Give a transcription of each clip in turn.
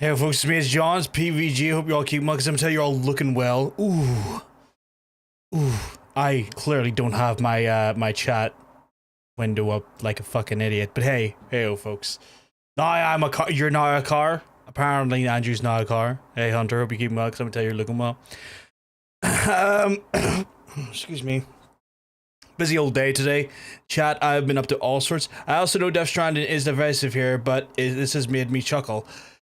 Hey folks, it's me, it's John's PVG. Hope you all keep well, because I'm telling you, you're all looking well. Ooh. I clearly don't have my my chat window up like a fucking idiot. But hey, folks. No, I'm a car. You're not a car. Apparently, Andrew's not a car. Hey Hunter, hope you keep well, because I'm telling you, you're looking well. Excuse me. Busy old day today. Chat, I've been up to all sorts. I also know Death Stranding is divisive here, but this has made me chuckle.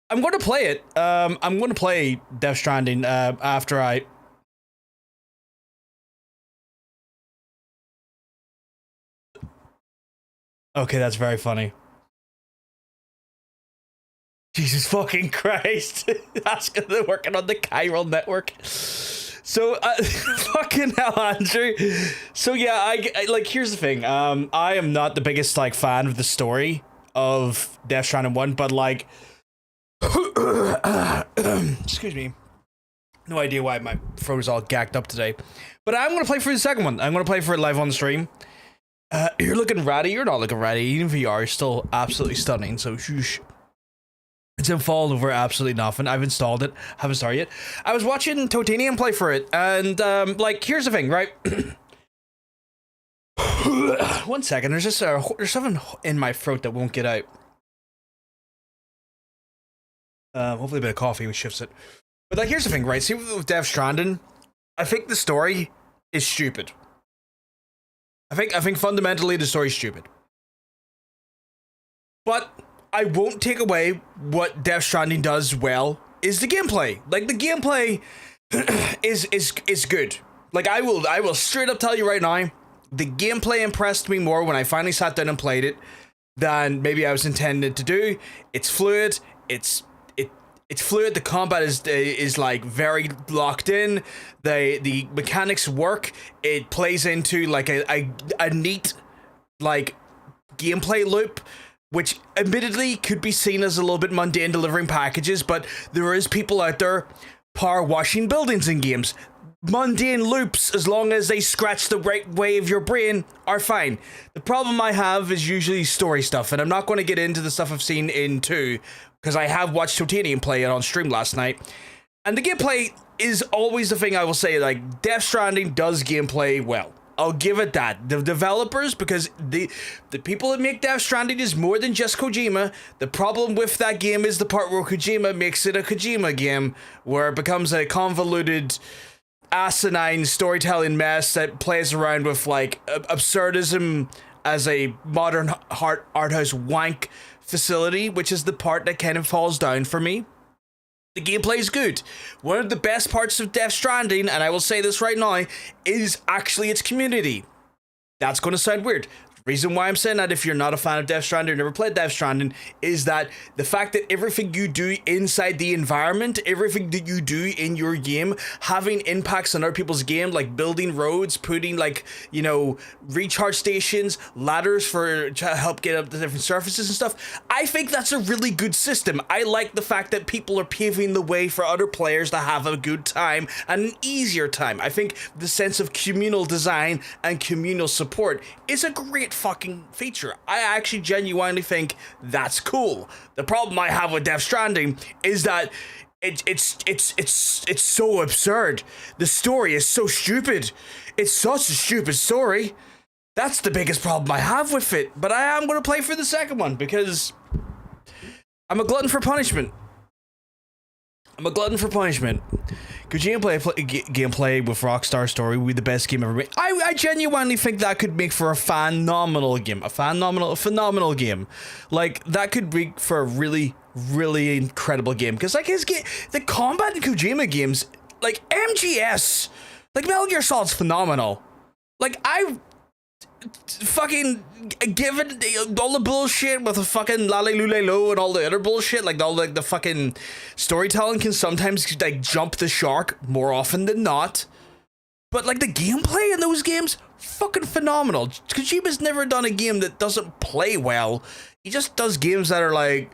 I'm going to play it. I'm going to play Death Stranding after I... Okay, that's very funny. Jesus fucking Christ. That's because they're working on the chiral network. So, fucking hell, Andrew. So, yeah, I like, here's the thing. I am not the biggest, like, fan of the story of Death Stranding 1, but, like... Excuse me. No idea why my throat is all gacked up today. But I'm going to play for the second one. I'm going to play for it live on the stream. You're looking ratty. You're not looking ratty. Even VR, you're still absolutely stunning. So, shoosh. It's installed over absolutely nothing. I've installed it. Haven't started yet. I was watching Totanium play for it. And, like, here's the thing, right? 1 second. There's just there's something in my throat that won't get out. Hopefully a bit of coffee which shifts it. But like, here's the thing, right? See, with Death Stranding, I think the story is stupid. I think fundamentally the story is stupid. But I won't take away what Death Stranding does well is the gameplay. Like, the gameplay is good. Like, I will straight up tell you right now, the gameplay impressed me more when I finally sat down and played it than maybe I was intended to do. It's fluid. It's fluid. The combat is like very locked in. The mechanics work. It plays into like a neat like gameplay loop, which admittedly could be seen as a little bit mundane, delivering packages, but there is people out there power washing buildings in games. Mundane loops, as long as they scratch the right way of your brain, are fine. The problem I have is usually story stuff, and I'm not going to get into the stuff I've seen in 2, because I have watched Totanium play it on stream last night. And the gameplay is always the thing I will say, like, Death Stranding does gameplay well. I'll give it that. The developers, because the people that make Death Stranding is more than just Kojima. The problem with that game is the part where Kojima makes it a Kojima game, where it becomes a convoluted, asinine storytelling mess that plays around with, like, absurdism as a modern art house wank facility, which is the part that kind of falls down for me. The gameplay is good. One of the best parts of Death Stranding, and I will say this right now, is actually its community. That's going to sound weird. The reason why I'm saying that, if you're not a fan of Death Stranding or never played Death Stranding, is that the fact that everything you do inside the environment, everything that you do in your game, having impacts on other people's game, like building roads, putting, like, you know, recharge stations, ladders to help get up the different surfaces and stuff. I think that's a really good system. I like the fact that people are paving the way for other players to have a good time and an easier time. I think the sense of communal design and communal support is a great fucking feature. I actually genuinely think that's cool. The problem I have with Death Stranding is that it's so absurd. The story is so stupid. It's such a stupid story. That's the biggest problem I have with it. But I am going to play for the second one because I'm a glutton for punishment. Could gameplay with Rockstar Story be the best game ever made? I genuinely think that could make for a phenomenal game. A phenomenal game. Like, that could make for a really, really incredible game. Because, like, the combat in Kojima games, like, MGS, like, Metal Gear Solid's phenomenal. Like, I've fucking given all the bullshit with the fucking Lale Lule Lo and all the other bullshit, like all the fucking storytelling can sometimes like jump the shark more often than not. But like the gameplay in those games, fucking phenomenal. Kojima's never done a game that doesn't play well. He just does games that are like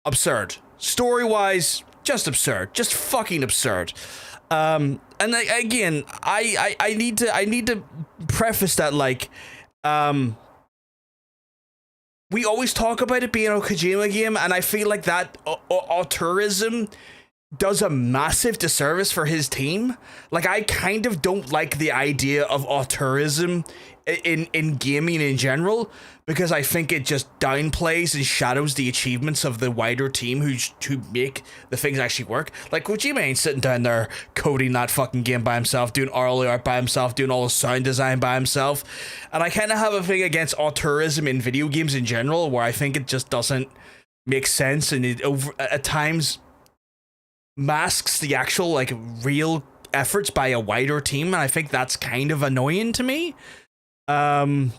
absurd. Story-wise, just absurd. Just fucking absurd. And again, I need to preface that, like, we always talk about it being a Kojima game, and I feel like that auteurism does a massive disservice for his team. Like, I kind of don't like the idea of auteurism in gaming in general, because I think it just downplays and shadows the achievements of the wider team who make the things actually work. Like, Kojima ain't sitting down there coding that fucking game by himself, doing early art by himself, doing all the sound design by himself. And I kind of have a thing against auteurism in video games in general, where I think it just doesn't make sense, and it at times masks the actual, like, real efforts by a wider team, and I think that's kind of annoying to me. I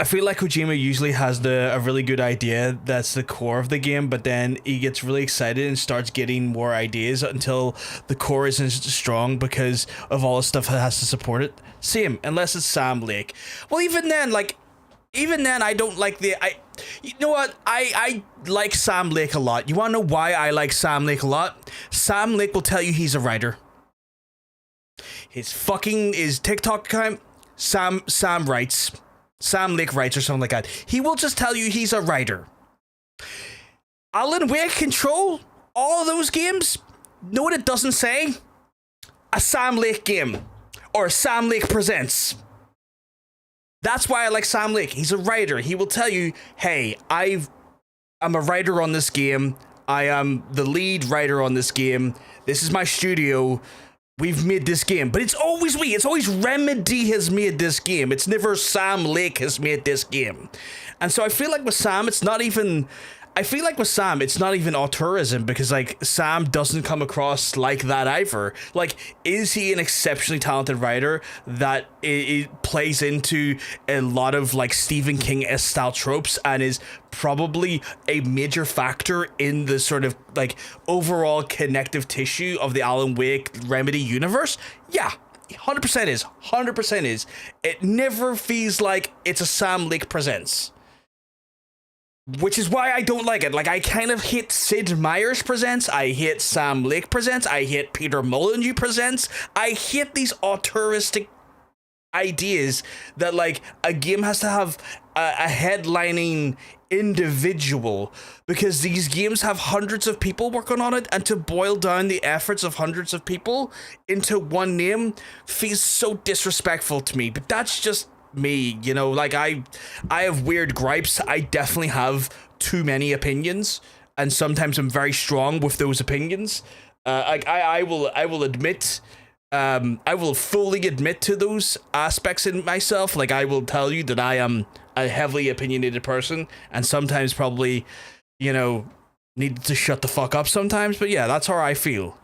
feel like Kojima usually has a really good idea that's the core of the game, but then he gets really excited and starts getting more ideas until the core isn't strong because of all the stuff that has to support it. Same, unless it's Sam Lake. Well, even then, I don't like you know what? I like Sam Lake a lot. You want to know why I like Sam Lake a lot? Sam Lake will tell you he's a writer. His TikTok account, Sam writes. Sam Lake writes or something like that. He will just tell you he's a writer. Alan Wake, Control, all of those games, know what it doesn't say? A Sam Lake game. Or Sam Lake Presents. That's why I like Sam Lake. He's a writer. He will tell you, hey, I'm a writer on this game. I am the lead writer on this game. This is my studio. We've made this game, but it's always we. It's always Remedy has made this game. It's never Sam Lake has made this game. And so I feel like with Sam, it's not even auteurism, because, like, Sam doesn't come across like that either. Like, is he an exceptionally talented writer that it plays into a lot of, like, Stephen King-esque style tropes and is probably a major factor in the sort of, like, overall connective tissue of the Alan Wake Remedy universe? Yeah. 100% is. 100% is. It never feels like it's a Sam Lake Presents. Which is why I don't like it. Like, I kind of hate Sid Meier's Presents. I hate Sam Lake Presents. I hate Peter Molyneux Presents. I hate these auteuristic ideas that, like, a game has to have a headlining individual, because these games have hundreds of people working on it, and to boil down the efforts of hundreds of people into one name feels so disrespectful to me. But that's just me, you know. Like, I have weird gripes. I definitely have too many opinions, and sometimes I'm very strong with those opinions. I will admit, I will fully admit to those aspects in myself. Like, I will tell you that I am a heavily opinionated person, and sometimes probably, you know, need to shut the fuck up sometimes. But yeah, that's how I feel.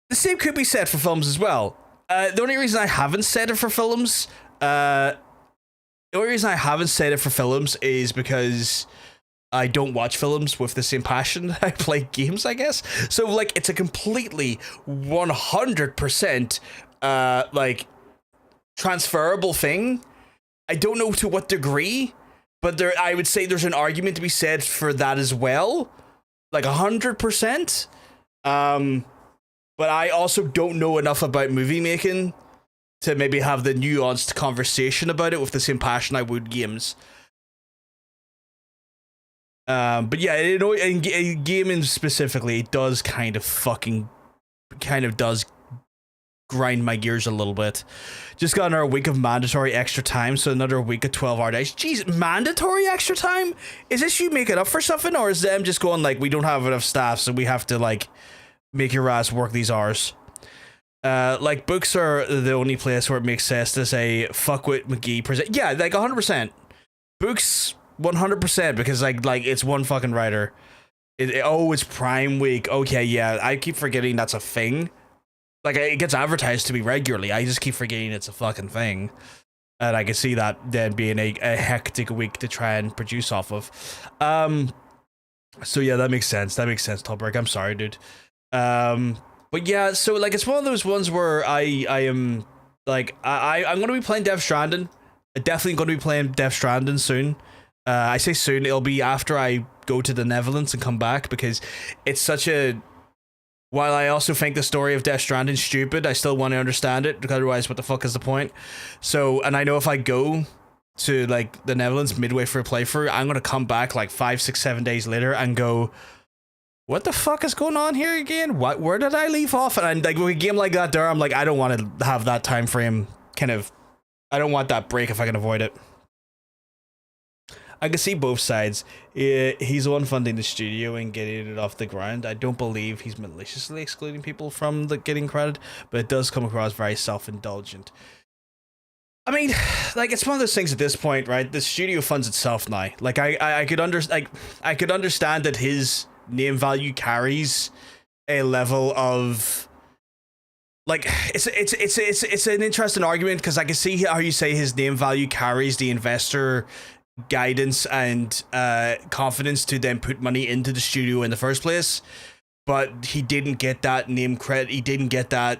The same could be said for films as well. The only reason I haven't said it for films, is because I don't watch films with the same passion that I play games, I guess. So, like, it's a completely 100% like, transferable thing. I don't know to what degree, but I would say there's an argument to be said for that as well. Like, 100%. But I also don't know enough about movie making to maybe have the nuanced conversation about it with the same passion I would games. But yeah, in gaming specifically, it does kind of does grind my gears a little bit. Just got another week of mandatory extra time, so another week of 12-hour days. Jeez, mandatory extra time? Is this you making up for something, or is them just going, like, we don't have enough staff, so we have to, like, make your ass work these hours? Like, books are the only place where it makes sense to say fuck with McGee present. Yeah, like 100%. Books 100%, because like it's one fucking writer. It's Prime Week. Okay, yeah, I keep forgetting that's a thing. Like, it gets advertised to me regularly. I just keep forgetting it's a fucking thing. And I can see that then being a hectic week to try and produce off of. So yeah, that makes sense. Tolberg. I'm sorry, dude. But yeah, so like, it's one of those ones where I am like, I'm gonna be playing Death Stranding. I'm definitely gonna be playing Death Stranding soon. I say soon, it'll be after I go to the Netherlands and come back, because it's such a, while I also think the story of Death Stranding stupid, I still want to understand it, because otherwise what the fuck is the point? So, and I know if I go to like the Netherlands midway through a playthrough, I'm gonna come back like 5, 6, 7 days later and go, what the fuck is going on here again? Where did I leave off? And like with a game like that there, I'm like, I don't want to have that time frame kind of, I don't want that break if I can avoid it. I can see both sides. He's the one funding the studio and getting it off the ground. I don't believe he's maliciously excluding people from the getting credit, but it does come across very self-indulgent. I mean, like, it's one of those things at this point, right? The studio funds itself now. Like, I could I could understand that his name value carries a level of, like, it's an interesting argument, because I can see how you say his name value carries the investor guidance and confidence to then put money into the studio in the first place, but he didn't get that name credit. He didn't get that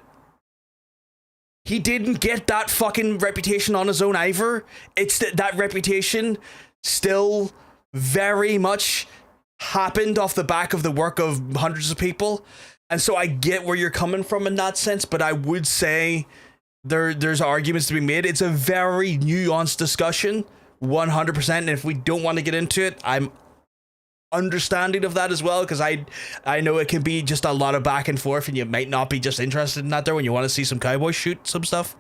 fucking reputation on his own either. It's that reputation still very much happened off the back of the work of hundreds of people, and so I get where you're coming from in that sense, but I would say there's arguments to be made. It's a very nuanced discussion, 100%, and if we don't want to get into it, I'm understanding of that as well, because I know it can be just a lot of back and forth, and you might not be just interested in that there when you want to see some Cowboys shoot some stuff.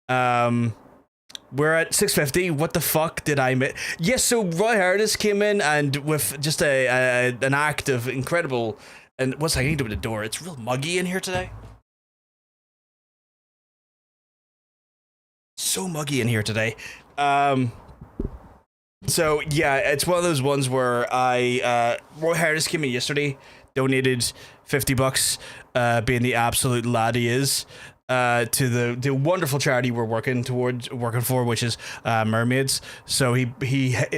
We're at 6:50. What the fuck did I miss? Yes, so Roy Harris came in and with just an act of incredible, and what's I need to open the door? It's real muggy in here today. So muggy in here today. So yeah, it's one of those ones where Roy Harris came in yesterday, donated $50, being the absolute lad he is, to the wonderful charity we're working for, which is Mermaids. So he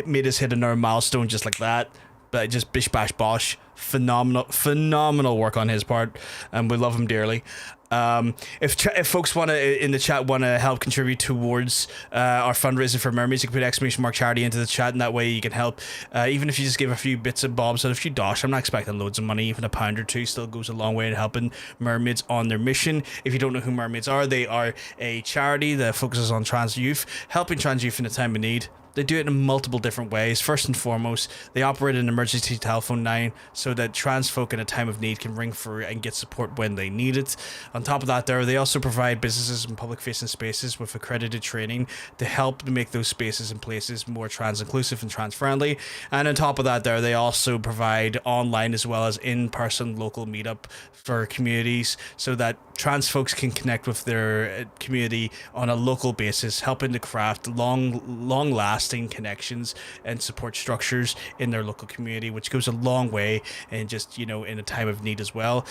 made us hit another milestone just like that. But just bish bash bosh, phenomenal work on his part, and we love him dearly. If folks want to in the chat want to help contribute towards our fundraising for Mermaids, you can put ! charity into the chat, and that way you can help. Even if you just give a few bits and bobs and a few dosh, I'm not expecting loads of money. Even a pound or two still goes a long way in helping Mermaids on their mission. If you don't know who Mermaids are, they are a charity that focuses on trans youth, helping trans youth in a time of need. They do it in multiple different ways. First and foremost, they operate an emergency telephone line so that trans folk in a time of need can ring through and get support when they need it. On top of that, they also provide businesses and public-facing spaces with accredited training to help make those spaces and places more trans-inclusive and trans-friendly. And on top of that, they also provide online as well as in-person local meetup for communities so that trans folks can connect with their community on a local basis, helping to craft long-lasting connections and support structures in their local community, which goes a long way, and just, in a time of need as well.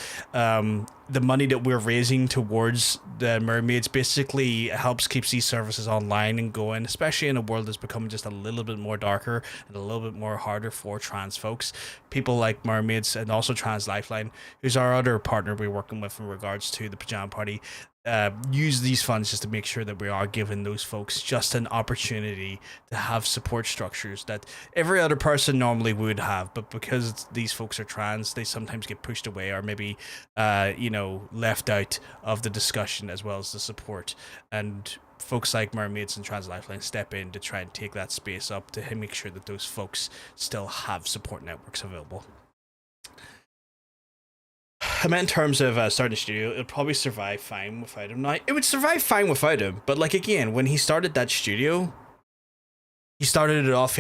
The money that we're raising towards the Mermaids basically helps keep these services online and going, especially in a world that's becoming just a little bit more darker and a little bit more harder for trans folks. People like Mermaids and also Trans Lifeline, who's our other partner we're working with in regards to the Pajama Party, use these funds just to make sure that we are giving those folks just an opportunity to have support structures that every other person normally would have, but because these folks are trans, they sometimes get pushed away or maybe left out of the discussion as well as the support. And folks like Mermaids and Trans Lifeline step in to try and take that space up to make sure that those folks still have support networks available. I meant in terms of starting a studio, it'll probably survive fine without him. Now, it would survive fine without him, but like again, when he started that studio, he started it off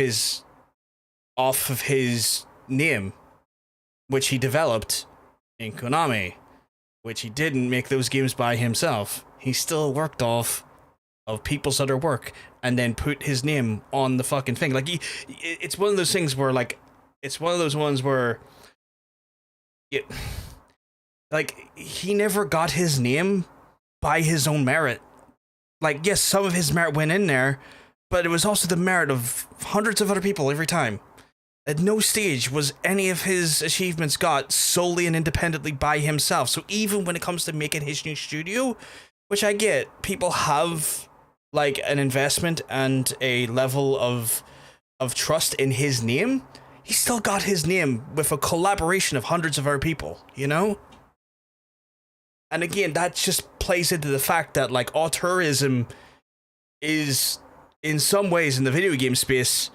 of his name, which he developed in Konami, which he didn't make those games by himself. He still worked off of people's other work and then put his name on the fucking thing. Like it's one of those things where it's one of those ones where he never got his name by his own merit. Like, yes, some of his merit went in there, but it was also the merit of hundreds of other people every time. At no stage was any of his achievements got solely and independently by himself. So even when it comes to making his new studio, which I get, people have like an investment and a level of trust in his name, he still got his name with a collaboration of hundreds of other people, And again, that just plays into the fact that like auteurism is in some ways in the video game space,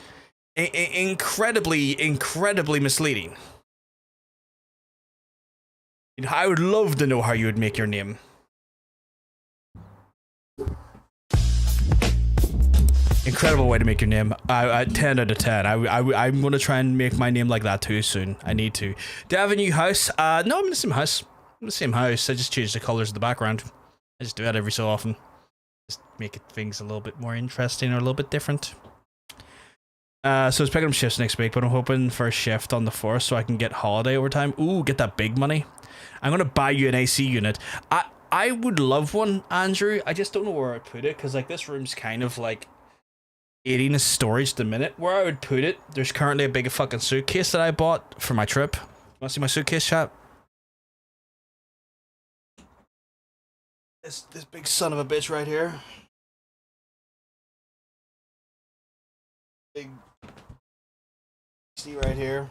incredibly misleading. You know, I would love to know how you would make your name. Incredible way to make your name. 10 out of 10. I'm gonna try and make my name like that too soon. I need to. Do I have a new house? No, I'm in the same house. I'm in the same house. I just change the colors of the background. I just do that every so often. Just make things a little bit more interesting or a little bit different. So I was picking up shifts next week, but I'm hoping for a shift on the 4th so I can get holiday overtime. Ooh, get that big money. I'm gonna buy you an AC unit. I would love one, Andrew. I just don't know where I'd put it, because like this room's kind of like eating a storage at the minute. Where I would put it, there's currently a big fucking suitcase that I bought for my trip. Want to see my suitcase, chat? This big son of a bitch right here. Big see right here.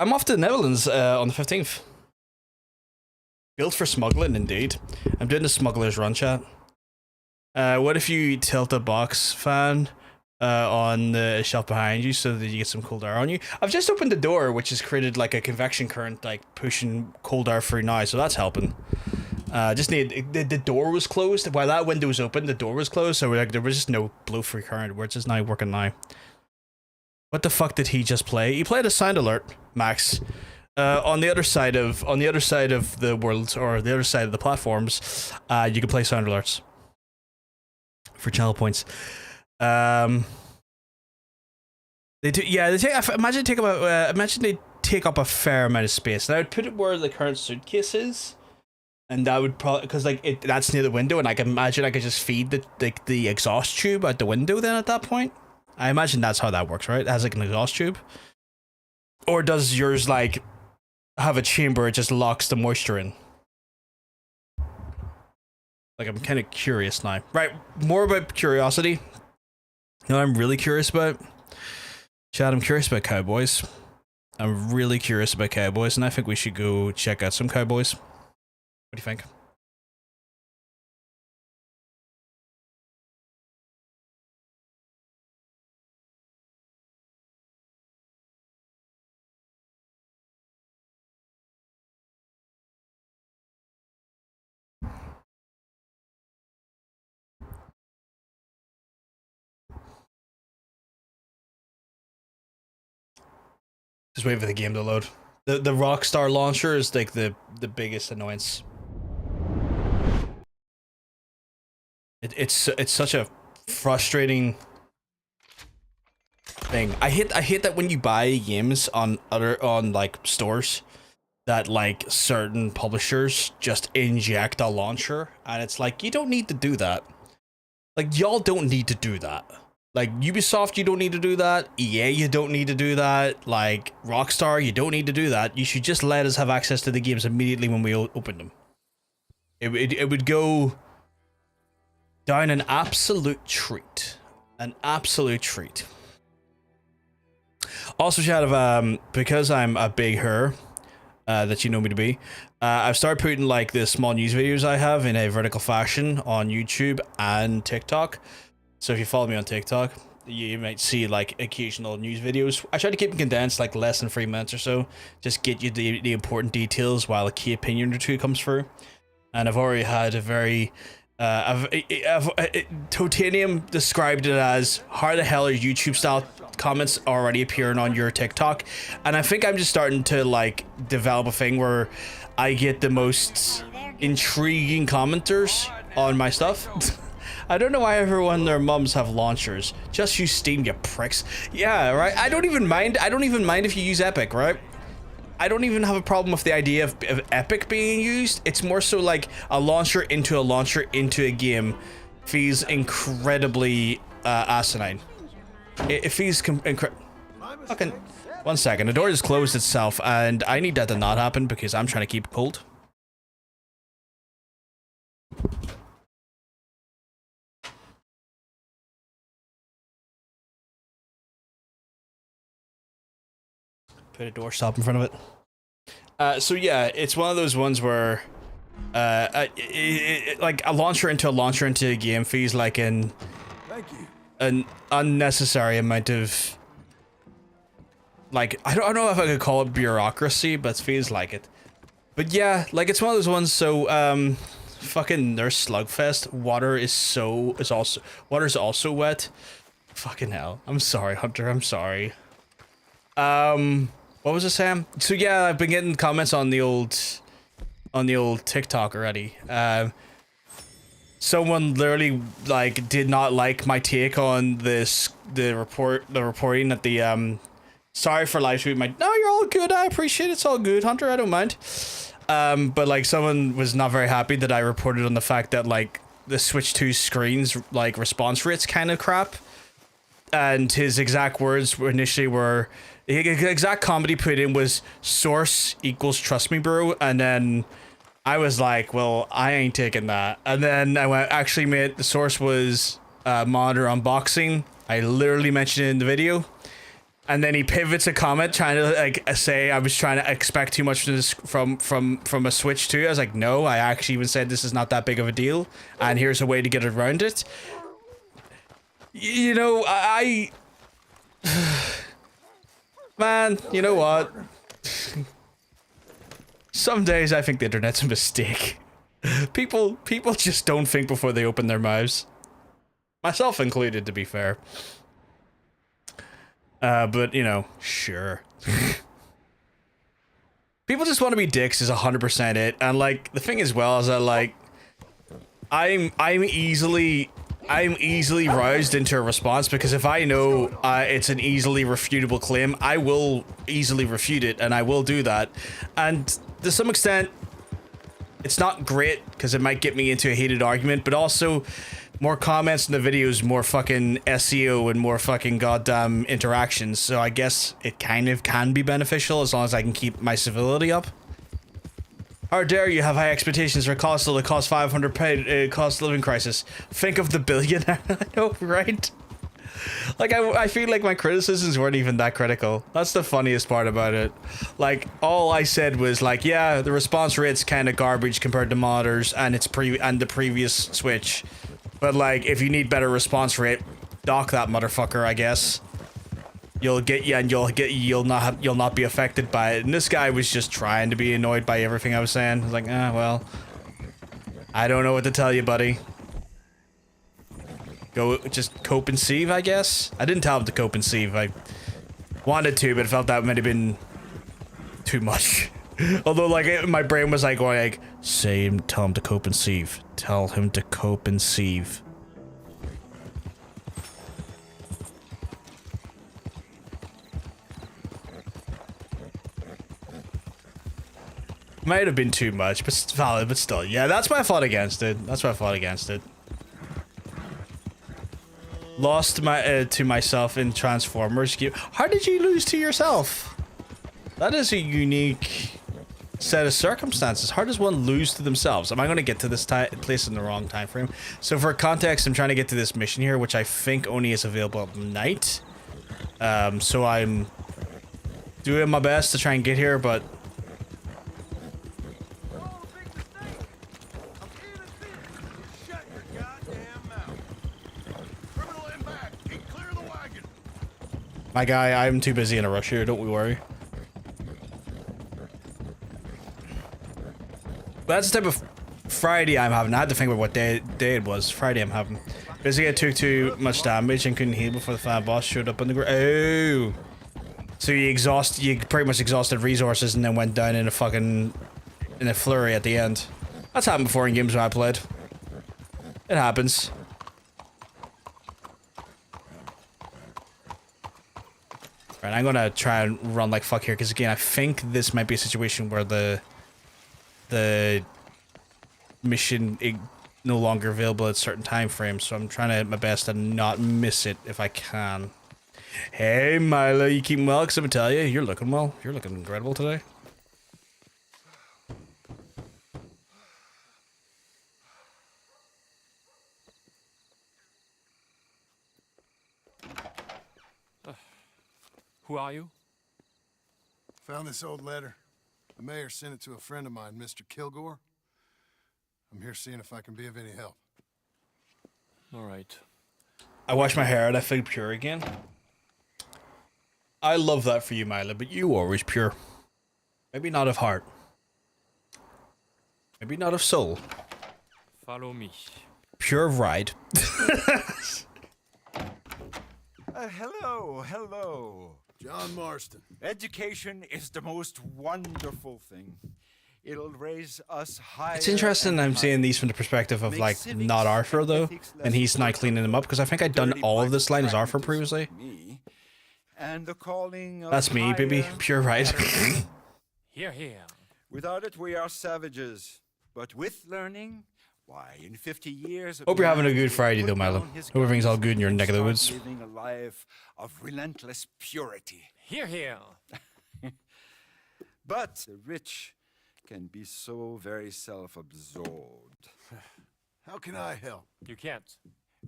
I'm off to the Netherlands on the 15th. Built for smuggling, indeed. I'm doing the smuggler's run, chat. What if you tilt a box fan on the shelf behind you so that you get some cold air on you? I've just opened the door, which has created like a convection current, like pushing cold air through now, so that's helping. Just need the door was closed while that window was open. The door was closed, so like there was just no blow-free current. Which is now working now. What the fuck did he just play? He played a sound alert, Max. On the other side of the world, or the other side of the platforms, you can play sound alerts for channel points. They do, yeah. They take. Imagine they take up a fair amount of space. And I would put it where the current suitcase is, and that would probably, because like that's near the window, and I can imagine I could just feed the exhaust tube out the window. Then at that point, I imagine that's how that works, right? It has like an exhaust tube, or does yours like have a chamber it just locks the moisture in? Like, I'm kind of curious now. Right, more about curiosity. You know what I'm really curious about? Chad, I'm curious about Cowboys. I'm really curious about Cowboys, and I think we should go check out some Cowboys. What do you think? Just wait for the game to load. The Rockstar launcher is like the biggest annoyance. It's such a frustrating thing. I hate that when you buy games on like stores, that like certain publishers just inject a launcher, and it's like, you don't need to do that. Like, y'all don't need to do that. Like, Ubisoft, you don't need to do that. EA, you don't need to do that. Like, Rockstar, you don't need to do that. You should just let us have access to the games immediately when we open them. It would go down an absolute treat. An absolute treat. Also, chat of, because I'm a big her, that you know me to be, I've started putting like the small news videos I have in a vertical fashion on YouTube and TikTok. So if you follow me on TikTok, you might see like occasional news videos. I try to keep them condensed, like less than 3 minutes or so. Just get you the important details while a key opinion or two comes through. And I've already had a very... Titanium described it as, how the hell are YouTube style comments already appearing on your TikTok? And I think I'm just starting to like develop a thing where I get the most intriguing commenters on my stuff. I don't know why everyone, their mums have launchers. Just use Steam, you pricks. Yeah, right. I don't even mind if you use Epic, right? I don't even have a problem with the idea of Epic being used. It's more so like a launcher into a game feels incredibly asinine. It feels fucking... One second, the door just closed itself, and I need that to not happen because I'm trying to keep it cold. put a doorstop in front of it. So yeah, it's one of those ones where like a launcher into a game feels like an unnecessary amount of, like, I don't know if I could call it bureaucracy, but it feels like it. But yeah, like, it's one of those ones. So fucking Nurse Slugfest, water's also wet. Fucking hell. I'm sorry, Hunter, I'm sorry. What was I saying? So yeah, I've been getting comments on the old TikTok already. Someone literally, like, did not like my take on the reporting that the sorry for live tweet. No, you're all good, I appreciate it, it's all good, Hunter, I don't mind. But like, someone was not very happy that I reported on the fact that, like, the Switch 2 screens, like, response rates kind of crap. And his exact words initially were, the exact comment he put in was, source equals trust me, bro. And then I was like, well, I ain't taking that. And then I went, actually, mate, the source was monitor unboxing. I literally mentioned it in the video. And then he pivots a comment trying to, like, say I was trying to expect too much from a Switch 2. I was like, no, I actually even said this is not that big of a deal, and here's a way to get around it. You know, man, you know what? Some days I think the internet's a mistake. People just don't think before they open their mouths. Myself included, to be fair. But, you know, sure. People just want to be dicks is 100% it. And, like, the thing as well is that, like, I'm easily roused into a response, because if I know it's an easily refutable claim, I will easily refute it, and I will do that. And to some extent, it's not great, because it might get me into a heated argument, but also, more comments in the videos, more fucking SEO, and more fucking goddamn interactions. So I guess it kind of can be beneficial as long as I can keep my civility up. How dare you have high expectations for a console that costs 500 paid cost of living crisis? Think of the billionaire. I know, right? Like, I feel like my criticisms weren't even that critical. That's the funniest part about it. Like, all I said was, like, yeah, the response rate's kind of garbage compared to modders and the previous Switch. But, like, if you need better response rate, dock that motherfucker, I guess. You'll not be affected by it. And this guy was just trying to be annoyed by everything I was saying. I was like, well, I don't know what to tell you, buddy. Go, just cope and sieve, I guess? I didn't tell him to cope and sieve. I wanted to, but I felt that might have been too much. Although, like, my brain was like going, like, tell him to cope and sieve. Tell him to cope and sieve. Might have been too much, but valid, but still. Yeah, that's why I fought against it. That's why I fought against it. Lost to myself in Transformers. How did you lose to yourself? That is a unique set of circumstances. How does one lose to themselves? Am I going to get to this place in the wrong time frame? So for context, I'm trying to get to this mission here, which I think only is available at night. So I'm doing my best to try and get here, but my guy, I'm too busy in a rush here, don't we worry. But that's the type of Friday I'm having. I had to think about what day it was. Friday I'm having. Basically, I took too much damage and couldn't heal before the final boss showed up on the ground. Oh! So you pretty much exhausted resources and then went down in a flurry at the end. That's happened before in games when I played. It happens. Right, I'm gonna try and run like fuck here, because again, I think this might be a situation where the mission is no longer available at certain time frames, so I'm trying to my best to not miss it if I can. Hey, Milo, you keeping well? Because I'm gonna tell you, you're looking well. You're looking incredible today. Who are you? Found this old letter. The mayor sent it to a friend of mine, Mr. Kilgore. I'm here seeing if I can be of any help. All right. I wash my hair and I feel pure again. I love that for you, Mila, but you always pure. Maybe not of heart. Maybe not of soul. Follow me. Pure of ride. Hello. John Marston. Education is the most wonderful thing. It'll raise us higher. It's interesting I'm seeing these from the perspective of, like, not Arthur, though. And he's now cleaning them up, because I think I'd done all of this line as Arthur previously. And the calling of That's me, baby. higher, Pure ride. Here, here. Without it, we are savages. But with learning, why, in 50 years... Hope you're having a good Friday, though, Milo. Hope everything's all good in your neck of the woods. Living a life of relentless purity. Here, here. But the rich can be so very self-absorbed. How can I help? You can't.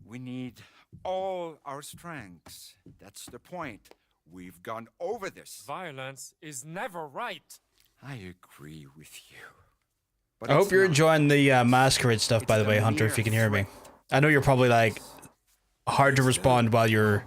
We need all our strengths. That's the point. We've gone over this. Violence is never right. I agree with you. I hope you're enjoying the masquerade stuff, by the way, Hunter, if you can hear me. I know you're probably, like, hard to respond while you're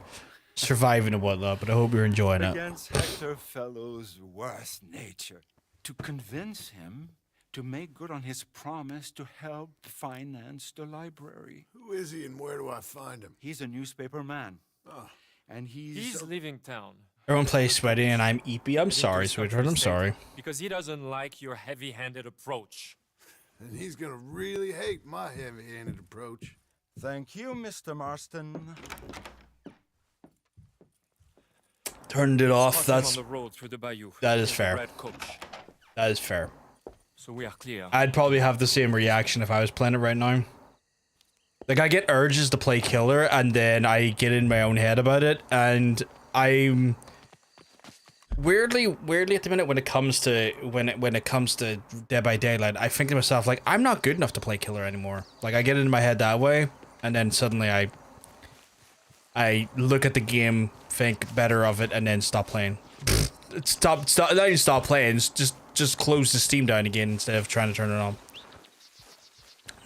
surviving and whatnot, but I hope you're enjoying it. Against Hector Fellow's worst nature. To convince him to make good on his promise to help finance the library. Who is he and where do I find him? He's a newspaper man. Oh. And He's leaving town. Everyone plays sweaty and I'm eepy. I'm sorry, sweetheart. I'm sorry. Because he doesn't like your heavy-handed approach. And he's gonna really hate my heavy-handed approach. Thank you, Mr. Marston. Turned it off. That's on the road through the bayou. that is There's the fair. red coach. That is fair. So we are clear. I'd probably have the same reaction if I was playing it right now. Like, I get urges to play killer, and then I get in my own head about it, and I'm weirdly at the minute when it comes to Dead by Daylight, I think to myself, like, I'm not good enough to play killer anymore. Like, I get in my head that way, and then suddenly I look at the game, think better of it, and then stop playing. Stop, not even stop playing, just close the Steam down again instead of trying to turn it on.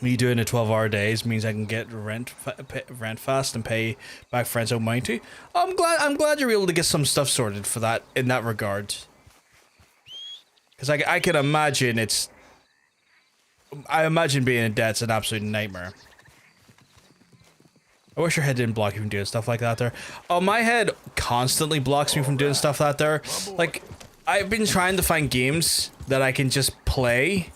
Me doing a 12-hour days means I can get rent fast and pay back friends out mine too. I'm glad you're able to get some stuff sorted for that in that regard. Because I can imagine I imagine being in debt's an absolute nightmare. I wish your head didn't block you from doing stuff like that there. Oh, my head constantly blocks me from doing stuff like that there. Like, I've been trying to find games that I can just play,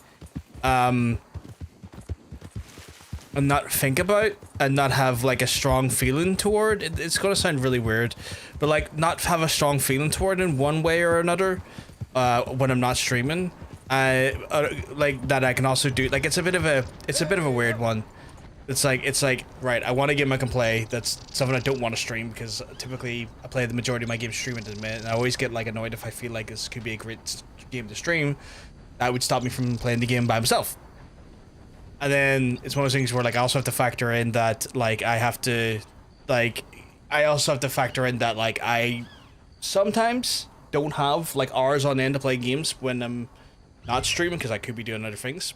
and not think about, and not have, like, a strong feeling toward. It's gonna sound really weird, but, like, not have a strong feeling toward in one way or another, when I'm not streaming. Like, that I can also do, like, it's a bit of a weird one. It's like, right, I want a game I can play that's something I don't want to stream, because typically I play the majority of my games streaming at the minute, and I always get, like, annoyed if I feel like this could be a great game to stream. That would stop me from playing the game by myself. And then it's one of those things where, like, I also have to factor in that, like, I also have to factor in that, like, I sometimes don't have, like, hours on end to play games when I'm not streaming, because I could be doing other things.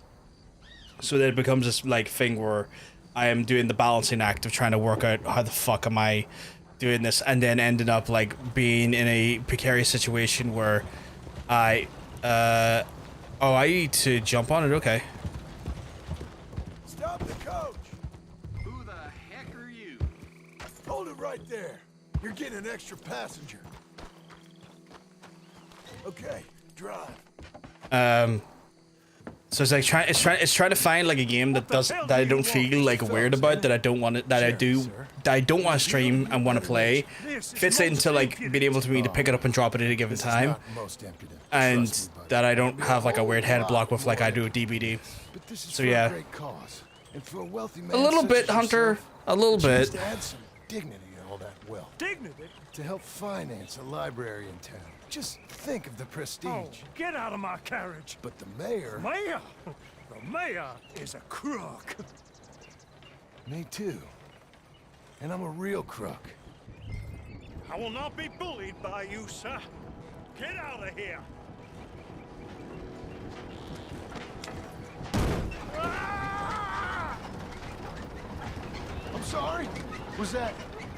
So then it becomes this, like, thing where I am doing the balancing act of trying to work out how the fuck am I doing this, and then ending up, like, being in a precarious situation where I need to jump on it, okay. Stop the coach! Who the heck are you? Hold it right there. You're getting an extra passenger. Okay, drive. So it's like it's trying to find, like, a game that I don't feel, like, weird about, that I don't want it, that I don't want to stream and want to play, fits into, like, being able to pick it up and drop it at a given time, and that I don't have, like, a weird head block with, like I do with DBD. So yeah, a little bit, Hunter, a little bit. To add some dignity to all that wealth. Dignity? To help finance a library in town. Just think of the prestige. Oh, get out of my carriage. But the mayor... Mayor? The mayor is a crook. Me too. And I'm a real crook. I will not be bullied by you, sir. Get out of here. sorry? Was that...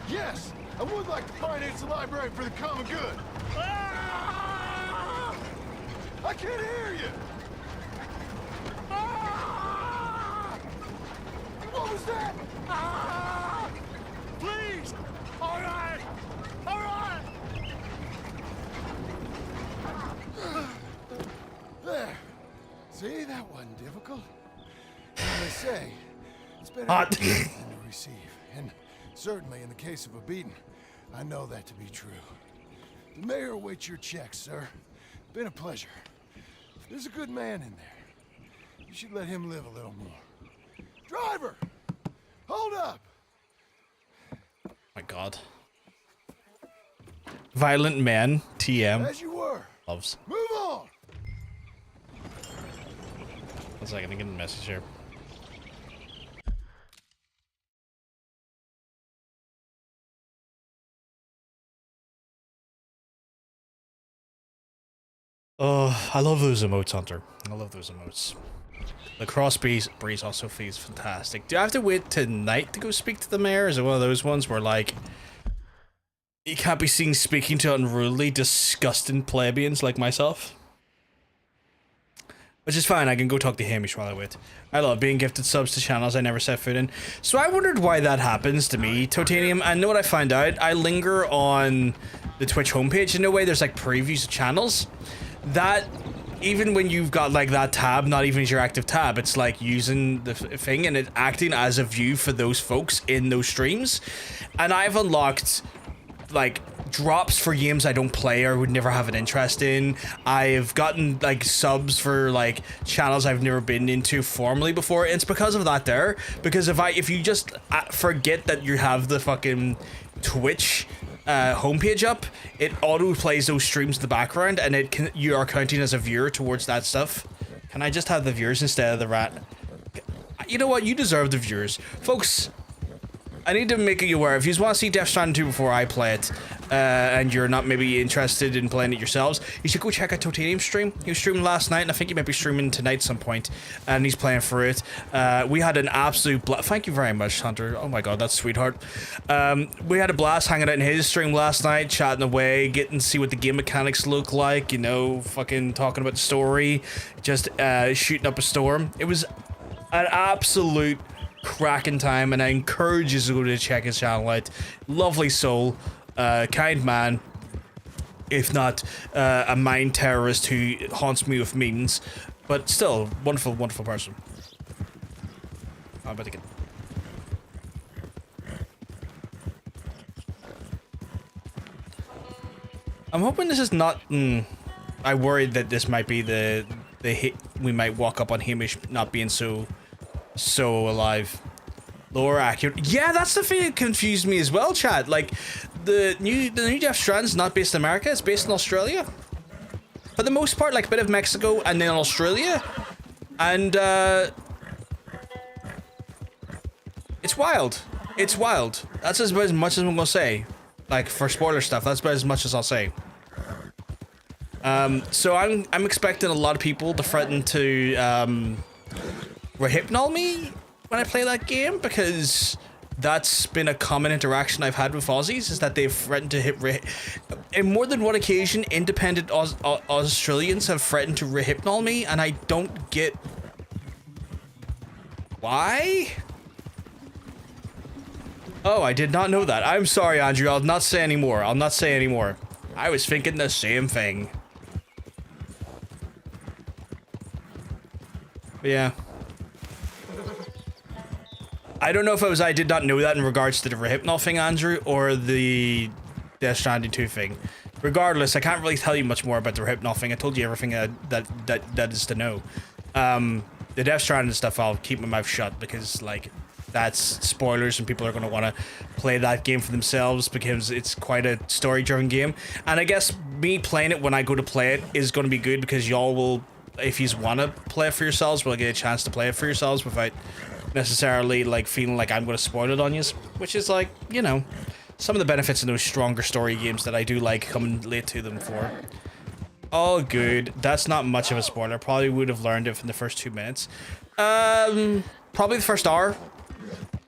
Yes, I would like to finance the library for the common good. Ah! I can't hear you. Ah! What was that? Ah! Please! All right! All right! There. See, that wasn't difficult. As they say, it's better Hot. to give than to receive. And certainly in the case of a beating, I know that to be true. The mayor awaits your check, sir. Been a pleasure. There's a good man in there. You should let him live a little more. Driver! Hold up! My God. Violent man, TM. As you were. Loves. Move on! 1 second, I get a message here. Oh, I love those emotes, Hunter. I love those emotes. The cross breeze also feels fantastic. Do I have to wait tonight to go speak to the mayor? Is it one of those ones where, like, you can't be seen speaking to unruly, disgusting plebeians like myself? Which is fine, I can go talk to Hamish while I wait. I love being gifted subs to channels I never set foot in. So I wondered why that happens to me, Totanium. And know what I found out? I linger on the Twitch homepage in a way. There's like previews of channels. That, even when you've got like that tab, not even as your active tab, it's like using the thing and it acting as a view for those folks in those streams. And I've unlocked like drops for games I don't play or would never have an interest in. I've gotten like subs for like channels I've never been into formally before. It's because of that there. Because if you just forget that you have the fucking Twitch homepage up, it auto plays those streams in the background and you are counting as a viewer towards that stuff. Can I just have the viewers instead of the rat? You know what? You deserve the viewers. Folks, I need to make you aware, if you want to see Death Stranding 2 before I play it, and you're not maybe interested in playing it yourselves, you should go check out Totanium's stream. He was streaming last night, and I think he might be streaming tonight at some point, and he's playing for it. We had an absolute thank you very much, Hunter. Oh my God, that's sweetheart. We had a blast hanging out in his stream last night, chatting away, getting to see what the game mechanics look like, you know, fucking talking about the story, just shooting up a storm. It was an absolute cracking time, and I encourage you to go to check his channel out. Lovely soul, kind man, if not a mind terrorist who haunts me with means, but still wonderful, wonderful person. I'm about to get. I'm hoping this is not. I worried that this might be the hit. We might walk up on Hamish not being so alive. Lower accurate. Yeah, that's the thing that confused me as well, chat. Like, the new Death Stranding's not based in America, it's based in Australia. For the most part, like a bit of Mexico and then Australia. And it's wild. It's wild. That's about as much as I'm gonna say. Like, for spoiler stuff, that's about as much as I'll say. So I'm expecting a lot of people to threaten to rehypnol me when I play that game, because that's been a common interaction I've had with Aussies, is that they've threatened to in more than one occasion, independent Australians have threatened to rehypnol me, and I don't get why. Oh, I did not know that. I'm sorry, Andrew. I'll not say anymore. I'll not say anymore. I was thinking the same thing. But yeah. I don't know if I did not know that in regards to the rehypnol thing, Andrew, or the Death Stranding 2 thing. Regardless, I can't really tell you much more about the rehypnol thing. I told you everything that is to know. The Death Stranding stuff, I'll keep my mouth shut, because, like, that's spoilers and people are going to want to play that game for themselves, because it's quite a story-driven game. And I guess me playing it when I go to play it is going to be good, because y'all will, if you want to play it for yourselves, will get a chance to play it for yourselves without necessarily like feeling like I'm going to spoil it on you, which is, like, you know, some of the benefits in those stronger story games that I do like coming late to them for. All good. That's not much of a spoiler. Probably would have learned it from the first 2 minutes. Probably the first hour.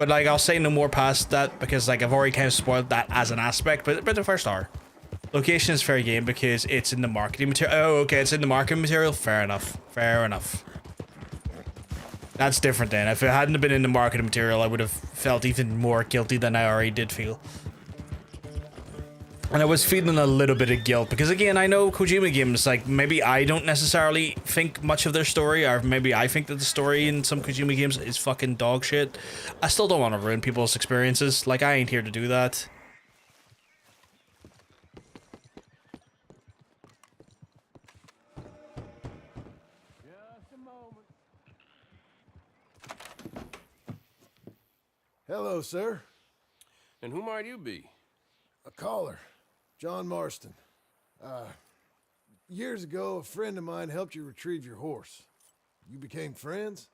But like, I'll say no more past that because like I've already kind of spoiled that as an aspect. But the first hour, location is fair game because it's in the marketing material. Oh, okay, it's in the marketing material. Fair enough. Fair enough. That's different then. If it hadn't have been in the marketing material, I would have felt even more guilty than I already did feel. And I was feeling a little bit of guilt because again, I know Kojima games, like maybe I don't necessarily think much of their story, or maybe I think that the story in some Kojima games is fucking dog shit. I still don't want to ruin people's experiences. Like, I ain't here to do that. Just a moment. Hello, sir. And who might you be? A caller. John Marston. Years ago, a friend of mine helped you retrieve your horse. You became friends?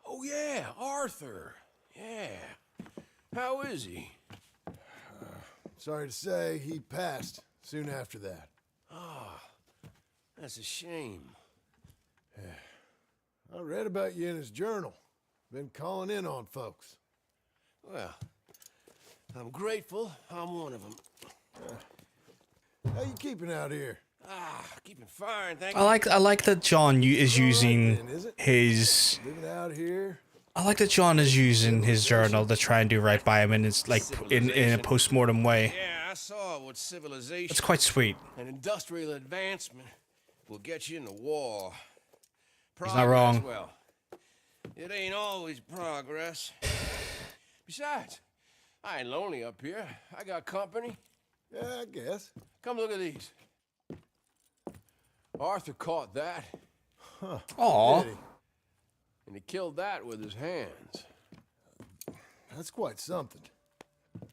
Oh, yeah, Arthur. Yeah. How is he? Sorry to say, he passed soon after that. Ah, that's a shame. I read about you in his journal. Been calling in on folks. Well, I'm grateful I'm one of them. How you keeping out here? Ah, keeping fine, thank I you. like that John is using then, is it? his. Living out here? I like that John is using his journal to try and do right by him, and it's like in a post-mortem way. Yeah, I saw what civilization It's quite sweet. and industrial advancement will get you in the war. He's not wrong. Well, it ain't always progress. Besides, I ain't lonely up here. I got company. Yeah, I guess. Come look at these. Arthur caught that, Aw. Did he? and he killed that with his hands. That's quite something.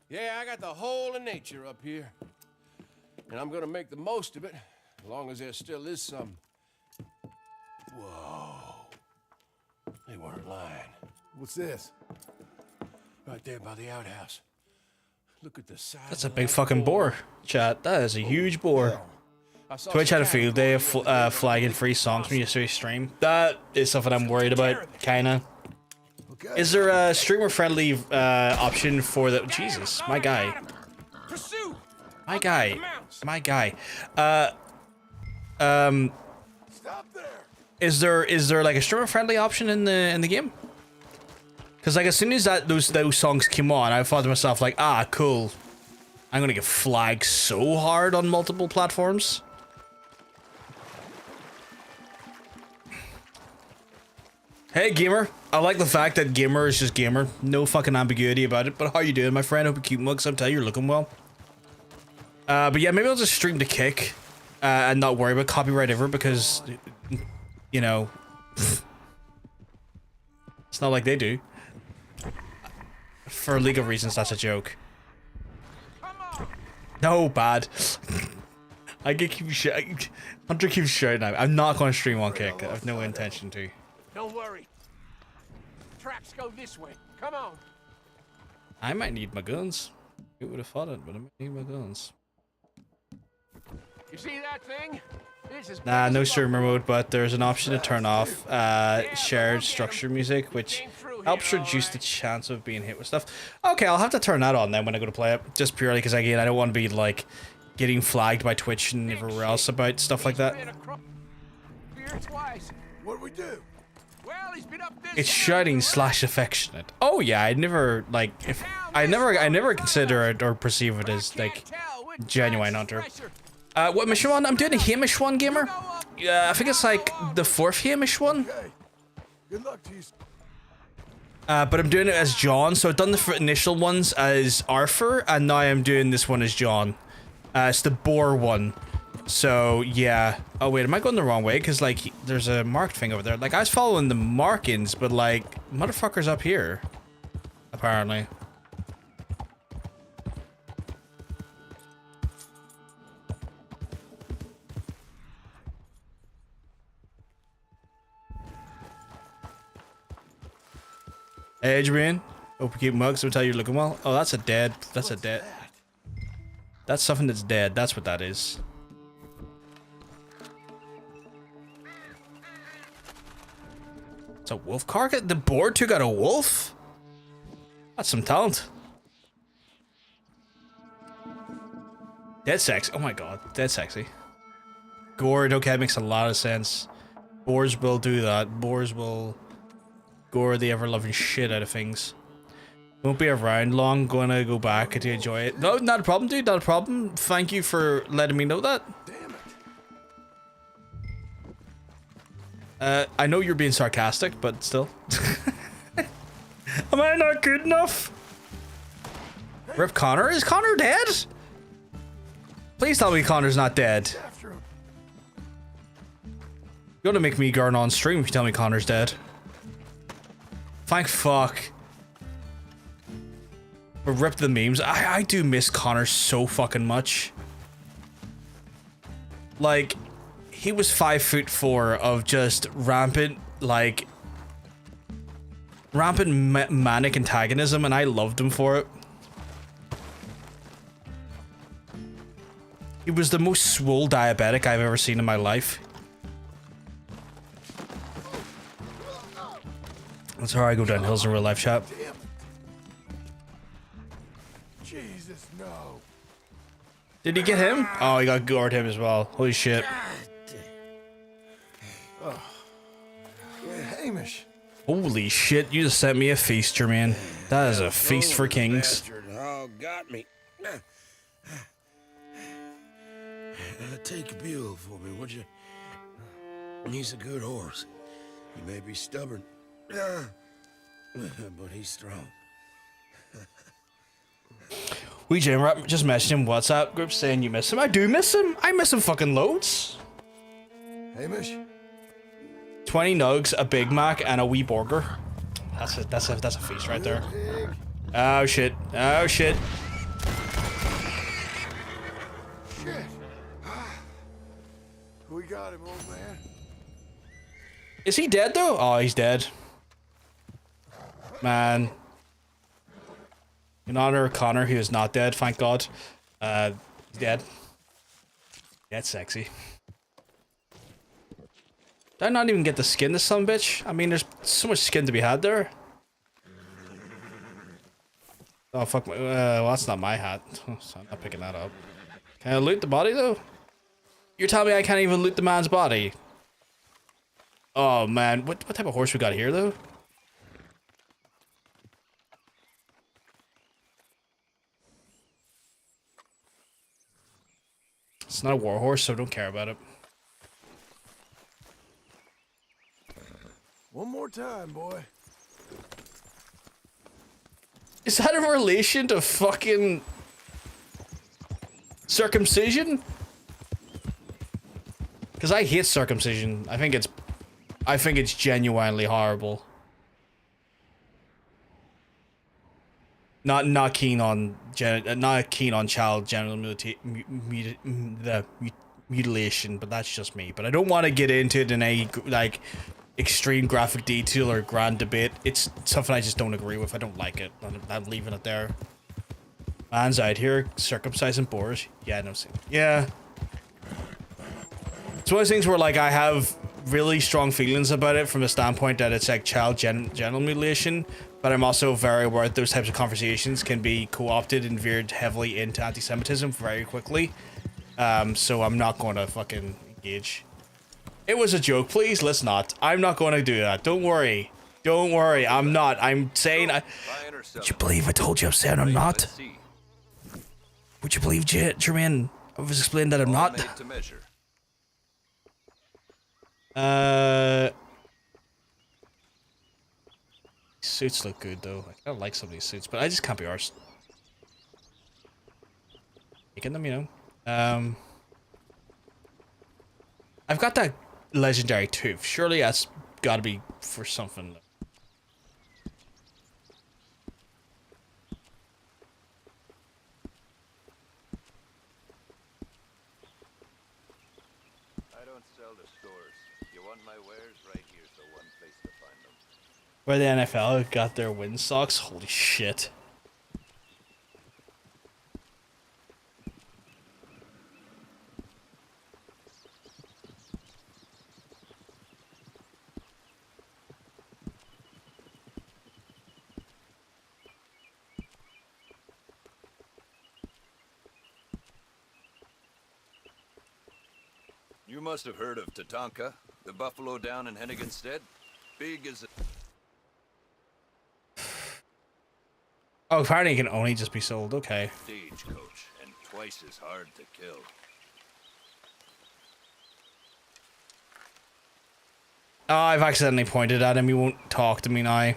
Yeah, I got the whole of nature up here. And I'm gonna make the most of it, as long as there still is some. Whoa. They weren't lying. What's this? Right there by the outhouse. Look at the size. That's a of big that fucking boar, chat. That is a huge boar. I saw Twitch some had a field day cattle of flagging free songs from yesterday's stream. That is something I'm worried about, kinda. Okay. Is there a streamer-friendly option for the... Jesus, my guy. Pursue! My guy. My guy. Stop there! Is there like a streamer-friendly option in the game? Because like as soon as those songs came on, I thought to myself like, ah, cool. I'm gonna get flagged so hard on multiple platforms. Hey gamer, I like the fact that gamer is just gamer. No fucking ambiguity about it. But how you doing, my friend? Hope you keep mugs. I'm telling you, you're looking well. But yeah, maybe I'll just stream to Kick and not worry about copyright ever because, you know, it's not like they do. For legal reasons, that's a joke. No, bad. I can keep shouting. Hunter keeps shouting at me. I'm not going to stream on Kick. I have no intention to. Don't worry. Tracks go this way. Come on. I might need my guns. Who would have thought it, but I might need my guns. You see that thing? This is Nah, no streamer mode, but there's an option to turn off shared structure music, which helps reduce the chance of being hit with stuff. Okay, I'll have to turn that on then when I go to play it, just purely because again, I don't want to be like getting flagged by Twitch and everywhere else about stuff like that. What'd we do? Well, he's been up this It's shouting / affectionate. Oh yeah, I never like if I never consider it or perceive it as like genuine Hunter. What mission one? I'm doing a Hamish one, gamer. Yeah, I think it's like the 4th Hamish one. Okay. Good luck to you. But I'm doing it as John, so I've done the initial ones as Arthur, and now I'm doing this one as John. It's the boar one. So, yeah. Oh, wait, am I going the wrong way? Because, like, there's a marked thing over there. Like, I was following the markings, but, like, motherfucker's up here. Apparently. Hey, Adrian. Hope you keep mugs. I'll tell you you're looking well. Oh, that's a dead. That's a dead. That's something that's dead. That's what that is. It's a wolf carcass? The boar took out a wolf? That's some talent. Dead sexy. Oh my god, dead sexy. Gore, okay, makes a lot of sense. Boars will do that. Boars will gore the ever-loving shit out of things. Won't be around long, gonna go back to enjoy it. No, not a problem, dude, not a problem. Thank you for letting me know that. Damn it. I know you're being sarcastic, but still. Am I not good enough? Rip Connor? Is Connor dead? Please tell me Connor's not dead. After him. You're gonna make me garn on stream if you tell me Connor's dead. Thank fuck. But rip the memes. I do miss Connor so fucking much. Like, he was 5'4" of just rampant, like, manic antagonism, and I loved him for it. He was the most swole diabetic I've ever seen in my life. That's how I go down hills in real life, chat. Damn it. Jesus, no. Did he get him? Oh, he got gored him as well. Holy shit. Yeah, Hamish. Holy shit, you just sent me a feast, Jermaine. That is a feast for kings. Bastard all got me. Take a Buell for me, would you? He's a good horse. He may be stubborn, but he's strong. Jim just messaged him WhatsApp group saying you miss him. I do miss him. I miss him fucking loads. Hamish. 20 nugs, a Big Mac, and a wee burger. That's a feast right there. Pig. Oh shit. Oh shit. Shit. We got him, old man. Is he dead though? Oh, he's dead. Man. In honor of Connor, he is not dead, thank God. He's dead. That's sexy. Did I not even get the skin this son bitch? I mean, there's so much skin to be had there. Oh fuck my, well that's not my hat. So I'm not picking that up. Can I loot the body though? You're telling me I can't even loot the man's body? Oh man, what type of horse we got here though? It's not a war horse, so don't care about it. One more time, boy. Is that in relation to fucking circumcision? Because I hate circumcision. I think it's genuinely horrible. Not keen on child genital mutilation, but that's just me. But I don't want to get into it in a like extreme graphic detail or grand debate. It's something I just don't agree with. I don't like it. I'm leaving it there. Man's out here circumcising boars. Yeah, no, yeah. It's one of those things where like I have really strong feelings about it from the standpoint that it's like child genital mutilation, but I'm also very aware that those types of conversations can be co-opted and veered heavily into anti-Semitism very quickly. So I'm not going to fucking engage. It was a joke, please. Let's not. I'm not going to do that. Don't worry. Don't worry. I'm not. I'm saying. Would you believe I told you I'm saying I'm not? Would you believe, Jermaine? I was explaining that I'm not. Suits look good though. I kinda like some of these suits, but I just can't be arsed making them, you know. I've got that legendary tooth. Surely that's gotta be for something. I don't sell to stores. You want my wares? Right here's the one place to find them. Where the NFL got their win socks? Holy shit. You must have heard of Tatanka, the buffalo down in Henniganstead. Big as a Oh, apparently it can only just be sold. Okay. stagecoach and twice as hard to kill. Oh, I've accidentally pointed at him. He won't talk to me now.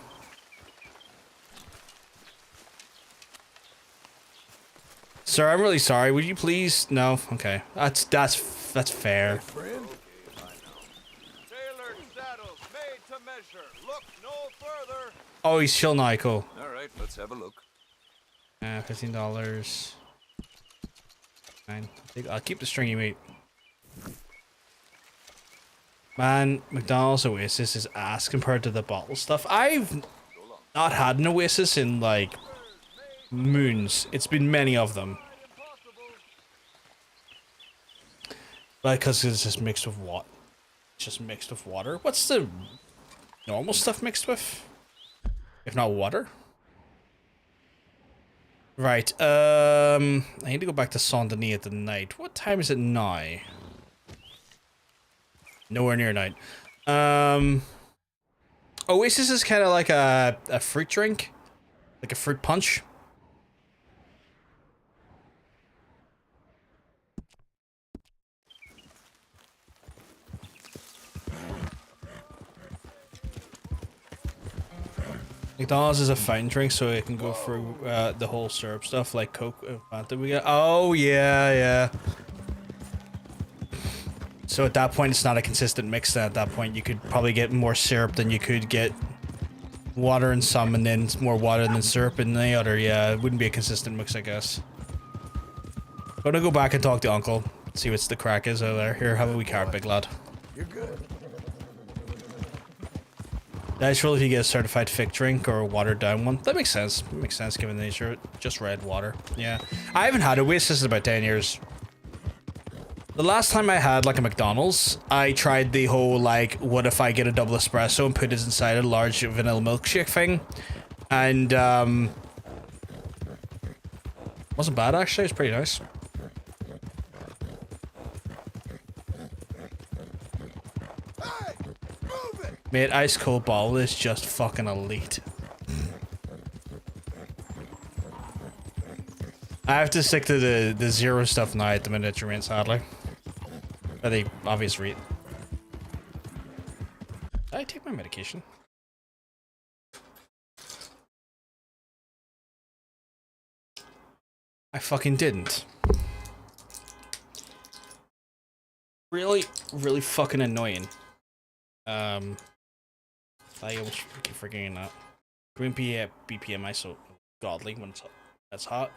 Sir, I'm really sorry. Would you please? No. Okay. That's fair. Friend? Tailored saddles made to measure. Look no further. Oh, he's chill now. Cool. All right, let's have a look. $15. Fine. I'll keep the stringy meat. Man, McDonald's Oasis is ass compared to the bottle stuff. I've not had an Oasis in like moons. It's been many of them. But because it's just mixed with what? Just mixed with water. What's the normal stuff mixed with? If not water? Right, I need to go back to Saint Denis at the night. What time is it now? Nowhere near night. Oasis is kind of like a fruit drink. Like a fruit punch. McDonald's is a fountain drink, so it can go through the whole syrup stuff like Coke. Fanta we get. Oh yeah, yeah. So at that point, it's not a consistent mix. Then at that point, you could probably get more syrup than you could get water in some, and then more water than syrup in the other. Yeah, it wouldn't be a consistent mix, I guess. Gonna go back and talk to Uncle, see what's the crack is over there. Here, have a wee carrot, big lad. You're good. That's really if you get a certified thick drink or a watered down one. That makes sense. Makes sense given the nature of it. Just red water. Yeah. I haven't had Oasis in about 10 years. The last time I had like a McDonald's, I tried the whole like, what if I get a double espresso and put it inside a large vanilla milkshake thing? And wasn't bad actually, it was pretty nice. Mate, ice cold bottle is just fucking elite. I have to stick to the zero stuff now at the minute, Jermaine, sadly. For the obvious reason. Did I take my medication? I fucking didn't. Really, really fucking annoying. I keep forgetting that. Green BPM so godly when it's hot.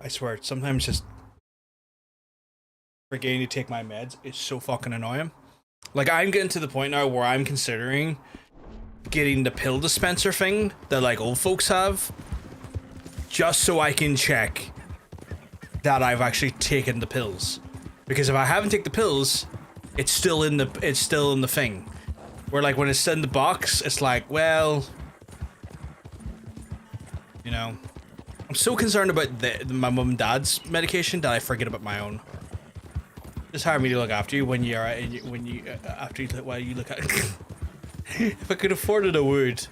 I swear, sometimes just forgetting to take my meds is so fucking annoying. Like, I'm getting to the point now where I'm considering getting the pill dispenser thing that like old folks have, just so I can check that I've actually taken the pills. Because if I haven't taken the pills, it's still in the thing. Where like when it's in the box, it's like, well, you know, I'm so concerned about my mum and dad's medication that I forget about my own. Just hire me to look after you when you're after you while you look at. If I could afford it, I would.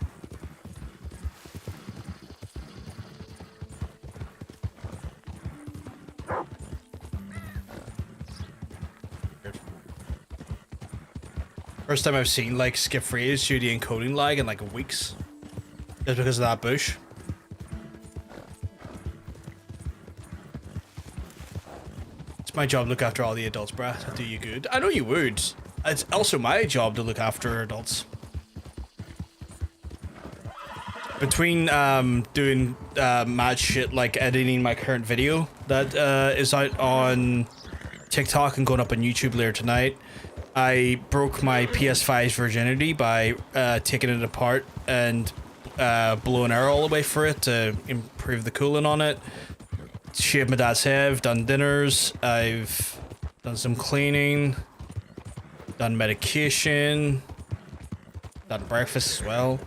First time I've seen like skip phrase due to the encoding lag in like weeks. Just because of that bush. It's my job to look after all the adults, bruh. I'll do you good. I know you would. It's also my job to look after adults. Between doing mad shit like editing my current video that is out on TikTok and going up on YouTube later tonight, I broke my PS5's virginity by taking it apart and blowing air all the way for it to improve the cooling on it. Shaved my dad's head, I've done dinners, I've done some cleaning. Done medication. Done breakfast as well.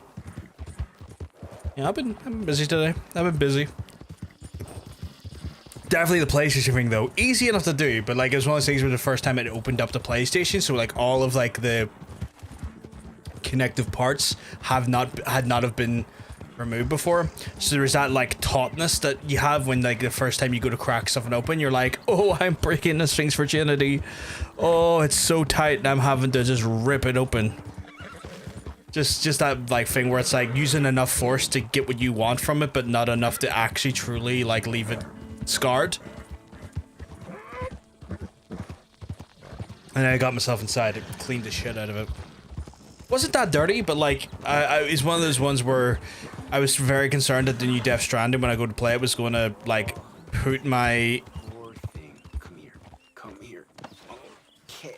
Yeah, I've been busy today. I've been busy. Definitely the PlayStation thing though. Easy enough to do, but like it was one of those things where the first time it opened up the PlayStation, so like all of like the connective parts had not have been removed before. So there's that like tautness that you have when like the first time you go to crack something open, you're like, oh, I'm breaking this thing's virginity. Oh, it's so tight and I'm having to just rip it open. Just that like thing where it's like using enough force to get what you want from it, but not enough to actually truly like leave it scarred. And I got myself inside, it cleaned the shit out of it. Wasn't that dirty, but like it's one of those ones where I was very concerned that the new Death Stranding, when I go to play it, was going to like put my... Poor thing. Come here. Come here. Okay.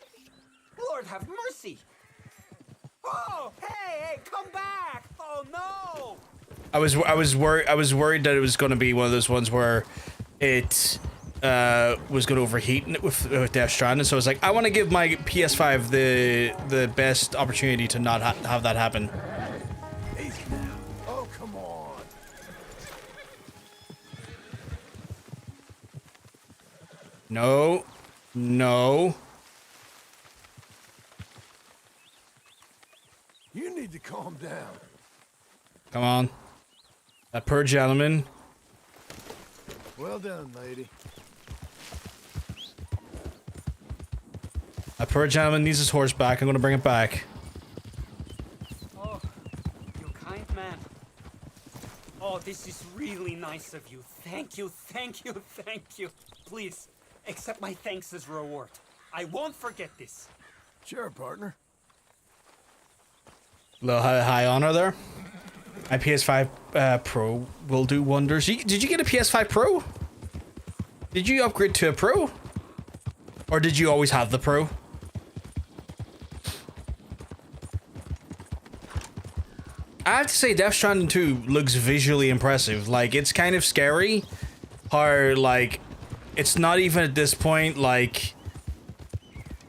Lord have mercy. Oh, hey, come back. Oh no. I was worried that it was going to be one of those ones where it was going to overheat with Death Stranding, so I was like, I want to give my PS5 the best opportunity to not have that happen. Easy now. Oh, come on. No. No. You need to calm down. Come on. That poor gentleman. Well done, lady. That poor gentleman needs his horse back. I'm going to bring it back. Oh, you kind man. Oh, this is really nice of you. Thank you, thank you, thank you. Please, accept my thanks as reward. I won't forget this. Sure, partner. Little high honor there. My PS5 Pro will do wonders. Did you get a PS5 Pro? Did you upgrade to a Pro? Or did you always have the Pro? I have to say, Death Stranding 2 looks visually impressive. Like, it's kind of scary how, like, it's not even at this point, like,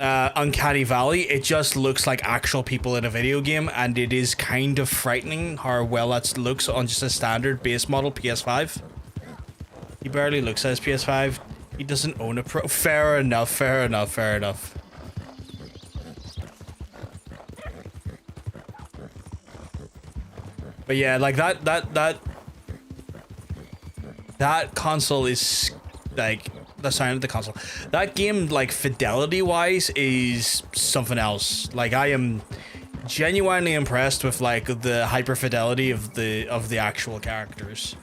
Uncanny Valley. It just looks like actual people in a video game, and it is kind of frightening how well that looks on just a standard base model PS5. He barely looks at his PS5. He doesn't own a Pro. Fair enough, fair enough, fair enough. But yeah, like that console is like the sound of the console. That game, like fidelity wise, is something else. Like I am genuinely impressed with like the hyper fidelity of the actual characters.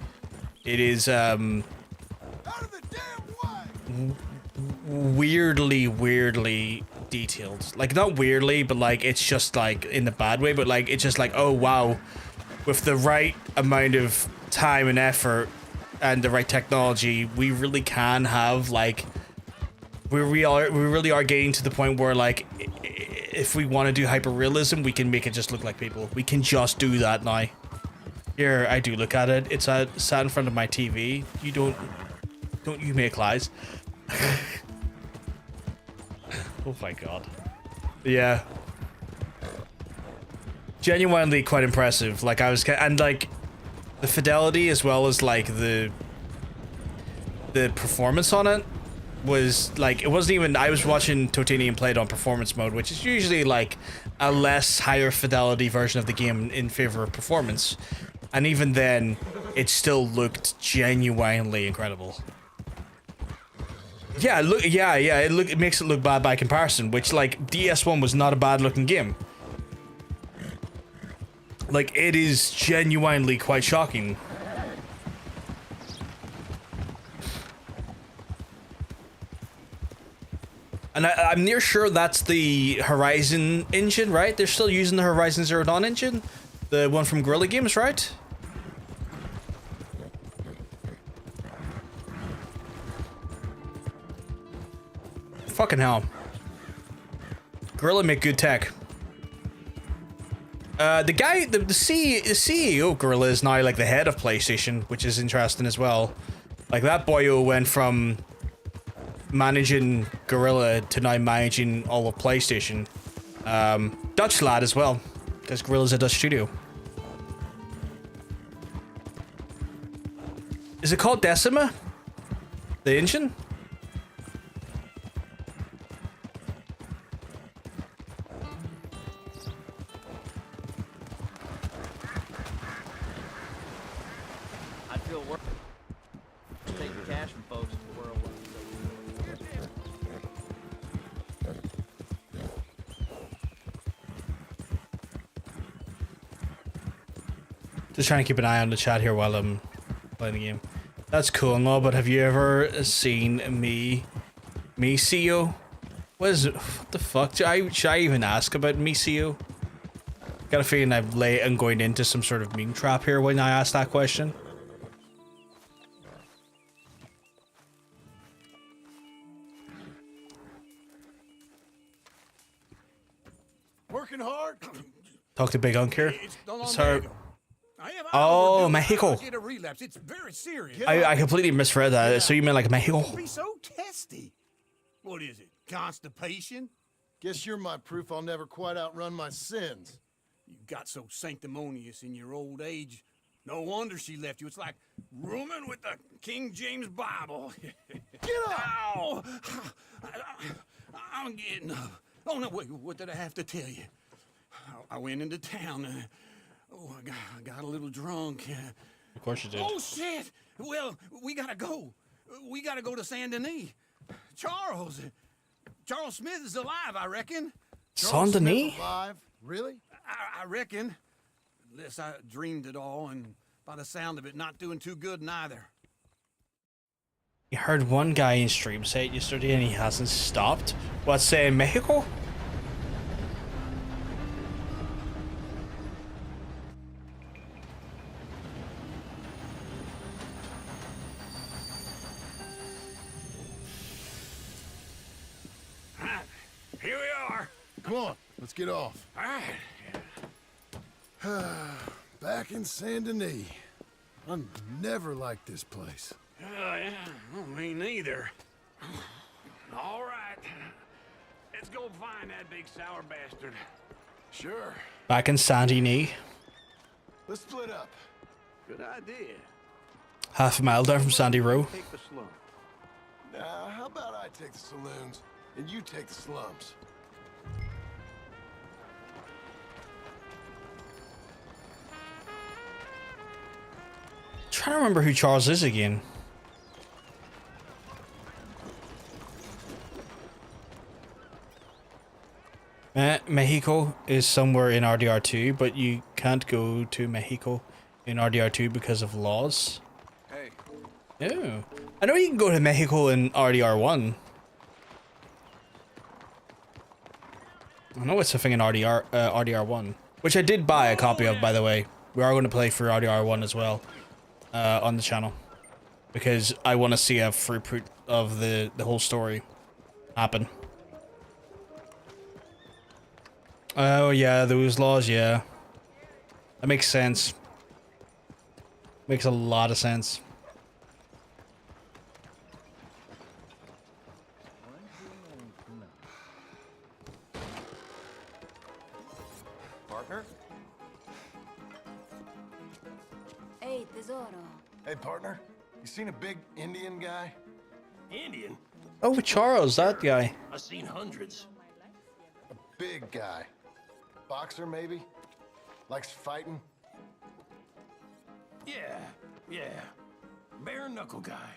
It is Out of the damn way! weirdly detailed. Like not weirdly, but like it's just like in the bad way, but like it's just like, oh wow. With the right amount of time and effort and the right technology, we really can have like we really are getting to the point where like if we want to do hyper realism, we can make it just look like people. We can just do that now. Here, I do look at it. It's sat in front of my TV. You don't you make lies. Oh my god. Yeah. Genuinely quite impressive. Like I was, and like the fidelity as well as like the performance on it was like, it wasn't even, I was watching Totanium play it on performance mode, which is usually like a less higher fidelity version of the game in favor of performance, and even then it still looked genuinely incredible. Yeah, look, yeah, it makes it look bad by comparison, which like DS1 was not a bad looking game. Like, it is genuinely quite shocking. And I'm near sure that's the Horizon engine, right? They're still using the Horizon Zero Dawn engine? The one from Guerrilla Games, right? Fucking hell. Guerrilla make good tech. The guy, the CEO of Guerrilla is now like the head of PlayStation, which is interesting as well. Like that boyo went from managing Guerrilla to now managing all of PlayStation. Dutch lad as well, because Gorilla's a Dutch studio. Is it called Decima? The engine? I feel worse. Taking cash from folks if the world wasn't Just trying to keep an eye on the chat here while I'm playing the game. That's cool and all, but have you ever seen me CEO? What is it? What the fuck? Should I even ask about me CEO? Got a feeling I'm going into some sort of meme trap here when I ask that question. Working hard? Talk to Big Unk here. It's Sorry. I am Oh, overdue. Mexico. I'll get a relapse. It's very serious. I completely misread that. So you meant like Mexico? Be so testy. What is it? Constipation? Guess you're my proof I'll never quite outrun my sins. You got so sanctimonious in your old age. No wonder she left you. It's like rooming with the King James Bible. Get up! Ow! I'm getting up. Oh, no, wait, what did I have to tell you? I went into town. I got a little drunk. Of course you did. Oh, shit! Well, we gotta go. We gotta go to Saint Denis. Charles Smith is alive, I reckon. Saint Denis? Alive? Really? I reckon. Unless I dreamed it all, and by the sound of it, not doing too good neither. You heard one guy in stream say it yesterday and he hasn't stopped. What's saying Mexico? Here we are. Come on, let's get off. All right. Back in Saint Denis. I never liked this place. Yeah, me neither. All right. Let's go find that big sour bastard. Sure. Back in Saint Denis. Let's split up. Good idea. Half a mile down from Sandy Row. Take the slum. Now, how about I take the saloons and you take the slums? Trying to remember who Charles is again. Mexico is somewhere in RDR2, but you can't go to Mexico in RDR2 because of laws. Hey, Oh. I know you can go to Mexico in RDR1. I know it's a thing in RDR1, which I did buy a copy of, by the way. We are going to play for RDR1 as well on the channel, because I want to see a fruit of the whole story happen. Oh yeah, those laws, yeah. That makes sense. Makes a lot of sense. partner? Hey, tesoro. Hey, partner. You seen a big Indian guy? Indian? Oh, Charles, that guy. I've seen hundreds. A big guy. Boxer, maybe? Likes fighting? Yeah. Bare knuckle guy.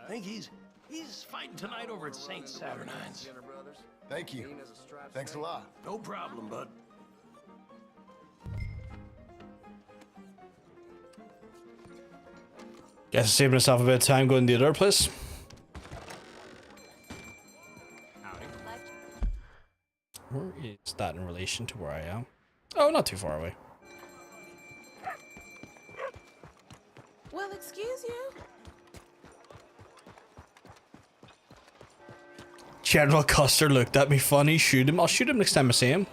I think he's fighting tonight over at St. Saturnine's. Thank you. Thanks a lot. No problem, bud. Guess saving myself a bit of time going to the other place. Where is that in relation to where I am? Oh, not too far away. Well, excuse you. General Custer looked at me funny. Shoot him. I'll shoot him next time I see him.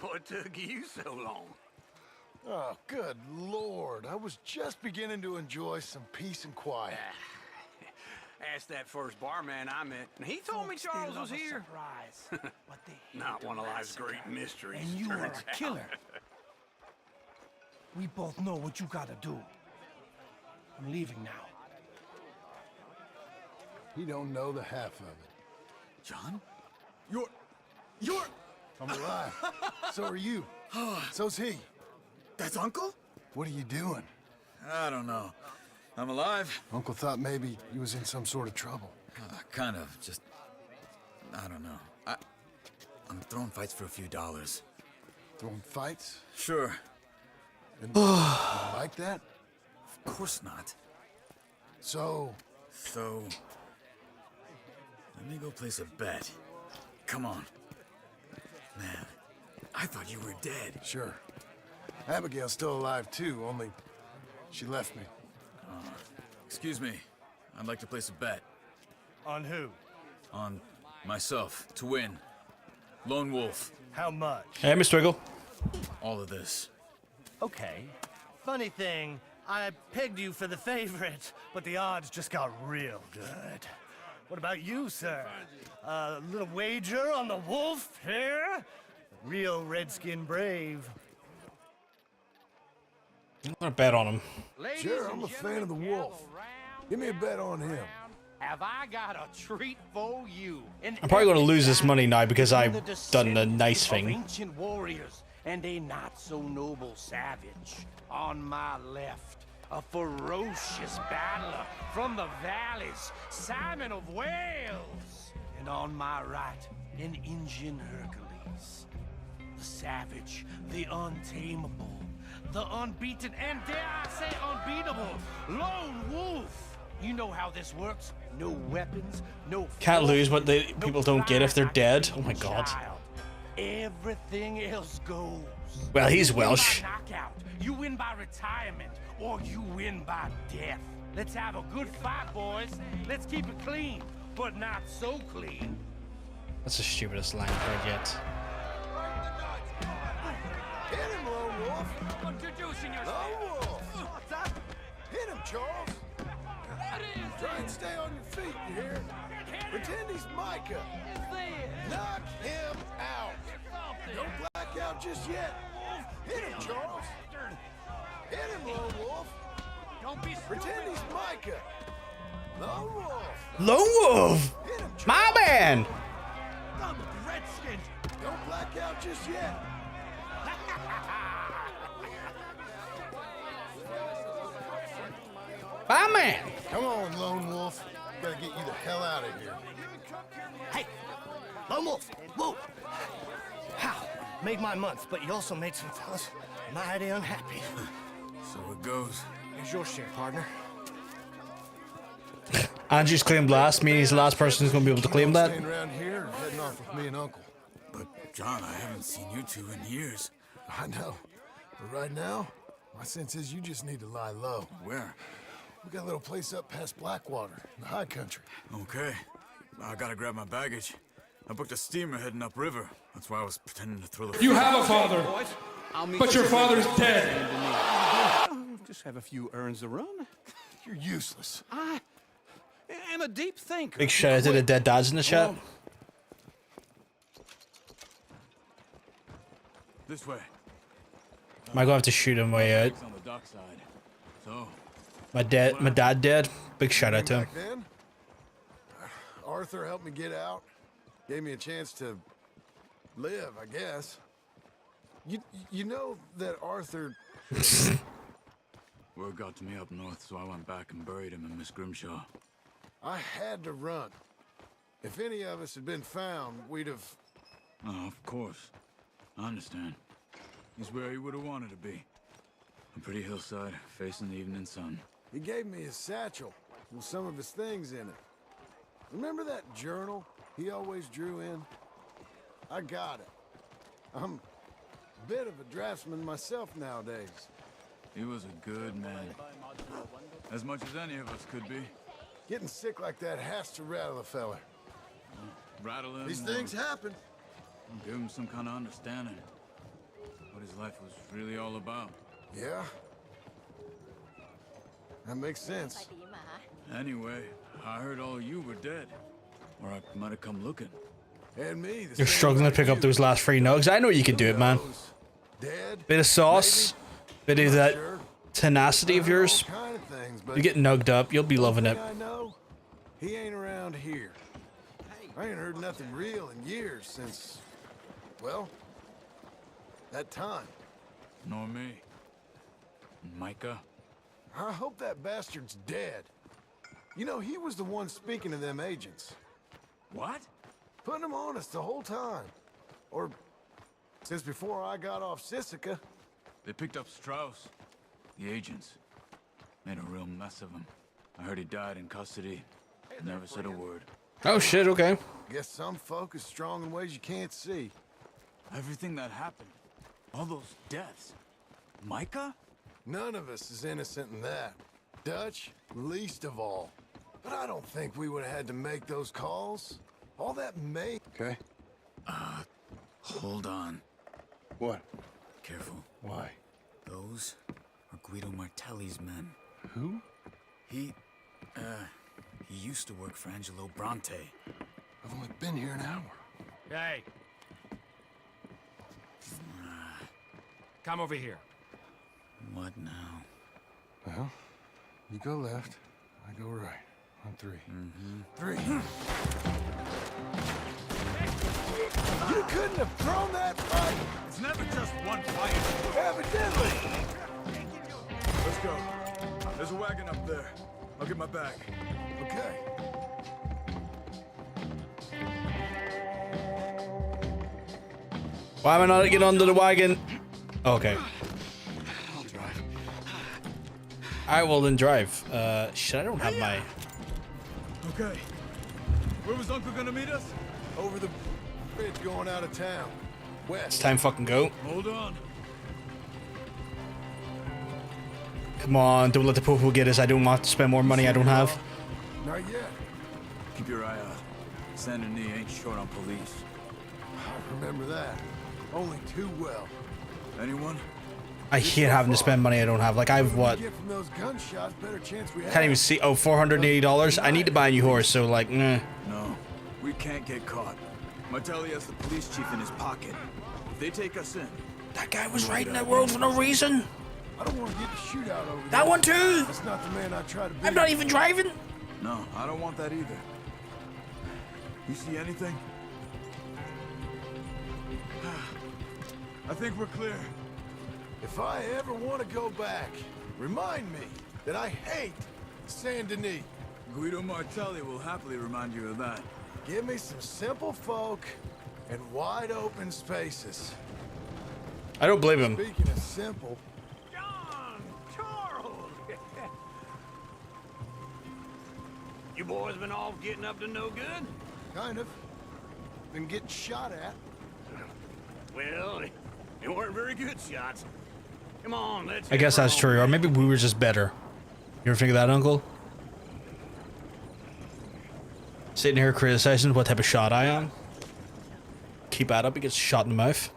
What took you so long? Oh, good lord. I was just beginning to enjoy some peace and quiet. Asked that first barman I met, and he told me Charles was here. Not one of life's great mysteries. And you are turns a out. killer. We both know what you gotta do. I'm leaving now. He don't know the half of it. John? You're... I'm alive. So are you. So's he. That's Uncle? What are you doing? I don't know. I'm alive. Uncle thought maybe you was in some sort of trouble. Kind of. Just... I don't know. I'm throwing fights for a few dollars. Throwing fights? Sure. And you like that? Of course not. So, let me go place a bet. Come on. Man, I thought you were dead. sure. Abigail's still alive too, only she left me. Excuse me. I'd like to place a bet. On who? On myself, to win. Lone Wolf. How much? Hey, Mr. Wiggle. All of this. Okay. Funny thing, I pegged you for the favorite, but the odds just got real good. What about you, sir? A little wager on the wolf here? Real redskin brave. I'm gonna bet on him. Sure, I'm a fan of the wolf. Give me a bet on him. Have I got a treat for you? I'm probably gonna lose this money now because I've done the nice Of thing. ancient warriors and a not so noble savage. On my left, a ferocious battler from the valleys, Simon of Wales. And on my right, an Indian Hercules. The savage, the untamable, the unbeaten, and dare I say unbeatable, Lone Wolf. You know how this works. No weapons, no... Can't lose what the no people don't get if they're pride, dead. Oh my god. child. Everything else goes. Well, he's You win Welsh. by knockout, you win by retirement, or you win by death. Let's have a good fight, boys. Let's keep it clean, but not so clean. That's the stupidest line I've heard yet. Hit him, Lone Wolf. Introducing yourself. Lone Wolf. Hit him, Charles. Try and stay on your feet, you hear? Pretend he's Micah. Knock him out. Don't black out just yet. Hit him, Charles. Hit him, Lone Wolf. Don't be Pretend he's Micah. Lone Wolf. Lone Wolf! Hit him, Charles. My man! Redskins. Don't black out just yet. My man! Come on, Lone Wolf. Gotta get you the hell out of here. Hey, Lone Wolf. Whoa. How? Made my month, but you also made some fellas mighty unhappy. So it goes. Here's your share, partner. Andrew's claimed last, meaning he's the last person who's gonna be able to claim that. Staying around here or heading off with me and Uncle? But, John, I haven't seen you two in years. I know. But right now, my sense is you just need to lie low. Where? We got a little place up past Blackwater, in the high country. Okay. I gotta grab my baggage. I booked a steamer heading upriver. That's why I was pretending to throw the... You have a father, but your father's dead. Just have a few errands to run. You're useless. I am a deep thinker. Big shout out to the dead dads in the chat. This way. Am I gonna have to shoot him way out? On the dockside. So, My dad dead. Big shout out to him. Back then, Arthur helped me get out. Gave me a chance to live, I guess. You know that Arthur... word got to me up north, so I went back and buried him in Miss Grimshaw. I had to run. If any of us had been found, we'd have... Oh, of course. I understand. He's where he would have wanted to be. A pretty hillside, facing the evening sun. He gave me his satchel with some of his things in it. Remember that journal he always drew in? I got it. I'm a bit of a draftsman myself nowadays. He was a good man. As much as any of us could be. Getting sick like that has to rattle a fella. Rattle him. These or things happen. give him some kind of understanding. What his life was really all about. Yeah. That makes sense. Anyway, I heard all you were dead. Or I might have come looking. And me. You're struggling to pick up those last 3 nugs. I know you can do it, man. Dead. Bit of sauce, bit of that tenacity of yours. Kind of things, but You get nugged up, you'll be loving it. I know he ain't around here. I ain't heard nothing real in years since, well, that time. Nor me. Micah? I hope that bastard's dead. You know, he was the one speaking to them agents. What? Putting them on us the whole time. Or since before I got off Sisika. They picked up Strauss. The agents. Made a real mess of him. I heard he died in custody. Never said a word. Oh shit, okay. Guess some folk is strong in ways you can't see. Everything that happened. All those deaths. Micah? None of us is innocent in that. Dutch, least of all. But I don't think we would have had to make those calls. All that may... Okay. Hold on. What? Careful. Why? Those are Guido Martelli's men. Who? He used to work for Angelo Bronte. I've only been here an hour. Hey. Come over here. What now? Well, you go left, I go right. On 3. Mm-hmm. 3. You couldn't have thrown that fight! It's never just one fight. Evidently! Let's go. There's a wagon up there. I'll get my bag. Okay. Why am I not getting under the wagon? Okay. I'll drive. I will then drive. Shit, I don't have my... Okay. Where was Uncle gonna meet us? Over the bridge going out of town. It's West. time fucking go. Hold on. Come on, don't let the popo get us. I don't want to spend more money I don't have. Not yet. Keep your eye out. Saint Denis ain't short on police. I remember that. Only too well. Anyone? I hate having to spend money I don't have. Like, I've what? Get from those gunshots, better chance we have. Can't even see. Oh, $480. I need to buy a new horse, so like, nah. No. We can't get caught. Martelli has the police chief in his pocket. If they take us in... That guy was right in that world for no reason. I don't want to get the shootout over there. That one too. That's not the man I try to be. I'm not even driving. No, I don't want that either. You see anything? I think we're clear. If I ever want to go back, remind me that I hate Saint Denis. Guido Martelli will happily remind you of that. Give me some simple folk and wide open spaces. I don't blame him. Speaking of simple, John! Charles! You boys been off getting up to no good? kind of. Been getting shot at. Well, they weren't very good shots. Come on, let's... I guess that's true, or maybe we were just better. You ever think of that, Uncle? Sitting here criticizing what type of shot I am. Keep that up, he gets shot in the mouth.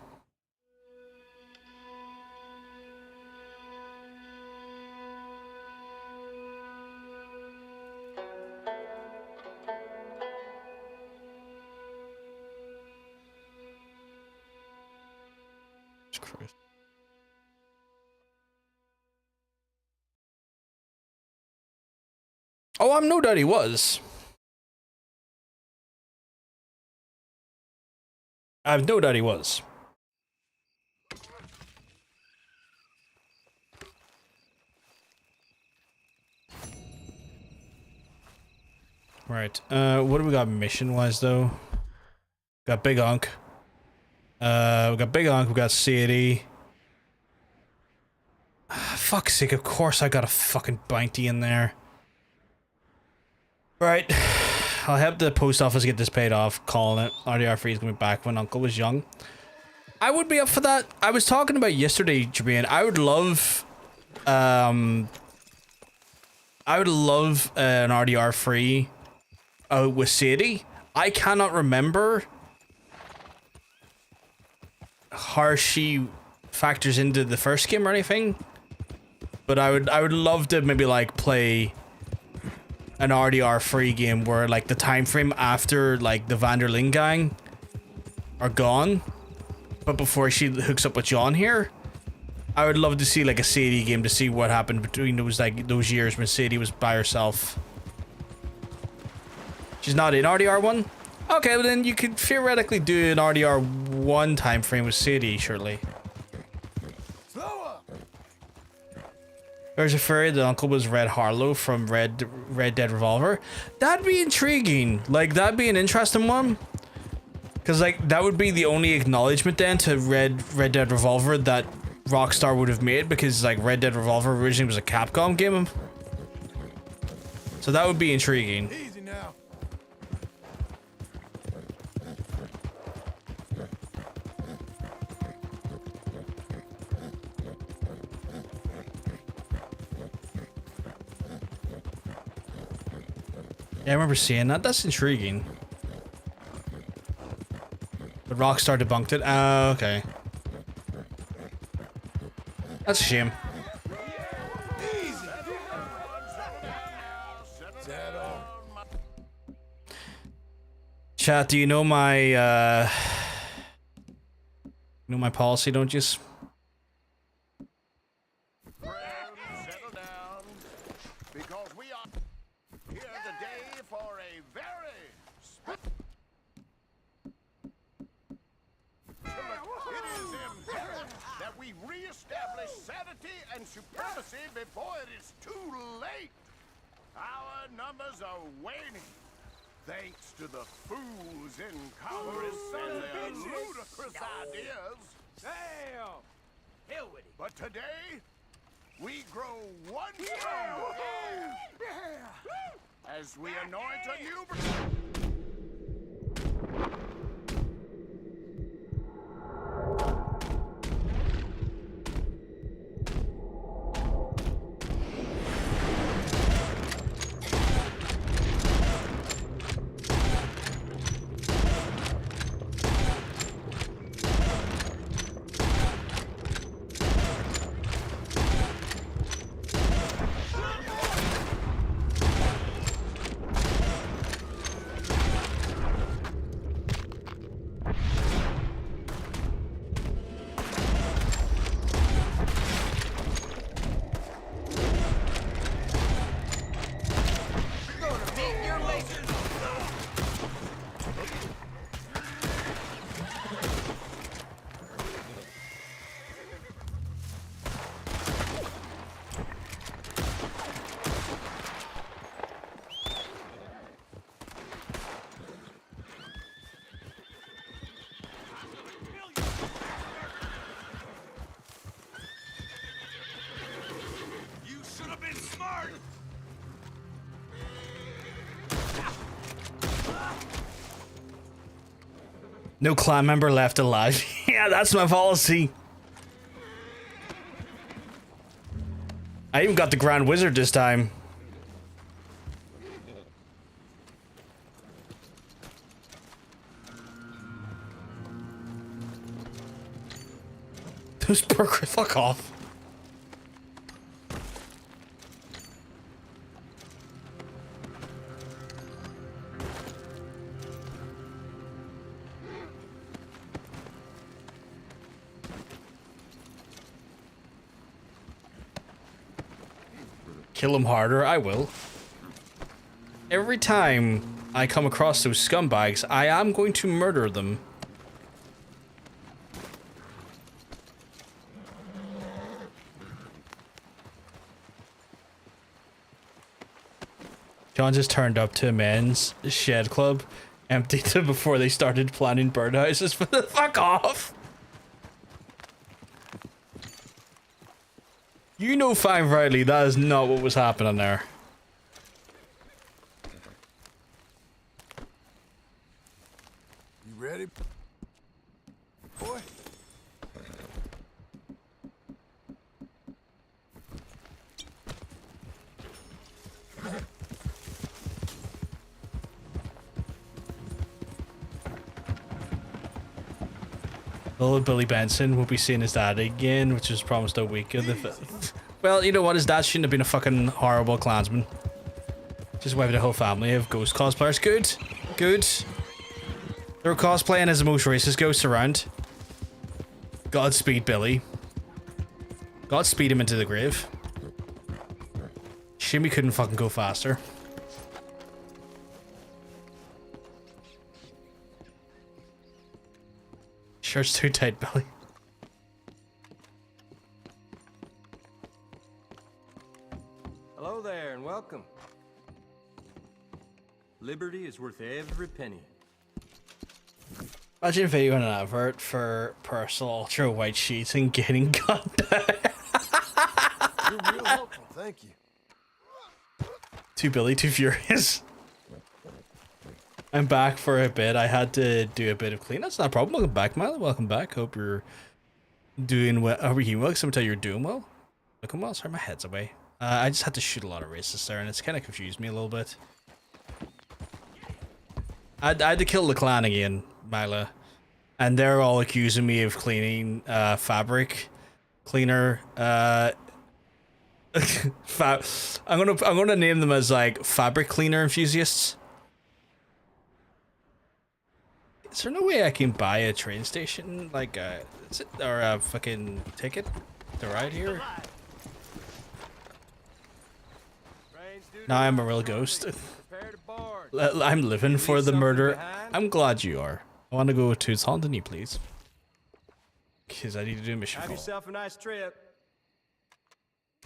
Christ. Oh, I'm no doubt he was. I have no doubt he was. Right. What do we got mission-wise, though? Got Big Unk. We got Big Unk, we got Sadie. Fuck's sake, of course I got a fucking bounty in there. Right. I'll help the post office get this paid off, calling it. RDR free is gonna be back when Uncle was young. I would be up for that. I was talking about yesterday, Jermaine. I would love an RDR free with Sadie. I cannot remember how she factors into the first game or anything, but I would love to maybe like play an RDR free game where like the time frame after like the Vanderling gang are gone, but before she hooks up with John here, I would love to see like a Sadie game to see what happened between those years when Sadie was by herself. She's not in RDR 1? Okay, well then you could theoretically do an RDR 1 time frame with Sadie, surely. There's a theory that Uncle was Red Harlow from Red Dead Revolver. That'd be intriguing. Like, that'd be an interesting one. Because, like, that would be the only acknowledgement then to Red Dead Revolver that Rockstar would have made. Because, like, Red Dead Revolver originally was a Capcom game. So that would be intriguing. Easy now. Yeah, I remember seeing that. That's intriguing. But Rockstar debunked it. Oh, okay. That's a shame. Chat, do you know my policy, don't you? Supremacy before it is too late. Our numbers are waning, thanks to the fools in Congress and their ludicrous ideas. Damn! Hell with it. But today, we grow one stronger as we anoint a new. No clan member left alive. Yeah, that's my policy. I even got the Grand Wizard this time. Those burgers, fuck off. Kill him harder, I will. Every time I come across those scumbags, I am going to murder them. John just turned up to a men's shed club, emptied them before they started planning birdhouses for the fuck off. You know fine rightly that is not what was happening there. You ready, boy? Little Billy Benson will be seeing his dad again, which was promised a week of the well, you know what? His dad shouldn't have been a fucking horrible Klansman. Just wiped the whole family of ghost cosplayers. Good. Good. They were cosplaying as the most racist ghosts around. Godspeed, Billy. Godspeed him into the grave. Shame we couldn't fucking go faster. Shirt's too tight, Billy. Hello there, and welcome. Liberty is worth every penny. Imagine videoing an advert for Personal Ultra White Sheets and getting cut down. You're real helpful, thank you. Too Billy, too furious. I'm back for a bit. I had to do a bit of clean. That's not a problem. Welcome back, Milo. Welcome back. Hope you're doing well. Hope you're well. Somebody tell you're doing well. Looking well. Sorry, my head's away. I just had to shoot a lot of racists there, and it's kind of confused me a little bit. I had to kill the clan again, Mila, and they're all accusing me of cleaning fabric cleaner. I'm gonna name them as like fabric cleaner enthusiasts. Is there no way I can buy a train station like or a fucking ticket to ride here? Now I'm a real ghost. I'm living for the murder. I'm glad you are. I want to go to Saint Denis, please. Because I need to do a mission Have call. yourself a nice trip.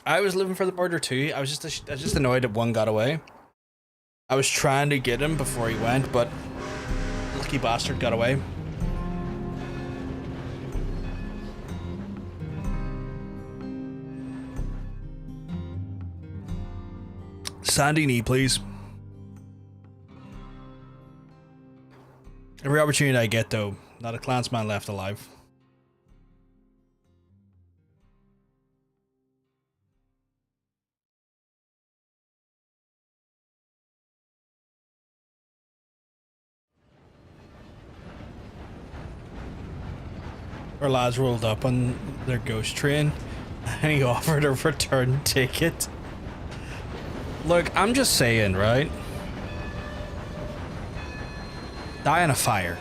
I was living for the murder too. I was just annoyed that one got away. I was trying to get him before he went, but lucky bastard got away. Sandy Knee, please. Every opportunity I get, though, not a clansman left alive. Our lads rolled up on their ghost train, and he offered a return ticket. Look, I'm just saying, right? Die in a fire.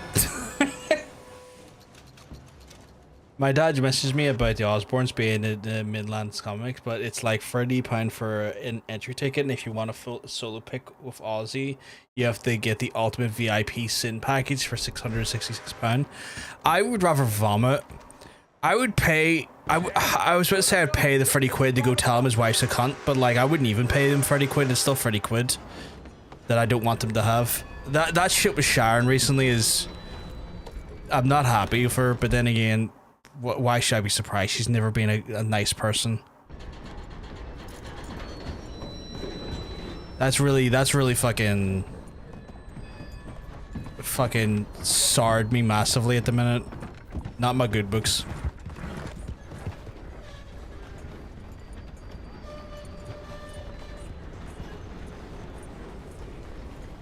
My dad messaged me about the Osborns being in the Midlands comics, but it's like £30 for an entry ticket, and if you want a full solo pick with Aussie, you have to get the ultimate VIP sin package for £666. I would rather vomit. I would pay. I was about to say I'd pay the 30 quid to go tell him his wife's a cunt, but like I wouldn't even pay them 30 quid. It's still 30 quid that I don't want them to have. That shit with Sharon recently is. I'm not happy with her, but then again, why should I be surprised? She's never been a nice person. That's really fucking soured me massively at the minute. Not my good books.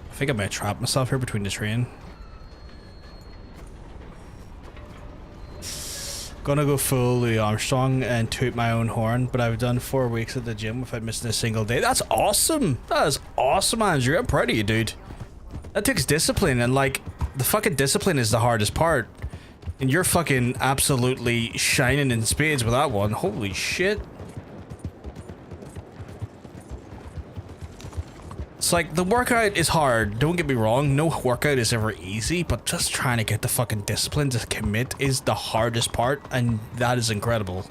I think I might trap myself here between the train. Gonna go full Louis Armstrong and toot my own horn, but I've done 4 weeks at the gym without missing a single day. That's awesome! That is awesome, Andrew. I'm proud of you, dude. That takes discipline, and like, the fucking discipline is the hardest part. And you're fucking absolutely shining in spades with that one. Holy shit. It's like, the workout is hard, don't get me wrong, no workout is ever easy, but just trying to get the fucking discipline to commit is the hardest part, and that is incredible.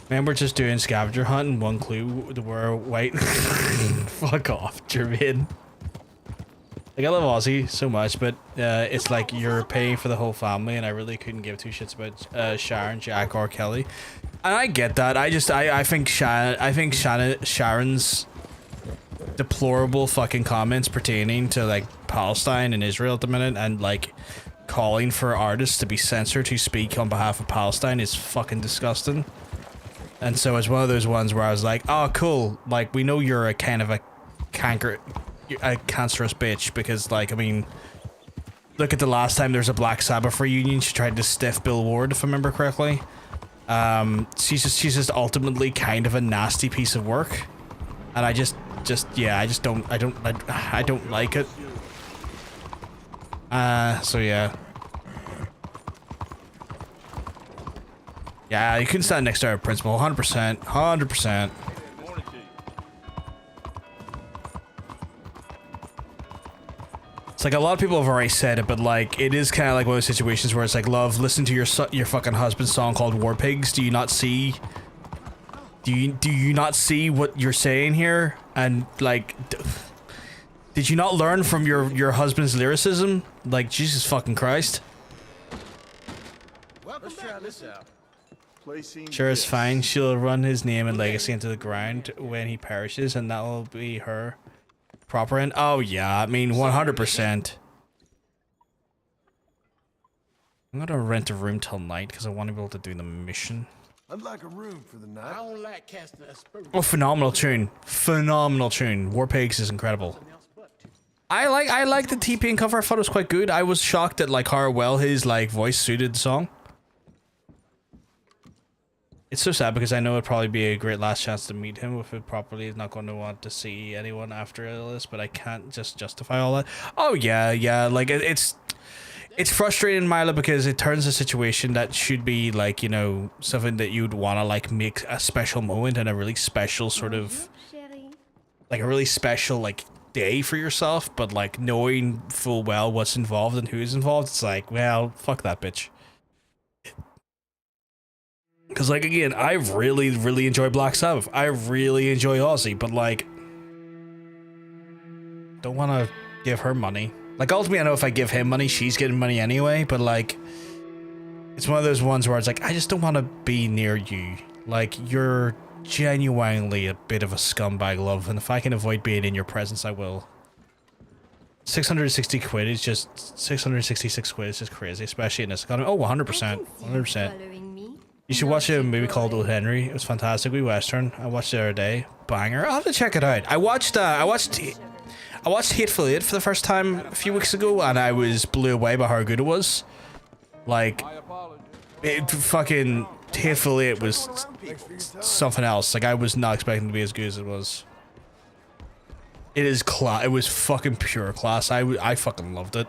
Man, we're just doing scavenger hunt and one clue to wear white. Fuck off, Jermaine. Like, I love Aussie so much, but it's like you're paying for the whole family, and I really couldn't give two shits about Sharon, Jack, or Kelly. And I get that. I think Sharon's deplorable fucking comments pertaining to like Palestine and Israel at the minute, and like calling for artists to be censored who speak on behalf of Palestine is fucking disgusting. And so it's one of those ones where I was like, oh cool, like we know you're a kind of a cancerous bitch, because like, I mean, look at the last time there was a Black Sabbath reunion, she tried to stiff Bill Ward, if I remember correctly. She's just ultimately kind of a nasty piece of work, and I just just yeah, I don't like it. So yeah. Yeah, you couldn't stand next to our principal, 100%, 100%. It's like a lot of people have already said it, but like it is kind of like one of those situations where it's like, love, listen to your fucking husband's song called War Pigs. Do you not see? Do you not see what you're saying here? And like, did you not learn from your husband's lyricism? Like, Jesus fucking Christ. Let's try this out. Sure, it's fine. She'll run his name and legacy into the ground when he perishes, and that'll be her proper end. Oh yeah, I mean 100%. I'm gonna rent a room till night because I want to be able to do the mission. I'd like a room for the night. I don't like casting a spur. Oh, phenomenal tune! Phenomenal tune. War Pigs is incredible. I like the TP and cover. I thought it was quite good. I was shocked at like how well his like voice suited the song. It's so sad because I know it'd probably be a great last chance to meet him if it properly is not going to want to see anyone after this, but I can't just justify all that. Oh yeah, like it's frustrating, Mila, because it turns a situation that should be like, you know, something that you'd want to like make a special moment and a really special sort of like a really special like day for yourself, but like knowing full well what's involved and who's involved, it's like, well, fuck that bitch. Because, like, again, I really, really enjoy Black Sabbath. I really enjoy Ozzy, but, like, don't want to give her money. Like, ultimately, I know if I give him money, she's getting money anyway, but, like, it's one of those ones where it's like, I just don't want to be near you. Like, you're genuinely a bit of a scumbag, love, and if I can avoid being in your presence, I will. 660 quid is just... 666 quid is just crazy, especially in this economy. Oh, 100%. 100%. You should watch a movie called Old Henry. It was fantastic. We Western. I watched it the other day. Banger. I'll have to check it out. I watched Hateful Eight for the first time a few weeks ago, and I was blew away by how good it was. Like, it fucking Hateful Eight was something else. Like, I was not expecting it to be as good as it was. It is class. It was fucking pure class. I fucking loved it.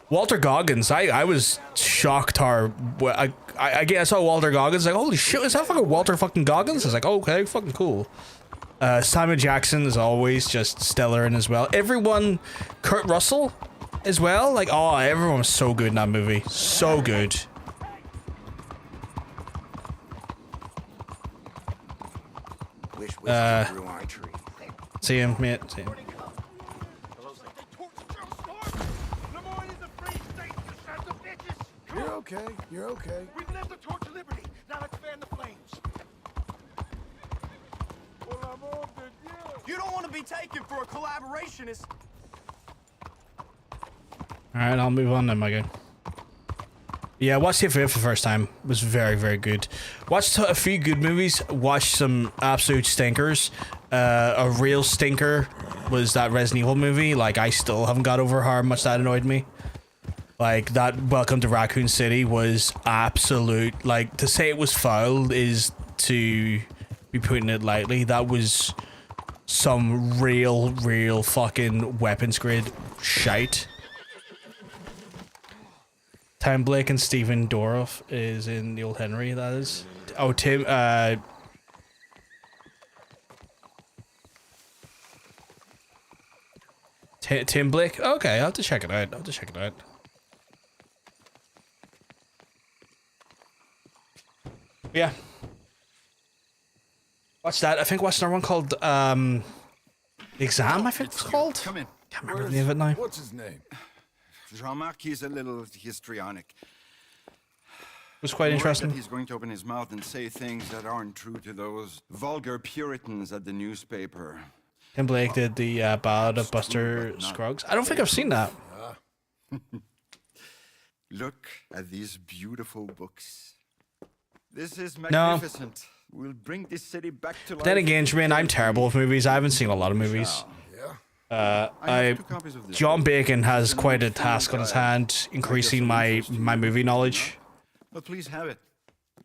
Walter Goggins, I was shocked how I saw Walter Goggins, like, holy shit, is that fucking Walter fucking Goggins? I was like, oh, okay, fucking cool. Simon Jackson is always just stellar in as well. Everyone, Kurt Russell as well, like, oh, everyone was so good in that movie. So good. See him, mate, see him. You're okay. You're okay. We've left the torch of liberty. Now let's fan the flames. You don't want to be taken for a collaborationist. Alright, I'll move on then, my guy. Yeah, watched it for the first time. It was very, very good. Watched a few good movies. Watched some absolute stinkers. A real stinker was that Resident Evil movie. Like, I still haven't got over how much that annoyed me. Like, that Welcome to Raccoon City was absolute... Like, to say it was foul is to be putting it lightly. That was some real fucking weapons grade shite. Tim Blake and Stephen Dorff is in the Old Henry, that is. Oh, Tim Blake? Okay, I'll have to check it out. Yeah. Watch that. I think watched another one called The Exam, I think it's called. Come in. Can't remember the name of it now. What's his name? Jean-Marc, he's a little histrionic. It was quite interesting. He's going to open his mouth and say things that aren't true to those vulgar Puritans at the newspaper. Tim Blake did the Ballad of Buster Scruggs. I don't think I've seen that. Look at these beautiful books. This is magnificent. No. We'll bring this city back to life. Then again, Jermaine, I'm terrible with movies. I haven't seen a lot of movies. John Bacon has quite a task on his hand, increasing my movie knowledge. But please have it.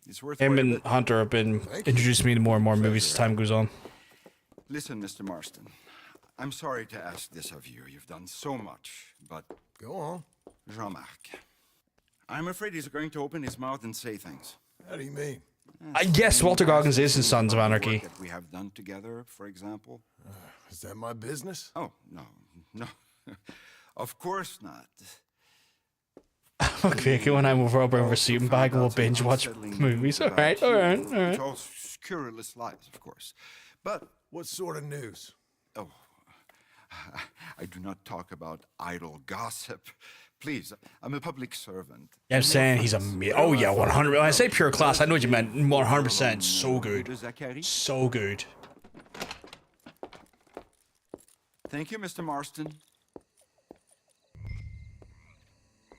It's worth Him and Hunter have been introducing me to more and more movies as time goes on. Listen, Mr. Marston. I'm sorry to ask this of you. You've done so much, but... Go on. Jean-Marc. I'm afraid he's going to open his mouth and say things. How do you mean? Yes, Walter Goggins is in Sons of Anarchy. That we have done together, for example. Is that my business? Oh, no. Of course not. Okay, when I'm over, I'll bring a sleeping bag and we'll binge watch movies. Alright. It's all scurrilous lies, of course. But... What sort of news? Oh, I do not talk about idle gossip. Please, I'm a public servant. Yeah, I'm saying he's a... Oh, yeah, 100. When I say pure class, I know what you meant. 100%. So good. So good. Thank you, Mr. Marston.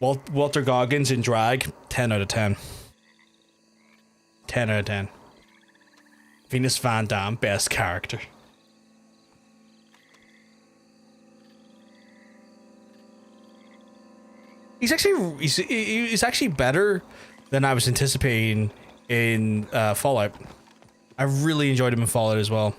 Walter Goggins in drag, 10 out of 10. 10 out of 10. Venus Van Dam, best character. He's actually better than I was anticipating in Fallout. I really enjoyed him in Fallout as well.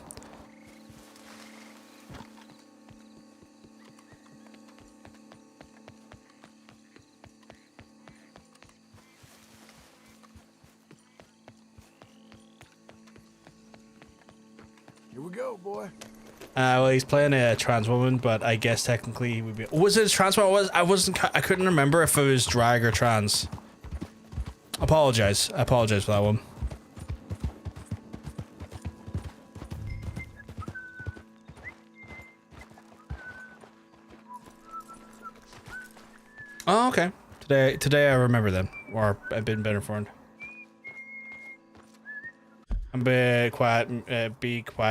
Here we go, boy. Well, he's playing a trans woman, but I guess technically he would be. Was it a trans woman? I couldn't remember if it was drag or trans. I apologize for that one. Oh, okay. Today I remember them, or I've been better informed. I'm be quiet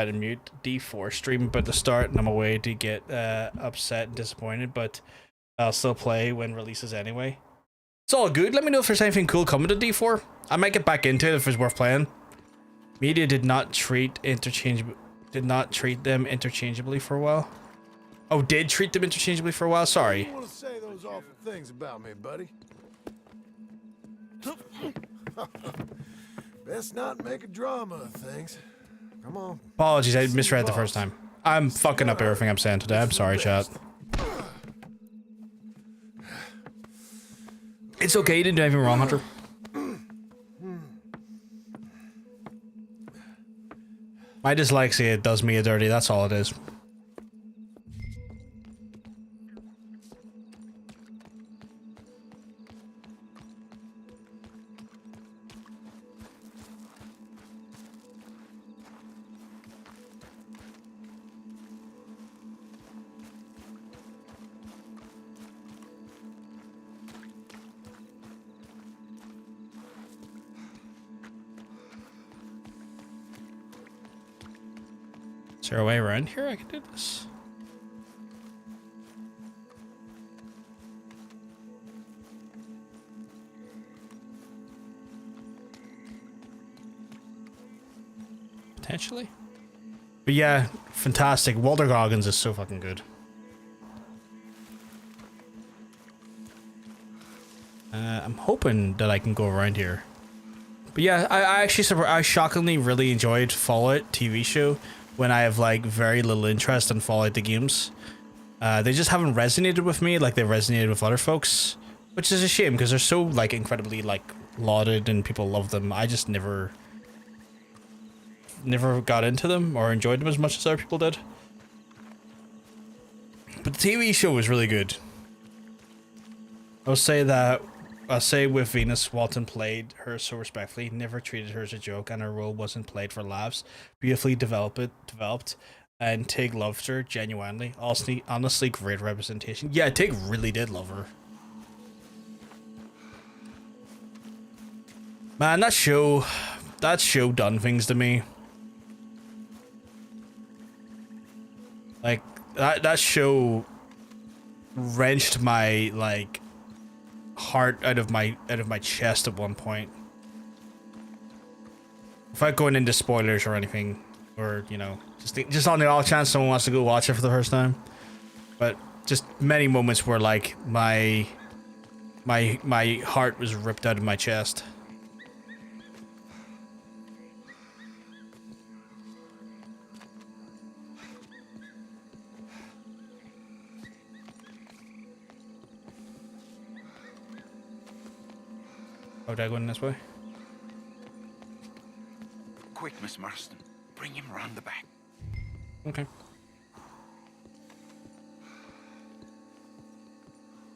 and mute. D4 stream about to start, and I'm away to get upset and disappointed, but I'll still play when releases anyway. It's all good. Let me know if there's anything cool coming to D4. I might get back into it if it's worth playing. Media did not treat them interchangeably for a while. Oh, did treat them interchangeably for a while? Sorry. You want to say those awful things about me, buddy? Best not make a drama of things. Come on. Apologies, I misread the first time. I'm fucking up everything I'm saying today. I'm sorry, chat. It's okay, you didn't do anything wrong, Hunter. My dyslexia does me a dirty, that's all it is. Is there a way around here I can do this? Potentially. But yeah, fantastic. Walter Goggins is so fucking good. I'm hoping that I can go around here. But yeah, I shockingly really enjoyed Fallout TV show when I have like very little interest in Fallout the games. They just haven't resonated with me like they resonated with other folks, which is a shame because they're so like incredibly like lauded and people love them. I just never got into them or enjoyed them as much as other people did. But the TV show was really good. I'll say with Venus, Walton played her so respectfully, never treated her as a joke, and her role wasn't played for laughs. Beautifully developed, and Tig loved her genuinely. Honestly, great representation. Yeah, Tig really did love her. Man, that show done things to me. Like that show wrenched my like heart out of my chest at one point. Without going into spoilers or anything, or you know, just on the off chance someone wants to go watch it for the first time, but just many moments where like my heart was ripped out of my chest. Oh, did I go in this way? Quick, Miss Marston. Bring him round the back. Okay.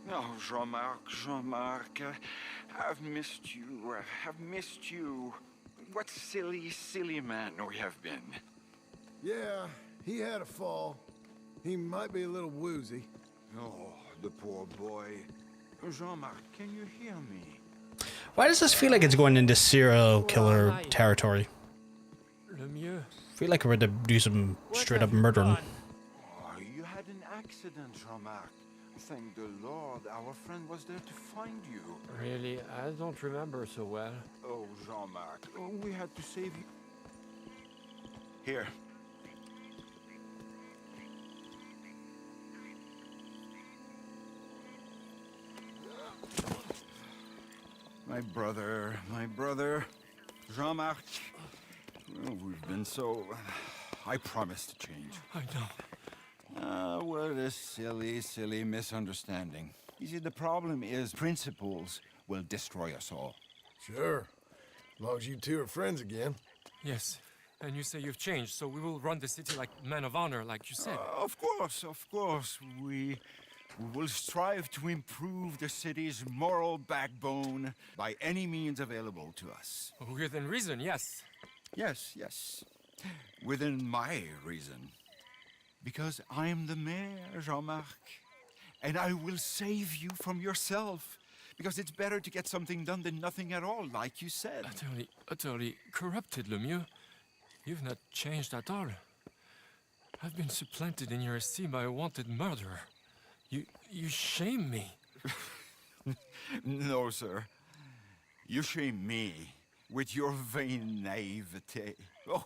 Oh, Jean-Marc, I've missed you. I've missed you. What silly man we have been. Yeah, he had a fall. He might be a little woozy. Oh, the poor boy. Jean-Marc, can you hear me? Why does this feel like it's going into serial killer territory? Lemieux. I feel like we're to do some straight up murdering. Oh, you had an accident, Jean-Marc. Thank the Lord, our friend was there to find you. Really, I don't remember so well. Oh, Jean-Marc, we had to save you. Here. My brother, Jean-Marc. Well, we've been so... I promise to change. I know. What a silly misunderstanding. You see, the problem is principles will destroy us all. Sure. As long as you two are friends again. Yes, and you say you've changed, so we will run the city like men of honor, like you said. Of course. We will strive to improve the city's moral backbone by any means available to us. Within reason, yes. Yes. Within my reason. Because I'm the mayor, Jean-Marc. And I will save you from yourself. Because it's better to get something done than nothing at all, like you said. Utterly corrupted, Lemieux. You've not changed at all. I've been supplanted in your esteem by a wanted murderer. You shame me. No, sir. You shame me with your vain naivete. Oh,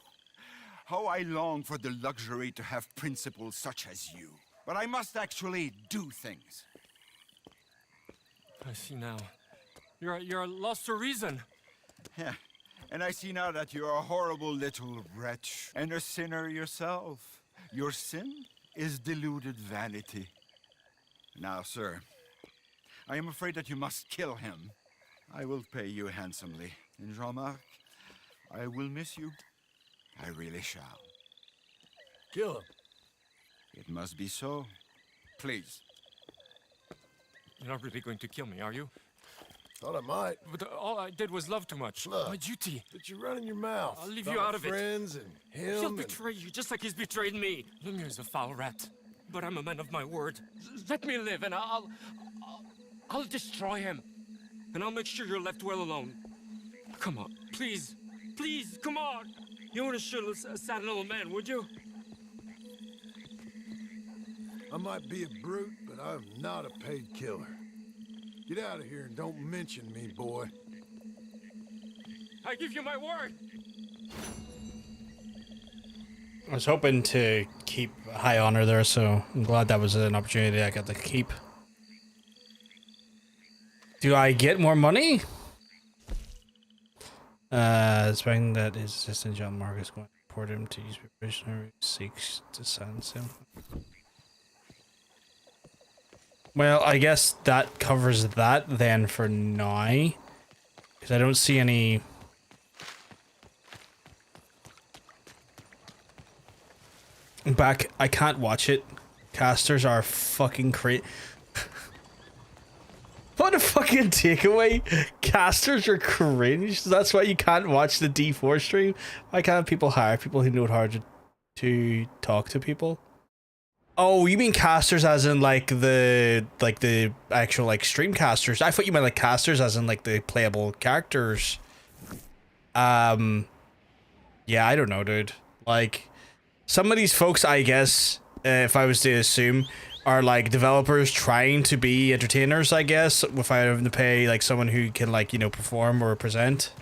how I long for the luxury to have principles such as you. But I must actually do things. I see now. You're lost to reason. Yeah, and I see now that you're a horrible little wretch and a sinner yourself. Your sin is deluded vanity. Now, sir, I am afraid that you must kill him. I will pay you handsomely. And Jean-Marc, I will miss you. I really shall. Kill him. It must be so. Please. You're not really going to kill me, are you? Thought I might. But all I did was love too much. Look, my duty. But you're running your mouth. I'll leave about you out of friends it. And him. He'll betray you just like he's betrayed me. Lemieux is a foul rat, but I'm a man of my word. Let me live, and I'll destroy him, and I'll make sure you're left well alone. Come on, please, come on. You wouldn't shoot a sad little man, would you? I might be a brute, but I'm not a paid killer. Get out of here and don't mention me, boy. I give you my word. I was hoping to keep high honor there, so I'm glad that was an opportunity I got to keep. Do I get more money? Expecting that his assistant John Mark is going to report him to use probationary, seeks to silence him. Well, I guess that covers that then for now. Because I don't see any... Back, I can't watch it. Casters are fucking crazy. What a fucking takeaway. Casters are cringe. That's why you can't watch the D4 stream. Why can't people hire people who know how to talk to people? Oh, you mean casters as in like the actual like streamcasters? I thought you meant like casters as in like the playable characters. Yeah, I don't know, dude. Like some of these folks, I guess, if I was to assume, are like developers trying to be entertainers, I guess, without having to pay like someone who can like, you know, perform or present.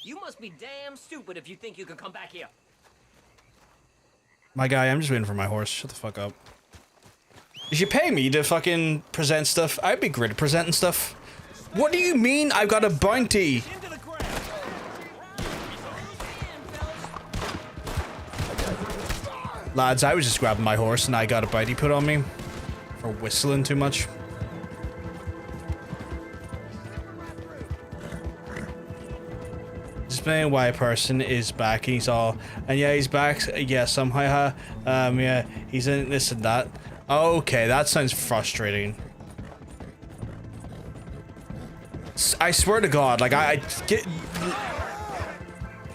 You must be damn stupid if you think you can come back here. My guy, I'm just waiting for my horse. Shut the fuck up. You should pay me to fucking present stuff. I'd be great at presenting stuff. What do you mean I've got a bounty? Lads, I was just grabbing my horse and I got a bounty put on me for whistling too much. explain why a person is back and he's all, and yeah, he's back, yeah, somehow, yeah, he's in this and that. Okay, that sounds frustrating. I swear to God, like, I get...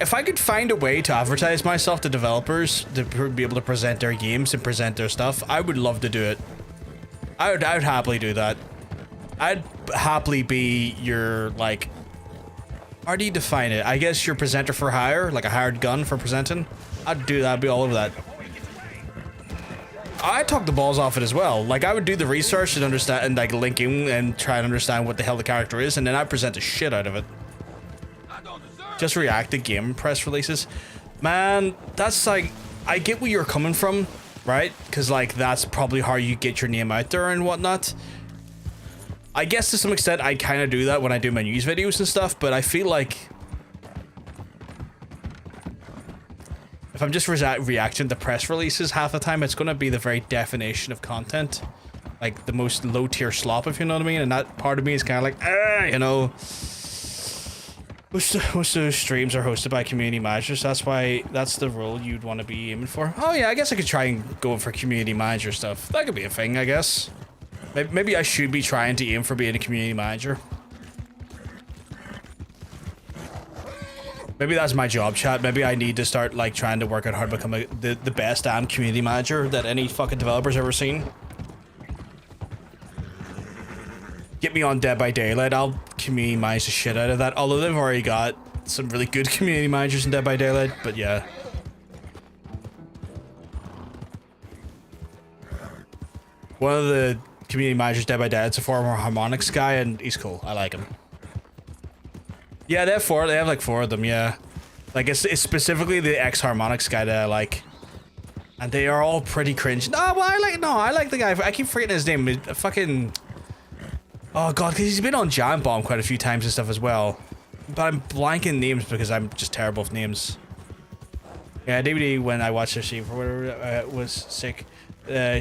If I could find a way to advertise myself to developers to be able to present their games and present their stuff, I would love to do it. I would happily do that. I'd happily be your, like... How do you define it? I guess your presenter for hire, like a hired gun for presenting. I'd do that, I'd be all over that. I talk the balls off it as well. Like, I would do the research and understand, and like linking and try and understand what the hell the character is, and then I'd present the shit out of it. Just react to game press releases. Man, that's like, I get where you're coming from, right? Because like, that's probably how you get your name out there and whatnot. I guess to some extent I kind of do that when I do my news videos and stuff, but I feel like if I'm just reacting to press releases half the time, it's going to be the very definition of content. Like the most low tier slop, if you know what I mean. And that part of me is kind of like, you know, most of those streams are hosted by community managers. That's why that's the role you'd want to be aiming for. Oh yeah, I guess I could try and go for community manager stuff. That could be a thing, I guess. Maybe I should be trying to aim for being a community manager. Maybe that's my job, chat. Maybe I need to start like trying to work out how to become the best damn community manager that any fucking developer's ever seen. Get me on Dead by Daylight, I'll community manage the shit out of that. Although they've already got some really good community managers in Dead by Daylight, but yeah. One of the community managers Dead by Daylight's a former Harmonix guy, and he's cool. I like him. Yeah, they have like 4 of them, yeah. Like, it's specifically the ex-Harmonix guy that I like. And they are all pretty cringe. No, well, I like the guy. I keep forgetting his name. Fucking... Oh, God, because he's been on Giant Bomb quite a few times and stuff as well. But I'm blanking names because I'm just terrible with names. Yeah, DVD, when I watched her stream or whatever, was sick.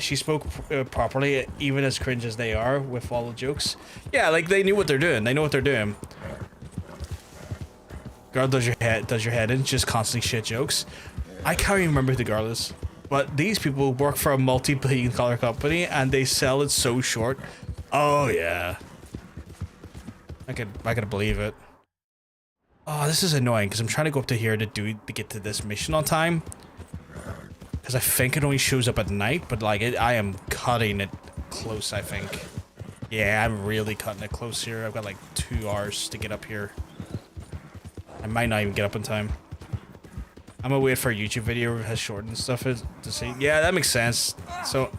She spoke properly, even as cringe as they are, with all the jokes. Yeah, like, they knew what they're doing. They know what they're doing. Girl does your head in, just constantly shit jokes. I can't even remember who the girl is. But these people work for a multi-billion dollar company and they sell it so short. Oh yeah. I could believe it. Oh, this is annoying because I'm trying to go up to here to get to this mission on time. Because I think it only shows up at night, but like I am cutting it close, I think. Yeah, I'm really cutting it close here. I've got like 2 hours to get up here. I might not even get up in time. I'm gonna wait for a YouTube video that has shortened stuff to see. Yeah, that makes sense. So,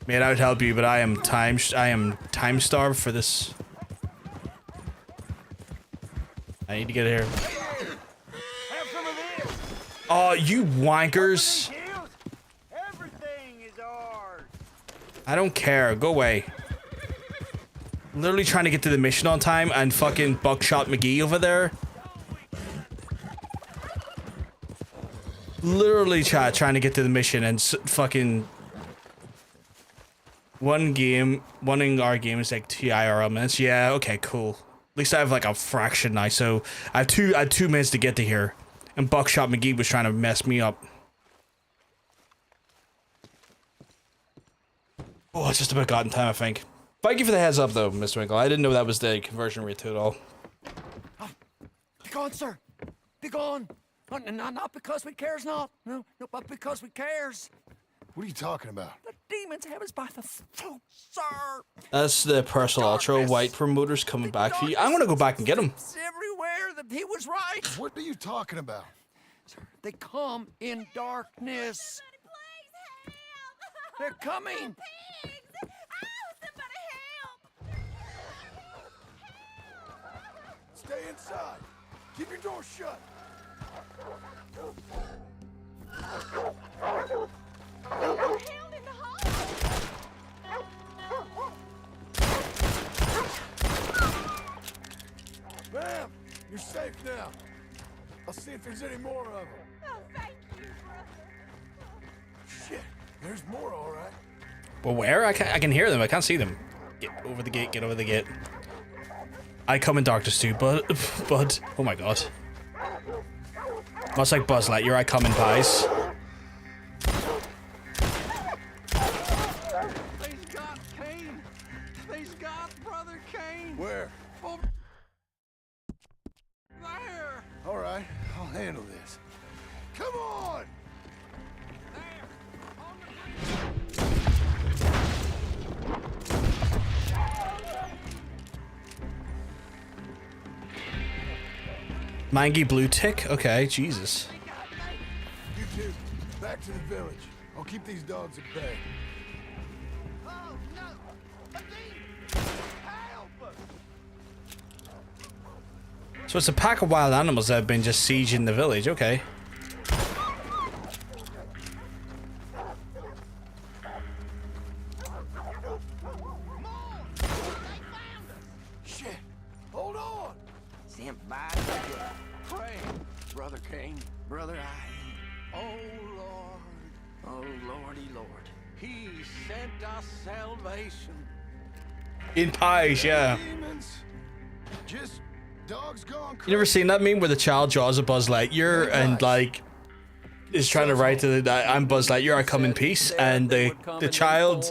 man, I would help you, but I am time starved for this. I need to get here. Oh, you wankers! I don't care. Go away. Literally trying to get to the mission on time and fucking Buckshot McGee over there. Literally trying to get to the mission and fucking... One in our game is like 2 IRL minutes. Yeah, okay, cool. At least I have like a fraction now, so I have 2 minutes to get to here. And Buckshot McGee was trying to mess me up. Oh, it's just about gotten time, I think. Thank you for the heads up, though, Mr. Winkle. I didn't know that was the conversion rate to it all. Be gone, sir. Be gone. Not because we cares not. No, but because we cares. What are you talking about? The demons have us by the throat, sir. That's the Personal Ultra White promoters coming back for you. I'm gonna go back and get them. Everywhere that he was right. What are you talking about? Sir, they come in darkness. They're coming. Stay inside. Keep your door shut. Ma'am, you're safe now. I'll see if there's any more of them. Oh, thank you, Shit, there's more, all right. Well, where? I can hear them. I can't see them. Get over the gate. Get over the gate. I come in darkness too, but oh my god. Much like Buzz Lightyear, I come in pies. They's got Kane. They's got Brother Kane. Where? Over there. All right, I'll handle this. Come on! Mangy blue tick? Okay, Jesus. You two, back to the village. I'll keep these dogs at bay. Oh, no. Help us. So it's a pack of wild animals that have been just sieging the village, okay. Shit! Hold on! Stand by. Pray, Brother Kane, Brother I. Oh, Lord. Oh, Lordy Lord. He sent us salvation. In pies, yeah. Demons. Just dogs gone crazy. You never seen that meme where the child draws a Buzz Lightyear and like is trying to write to the I'm Buzz Lightyear, I come in peace, and the child.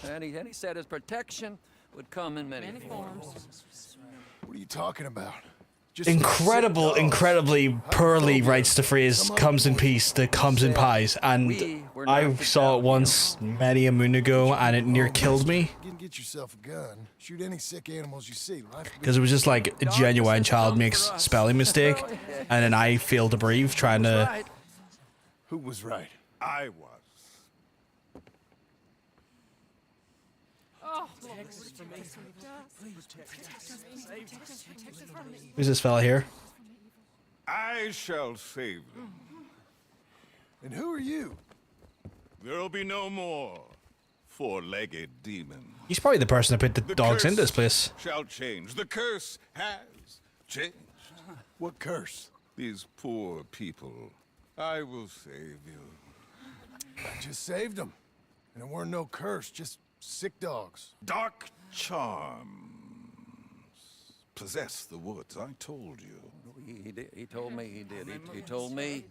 And he said his protection would come in many forms. What are you talking about? Just Incredibly poorly writes the phrase "comes in peace" to "comes in pies," and I saw it once many a moon ago, and it near killed me. You can get yourself a gun. Shoot any sick animals you see. Because it was just like a genuine child makes spelling mistake, and then I fail to breathe trying to. Who was right? I was. Who's this fella here? I shall save them. And who are you? There'll be no more four-legged demons. He's probably the person that put the dogs in this place. Shall change. The curse has changed. What curse? These poor people. I will save you. I just saved them. And it weren't no curse, just sick dogs. Dark charms possess the woods. I told you. He told me he did. He told me.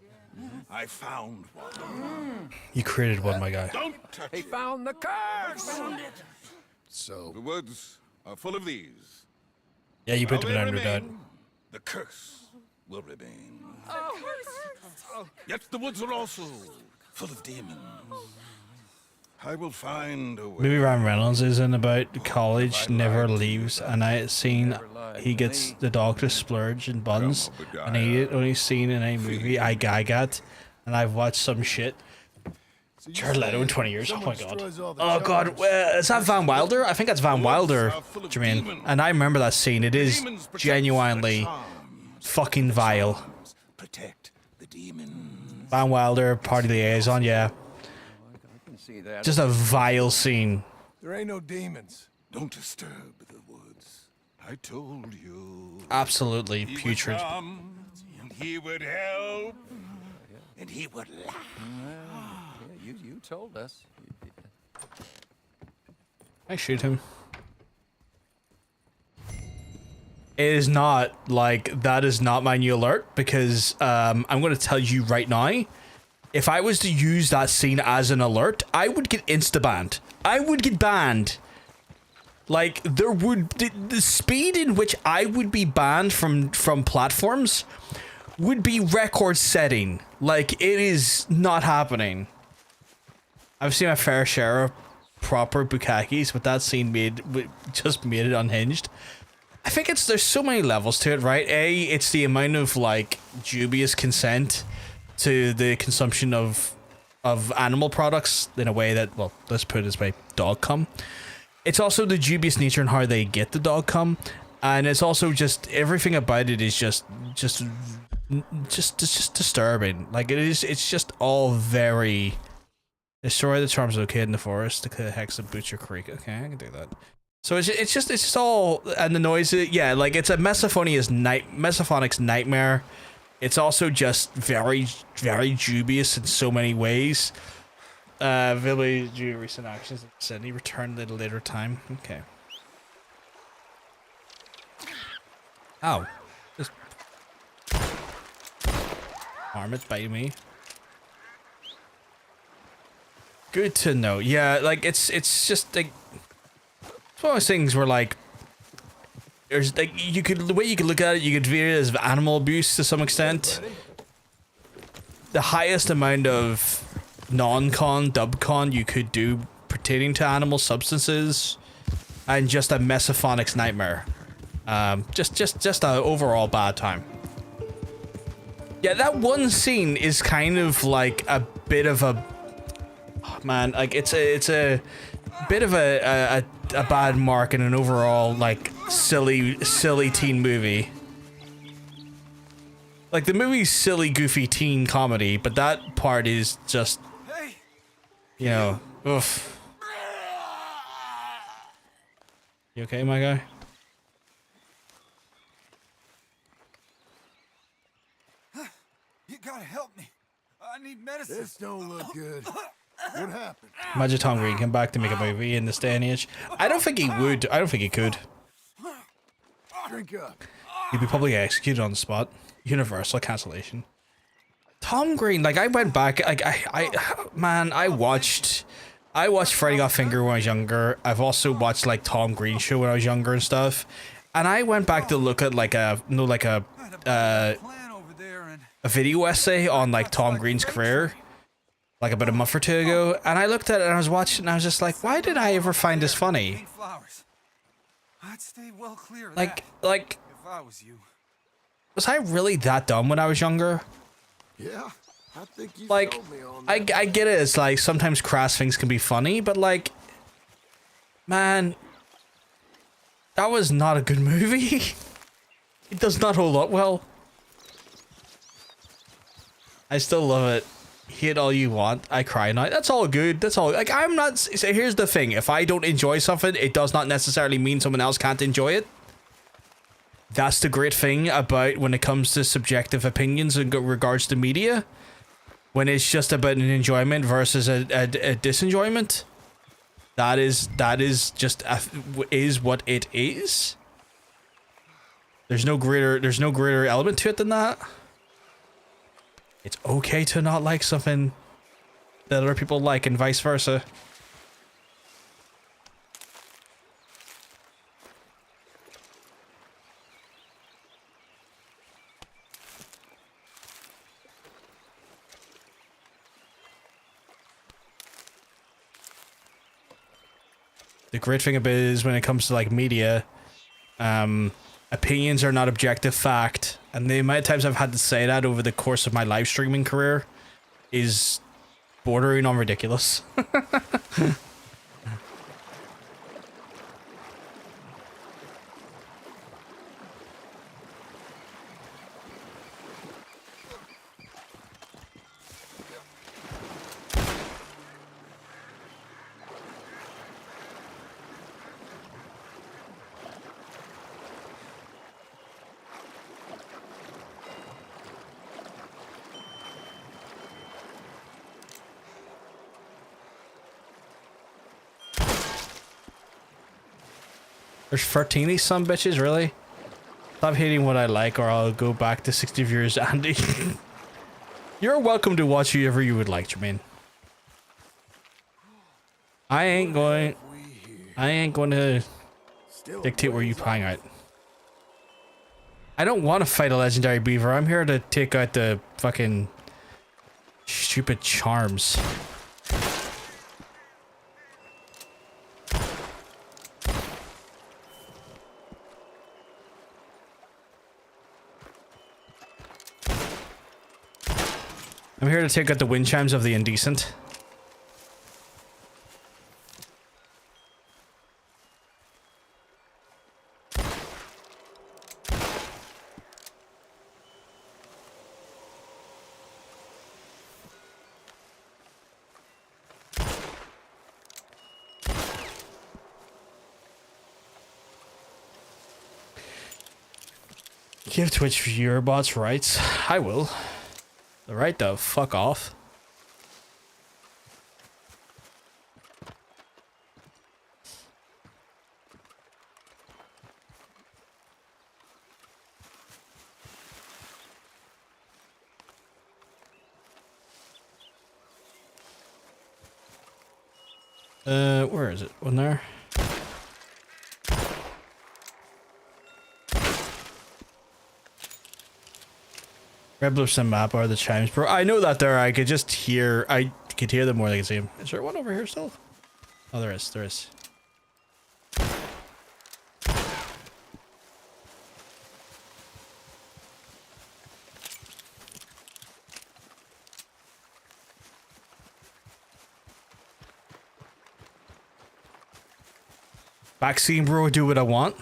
I found one. You created one, my guy. Don't touch He it. found the curse. So The woods are full of these. Yeah, you put While them they down your dad. remain, the curse will remain. Oh, Yet the woods are also full of demons. I will find a way. Maybe Ryan Reynolds is in about college, never leaves, and I had seen he gets the dog to splurge in buns, and he had only seen in a movie I gag at, and I've watched some shit. Jared Leto in 20 years, oh my god. Oh god, is that Van Wilder? I think that's Van Wilder, Jermaine. And I remember that scene, it is genuinely fucking vile. Protect the demons. Van Wilder, party liaison, yeah. see that. Just a vile scene. There ain't no demons. Don't disturb the woods. I told you. Absolutely He putrid. would come, and he would help, and he would laugh. Yeah, you told us. I shoot him. It is not like that is not my new alert because I'm going to tell you right now. If I was to use that scene as an alert, I would get insta-banned. I would get banned. Like, there would... The speed in which I would be banned from platforms would be record-setting. Like, it is not happening. I've seen my fair share of proper bukakis, but that scene just made it unhinged. I think there's so many levels to it, right? A, it's the amount of, like, dubious consent to the consumption of animal products in a way that, well, let's put it this way, dog cum. It's also the dubious nature and how they get the dog cum, and it's also just everything about it is just disturbing. Like it's just all very. Destroy the charms of a kid in the forest. The hex of Butcher Creek. Okay, I can do that. So it's just all, and the noise. Yeah, like it's a Mesophonic's nightmare. It's also just very, very dubious in so many ways. Availability due to recent actions. Sydney returned at a later time. Okay. Ow. Just arm it by me. Good to know. Yeah, like it's just like it's one of those things where like there's like the way you could look at it, you could view it as animal abuse to some extent. The highest amount of non-con, dub-con you could do pertaining to animal substances, and just a mesophonics nightmare. Just a overall bad time. Yeah, that one scene is kind of like a bit of a man. Like it's a bit of a bad mark in an overall like silly teen movie. Like the movie's silly, goofy teen comedy, but that part is just, you know, oof. You okay, my guy? You gotta help me. I need medicine. This don't look good. What happened? Imagine Tom Green come back to make a movie in this day and age. I don't think he would. I don't think he could. Drink up. He'd be probably executed on the spot. Universal cancellation. Tom Green, like I went back, like I watched Freddy Got Fingered when I was younger. I've also watched like Tom Green show when I was younger and stuff. And I went back to look at like a video essay on like Tom Green's career, like about a month or two ago. And I looked at it and I was watching and I was just like, why did I ever find this funny? I'd stay well clear of Like if I was you. Was I really that dumb when I was younger? Yeah, I think you like told me on I get it. It's like sometimes crass things can be funny, but like, man, that was not a good movie. It does not hold up well. I still love it. Hit all you want. I cry now. That's all good. That's all. Like I'm not. So here's the thing. If I don't enjoy something, it does not necessarily mean someone else can't enjoy it. That's the great thing about when it comes to subjective opinions in regards to media. When it's just about an enjoyment versus a disenjoyment. That is just is what it is. There's no greater element to it than that. It's okay to not like something that other people like and vice versa. The great thing about it is when it comes to like media, opinions are not objective fact, and the amount of times I've had to say that over the course of my live streaming career is bordering on ridiculous. There's 13 of these some bitches, really? Stop hating what I like or I'll go back to 60 viewers, Andy. You're welcome to watch whoever you would like, Jermaine. I ain't going to dictate where you hang out. I don't want to fight a legendary beaver. I'm here to take out the fucking stupid charms. I'm here to take out the wind chimes of the indecent. Give Twitch viewer bots rights. I will. The right to fuck off. Where is it? One there. Red Bluffs and map are the chimes, bro. I know that there. I could just hear. I could hear them more than I could see them. Is there one over here still? Oh, there is. There is. Backseat, bro. Do what I want.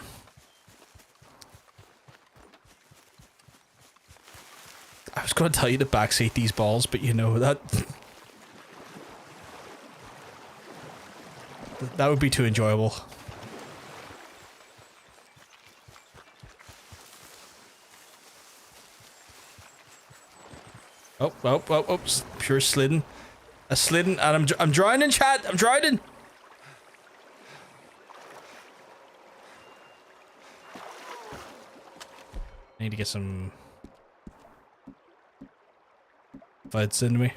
I was going to tell you to backseat these balls, but you know that that would be too enjoyable. Oh! Pure slidden, a slidden, and I'm drowning, chat. I'm drowning. I need to get some fights into me.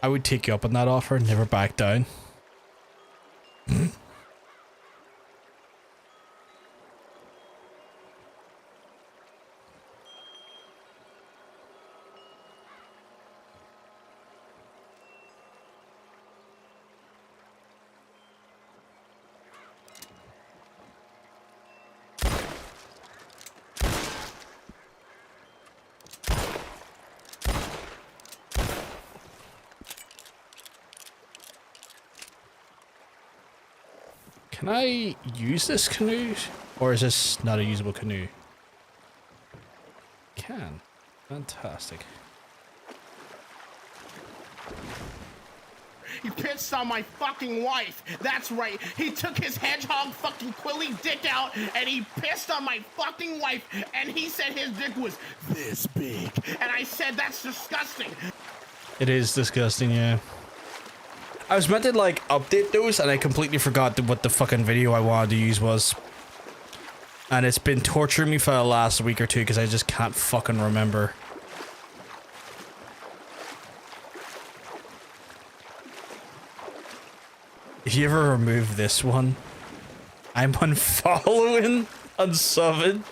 I would take you up on that offer and never back down. Can I use this canoe? Or is this not a usable canoe? Can. Fantastic. He pissed on my fucking wife. That's right. He took his hedgehog fucking quilly dick out and he pissed on my fucking wife and he said his dick was this big. And I said, that's disgusting. It is disgusting, yeah. I was meant to like update those and I completely forgot what the fucking video I wanted to use was. And it's been torturing me for the last week or two because I just can't fucking remember. If you ever remove this one, I'm unfollowing, unsubbing.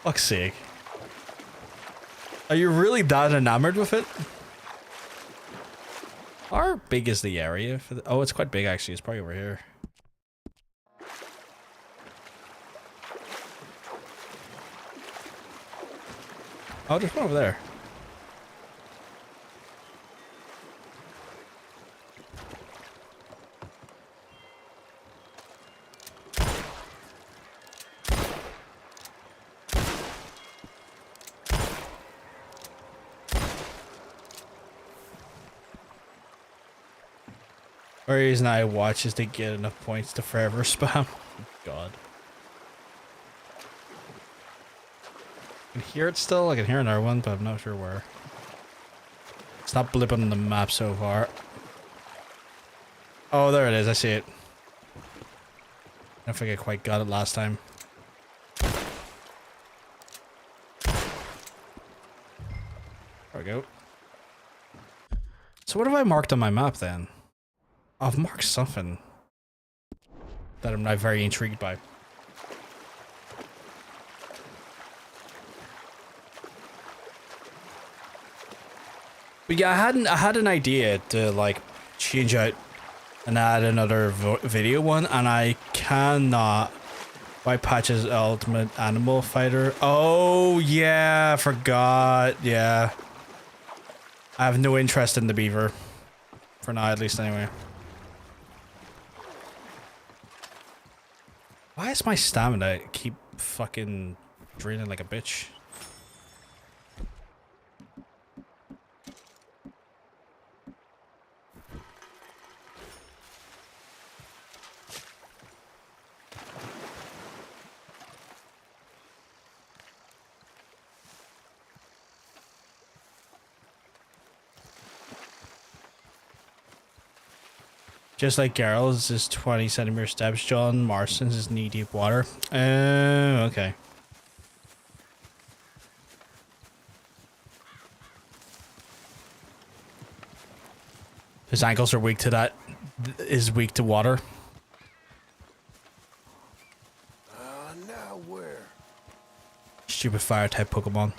Fuck's sake. Are you really that enamored with it? How big is the area for the— oh, it's quite big actually. It's probably over here. Oh, there's one over there. The reason I watch is to get enough points to forever spam. God. I can hear it still. I can hear another one, but I'm not sure where. It's not blipping on the map so far. Oh, there it is. I see it. I don't think I quite got it last time. There we go. So what have I marked on my map then? I've marked something that I'm not very intrigued by. But yeah, I had an idea to like change out and add another video one, and I cannot. White Patch's Ultimate Animal Fighter. Oh yeah, I forgot. Yeah, I have no interest in the beaver for now, at least anyway. Why is my stamina keep fucking draining like a bitch? Just like Geralt's is 20 centimeter steps, John Marston's is knee deep water. Okay. His ankles are weak to that. Is weak to water. Now where? Stupid fire type Pokemon.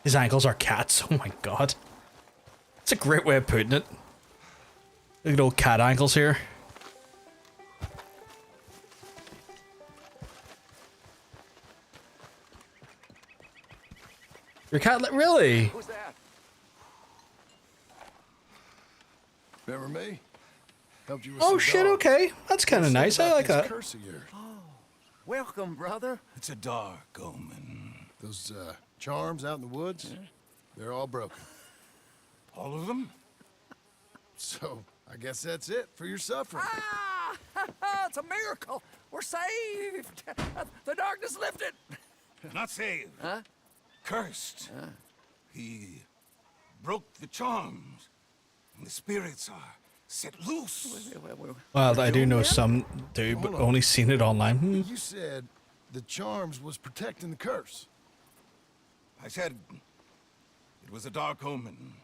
His ankles are cats. Oh my god. It's a great way of putting it. Look at old cat ankles here. Your cat, really? Who's that? Remember me? Helped you with Oh some shit, dogs. okay. That's kind of nice. I like that. Curse of yours. Welcome, brother. It's a dark omen. Those charms out in the woods, they're all broken. All of them? So, I guess that's it for your suffering. It's a miracle. We're saved. The darkness lifted. Not saved. Huh? Cursed. He broke the charms. And the spirits are set loose. Well, I do know some do, but only seen it online. You said the charms was protecting the curse. I said it was a dark omen.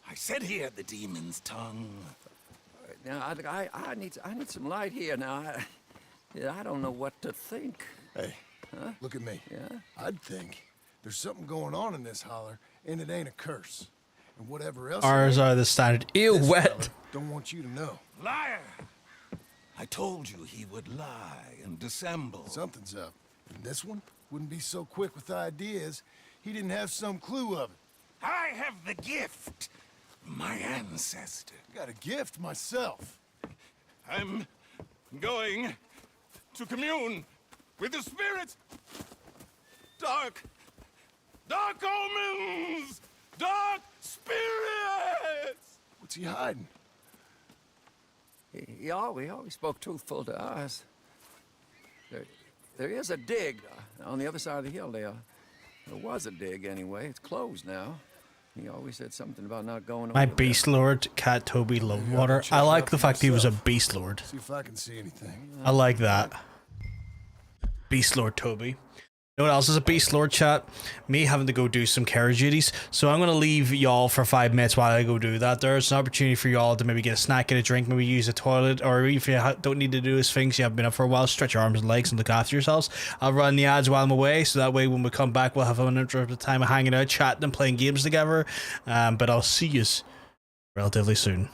I said he had the demon's tongue. Now, I need some light here. Now, I don't know what to think. Hey, look at me. Yeah? I'd think there's something going on in this holler, and it ain't a curse. And whatever else. Ours are the standard. Ew, this wet. fella don't want you to know. Liar! I told you he would lie and dissemble. Something's up. And this one wouldn't be so quick with ideas. He didn't have some clue of it. I have the gift. My ancestor. I got a gift myself. I'm going to commune with the spirits. Dark omens! Dark spirits! What's he hiding? He always spoke truthful to us. There is a dig on the other side of the hill there. There was a dig anyway. It's closed now. He always said something about not going My over beast lord, Cat Toby Lovewater. I like the fact he was a beast lord. See if I can see anything. I like that. Beast Lord Toby. You know what else is a beast lord, chat? Me having to go do some care duties. So I'm going to leave y'all for 5 minutes while I go do that. There's an opportunity for y'all to maybe get a snack, get a drink, maybe use a toilet, or if you don't need to do those things, you haven't been up for a while, stretch your arms and legs and look after yourselves. I'll run the ads while I'm away, so that way when we come back, we'll have an uninterrupted time of hanging out, chatting, and playing games together. But I'll see you relatively soon.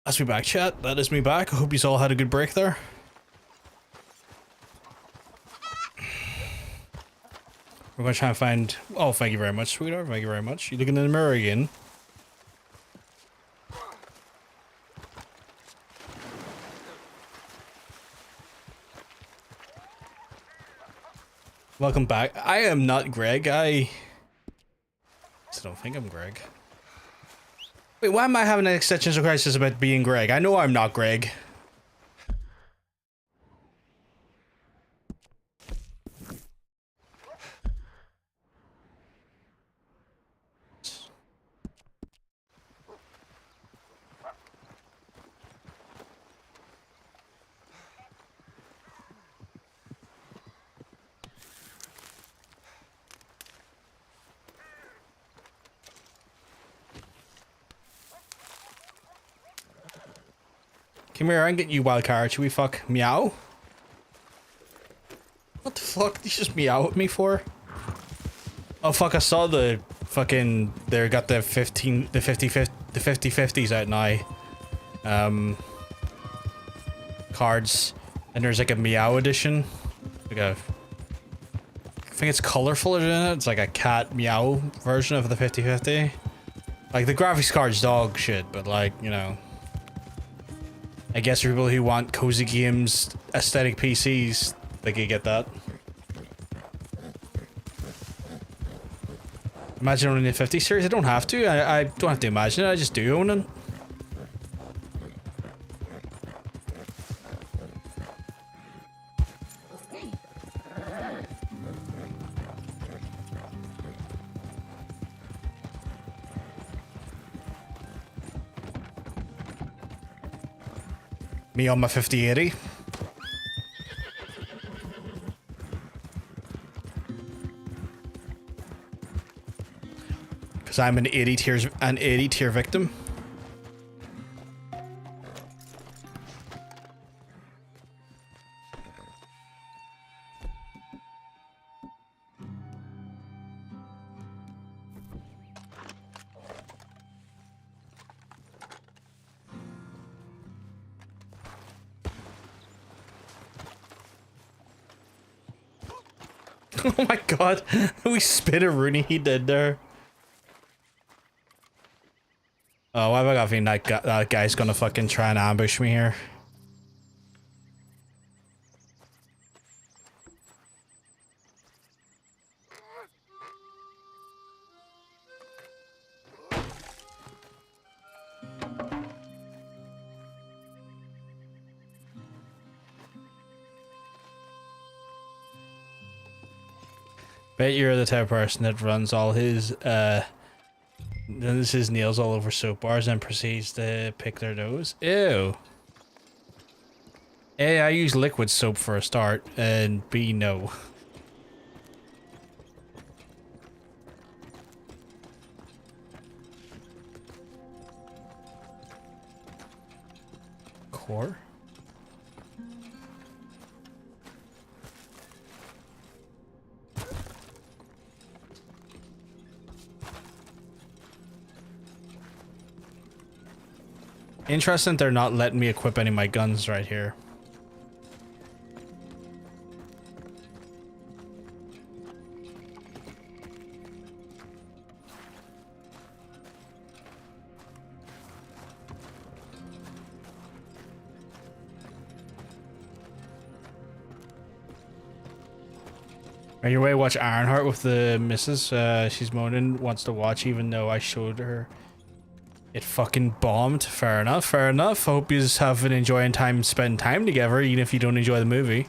That's me back, chat. That is me back. I hope you all had a good break there. We're gonna try and find... Oh, thank you very much, sweetheart. Thank you very much. You looking in the mirror again? Welcome back. I am not Greg. I don't think I'm Greg. Wait, why am I having an existential crisis about being Greg? I know I'm not Greg. Come here, I can get you, wild card. Should we fuck meow? What the fuck did you just meow at me for? Oh fuck, I saw the fucking... They got the 50/50s out now. Cards. And there's like a meow edition. Like a... I think it's colorful in it. It's like a cat meow version of the 50/50. Like the graphics card's dog shit, but like, you know... I guess for people who want cozy games, aesthetic PCs, they could get that. Imagine owning the 50 series? I don't have to. I don't have to imagine it. I just do own it. Me on my 5080. Because I'm an 80 tier victim. Oh my god, we spin a Rooney he did there. Oh, why have I got a feeling that guy's gonna fucking try and ambush me here? Bet you're the type of person that runs all his his nails all over soap bars and proceeds to pick their nose. Ew. A, I use liquid soap for a start, and B, no. Core? Interesting they're not letting me equip any of my guns right here. On your way to watch Ironheart with the missus. She's moaning, wants to watch even though I showed her it fucking bombed. Fair enough, fair enough. I hope you just have an enjoying time spending time together, even if you don't enjoy the movie.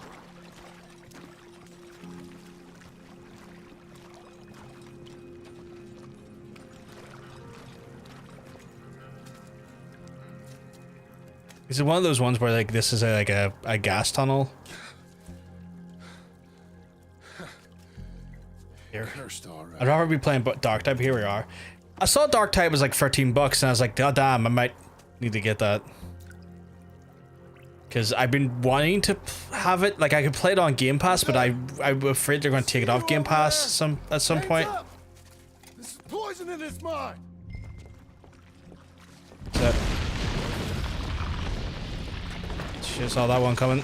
Is it one of those ones where like this is like a gas tunnel? Here. I'd rather be playing Dark Type. Here we are. I saw Dark Type was like 13 bucks and I was like, god damn, I might need to get that. Because I've been wanting to have it. Like I could play it on Game Pass, but I'm afraid they're going to take it off Game Pass at some point. This is poison in his mind. So, Should have saw that one coming.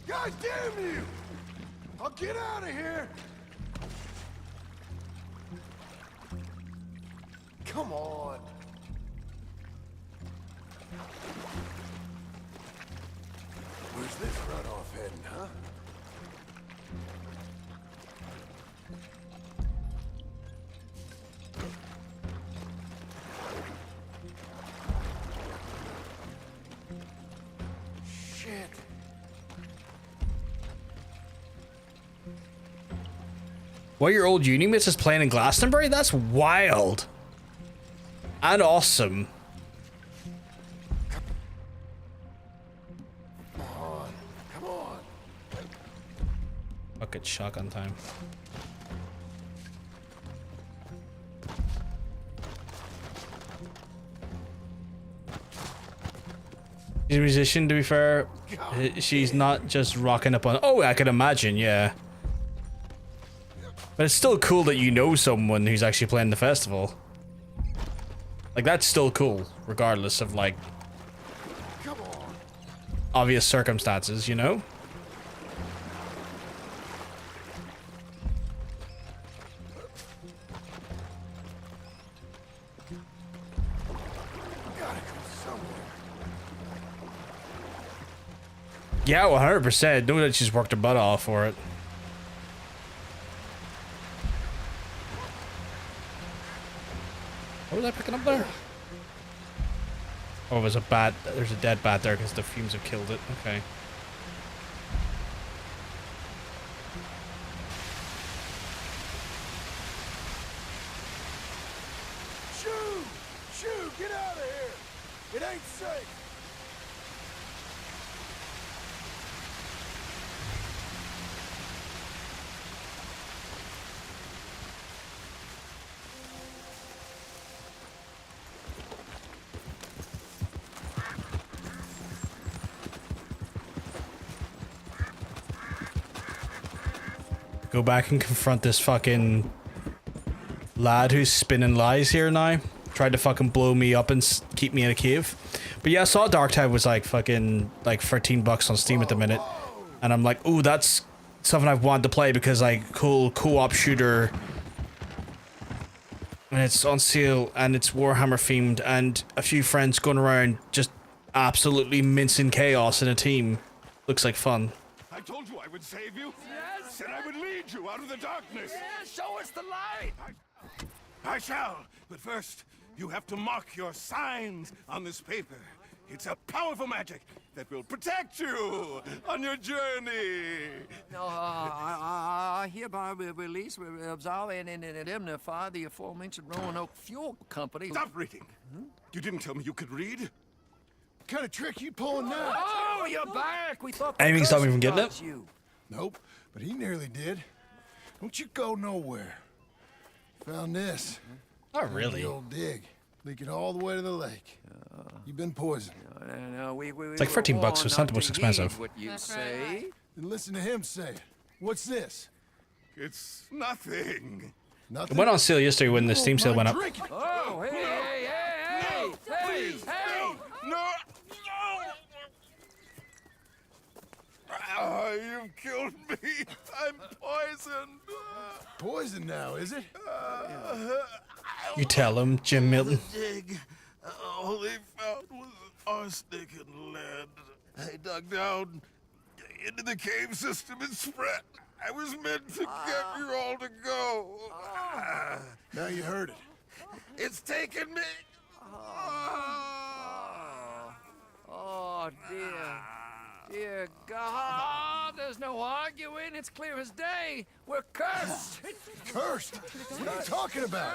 God damn you! I'll get out of here! Come on. Where's this runoff heading, huh? Shit. What, your old uni mates is playing in Glastonbury? That's wild. And awesome. Come on. Come on. Fuck it, shotgun time. She's a musician, to be fair. She's not just rocking up on... Oh, I can imagine, yeah. But it's still cool that you know someone who's actually playing the festival. Like, that's still cool, regardless of, like, obvious circumstances, you know? Yeah, 100%. Know that she's worked her butt off for it. What was I picking up there? Oh, there's a bat. There's a dead bat there because the fumes have killed it. Okay. Shoo! Shoo! Get out of here! It ain't safe! Go back and confront this fucking lad who's spinning lies here now. Tried to fucking blow me up and keep me in a cave. But yeah, I saw Dark Tide was like fucking like $13 on Steam at the minute. And I'm like, ooh, that's something I've wanted to play because like cool co-op shooter. And it's on sale and it's Warhammer themed and a few friends going around just absolutely mincing chaos in a team. Looks like fun. I told you I would save you. Yes. Said I would lead you out of the darkness. Yes, show us the light. I shall. But first, you have to mark your signs on this paper. It's a powerful magic that will protect you on your journey. No, I hereby release, absolve, and indemnify the aforementioned Roanoke Fuel Company. Stop reading. You didn't tell me you could read. What kind of trick you pulling now? Oh, you're back. We thought Anything stop me from getting it? you. Nope, but he nearly did. Don't you go nowhere. Found this. Not really. The old dig. Leaking all the way to the lake. You've been poisoned. No, It's like $13, so it's not the most expensive. What you say? Then listen to him say it. What's this? It's nothing. Nothing. It went on sale yesterday when the Steam sale went up. Oh, hey! Please, no! You've killed me. I'm poisoned. Poison now, is it? You tell him, Jim Milton. Dig. All they found was arsenic and lead. I dug down into the cave system and spread. I was meant to get you all to go. Now you heard it. It's taken me. Oh, dear. Dear God, there's no arguing. It's clear as day. We're cursed. Cursed? What are you talking about?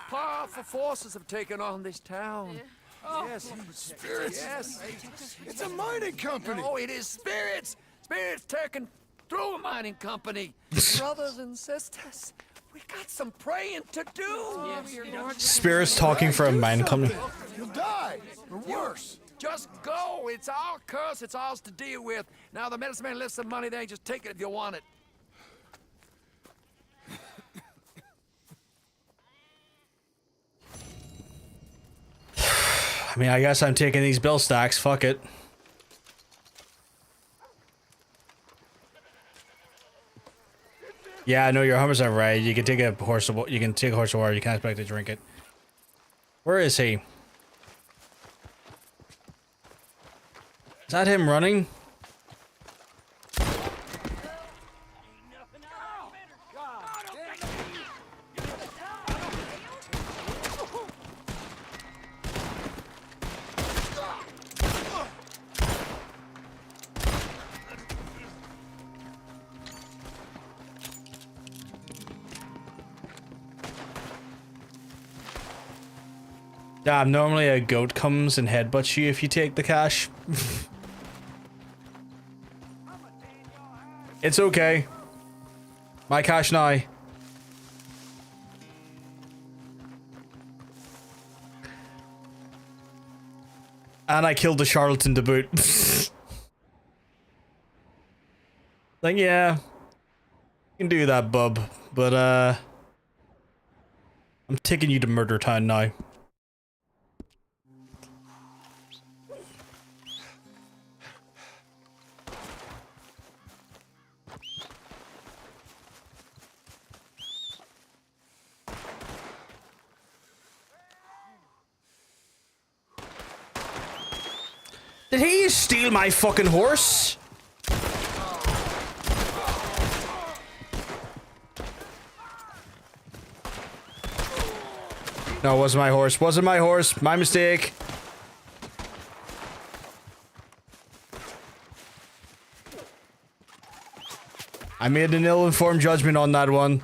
Powerful forces have taken on this town. Yes. Spirits? Yes. It's a mining company. Oh, it is spirits. Spirits taken through a mining company. Brothers and sisters, we got some praying to do. Spirits talking for a mine company. You'll die, or worse. Just go. It's our curse. It's ours to deal with. Now the medicine man left some money there. Just take it if you want it. I mean, I guess I'm taking these bill stacks. Fuck it. Yeah, I know you're 100% right. You can take a horse of you can take a horse of water. You can't expect to drink it. Where is he? Is that him running? Damn, normally a goat comes and headbutts you if you take the cash. It's okay. My cash now. And I killed the charlatan to boot. Like, yeah. You can do that, bub. But, I'm taking you to Murder Town now. Did he steal my fucking horse? No, it wasn't my horse. Wasn't my horse. My mistake. I made an ill-informed judgment on that one.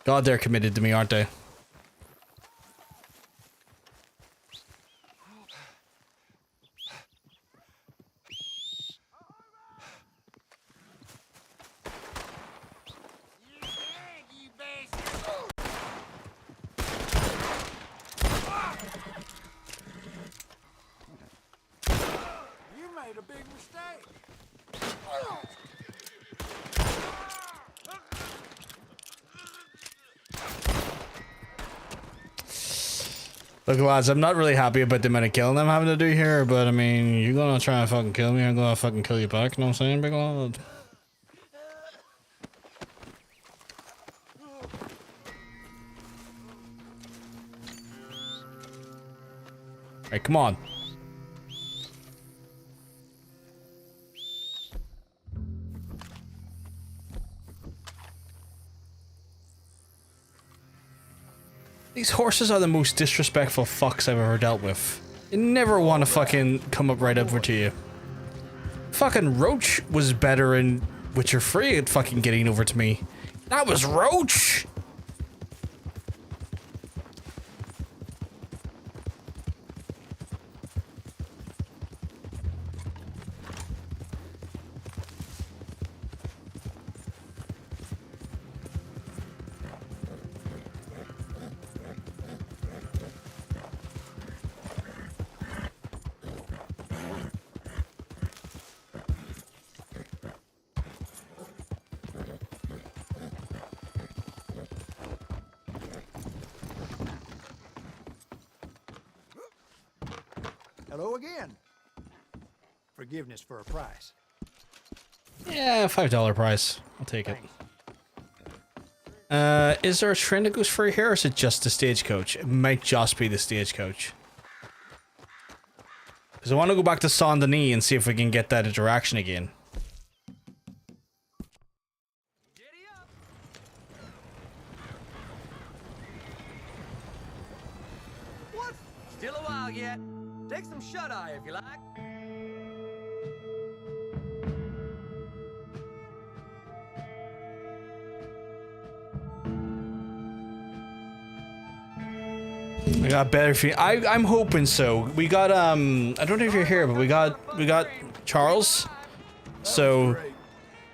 God, they're committed to me, aren't they? made a big mistake. Look, lads, I'm not really happy about the amount of killing I'm having to do here, but I mean, you're gonna try and fucking kill me, I'm gonna fucking kill you back, you know what I'm saying, big lad? Alright, come on. These horses are the most disrespectful fucks I've ever dealt with. They never want to fucking come up right over to you. Fucking Roach was better in Witcher 3 at fucking getting over to me. That was Roach! Hello again. Forgiveness for a price. Yeah, $5 price. I'll take it. Is there a train that goes free here, or is it just the stagecoach? It might just be the stagecoach. Because I want to go back to Saint Denis and see if we can get that interaction again. What? Still a while yet. Take some shut-eye if you like. I got better feet. I'm hoping so. We got I don't know if you're here, but we got Charles. So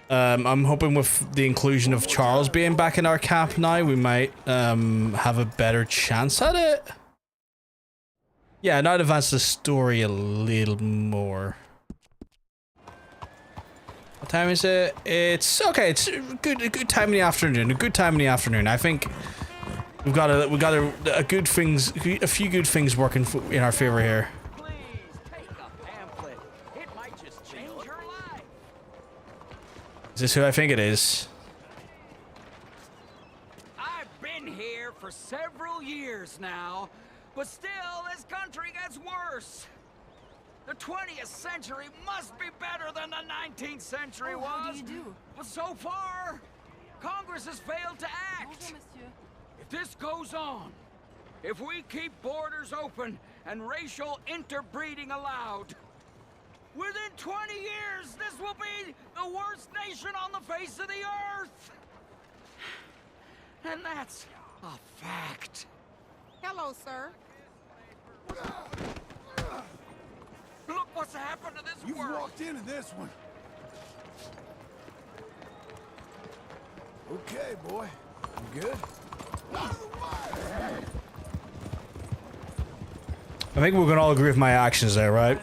I'm hoping with the inclusion of Charles being back in our camp now, we might have a better chance at it. Yeah, now advance the story a little more. What time is it? It's okay. It's a good time in the afternoon. A good time in the afternoon. I think we got a few good things working in our favor here. Is this who I think it is? I've been here for several years now, but still this country gets worse. The 20th century must be better than the 19th century was. How do you do? But so far, Congress has failed to act. Bonjour, monsieur. If this goes on, if we keep borders open and racial interbreeding allowed, within 20 years, this will be the worst nation on the face of the earth. And that's a fact. Hello, sir. Look what's happened to this You world. walked into this one. Okay, boy. You good? I think we're gonna all agree with my actions there, right?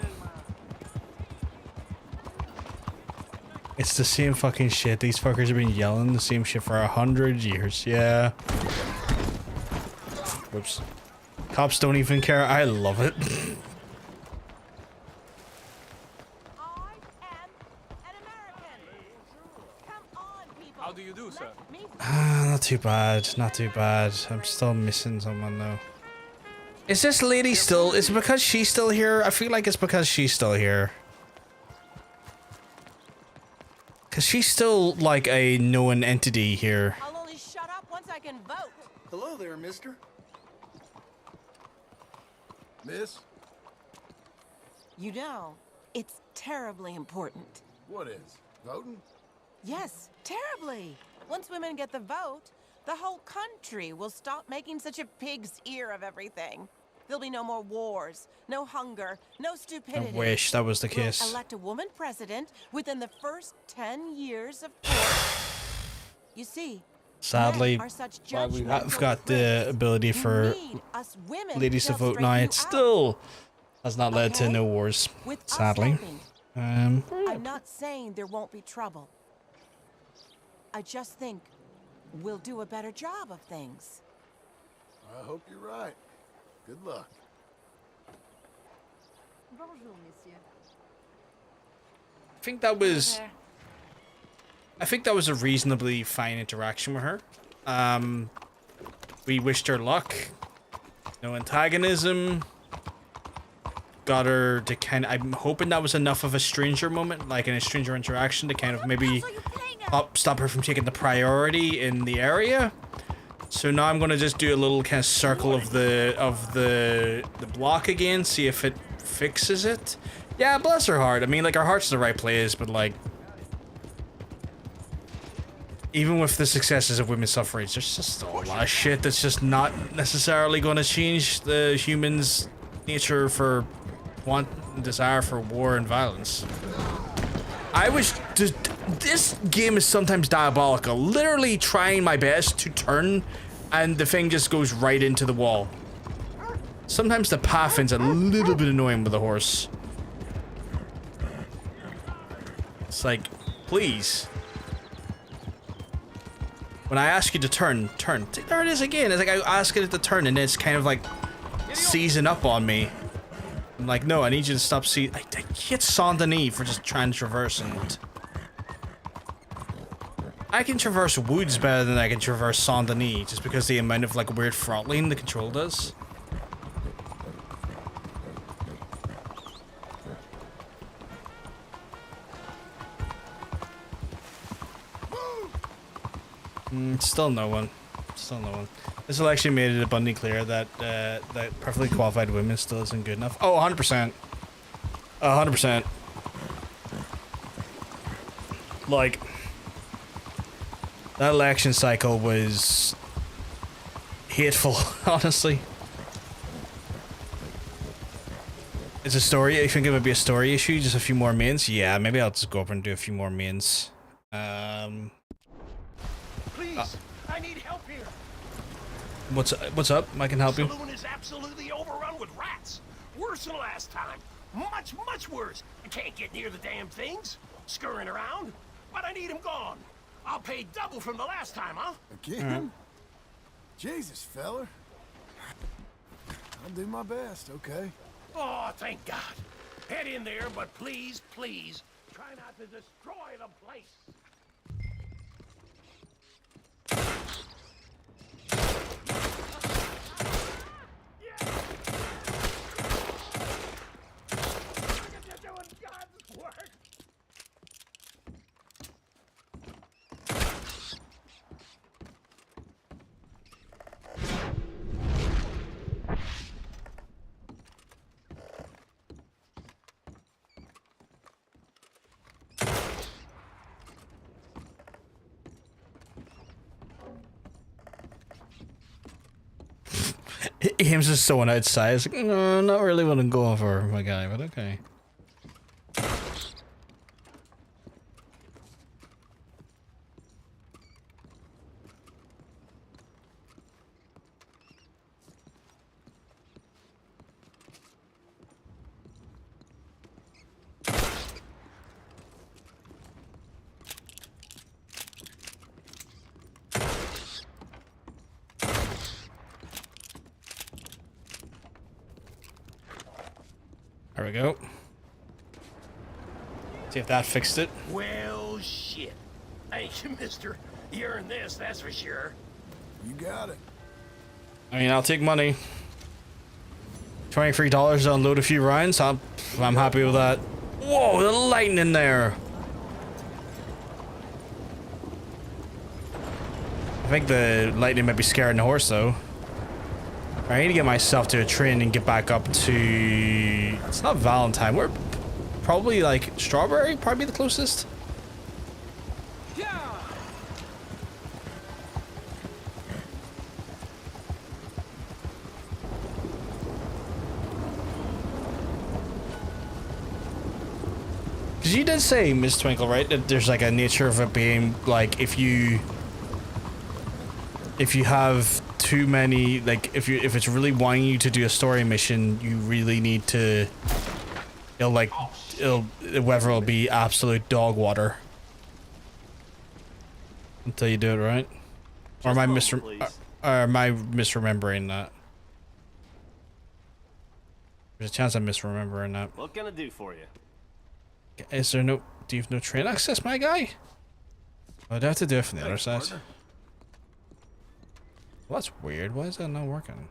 It's the same fucking shit. These fuckers have been yelling the same shit for 100 years. Yeah. Whoops. Cops don't even care. I love it. How do you do, sir? Not too bad. Not too bad. I'm still missing someone though. Is this lady still? Is it because she's still here? I feel like it's because she's still here. Cause she's still like a known entity here. I'll only shut up once I can vote. Hello there, mister. Miss? You know, it's terribly important. What is? Voting? Yes, terribly. Once women get the vote, the whole country will stop making such a pig's ear of everything. There'll be no more wars, no hunger, no stupidity. I wish that was the We'll case. elect a woman president within the first 10 years of course. You see, Sadly, men are such I've got the ability for need us women ladies to to vote straighten now. you It still has not led to no wars, With us sadly. helping. I'm not saying there won't be trouble. I just think we'll do a better job of things. I hope you're right. Good luck. Bonjour, monsieur. I think that was a reasonably fine interaction with her. We wished her luck. No antagonism. Got her to kind of, I'm hoping that was enough of a stranger moment, like in a stranger interaction, to kind of maybe stop her from taking the priority in the area. So now I'm gonna just do a little kind of circle of the block again, see if it fixes it. Yeah, bless her heart. I mean, like, her heart's in the right place, but like, even with the successes of women's suffrage, there's just a lot of shit that's just not necessarily gonna change the humans' nature for want and desire for war and violence. I wish this game is sometimes diabolical. Literally trying my best to turn, and the thing just goes right into the wall. Sometimes the pathing's a little bit annoying with the horse. It's like, please. When I ask you to turn. There it is again. It's like I ask it to turn, and it's kind of like seizing up on me. I'm like, no, I need you to stop I hit Saint Denis for just trying to traverse it. I can traverse woods better than I can traverse Saint Denis, just because the amount of like weird throttling the control does. Still no one. Still no one. This will actually made it abundantly clear that that perfectly qualified women still isn't good enough. Oh, 100%. 100%. Like, that election cycle was hateful, honestly. It's a story. You think it would be a story issue? Just a few more mains? Yeah, maybe I'll just go up and do a few more mains. Please, I need help here. What's up? I can help you. The saloon is absolutely overrun with rats. Worse than last time. Much, much worse. I can't get near the damn things. Scurrying around. but I need him gone. I'll pay double from the last time, huh? Again? Jesus, feller. I'll do my best, okay? Oh, thank God. Head in there, but please, please, try not to destroy the place. You're doing God's work. Him's just someone outside. It's like, no, not really what I'm going for, my guy, but okay. There we go. See if that fixed it. Well, shit. Thank you, mister. You earned this, that's for sure. You got it. I mean, I'll take money. $23 to unload a few rounds. I'm happy with that. Whoa, the lightning there. I think the lightning might be scaring the horse, though. I need to get myself to a train and get back up to... It's not Valentine. We're probably like Strawberry, probably the closest. Because you did say, Miss Twinkle, right, that there's like a nature of it being like if you have too many, like if it's really wanting you to do a story mission, you really need to, the weather will be absolute dog water until you do it right. Or am I misremembering that? There's a chance I'm misremembering that. What can I do for you? Is there no, do you have no train access, my guy? I'd have to do it from the other side. Partner. Well, that's weird. Why is that not working?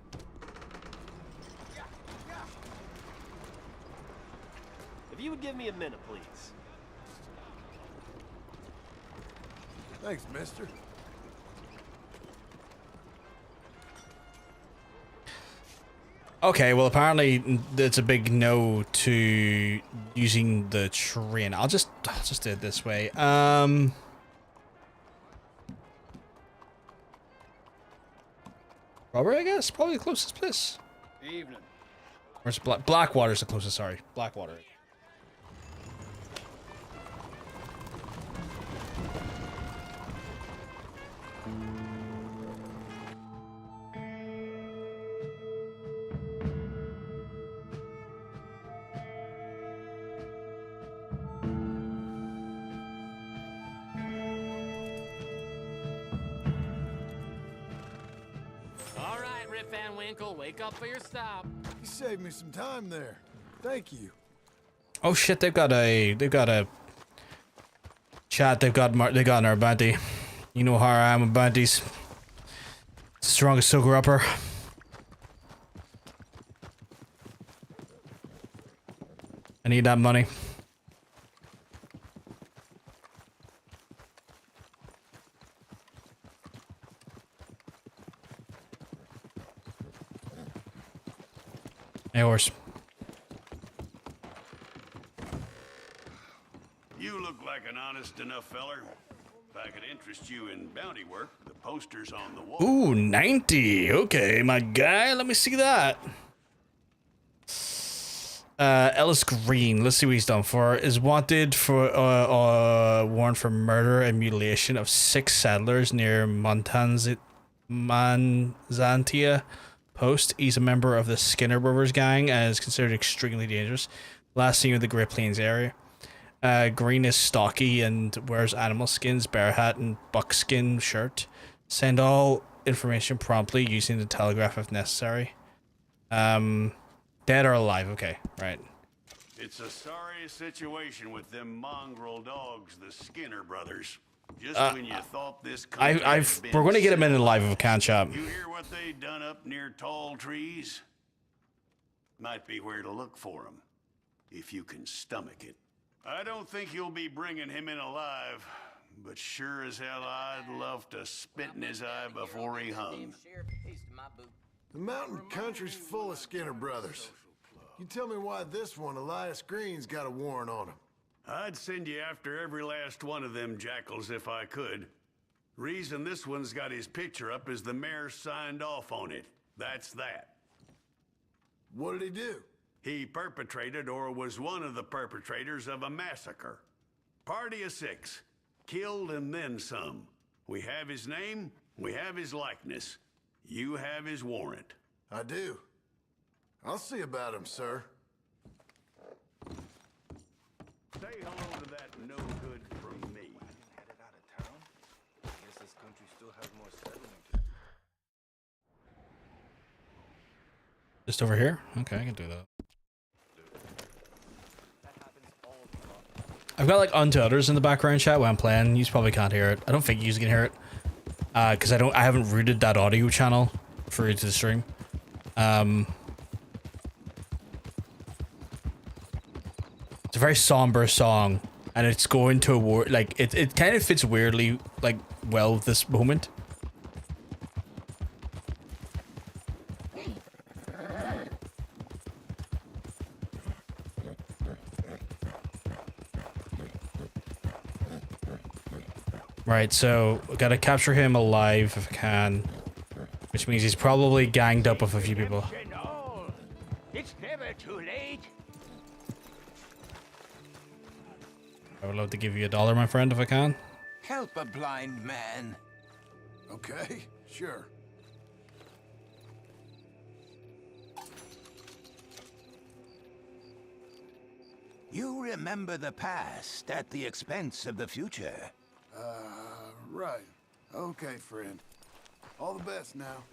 If you would give me a minute, please. Thanks, mister. Okay, well apparently it's a big no to using the train. I'll just do it this way. Robert, I guess, probably the closest place. Evening. Where's Blackwater's the closest, sorry. Blackwater. All right, Rip Van Winkle, wake up for your stop. You saved me some time there. Thank you. Oh shit, they've got a chat, they've got our bounty. You know how I am with bounties. Strongest soaker upper. I need that money. Hey, horse. You look like an honest enough feller. If I could interest you in bounty work, the poster's on the wall. Ooh, 90. Okay, my guy. Let me see that. Ellis Green. Let's see what he's done for. Is wanted for warrant for murder and mutilation of 6 settlers near Manzantia Post. He's a member of the Skinner Brothers gang and is considered extremely dangerous. Last seen in the Great Plains area. Green is stocky and wears animal skins, bear hat, and buckskin shirt. Send all information promptly using the telegraph if necessary. Dead or alive? Okay, right. It's a sorry situation with them mongrel dogs, the Skinner brothers. Just when you thought this country had been we're going to get him in alive if we can, chap. You hear what they done up near tall trees? Might be where to look for him, if you can stomach it. I don't think you'll be bringing him in alive, but sure as hell I'd love to spit in his eye before he hung. The mountain country's full of Skinner brothers. You tell me why this one, Elias Green's got a warrant on him. I'd send you after every last one of them jackals if I could. Reason this one's got his picture up is the mayor signed off on it. That's that. What did he do? He perpetrated or was one of the perpetrators of a massacre. Party of 6. Killed and then some. We have his name, we have his likeness. You have his warrant. I do. I'll see about him, sir. Say hello to that no good from me. Headed out of town? I guess this country still has more settling. Just over here? Okay, I can do that. I've got like Unto Others in the background chat when I'm playing. You probably can't hear it. I don't think you can hear it. Because I haven't routed that audio channel for the stream. It's a very somber song, and it's going to a war. Like it kind of fits weirdly, like well with this moment. Right, so we gotta capture him alive if I can, which means he's probably ganged up with a few people. It's never too late. I would love to give you $1, my friend, if I can. Help a blind man. Okay, sure. You remember the past at the expense of the future. Right. Okay, friend. All the best now.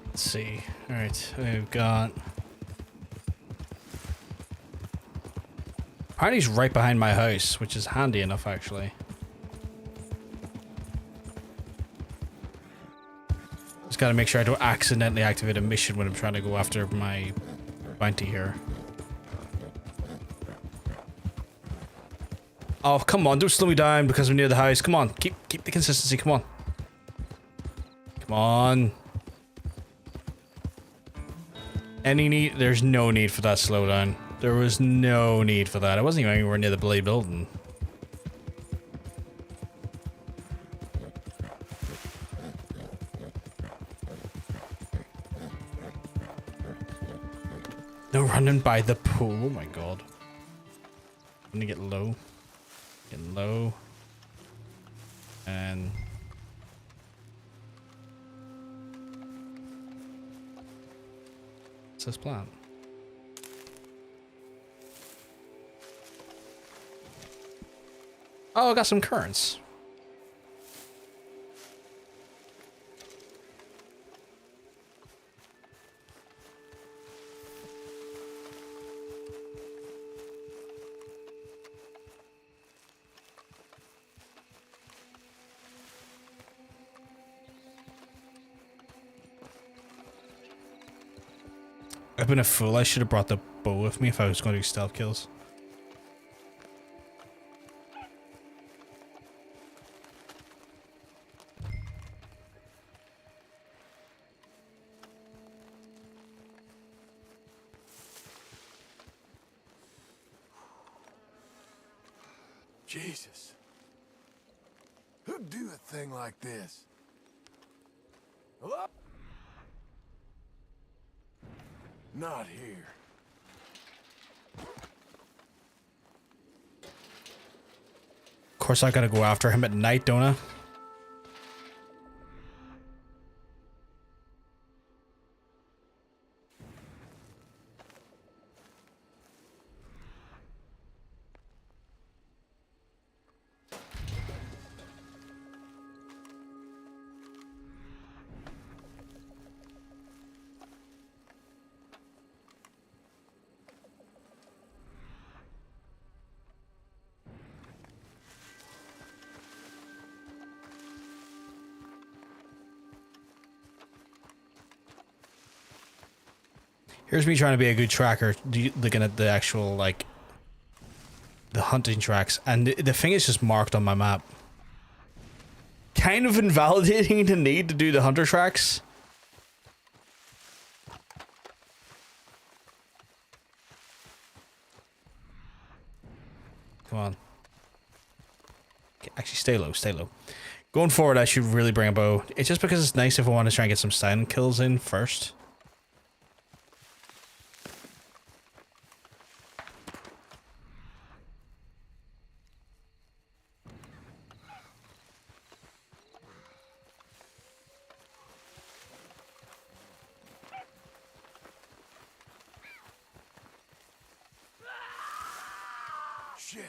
Let's see. Alright, we've got... Apparently he's right behind my house, which is handy enough, actually. Just gotta make sure I don't accidentally activate a mission when I'm trying to go after my bounty here. Oh, come on, don't slow me down because I'm near the house. Come on, keep the consistency, come on. Come on. Any need? There's no need for that slowdown. There was no need for that. I wasn't even anywhere near the bloody building. No running by the pool. Oh my god. I'm gonna get low. Get low. And... what's this plant? Oh, I got some currants. I've been a fool. I should have brought the bow with me if I was going to do stealth kills. Jesus. Who'd do a thing like this? Hello? Not here. course, I gotta go after him at night, don't I? Here's me trying to be a good tracker, looking at the actual, like, the hunting tracks, and the thing is just marked on my map. Kind of invalidating the need to do the hunter tracks. Come on. Okay, actually, stay low, stay low. Going forward, I should really bring a bow. It's just because it's nice if I want to try and get some silent kills in first. Shit.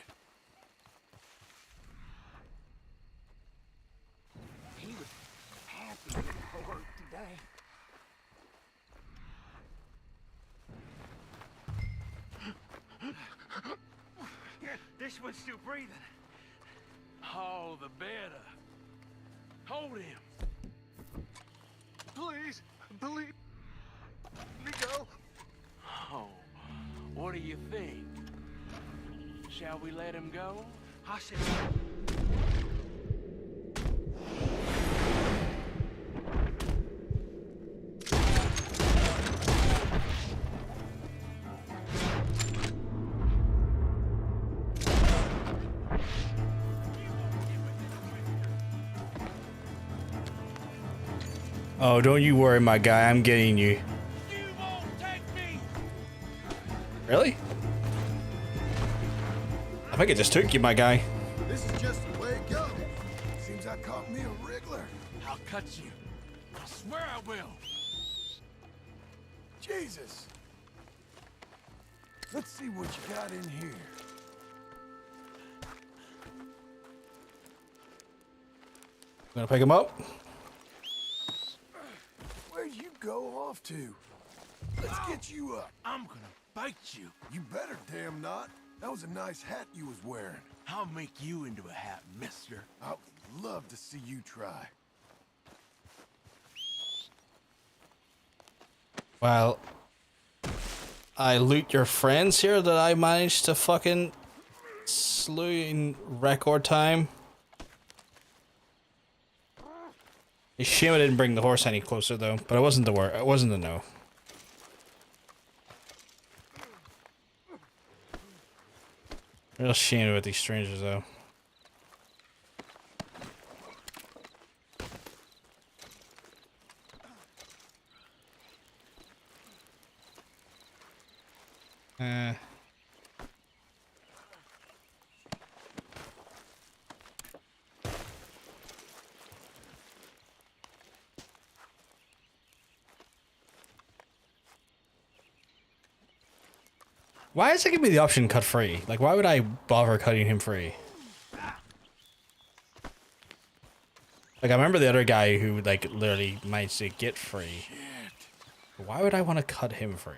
He was happy for work today. This one's still breathing. All the better. Hold him. Please, please, let me go. Oh, what do you think? Shall we let him go? I said... Oh, don't you worry, my guy. I'm getting you. Really? I think it just took you, my guy. This is just the way it goes. Seems I caught me a wriggler. I'll cut you. I swear I will. Jesus. Let's see what you got in here. Gonna pick him up. Where'd you go off to? Let's get you up. I'm gonna bite you. You better damn not. That was a nice hat you was wearing. I'll make you into a hat, mister. I would love to see you try. Well, I loot your friends here that I managed to fucking slew in record time. It's a shame I didn't bring the horse any closer though, but it wasn't the word. It wasn't the no. Real shame about these strangers though. Why is it giving me the option cut free? Like, why would I bother cutting him free? Like, I remember the other guy who, like, literally managed to get free. Why would I want to cut him free?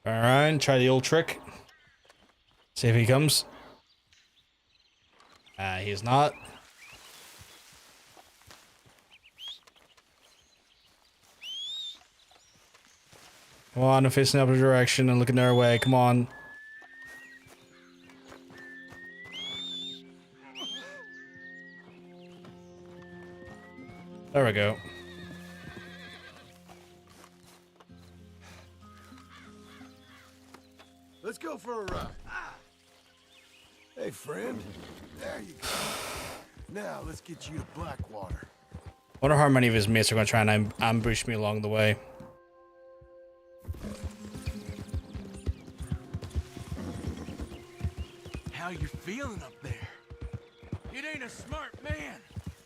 Alright, try the old trick. See if he comes. He's not. Come on, I'm facing the other direction and looking their way. Come on. There we go. Let's go for a ride. Hey, friend. There you go. Now, let's get you to Blackwater. Wonder how many of his mates are gonna try and ambush me along the way. How you feeling up there? It ain't a smart man.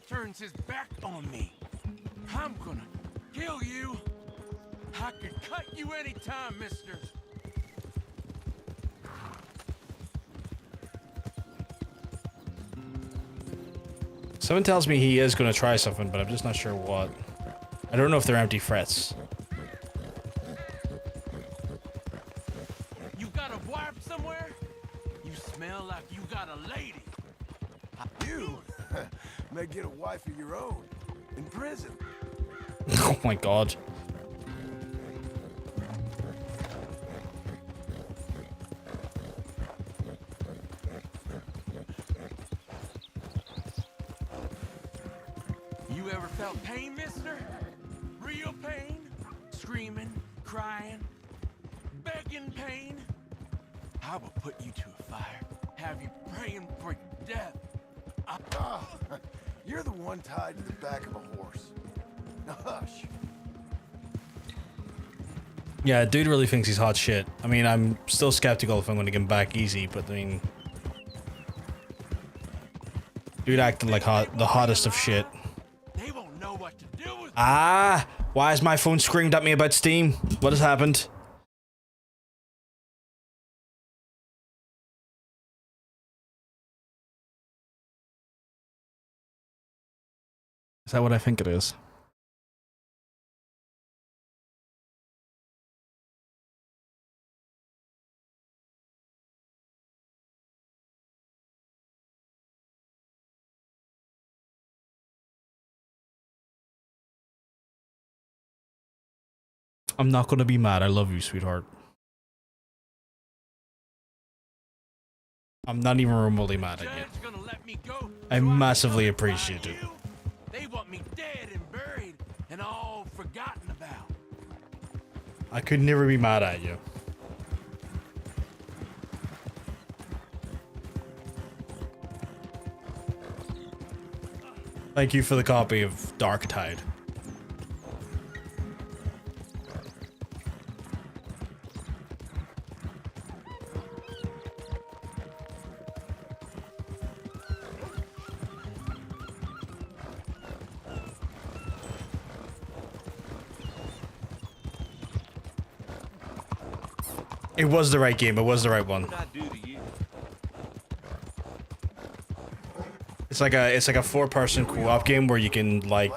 Turns his back on me. I'm gonna kill you. I could cut you anytime, mister. Someone tells me he is gonna try something, but I'm just not sure what. I don't know if they're empty threats. You got a wife somewhere? You smell like you got a lady. You may get a wife of your own in prison. Oh my god. You ever felt pain, mister? Real pain? Screaming, crying, begging pain? I will put you to a fire. Have you praying for your death. You're the one tied to the back of a horse. Now hush. Yeah, dude really thinks he's hot shit. I mean, I'm still skeptical if I'm gonna get him back easy, but I mean... Dude acting like the hottest of shit. They won't know what to do with Ah! Why is my phone screamed at me about Steam? What has happened? Is that what I think it is? I'm not gonna be mad. I love you, sweetheart. I'm not even remotely mad at you. I massively appreciate it. They want me dead and buried and all forgotten about. I could never be mad at you. Thank you for the copy of Dark Tide. It was the right game. It was the right one. It's like a 4-person co-op game where you can like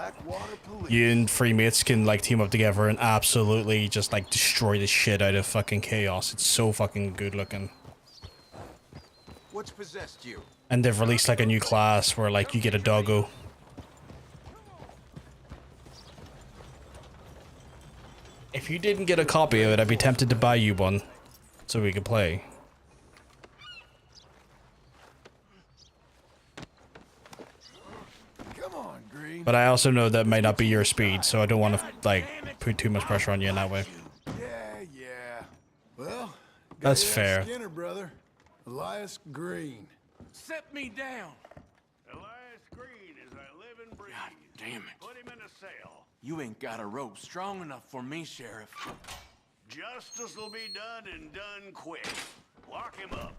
you and 3 mates can like team up together and absolutely just like destroy the shit out of fucking chaos. It's so fucking good looking. What's possessed you? And they've released like a new class where like you get a doggo. If you didn't get a copy of it, I'd be tempted to buy you one so we could play. Come on, Green. But I also know that might not be your speed, so I don't want to like put too much pressure on you in that way. Yeah. Well, That's got fair. Skinner, brother. Elias Green. Set me down. Elias Green, as I live and breathe. God damn it. Put him in a cell. You ain't got a rope strong enough for me, Sheriff. Justice will be done and done quick. Lock him up.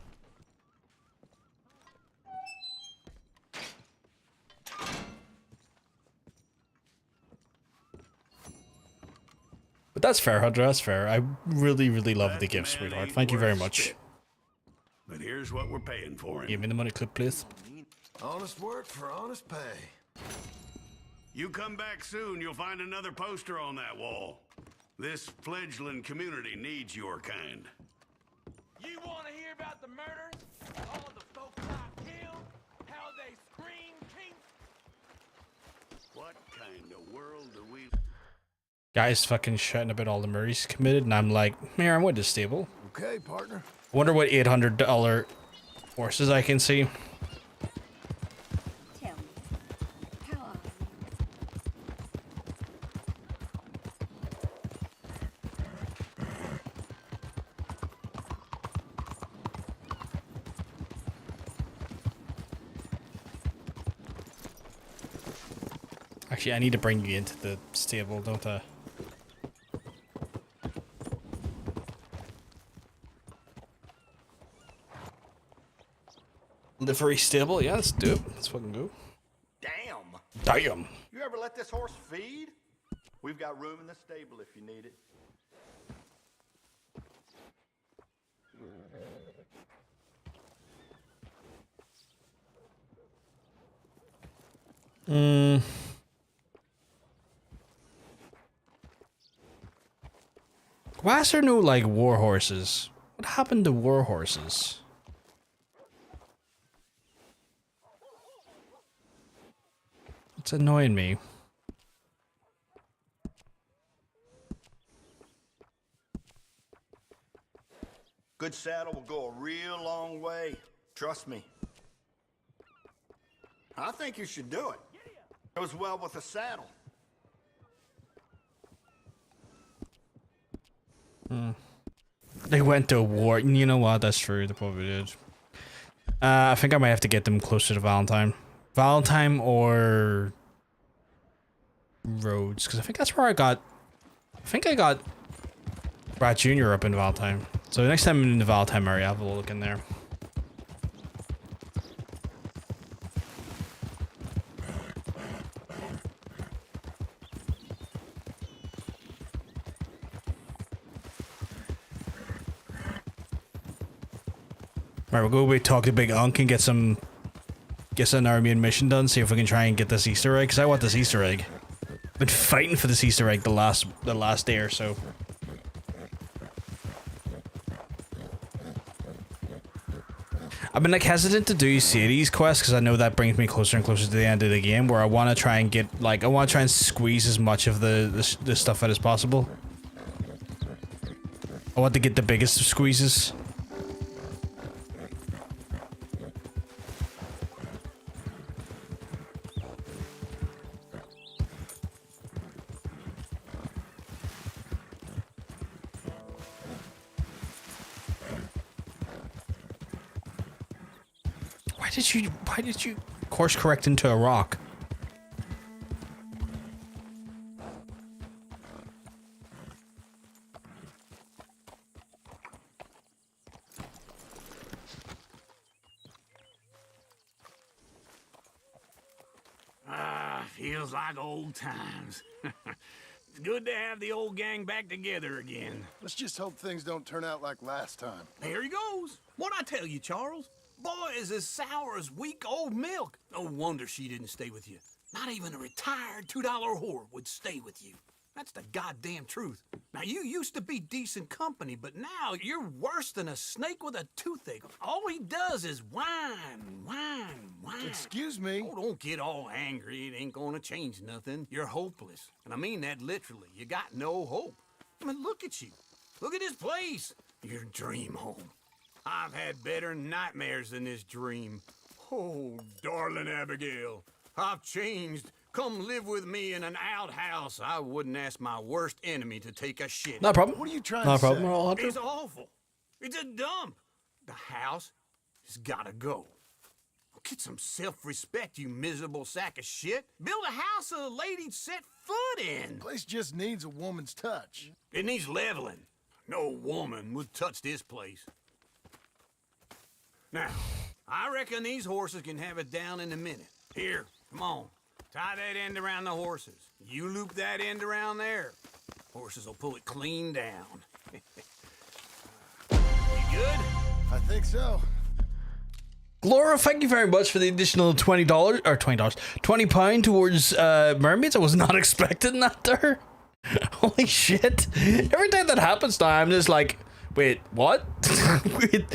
But that's fair, Hunter. That's fair. I really, really love the gift, sweetheart. Thank you very much. But here's what we're paying for him. Give me the money clip, please. Honest work for honest pay. You come back soon, you'll find another poster on that wall. This fledgling community needs your kind. You want to hear about the murders? All the folks I killed? How they scream king? What kind of world do we... Guys fucking shouting about all the murders committed, and I'm like, here, I'm with this stable. Okay, partner. I wonder what $800 horses I can see. Tell me, how are you? Actually, I need to bring you into the stable, don't I? Livery stable, yeah, let's do it. Let's fucking go. Damn. Damn. You ever let this horse feed? We've got room in the stable if you need it. Why is there no, like, war horses? What happened to war horses? It's annoying me. Good saddle will go a real long way. Trust me. I think you should do it. Goes well with a saddle. They went to war. You know what? That's true. They probably did. I think I might have to get them closer to Valentine. Valentine or Rhodes, because I think that's where I got. I think I got Brad Jr. up in Valentine. So next time I'm in the Valentine area, I'll have a look in there. Alright, we'll go away, talk to Big Unk and get an Armenian mission done, see if we can try and get this Easter egg, because I want this Easter egg. I've been fighting for this Easter egg the last day or so. I've been like hesitant to do Sadie's quest because I know that brings me closer and closer to the end of the game, where I want to try and get, like, I want to try and squeeze as much of the stuff out as possible. I want to get the biggest of squeezes. Why did you course correct into a rock? Feels like old times. It's good to have the old gang back together again. Let's just hope things don't turn out like last time. Here he goes. What'd I tell you, Charles? Boy is as sour as weak old milk. No wonder she didn't stay with you. Not even a retired $2 whore would stay with you. That's the goddamn truth. Now, you used to be decent company, but now you're worse than a snake with a toothache. All he does is whine. Excuse me? Oh, don't get all angry. It ain't gonna change nothing. You're hopeless. And I mean that literally. You got no hope. I mean, look at you. Look at this place. Your dream home. I've had better nightmares than this dream. Oh, darling Abigail, I've changed. Come live with me in an outhouse. I wouldn't ask my worst enemy to take a shit. No problem. What are you trying No to problem. say? We're all hunter. It's awful. It's a dump. The house has gotta go. Get some self-respect, you miserable sack of shit. Build a house a lady'd set foot in. Place just needs a woman's touch. It needs leveling. No woman would touch this place. Now, I reckon these horses can have it down in a minute. Here, come on. Tie that end around the horses. You loop that end around there. Horses will pull it clean down. You good? I think so. Laura, thank you very much for the additional $20 or £20 towards mermaids. I was not expecting that there. Holy shit. Every time that happens now, I'm just like, wait, what? Wait.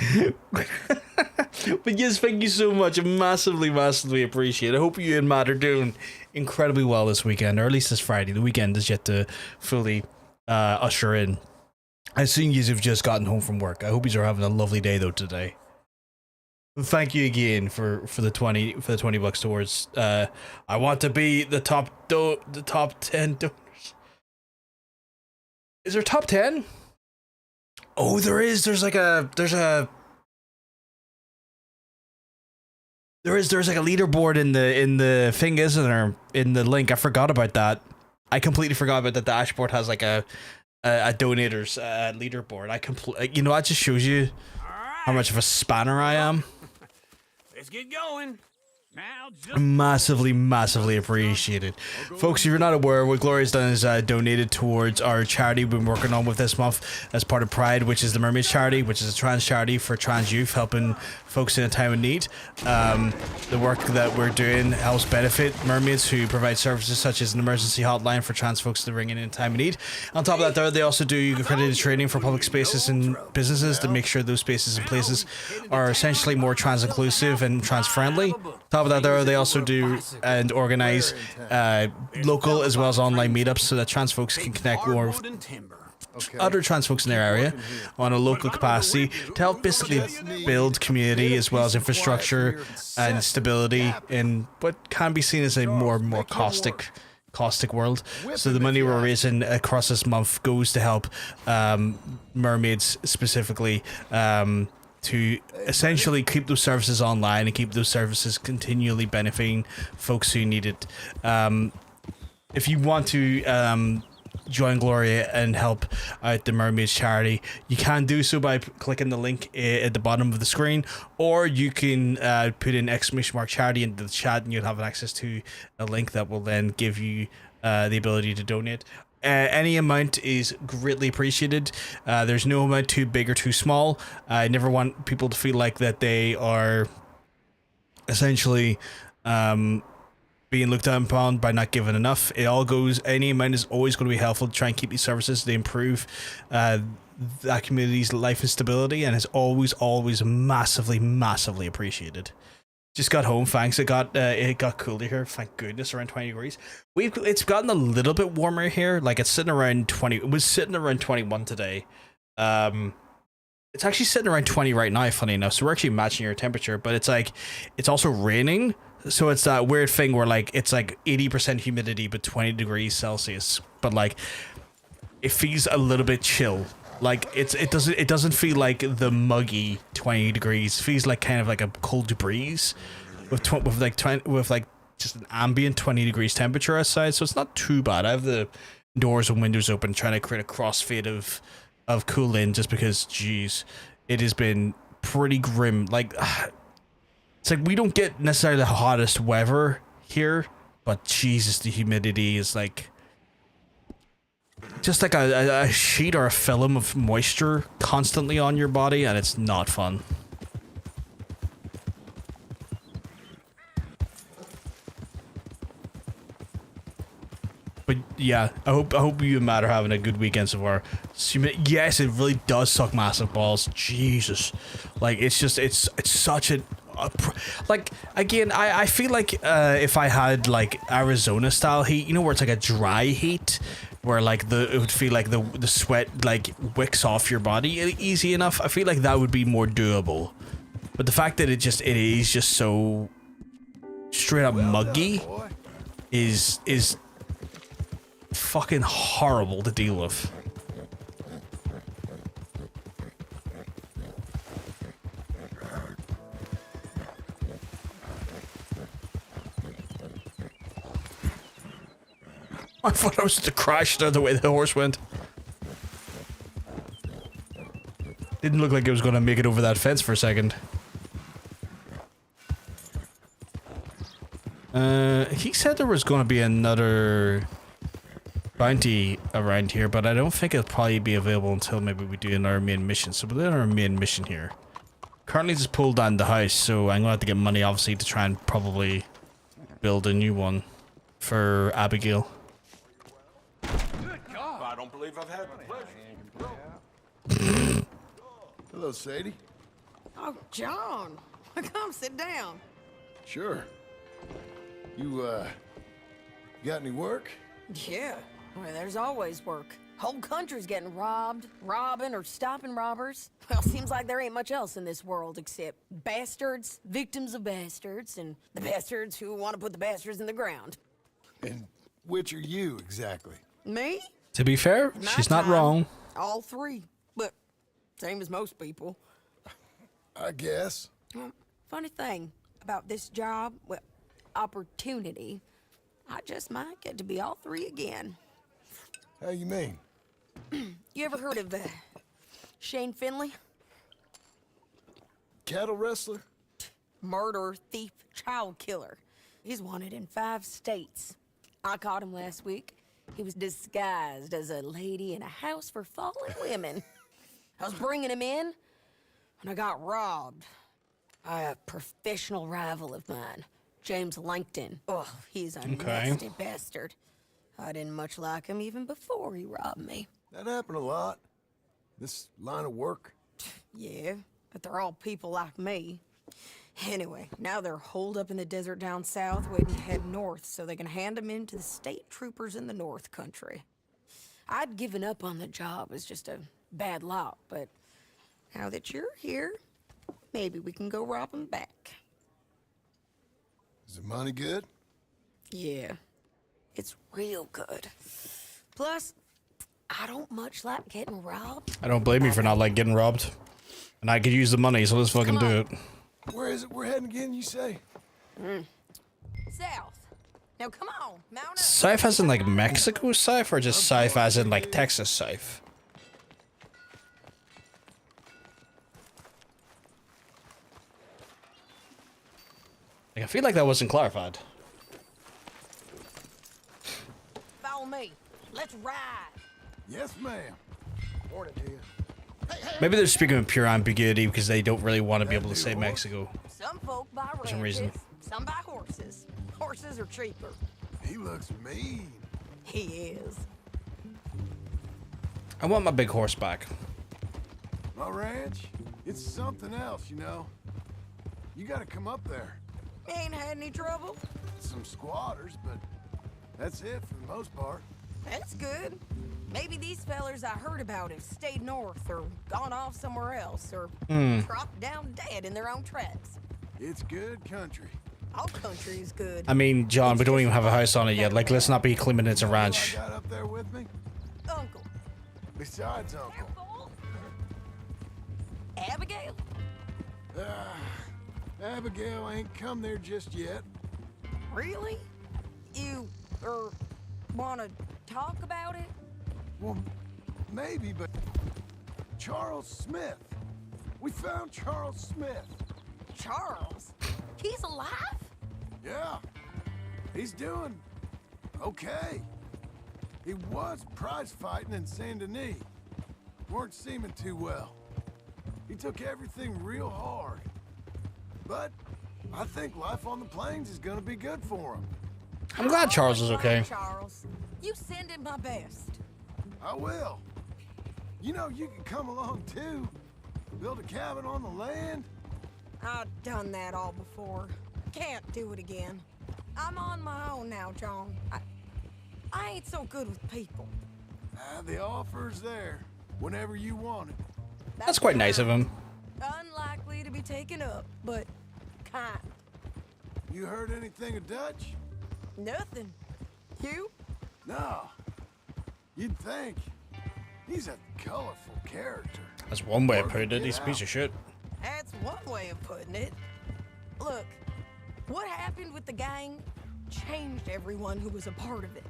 But yes, thank you so much. I massively appreciate it. I hope you and Matt are doing incredibly well this weekend, or at least this Friday. The weekend is yet to fully usher in. I assume you have just gotten home from work. I hope you are having a lovely day though today. Thank you again for the $20 towards. I want to be the top 10 donors. Is there top 10? Oh, there is. There's a There's like a leaderboard in the thing, isn't there? In the link, I forgot about that. I completely forgot about that. The dashboard has like a donators leaderboard. That just shows you how much of a spanner I am. Let's get going. Now, Massively appreciated. Folks, if you're not aware, what Gloria's done is donated towards our charity we've been working on with this month as part of Pride, which is the Mermaids Charity, which is a trans charity for trans youth, helping folks in a time of need. The work that we're doing helps benefit mermaids who provide services such as an emergency hotline for trans folks to ring in time of need. On top of that, they also do accredited training for public spaces and businesses to make sure those spaces and places are essentially more trans inclusive and trans friendly. Top of that, they also do and organize local as well as online meetups so that trans folks can connect more with other trans folks in their area on a local capacity to help basically build community as well as infrastructure and stability in what can be seen as a more caustic world. So the money we're raising across this month goes to help mermaids specifically to essentially keep those services online and keep those services continually benefiting folks who need it. If you want to join Gloria and help out the Mermaids charity, you can do so by clicking the link at the bottom of the screen, or you can put in !charity into the chat and you'll have access to a link that will then give you the ability to donate. Any amount is greatly appreciated. There's no amount too big or too small. I never want people to feel like that they are essentially being looked down upon by not giving enough. Any amount is always going to be helpful to try and keep these services to improve that community's life and stability, and is always massively appreciated. Just got home, thanks. It got cooler here, thank goodness, around 20 degrees. It's gotten a little bit warmer here. Like it's sitting around 20. It was sitting around 21 today. It's actually sitting around 20 right now, funny enough. So we're actually matching your temperature, but it's also raining. So it's that weird thing where like it's like 80% humidity but 20 degrees Celsius. But like it feels a little bit chill. Like it doesn't feel like the muggy 20 degrees. It feels like kind of like a cold breeze with just an ambient 20 degrees temperature outside. So it's not too bad. I have the doors and windows open, trying to create a crossfade of cool in, just because geez, it has been pretty grim. Like it's like we don't get necessarily the hottest weather here, but Jesus, the humidity is like just like a sheet or a film of moisture constantly on your body, and it's not fun. But yeah, I hope you and Matt are having a good weekend so far. Yes, it really does suck massive balls. Jesus, like it's such a like, again, I feel like if I had like Arizona style heat, where it's like a dry heat, where like it would feel like the sweat like wicks off your body easy enough, I feel like that would be more doable. But the fact that it is just so straight up muggy is fucking horrible to deal with. I thought I was to crash the way the horse went. Didn't look like it was going to make it over that fence for a second. He said there was going to be another bounty around here, but I don't think it'll probably be available until maybe we do another main mission. So we're doing our main mission here. Currently just pulled down the house, so I'm going to have to get money obviously to try and probably build a new one for Abigail. I don't believe I've had the pleasure. Hello, Sadie. Oh, John. Come sit down. Sure. You got any work? Yeah. Well, there's always work. Whole country's getting robbed, robbing, or stopping robbers. Well, seems like there ain't much else in this world except bastards, victims of bastards, and the bastards who want to put the bastards in the ground. And which are you, exactly? Me? To be fair, she's not wrong. All three. But same as most people. I guess. Well, funny thing. about this job, well, opportunity, I just might get to be all three again. How you mean? You ever heard of Shane Finley? Cattle wrestler? Murderer, thief, child killer. He's wanted in 5 states. I caught him last week. He was disguised as a lady in a house for fallen women. I was bringing him in, and I got robbed by a professional rival of mine, James Langton. Oh, he's a nasty bastard. I didn't much like him even before he robbed me. That happened a lot. This line of work. Yeah, but they're all people like me. Anyway, now they're holed up in the desert down south, waiting to head north so they can hand them in to the state troopers in the north country. I'd given up on the job as just a bad lot, but now that you're here, maybe we can go rob them back. Is the money good? Yeah, it's real good. Plus, I don't much like getting robbed. I don't blame you for not like getting robbed. And I could use the money, so let's fucking do it. Where is it we're heading again, you say? South. Now come on, mount up. South as in like Mexico South, or just South as in like Texas South? Like, I feel like that wasn't clarified. Follow me. Let's ride. Yes, ma'am. Morning to you. Maybe they're speaking with pure ambiguity because they don't really want to be able to say Mexico. Some folk buy For some reason. ranches, some buy horses. Horses are cheaper. He looks mean. He is. I want my big horse back. My ranch? It's something else, you know. You gotta come up there. Ain't had any trouble? Some squatters, but that's it for the most part. That's good. Maybe these fellers I heard about have stayed north or gone off somewhere else or dropped down dead in their own tracks. It's good country. All country is good. I mean, John, we don't even have a house on it yet. Like, let's not be claiming it's a ranch. I got up there with me? Uncle. Besides Uncle. Careful. Abigail? Abigail ain't come there just yet. Really? You, wanna talk about it? Well, maybe, but Charles Smith. We found Charles Smith. Charles? He's alive? Yeah. He's doing okay. He was prize fighting in Saint Denis. Weren't seeming too well. He took everything real hard. But I think life on the plains is gonna be good for him. I'm glad Charles is okay. Charles, you send him my best. I will. You know, you can come along too. Build a cabin on the land. I've done that all before. Can't do it again. I'm on my own now, John. I ain't so good with people. The offer's there whenever you want it. That's quite nice of him. Unlikely to be taken up, but kind. You heard anything of Dutch? Nothing. You? No. You'd think. He's a colorful character. That's one way of putting it. He's a piece of shit. That's one way of putting it. Look, what happened with the gang changed everyone who was a part of it.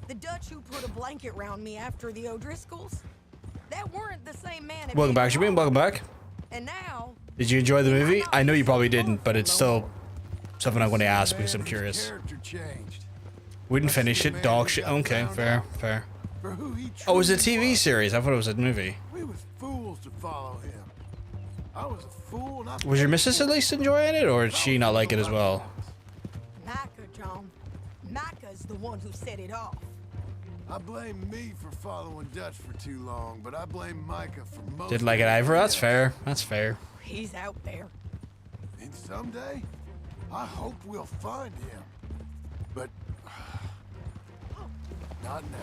The Dutch who put a blanket around me after the O'Driscolls, that weren't the same man. Welcome back, Jimmy. Welcome back. And now... Did you enjoy the movie? I know you probably didn't, but it's still something I'm going to ask because I'm curious. Character changed. We didn't finish it. Dog shit. Okay, fair, fair. For who he Oh, it was a truly TV series. I thought it was a movie. We was fools to follow him. I was a fool and I... Was your missus at least enjoying it, or did she not like it as well? Micah, John. Micah's the one who set it off. I blame me for following Dutch for too long, but I blame Micah for most... Didn't like it either. That's fair. That's fair. He's out there. And someday, I hope we'll find him. But... not now.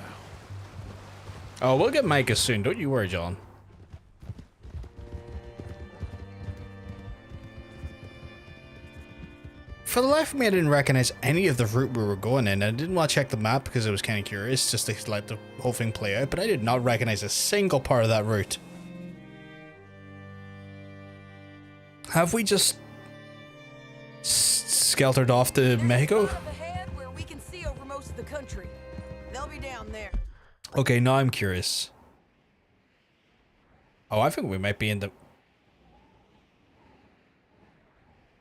Oh, we'll get Micah soon. Don't you worry, John. For the life of me, I didn't recognize any of the route we were going in. I didn't want to check the map because I was kind of curious, just to let the whole thing play out, but I did not recognize a single part of that route. Have we just skeltered off to Mexico. Ahead where we can see over most of the country. They'll be down there. Okay, now I'm curious. Oh, I think we might be in the...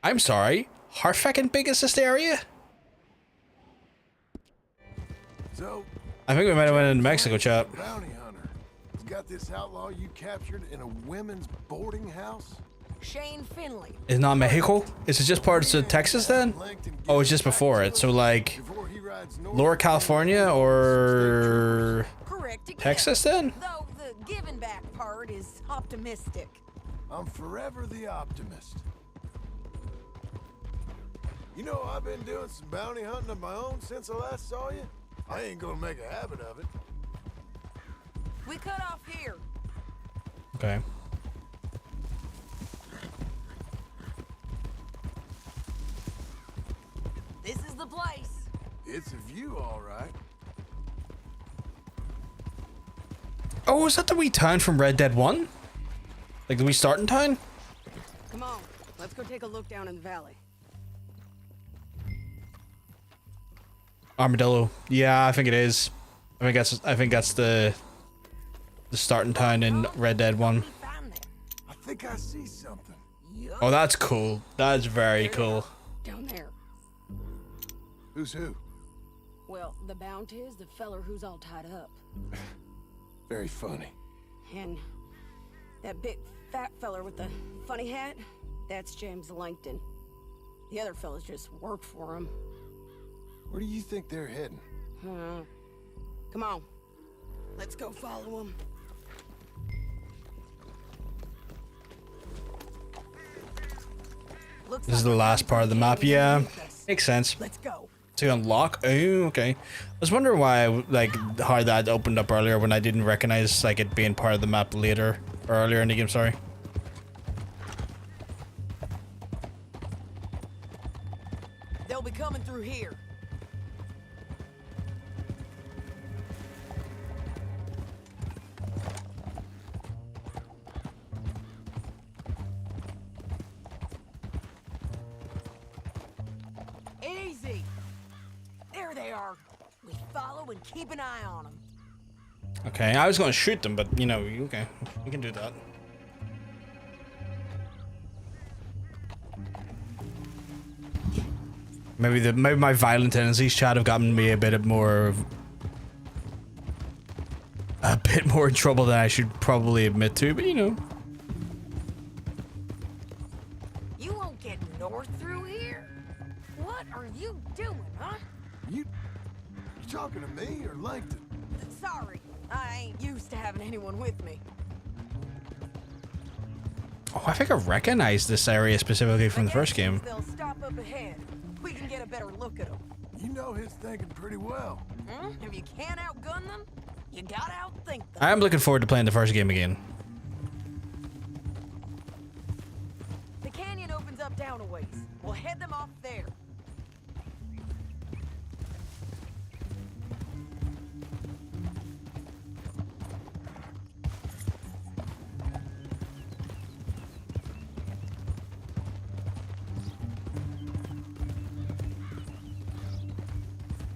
I'm sorry. How fucking big is this area? So, I think we might have went into Mexico, chap. bounty hunter. He's got this outlaw you captured in a women's boarding house. Shane Finley. Is not Mexico? Is it just parts of Texas then? Oh, it's just before it. So like Lower California or Texas then? Though the giving back part is optimistic. I'm forever the optimist. You know, I've been doing some bounty hunting of my own since I last saw you. I ain't gonna make a habit of it. We cut off here. Okay. This is the place. It's a view, all right. Oh, is that the wee town from Red Dead 1? Like the wee starting town? Come on, let's go take a look down in the valley. Armadillo. Yeah, I think it is. I think that's the starting town in Red Dead 1. I think I see something. Oh, that's cool. That's very cool. Down there. Who's who? Well, the bounty is the feller who's all tied up. Very funny. And that big fat feller with the funny hat, that's James Langton. The other fellas just work for him. Where do you think they're heading? Come on. Let's go follow him. This is the last part of the map. Yeah, makes sense. Let's go. To unlock. Oh, okay. I was wondering why, like, how that opened up earlier when I didn't recognize like it being part of the map later or earlier in the game. Sorry. They'll be coming through here. Easy. There they are. We follow and keep an eye on them. Okay, I was gonna shoot them, but you know, okay, you can do that. Maybe my violent tendencies, Chad, have gotten me a bit more in trouble than I should probably admit to, but you know. You won't get north through here? What are you doing, huh? You talking to me or Langton? Sorry, I ain't used to having anyone with me. Oh, I think I recognize this area specifically from the first game. They'll stop up ahead. We can get a better look at them. You know his thinking pretty well. If you can't outgun them, you gotta outthink them. I am looking forward to playing the first game again. The canyon opens up down a ways. We'll head them off there.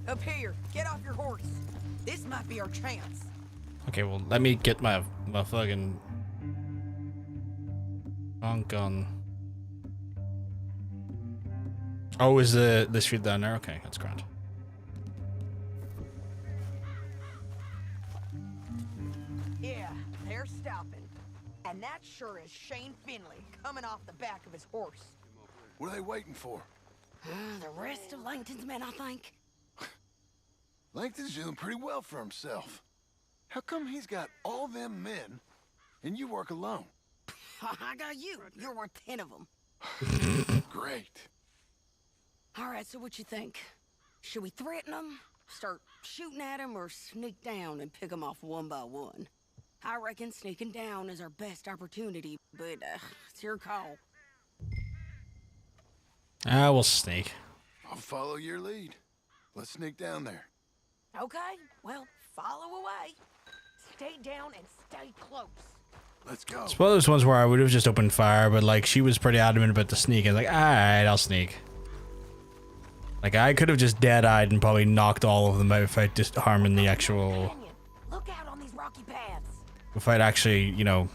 Up here, get off your horse. This might be our chance. Okay, well, let me get my fucking long gun. Oh, is the street down there? Okay, that's grand. Yeah, they're stopping. And that sure is Shane Finley coming off the back of his horse. What are they waiting for? The rest of Langton's men, I think. Langton's doing pretty well for himself. How come he's got all them men and you work alone? I got you. You're worth 10 of them. Great. All right, so what you think? Should we threaten them, start shooting at them, or sneak down and pick them off one by one? I reckon sneaking down is our best opportunity, but it's your call. We'll sneak. I'll follow your lead. Let's sneak down there. Okay, well, follow away. Stay down and stay close. Let's go. It's one of those ones where I would have just opened fire, but like she was pretty adamant about the sneak. I was like, alright, I'll sneak. Like, I could have just dead-eyed and probably knocked all of them out if I just harming the actual... Look out on these rocky paths. If I'd actually, you know,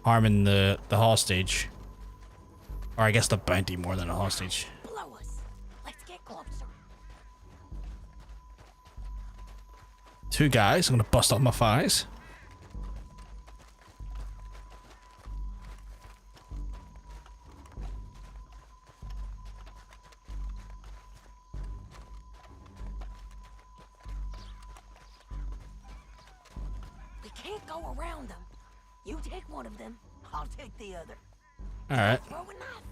harming the hostage. Or I guess the bounty more than a hostage. Blow us. Let's get closer. 2 guys. I'm gonna bust off my thighs. We can't go around them. You take one of them, I'll take the other. Alright. Throw a knife.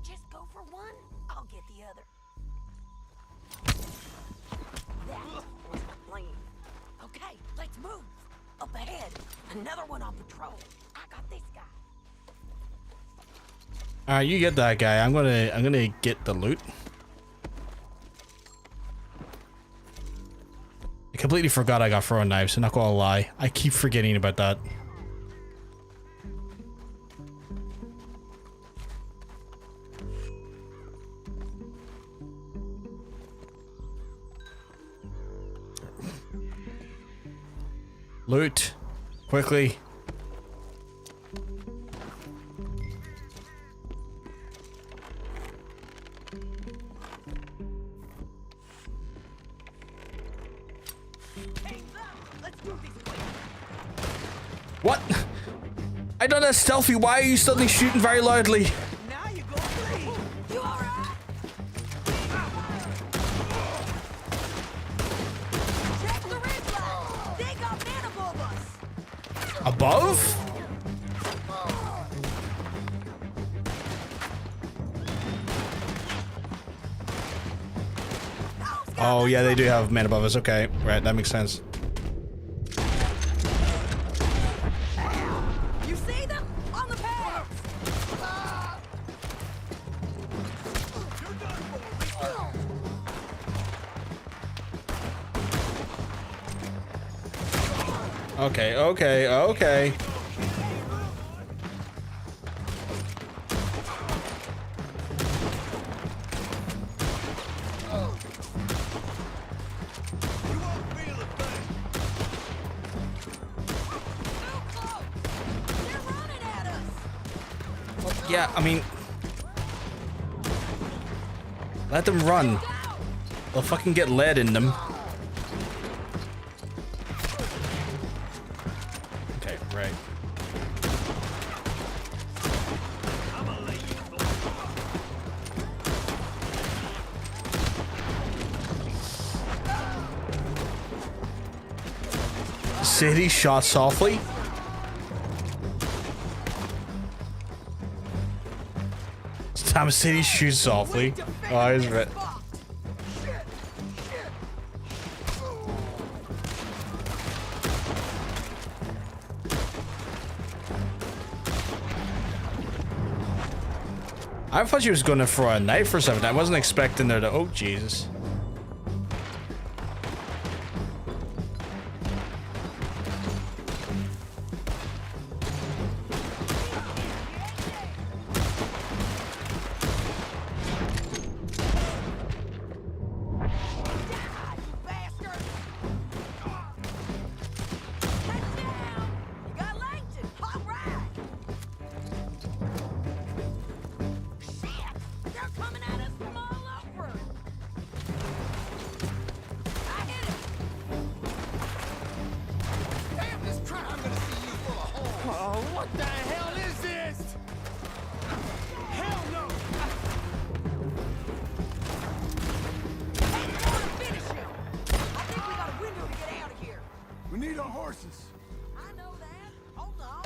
Just go for one, I'll get the other. That was the plan. Okay, let's move. Up ahead, another one on patrol. I got this guy. Alright, you get that guy. I'm gonna get the loot. I completely forgot I got throwing knives, so not gonna lie. I keep forgetting about that. Loot. Quickly. What? I done that stealthy. Why are you suddenly shooting very loudly? Above? Oh yeah, they do have men above us. Okay, right, that makes sense. You see them? On the path! Okay, okay, okay. Yeah, I mean, let them run. They'll fucking get lead in them. Okay, right. City shot softly. Time City shoots softly. Oh, he's right. I thought she was gonna throw a knife or something. I wasn't expecting her to. Oh, Jesus. What the hell is this? Hell no! Finish him! I think we got a window to get out of here. We need our horses. I know that. Hold on.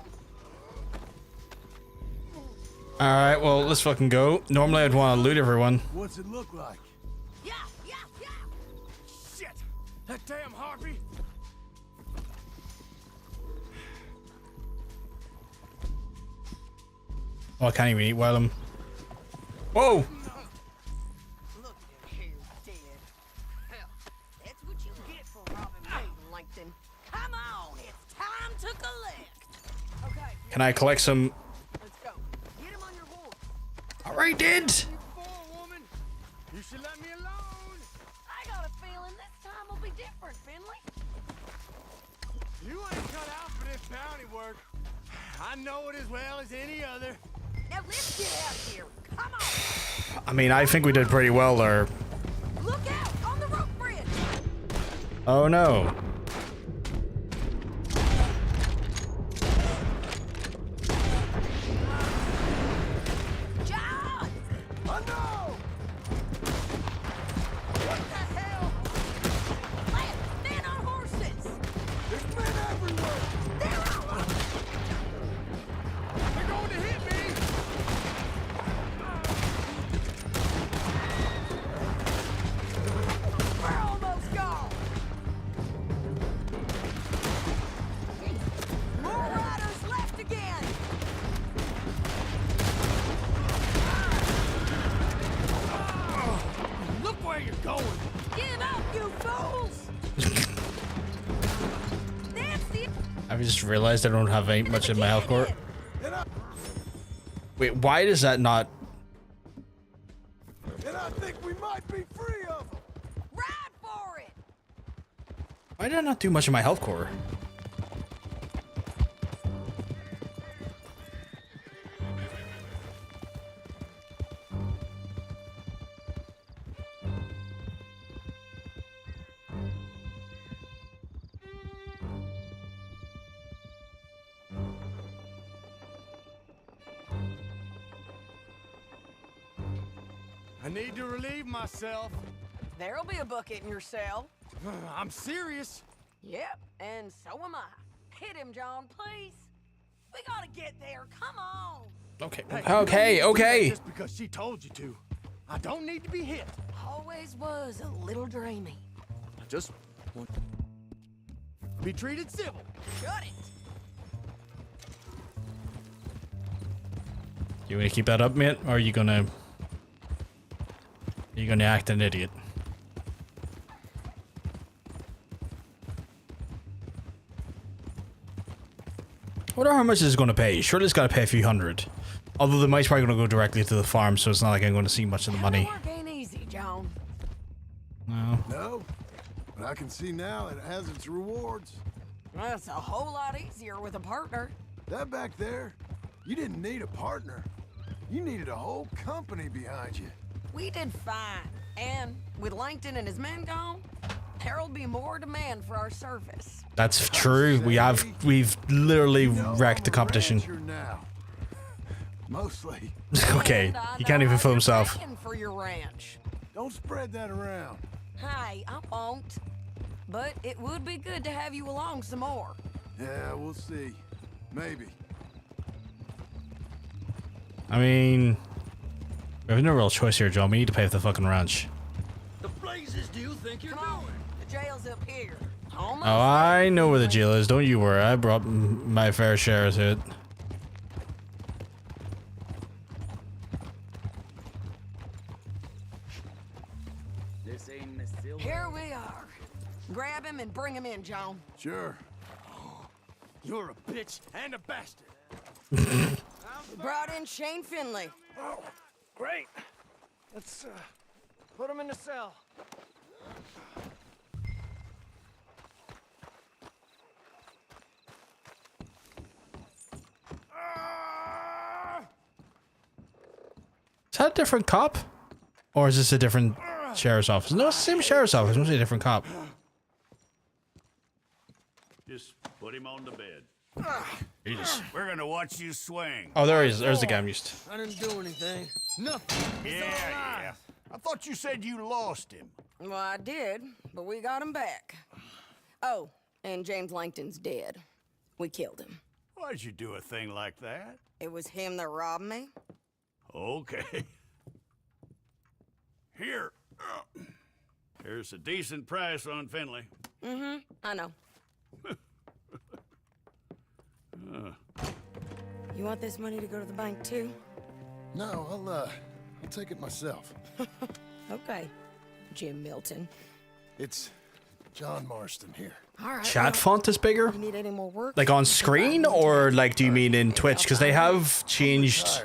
Alright, well, let's fucking go. Normally I'd want to loot everyone. What's it look like? Yeah, yeah, yeah! Shit! That damn harpy! Oh, I can't even eat while I'm... Whoa! Look at him dead. Hell, that's what you get for robbing me, Langton. Come on, it's time to collect. Okay. Can I collect some... Let's go. Get him on your horse. Right, did. You should let me alone. I got a feeling this time will be different, Finley. You ain't cut out for this bounty work. I know it as well as any other. Now let's get out here. Come on. I mean, I think we did pretty well there. Look out on the rope bridge. Oh no. John! Oh no! What the hell? Men on horses. There's men everywhere. They're all They're going to hit me. We're almost gone. More riders left again. Look where you're going. Give up, you fools! That's the I just realized I don't have ain't much in my health core. Wait, why does that not? And I think we might be free of them. ride for it. Why did I not do much in my health core? I need to relieve myself. There'll be a bucket in your cell. I'm serious. Yep, and so am I. Hit him, John, please. We gotta get there. Come on. Okay. Hey, Okay. Okay. Just because she told you to. I don't need to be hit. Always was a little dreamy. I just want to be treated civil. Shut it. You want to keep that up, mate, or are you gonna? Are you gonna act an idiot? I wonder how much this is going to pay. Surely it's got to pay a few hundred. Although the money's probably going to go directly to the farm, so it's not like I'm going to see much of the money. Work ain't easy, John. No. No, but I can see now it has its rewards. That's a whole lot easier with a partner. That back there, you didn't need a partner. You needed a whole company behind you. We did fine. And with Langton and his men gone, there'll be more demand for our service. That's true. We've literally wrecked the competition. Now. Mostly. Okay, he can't even fool himself. For your ranch. Don't spread that around. Hey, I won't. But it would be good to have you along some more. Yeah, we'll see. Maybe. I mean, we have no real choice here, John. We need to pay for the fucking ranch. The blazes do you think you're doing? The jail's up here. Almost. Oh, I know where the jail is. Don't you worry. I brought my fair share to it. Here we are. Grab him and bring him in, John. Sure. You're a bitch and a bastard. We brought in Shane Finley. Oh, great. Let's put him in the cell. Is that a different cop? Or is this a different sheriff's office? No, it's the same sheriff's office. It must be a different cop. Just put him on the bed. Jesus. We're gonna watch you swing. Oh, there he is. There's the guy I'm used to. I didn't do anything. Nothing. Yeah. I thought you said you lost him. Well, I did, but we got him back. Oh, and James Langton's dead. We killed him. Why'd you do a thing like that? It was him that robbed me. Okay. Here. Here's a decent price on Finley. Mm-hmm, I know. You want this money to go to the bank, too? No, I'll take it myself. Okay, Jim Milton. It's John Marston here. All right. Chat font is bigger? You need any more work? Like on screen, or like do you mean in Twitch? Because they have changed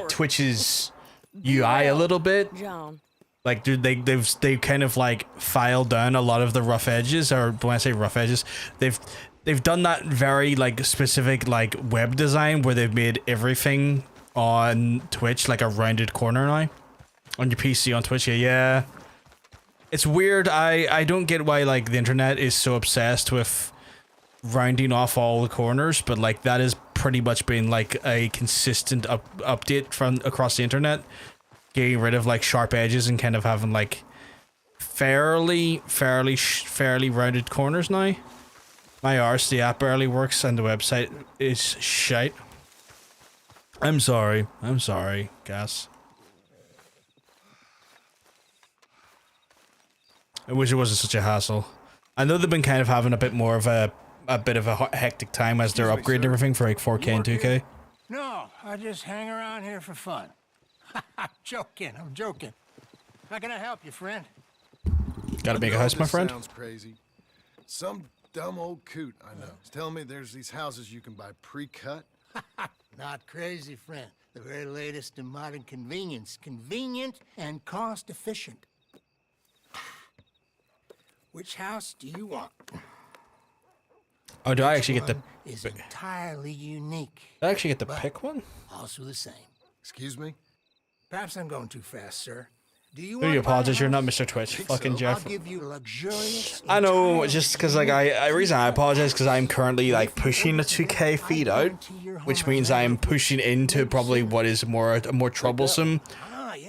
Twitch's UI a little bit. John. Like, dude, they've kind of like filed down a lot of the rough edges, or when I say rough edges, they've done that very like specific like web design where they've made everything on Twitch like a rounded corner now. On your PC on Twitch, yeah. It's weird. I don't get why like the internet is so obsessed with rounding off all the corners, but like that has pretty much been like a consistent update from across the internet, getting rid of like sharp edges and kind of having like fairly rounded corners now. My arse, the app barely works and the website is shite. I'm sorry, Gas. I wish it wasn't such a hassle. I know they've been kind of having a bit more of a bit of a hectic time as they're upgrading everything for like 4K and 2K. No, I just hang around here for fun. I'm joking. How can I help you, friend? Gotta make a house, my friend. Sounds crazy. Some dumb old coot I know is telling me there's these houses you can buy pre-cut. Not crazy, friend. The very latest in modern convenience. Convenient and cost efficient. Which house do you want? Oh, do I actually get the... Is entirely unique. Do I actually get to pick one? Also the same. Excuse me? Perhaps I'm going too fast, sir. Do you Do want you to buy a apologize? You're not house? Mr. Twitch. Fucking Jeff. I'll give you luxurious. I know, just because like reason I apologize because I'm currently like pushing the 2K feed out, which means I'm pushing into probably what is a more troublesome,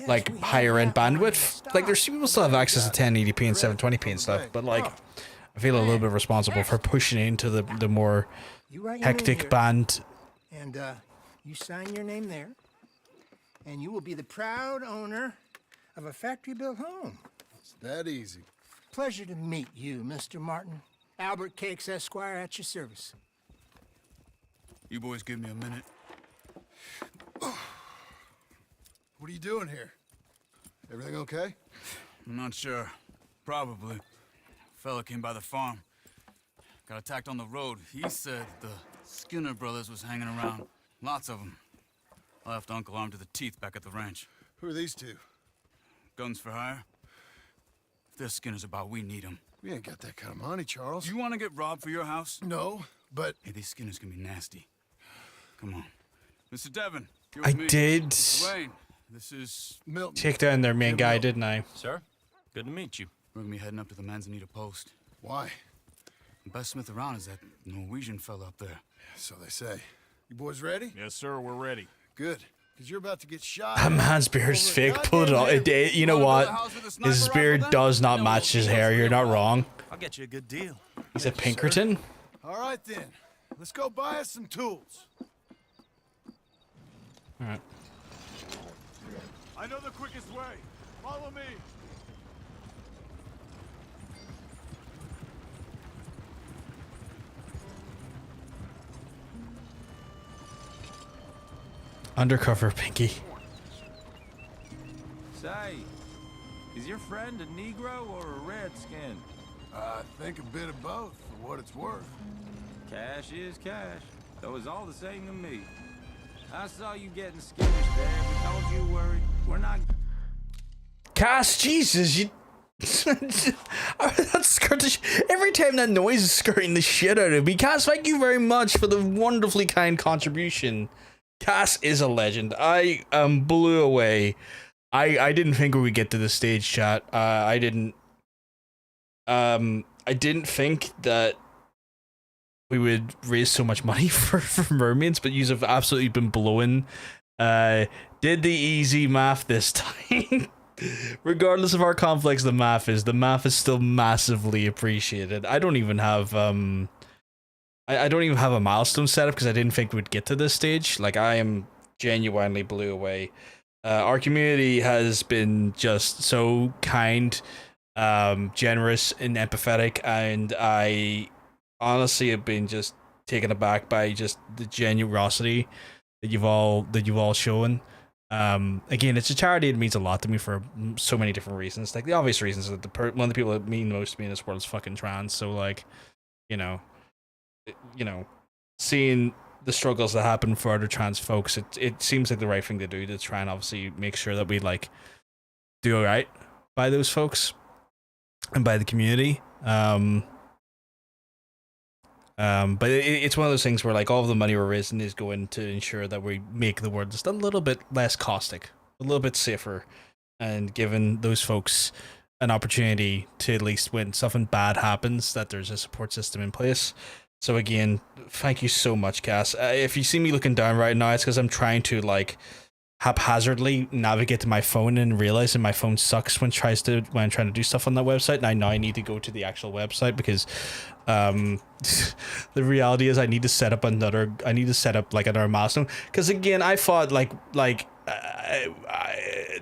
like higher end bandwidth. Like there's people still have access to 1080p and 720p and stuff, but like I feel a little bit responsible for pushing into the more You write your name hectic here, band. And you sign your name there, and you will be the proud owner of a factory-built home. It's that easy. Pleasure to meet you, Mr. Martin. Albert Cakes, Esquire, at your service. You boys give me a minute. What are you doing here? Everything okay? I'm not sure. Probably. Fella came by the farm. Got attacked on the road. He said the Skinner brothers was hanging around. Lots of them. I left Uncle armed to the teeth back at the ranch. Who are these two? Guns for hire? If they're Skinner's about, we need them. We ain't got that kind of money, Charles. You want to get robbed for your house? No, but... Hey, these Skinners can be nasty. Come on. Mr. Devon, you're I with me. did Wayne, this is... Milton. take down their main guy, didn't I? Sir, good to meet you. We're gonna be heading up to the Manzanita post. Why? The best smith around is that Norwegian fella up there. So they say. You boys ready? Yes, sir, we're ready. Good. Because you're about to get shot. That man's beard's fake. Pull it off. You know what? His beard does not match his hair. You're not wrong. I'll get you a good deal. He's a Pinkerton. All right, then. Let's go buy us some tools. All right. I know the quickest way. Follow me. Undercover Pinky. Say, is your friend a Negro or a Redskin? I think a bit of both, for what it's worth. Cash is cash, though it's all the same to me. I saw you getting skittish there, but don't you worry. We're not... Cass, Jesus, you... That scared the every time that noise is scaring the shit out of me. Cass, thank you very much for the wonderfully kind contribution. Cass is a legend. I blew away. I didn't think we would get to this stage, chat. I didn't think that we would raise so much money for mermaids, but you have absolutely been blowing. Did the easy math this time. Regardless of how complex the math is still massively appreciated. I don't even have I don't even have a milestone set up because I didn't think we'd get to this stage. Like, I am genuinely blew away. Our community has been just so kind, generous, and empathetic, and I honestly have been just taken aback by just the generosity that you've all shown. Again, it's a charity. It means a lot to me for so many different reasons. Like, the obvious reasons that one of the people that mean most to me in this world is fucking trans. So, like, you know, seeing the struggles that happen for other trans folks, it seems like the right thing to do to try and obviously make sure that we like do all right by those folks and by the community. But it's one of those things where like all of the money we're raising is going to ensure that we make the world just a little bit less caustic, a little bit safer, and giving those folks an opportunity to at least when something bad happens, that there's a support system in place. So again, thank you so much, Cass. If you see me looking down right now, it's because I'm trying to like haphazardly navigate to my phone and realizing my phone sucks when I'm trying to do stuff on that website. And I know I need to go to the actual website because the reality is I need to set up like another milestone. Because again, I thought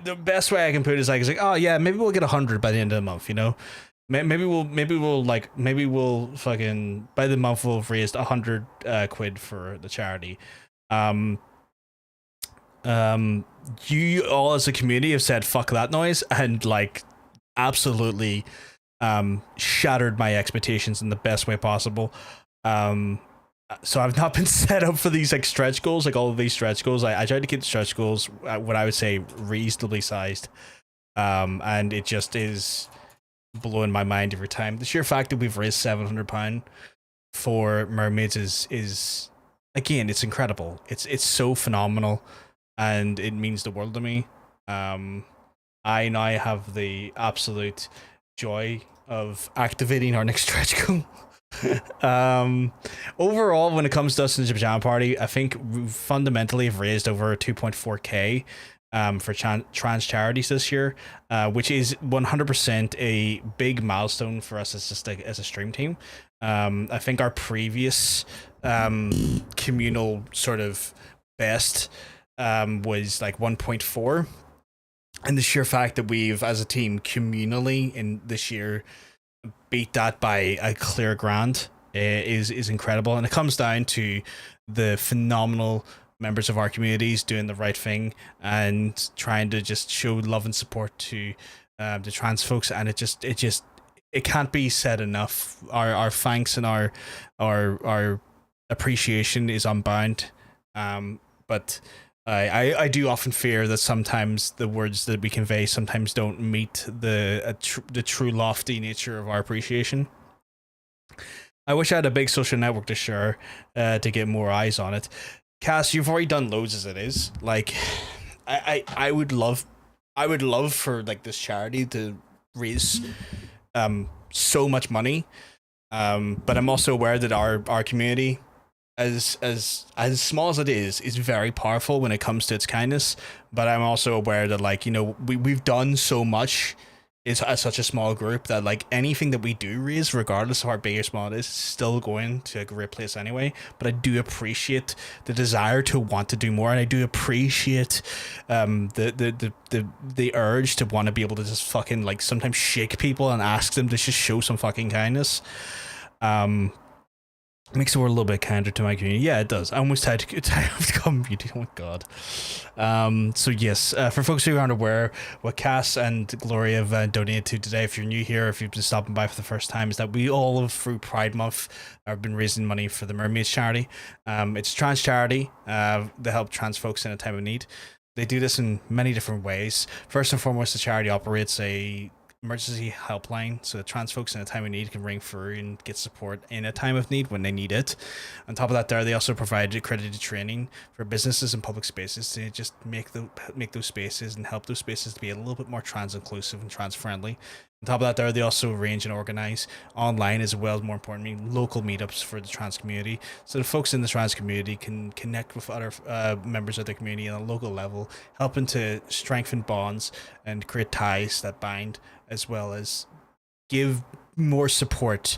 the best way I can put it is like oh yeah, maybe we'll get 100 by the end of the month, you know. Maybe we'll fucking by the month we'll have raised 100 quid for the charity. You all as a community have said fuck that noise and like absolutely shattered my expectations in the best way possible. So I've not been set up for these like stretch goals, like all of these stretch goals. I tried to keep the stretch goals what I would say reasonably sized, and it just is blowing my mind every time. The sheer fact that we've raised £700 for mermaids is again, it's incredible. It's so phenomenal, and it means the world to me. I now have the absolute joy of activating our next stretch goal. Overall, when it comes to us in the Pajama Party, I think we fundamentally have raised over 2.4k for trans charities this year, which is 100% a big milestone for us as a stream team. I think our previous communal sort of best was like 1.4, and the sheer fact that we've as a team communally in this year beat that by a clear grand is incredible. And it comes down to the phenomenal members of our communities doing the right thing and trying to just show love and support to the trans folks. And it can't be said enough. Our thanks and our appreciation is unbound. But I do often fear that sometimes the words that we convey sometimes don't meet the true lofty nature of our appreciation. I wish I had a big social network to share to get more eyes on it. Cass, you've already done loads as it is. Like, I would love for like this charity to raise so much money, but I'm also aware that our community, as small as it is very powerful when it comes to its kindness. But I'm also aware that, like, you know, we've done so much as such a small group that like anything that we do raise, regardless of how big or small it is still going to a great place anyway. But I do appreciate the desire to want to do more, and I do appreciate the urge to want to be able to just fucking like sometimes shake people and ask them to just show some fucking kindness. Makes the world a little bit kinder to my community. Yeah, it does. I almost had to come beauty. Oh my god. So yes, for folks who aren't aware, what Cass and Gloria have donated to today, if you're new here, if you've been stopping by for the first time, is that we all through Pride Month have been raising money for the Mermaids charity. It's a trans charity to help trans folks in a time of need. They do this in many different ways. First and foremost, the charity operates a emergency helpline, so that trans folks in a time of need can ring through and get support in a time of need when they need it. On top of that, they also provide accredited training for businesses and public spaces to just make those spaces and help those spaces to be a little bit more trans inclusive and trans friendly. On top of that, they also arrange and organize online, as well as, more importantly, local meetups for the trans community, so the folks in the trans community can connect with other members of the community on a local level, helping to strengthen bonds and create ties that bind, as well as give more support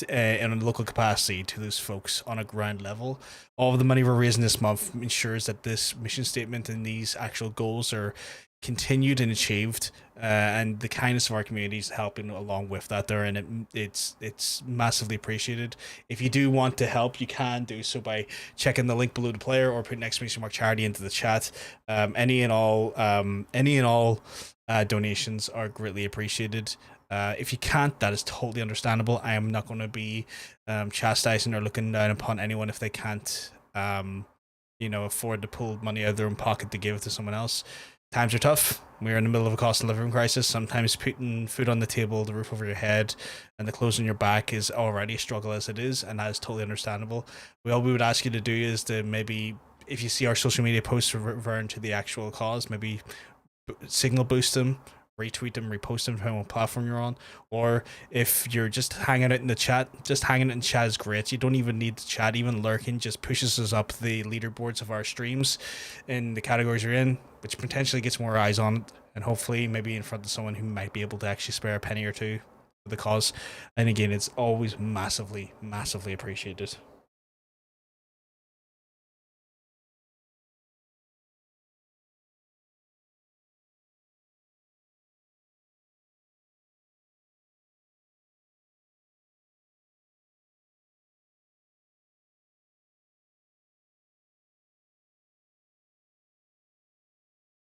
in a local capacity to those folks on a ground level. All of the money we're raising this month ensures that this mission statement and these actual goals are continued and achieved, and the kindness of our communities helping along with that there, and it's massively appreciated. If you do want to help, you can do so by checking the link below the player or putting exclamation mark charity into the chat. Any and all donations are greatly appreciated. If you can't, that is totally understandable. I am not going to be chastising or looking down upon anyone if they can't afford to pull money out of their own pocket to give to someone else. Times are tough. We're in the middle of a cost of living crisis. Sometimes putting food on the table, the roof over your head, and the clothes on your back is already a struggle as it is, and that is totally understandable. All we would ask you to do is to maybe, if you see our social media posts referring to the actual cause, maybe signal boost them, retweet them, repost them from what platform you're on. Or if you're just hanging out in the chat, just hanging out in chat is great. You don't even need to chat. Even lurking just pushes us up the leaderboards of our streams in the categories you're in, which potentially gets more eyes on it, and hopefully maybe in front of someone who might be able to actually spare a penny or two for the cause. And again, it's always massively appreciated.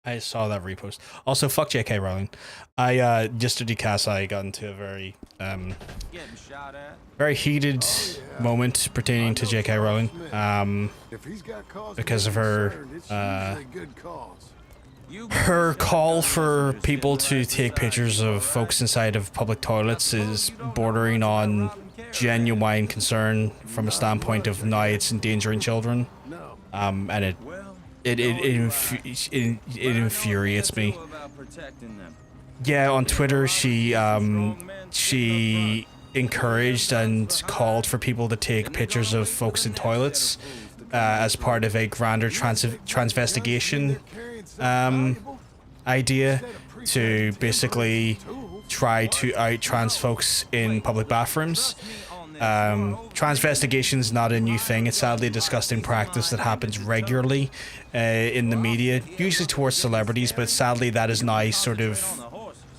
I saw that repost. Also, fuck J.K. Rowling. I yesterday, Cass, I got into a very heated moment pertaining to J.K. Rowling. Because of her her call for people to take pictures of folks inside of public toilets is bordering on genuine concern from a standpoint of now it's endangering children. And it infuriates me. Yeah, on Twitter, she encouraged and called for people to take pictures of folks in toilets as part of a grander transvestigation idea to basically try to out trans folks in public bathrooms. Transvestigation is not a new thing. It's sadly a disgusting practice that happens regularly in the media, usually towards celebrities, but sadly that is now sort of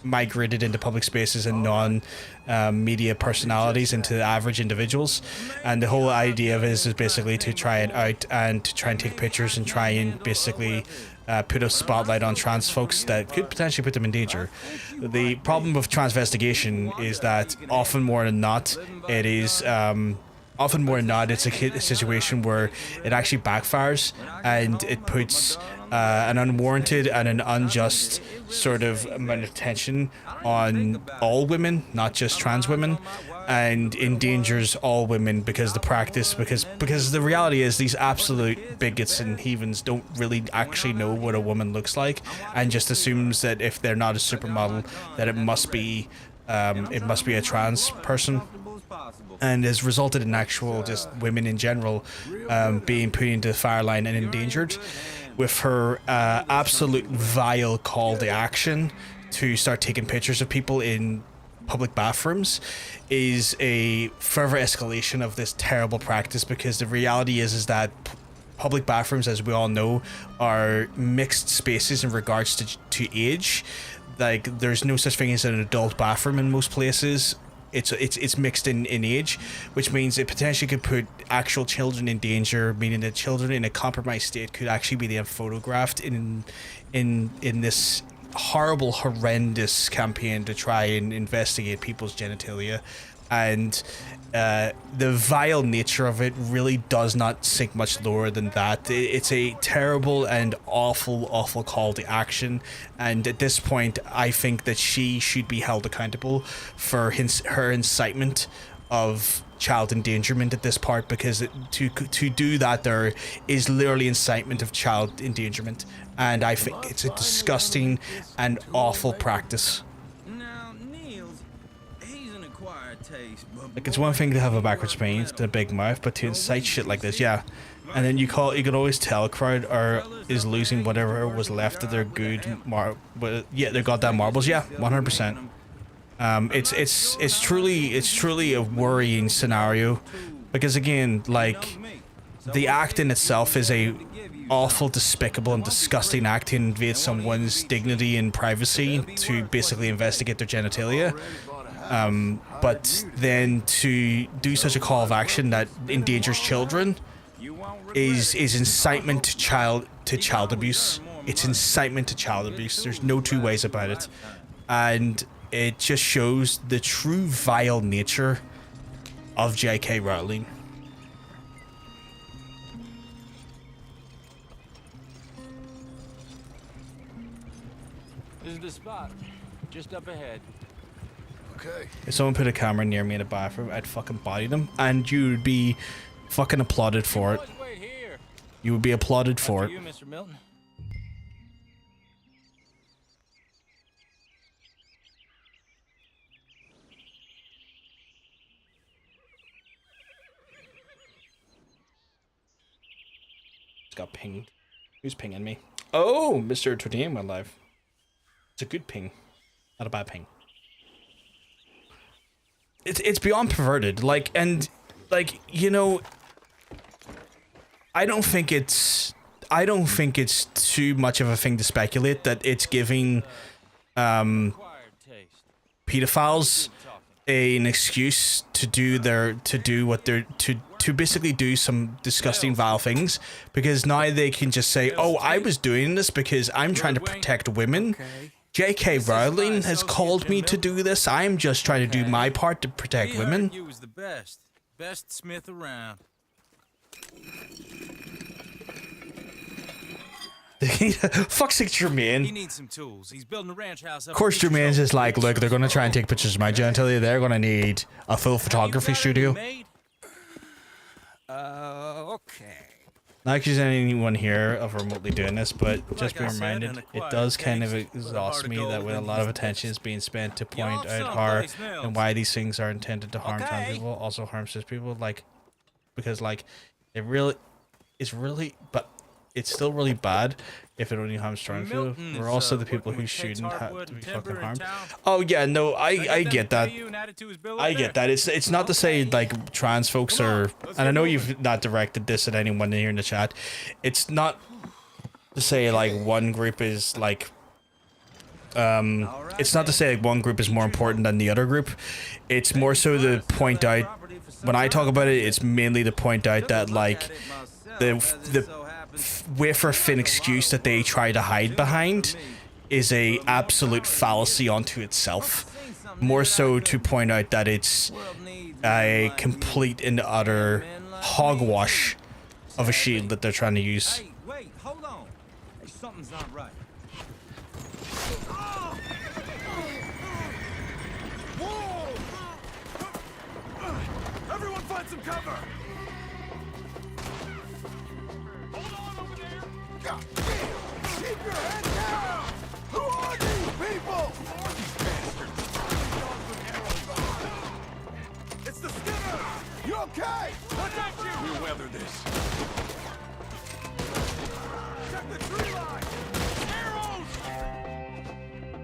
migrated into public spaces and non-media personalities, into average individuals. And the whole idea of it is basically to try and out and to try and take pictures and try and basically put a spotlight on trans folks that could potentially put them in danger. The problem with transvestigation is that often more than not, it's a situation where it actually backfires and it puts an unwarranted and an unjust sort of amount of attention on all women, not just trans women, and endangers all women because the reality is these absolute bigots and heathens don't really actually know what a woman looks like, and just assumes that if they're not a supermodel that it must be a trans person, and has resulted in actual just women in general being put into the fire line and endangered. With her absolute vile call to action to start taking pictures of people in public bathrooms is a further escalation of this terrible practice, because the reality is that public bathrooms, as we all know, are mixed spaces in regards to age. Like, there's no such thing as an adult bathroom in most places. It's mixed in age, which means it potentially could put actual children in danger, meaning that children in a compromised state could actually be then photographed in this horrible, horrendous campaign to try and investigate people's genitalia. And the vile nature of it really does not sink much lower than that. It's a terrible and awful call to action, and at this point I think that she should be held accountable for her incitement of child endangerment at this part, because to do that there is literally incitement of child endangerment, and I think it's a disgusting and awful practice. Like, it's one thing to have a backwards brain and a big mouth, but to incite shit like this, yeah. And then you can always tell a crowd is losing whatever was left of their good their goddamn marbles, yeah, 100%. It's truly a worrying scenario, because again, like, the act in itself is a awful, despicable and disgusting act to invade someone's dignity and privacy to basically investigate their genitalia. But then to do such a call of action that endangers children is incitement to child abuse. It's incitement to child abuse. There's no two ways about it. And it just shows the true vile nature of J.K. Rowling. This is the spot. Just up ahead. Okay. If someone put a camera near me in a bathroom, I'd fucking body them, and you'd be fucking applauded for it. Wait here. You would be applauded for After it. you, Mr. Milton. Just got pinged. Who's pinging me? Oh, Mr. Tortilla in my life. It's a good ping, not a bad ping. It's beyond perverted, like, and like, you know, I don't think it's too much of a thing to speculate that it's giving pedophiles an excuse to do basically do some disgusting, vile things, because now they can just say, oh, I was doing this because I'm trying to protect women. J.K. Rowling has called me to do this. I'm just trying to do my part to protect women. You was the best smith around. Fuck sick Jermaine. He needs some tools. He's building a ranch house. Of course, Jermaine's just like, look, they're gonna try and take pictures of my genitalia. They're gonna need a full photography studio. Okay. Not accusing anyone here of remotely doing this, but just be reminded, it does kind of exhaust me that when a lot of attention is being spent to point out how and why these things are intended to harm trans people, also harm cis people, like, because like, it's still really bad if it only harms trans people. We're also the people who shouldn't have to be fucking harmed. Oh yeah, no, I get that. I get that. It's not to say like trans folks are, and I know you've not directed this at anyone here in the chat. It's not to say like one group is like, it's not to say like one group is more important than the other group. It's more so to point out, when I talk about it, it's mainly to point out that like the wafer thin excuse that they try to hide behind is a absolute fallacy onto itself. More so to point out that it's a complete and utter hogwash of a shield that they're trying to use. Hey, wait, hold on. Hey, something's not right. Whoa! Everyone find some cover! Keep your head down! Who are these people? It's the Skinner! You okay? Watch out, you! We'll weather this. Check the tree line! Arrows!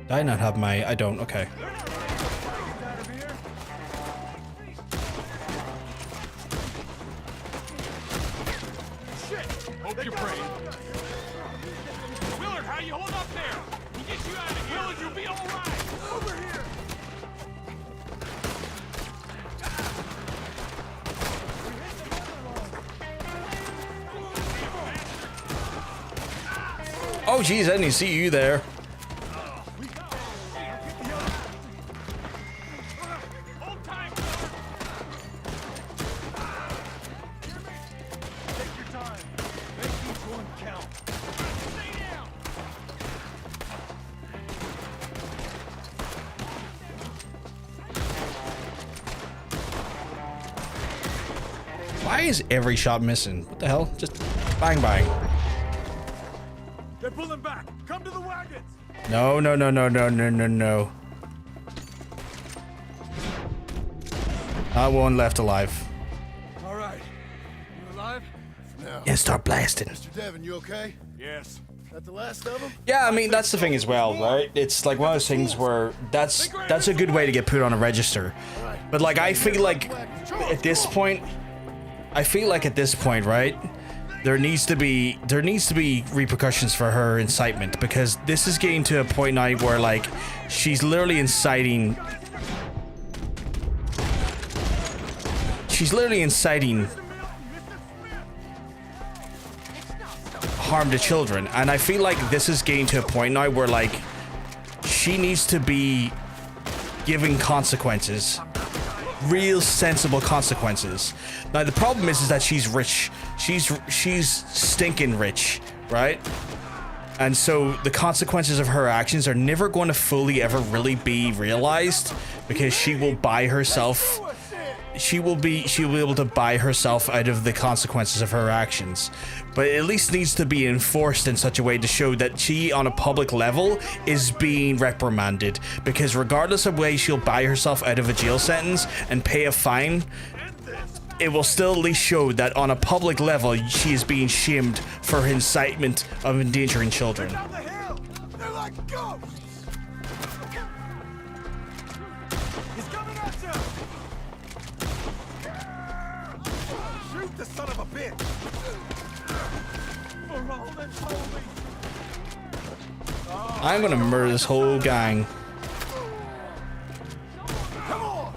Do I not have my... I don't, okay. Shit! Hope you're brave. Willard, how you hold up there? We'll get you out of here. Willard, you'll be all right. Over here. Oh jeez, I didn't see you there. Why is every shot missing? What the hell? Just bang bang. They're pulling back. Come to the wagons. No, no, no, no, no, no, no, no. Not one left alive. All right. You alive? No. Yeah, start blasting. Mr. Devon, you okay? Yes. That the last of them? Yeah, I mean, that's the thing as well, right? It's like one of those things where that's a good way to get put on a register. But like, I feel like at this point, right, there needs to be repercussions for her incitement, because this is getting to a point now where like she's literally inciting harm to children, and I feel like this is getting to a point now where like she needs to be given consequences, real sensible consequences. Now the problem is that she's rich. She's stinking rich, right? And so the consequences of her actions are never going to fully ever really be realized, because she will buy herself, she will be able to buy herself out of the consequences of her actions. But it at least needs to be enforced in such a way to show that she, on a public level, is being reprimanded. Because regardless of way she'll buy herself out of a jail sentence and pay a fine, it will still at least show that on a public level she is being shamed for her incitement of endangering children. They're like ghosts! He's coming at you! Shoot the son of a bitch! For all that told me! I'm gonna murder this whole gang. Come on!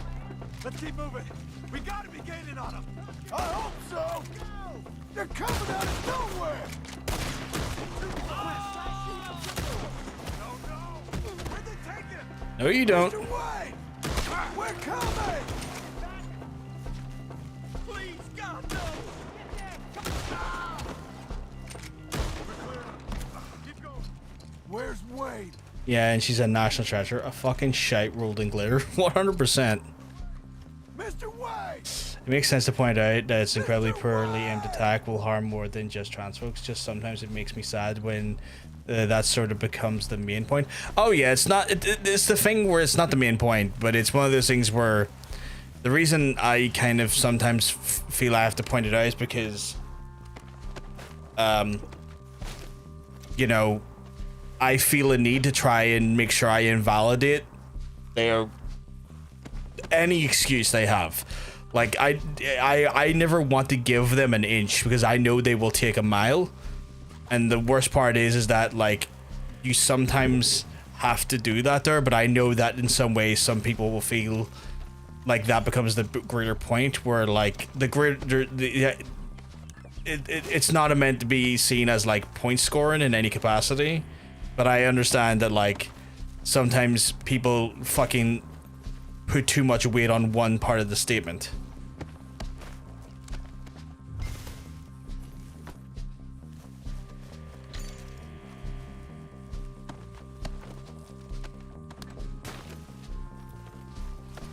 Let's keep moving! We gotta be gaining on them! I hope so! They're coming out of nowhere! Where'd they take him? No, you don't. Mr. Wayne! We're coming! Please, God, no! Keep going. Where's Wayne? Yeah, and she's a national treasure. A fucking shite rolled in glitter. 100%. Mr. Wayne! It makes sense to point out that it's incredibly poorly aimed attack will harm more than just trans folks. Just sometimes it makes me sad when that sort of becomes the main point. Oh yeah, it's not. It's the thing where it's not the main point, but it's one of those things where the reason I kind of sometimes feel I have to point it out is because, you know, I feel a need to try and make sure I invalidate any excuse they have. Like I never want to give them an inch because I know they will take a mile. And the worst part is that like you sometimes have to do that there, but I know that in some ways some people will feel like that becomes the greater point where like the greater it's not meant to be seen as like point scoring in any capacity, but I understand that like sometimes people fucking put too much weight on one part of the statement.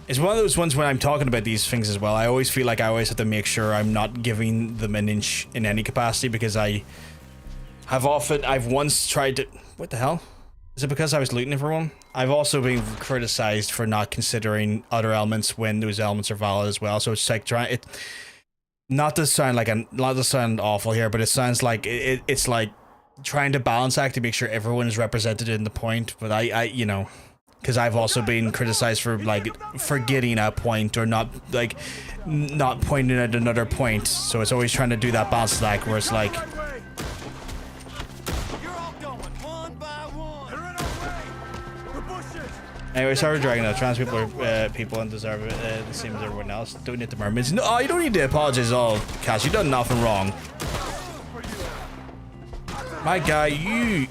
It's one of those ones when I'm talking about these things as well. I always feel like I always have to make sure I'm not giving them an inch in any capacity because I've once tried to, what the hell? Is it because I was looting everyone? I've also been criticized for not considering other elements when those elements are valid as well. So it's like trying it, not to sound awful here, but it sounds like it's like trying to balance act to make sure everyone is represented in the point. But I you know, because I've also been criticized for like forgetting a point or not pointing at another point. So it's always trying to do that balance act where it's like. Anyway, sorry for dragging out. Trans people are people and deserve it the same as everyone else. Don't need the mermaids. No, you don't need to apologize at all, Cass. You done nothing wrong. My guy, you.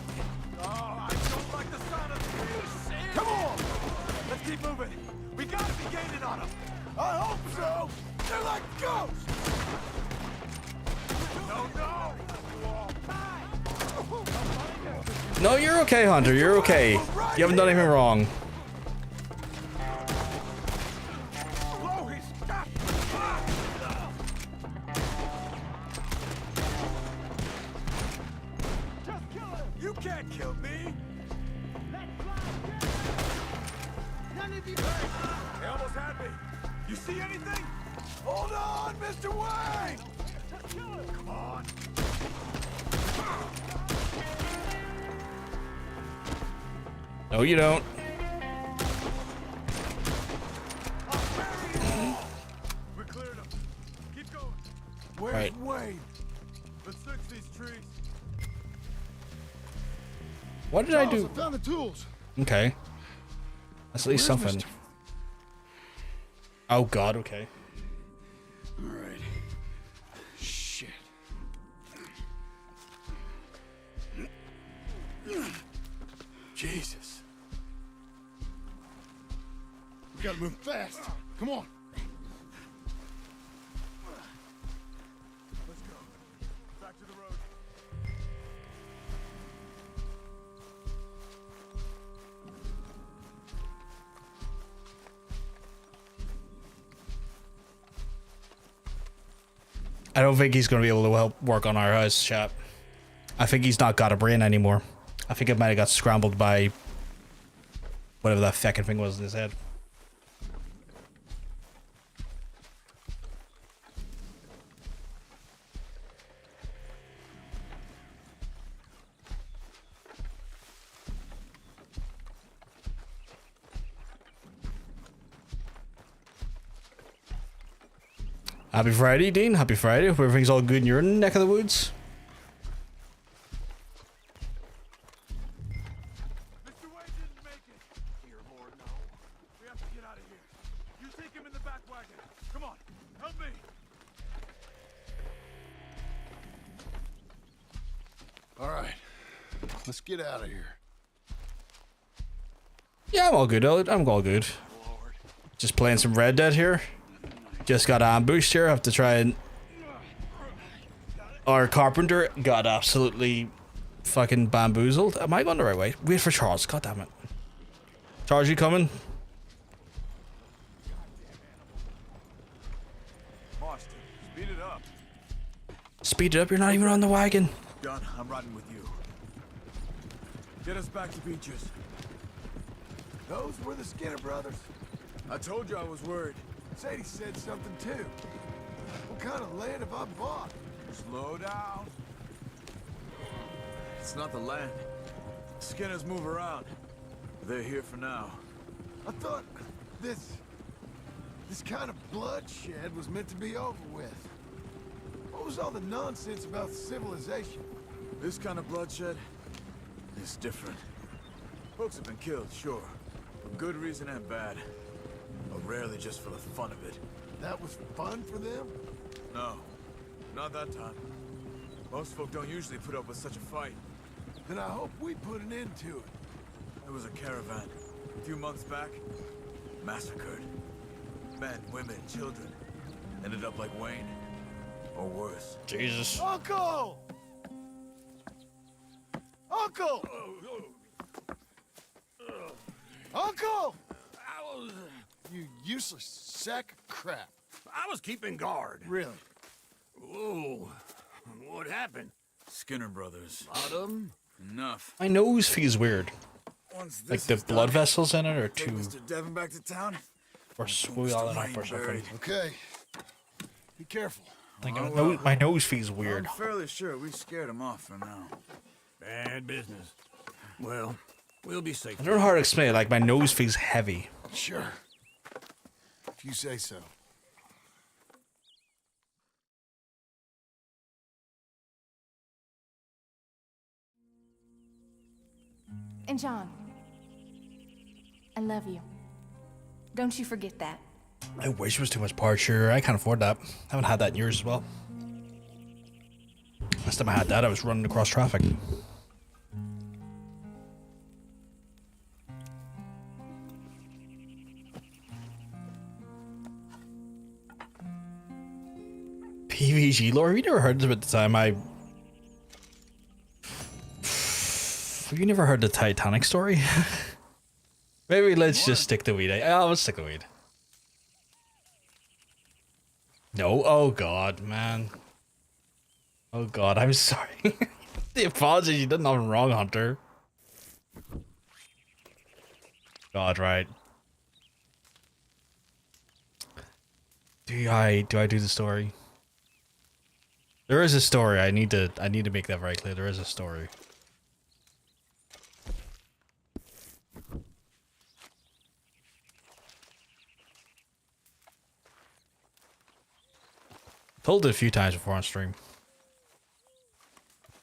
Come on! Let's keep moving. We gotta be gaining on them. I hope so. They're like ghosts. No, you're okay, Hunter. You're okay. You haven't done anything wrong. You can't kill me! They almost had me! You see anything? Hold on, Mr. Wayne! Come on! No, you don't. We cleared them. Keep going. Where's Right. Wayne? Let's fix these trees. What did I Charles, do? I found the tools. Okay. That's at least Where's something. Mr. Oh God. Okay. All right. Shit. Jesus. We gotta move fast. Come on. Let's go. Back to the road. I don't think he's going to be able to help work on our house, chap. I think he's not got a brain anymore. I think it might have got scrambled by whatever that fucking thing was in his head. Happy Friday, Dean. Happy Friday. Hope everything's all good in your neck of the woods. Mr. Wade didn't make it. Here, Lord, no. We have to get out of here. You take him in the back wagon. Come on, help me. All right, let's get out of here. Yeah, I'm all good. I'm all good. Just playing some Red Dead here. Just got ambushed here. Have to try and... Our carpenter got absolutely fucking bamboozled. Am I going the right way? Wait for Charles. God damn it. Charles, you coming? Marston, speed it up. Speed it up. You're not even on the wagon. John, I'm riding with you. Get us back to Beaches. Those were the Skinner brothers. I told you I was worried. Sadie said something too. What kind of land have I bought? Slow down. It's not the land. Skinners move around. They're here for now. I thought this kind of bloodshed was meant to be over with. What was all the nonsense about civilization? This kind of bloodshed is different. Folks have been killed, sure. For good reason and bad. But rarely just for the fun of it. That was fun for them? No, not that time. Most folk don't usually put up with such a fight. Then I hope we put an end to it. There was a caravan a few months back. Massacred. Men, women, children. Ended up like Wayne. Or worse. Jesus. Uncle! Uncle! Uncle! You useless sack of crap. I was keeping guard. Really? Whoa. What happened? Skinner brothers. Lot of 'em? Enough. My nose feels weird. Once Like this the is blood done, vessels in it are take too... Mr. Devon back to town. Or swollen up or something. Okay. Be careful. Like Oh, my, my nose feels weird. I'm fairly sure we scared him off for now. Bad business. Well, we'll be safe. I don't know how to explain it. Like my nose feels heavy. Sure. If you say so. And John, I love you. Don't you forget that. I wish it was too much parture. I can't afford that. I haven't had that in years as well. Last time I had that, I was running across traffic. PVG lore? Have you never heard of it at the time? Have you never heard the Titanic story? Maybe let's just stick to weed. I'll stick to weed. No, oh god, man. Oh god, I'm sorry. The apology, you did nothing wrong, Hunter. God, right. Do I do the story? There is a story. I need to make that very clear. There is a story. Told it a few times before on stream.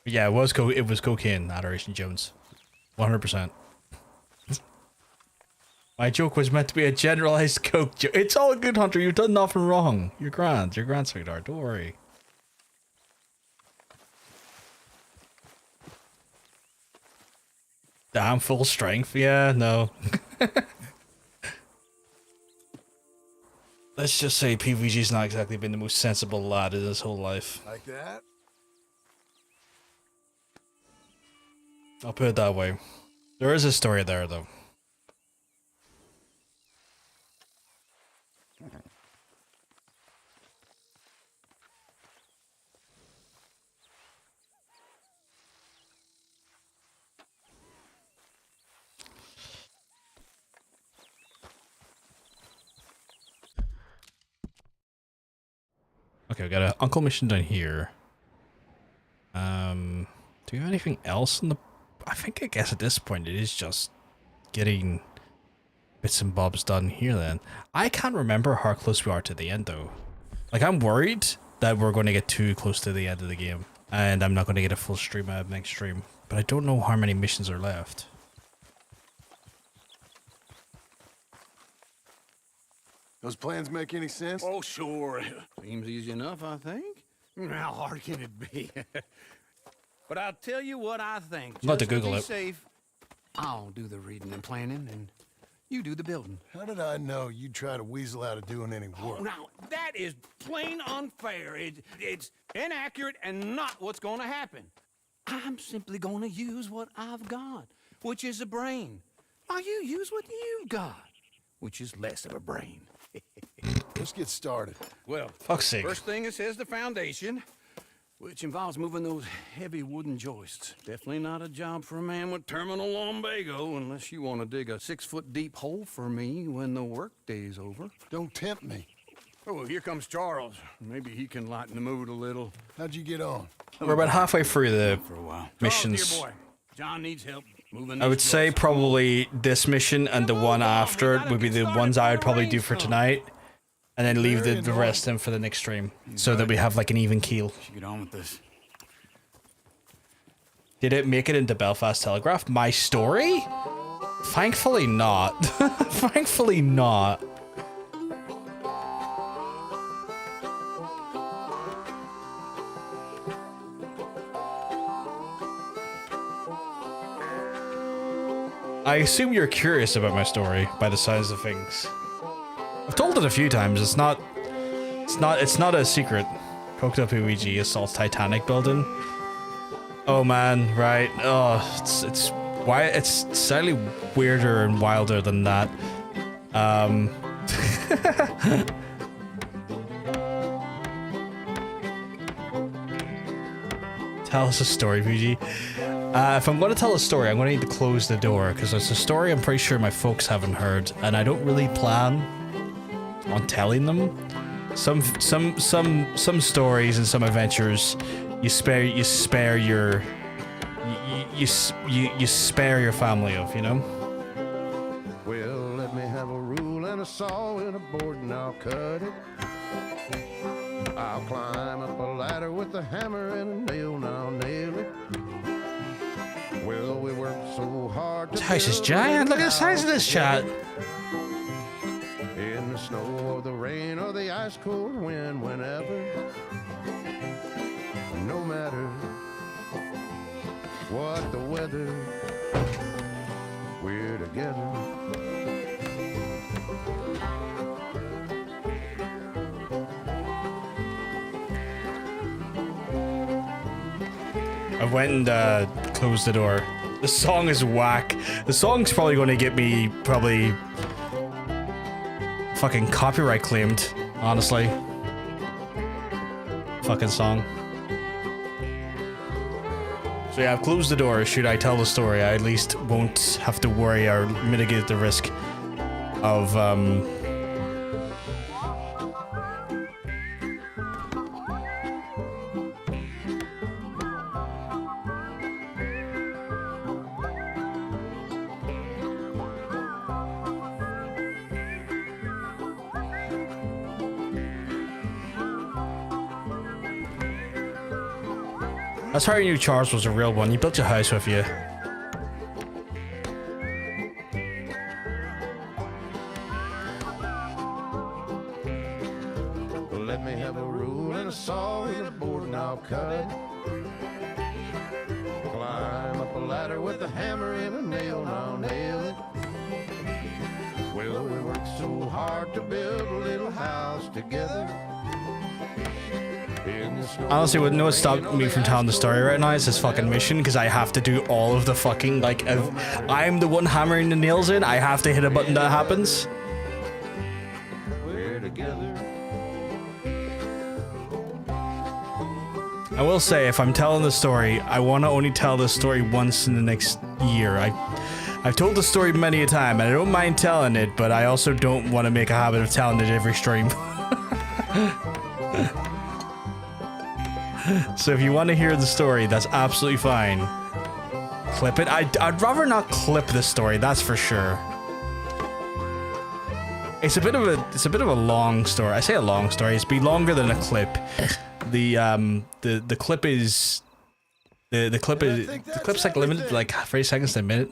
But yeah, it was cocaine, Adoration Jones. 100%. My joke was meant to be a generalized coke joke. It's all good, Hunter. You've done nothing wrong. You're grand. You're grand, sweetheart. Don't worry. Damn, full strength. Yeah, no. Let's just say PVG's not exactly been the most sensible lad in his whole life. Like that? I'll put it that way. There is a story there, though. Okay, we got an uncle mission down here. Do we have anything else in the... I guess at this point it is just getting bits and bobs done here then. I can't remember how close we are to the end though. Like, I'm worried that we're going to get too close to the end of the game and I'm not going to get a full stream out of next stream. But I don't know how many missions are left. Those plans make any sense? Oh, sure. Seems easy enough, I think. How hard can it be? But I'll tell you what I think. Not to Just Google be it. safe, I'll do the reading and planning, and you do the building. How did I know you'd try to weasel out of doing any work? Oh, now, that is plain unfair. It's inaccurate and not what's going to happen. I'm simply going to use what I've got, which is a brain. While you use what you've got, which is less of a brain. Let's get started. Well, fuck's sake. First thing it says the foundation, which involves moving those heavy wooden joists. Definitely not a job for a man with terminal lumbago, unless you want to dig a 6-foot deep hole for me when the workday's over. Don't tempt me. Oh, well, here comes Charles. Maybe he can lighten the mood a little. How'd you get on? We're about halfway through the For a while. missions. Charles, dear boy, John needs help moving I would these say joists. probably this mission and the one after it would be the ones I would probably do for tonight. And then leave the rest in for the next stream. So that we have like an even keel. Should get on with this. Did it make it into Belfast Telegraph? My story? Thankfully not. Thankfully not. I assume you're curious about my story by the size of things. I've told it a few times. It's not a secret. Coked up Luigi assaults Titanic building. Oh man, right. Oh, it's slightly weirder and wilder than that. Tell us a story, PG. If I'm going to tell a story, I'm going to need to close the door because it's a story I'm pretty sure my folks haven't heard, and I don't really plan on telling them. Some stories and some adventures you spare your family of, you know. Well, let me have a rule and a saw and a board and I'll cut it. I'll climb up a ladder with a hammer and a nail and I'll nail it. Well, we worked so hard to This house is giant. Look at the size of this chat. in the snow or the rain or the ice cold wind, whenever, no matter what the weather, we're together. I went and closed the door. The song is whack. The song's probably going to get me fucking copyright claimed, honestly. Fucking song. So yeah, I've closed the door. Should I tell the story, I at least won't have to worry or mitigate the risk of That's how you knew Charles was a real one. He built your house with you. Let me have a rule and a saw and a board and I'll cut it. Climb up a ladder with a hammer and a nail and I'll nail it. Well, we worked so hard to build a little house together. Honestly, what no stopped me from telling the story right now is this fucking mission, because I have to do all of the fucking, like, if I'm the one hammering the nails in, I have to hit a button that happens. We're together. I will say, if I'm telling the story, I want to only tell the story once in the next year. I've told the story many a time, and I don't mind telling it, but I also don't want to make a habit of telling it every stream. So if you want to hear the story, that's absolutely fine. Clip it. I'd rather not clip the story, that's for sure. It's a bit of a long story. I say a long story. It's be longer than a clip. The clip is the clip's like limited to like 30 seconds to a minute.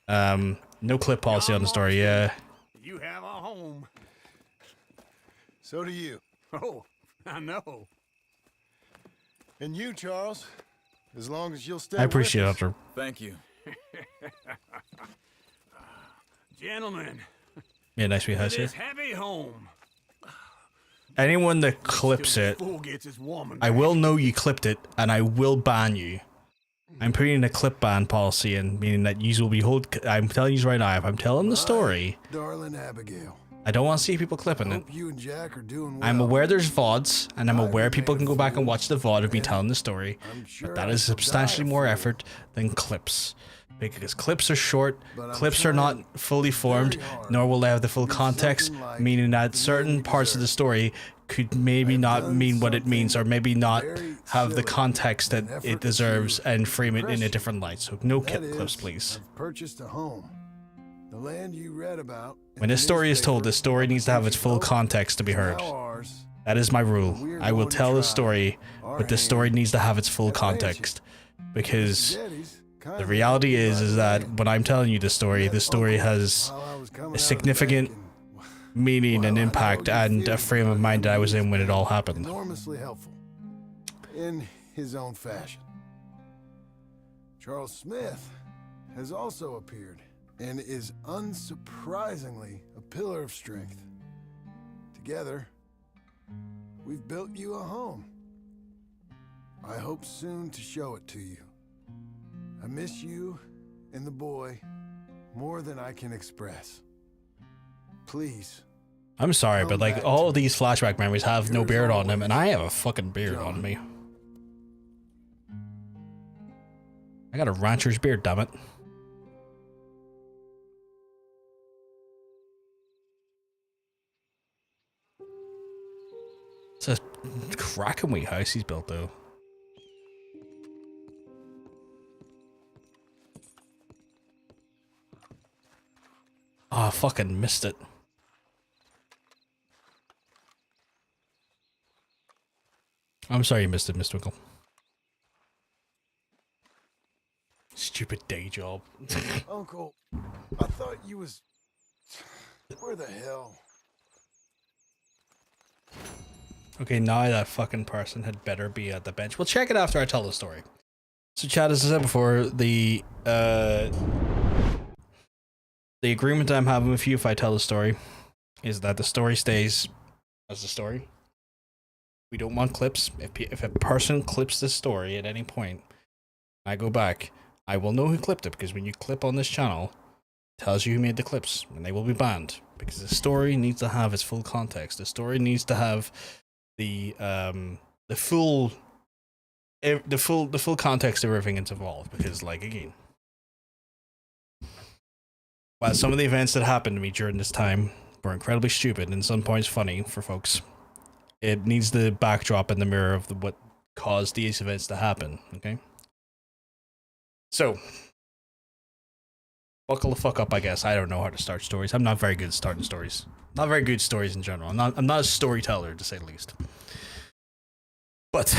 No clip policy on the story. Yeah. You have a home. So do you. Oh, I know. And you, Charles. As long as you'll stay I appreciate it, with Doctor. Thank you. Gentlemen, Yeah, nice sweet house to here. this happy home. Anyone that clips it, Fool gets his woman I will know you clipped it, and I will ban you. I'm putting in a clip ban policy, and meaning that you will be I'm telling you right now, if I'm telling the story, darling Abigail. I don't want to see people clipping it. Hope you and Jack are doing well. I'm aware there's VODs, and I'm aware people can go back and watch the VOD of me telling the story, but that is substantially more effort than clips. Because clips are short, clips are not fully formed, nor will they have the full context, meaning that certain parts of the story could maybe not mean what it means, or maybe not have the context that it deserves, and frame it in a different light. So no clips, please. Purchased a home. The land you read about. When this story is told, the story needs to have its full context to be heard. That is my rule. I will tell the story, but the story needs to have its full context. Because the reality is that when I'm telling you the story has a significant meaning and impact and a frame of mind that I was in when it all happened. Enormously helpful. In his own fashion. Charles Smith has also appeared and is unsurprisingly a pillar of strength. Together, we've built you a home. I hope soon to show it to you. I miss you and the boy more than I can express. Please. I'm sorry, but like all of these flashback memories have no beard on them, and I have a fucking beard on me. I got a rancher's beard, damn it. It's a cracking wee house he's built, though. Oh, I fucking missed it. I'm sorry you missed it, Mr. Winkle. Stupid day job. Uncle, I thought you was... Where the hell? Okay, now that fucking person had better be at the bench. We'll check it after I tell the story. So, Chad, as I said before, the agreement I'm having with you if I tell the story is that the story stays as the story. We don't want clips. If a person clips this story at any point, I go back, I will know who clipped it, because when you clip on this channel, it tells you who made the clips, and they will be banned, because the story needs to have its full context. The story needs to have the full context of everything that's involved, because, like, again, while some of the events that happened to me during this time were incredibly stupid and some points funny for folks, it needs the backdrop and the mirror of what caused these events to happen, okay? So, buckle the fuck up, I guess. I don't know how to start stories. I'm not very good at starting stories. Not very good at stories in general. I'm not a storyteller, to say the least. But,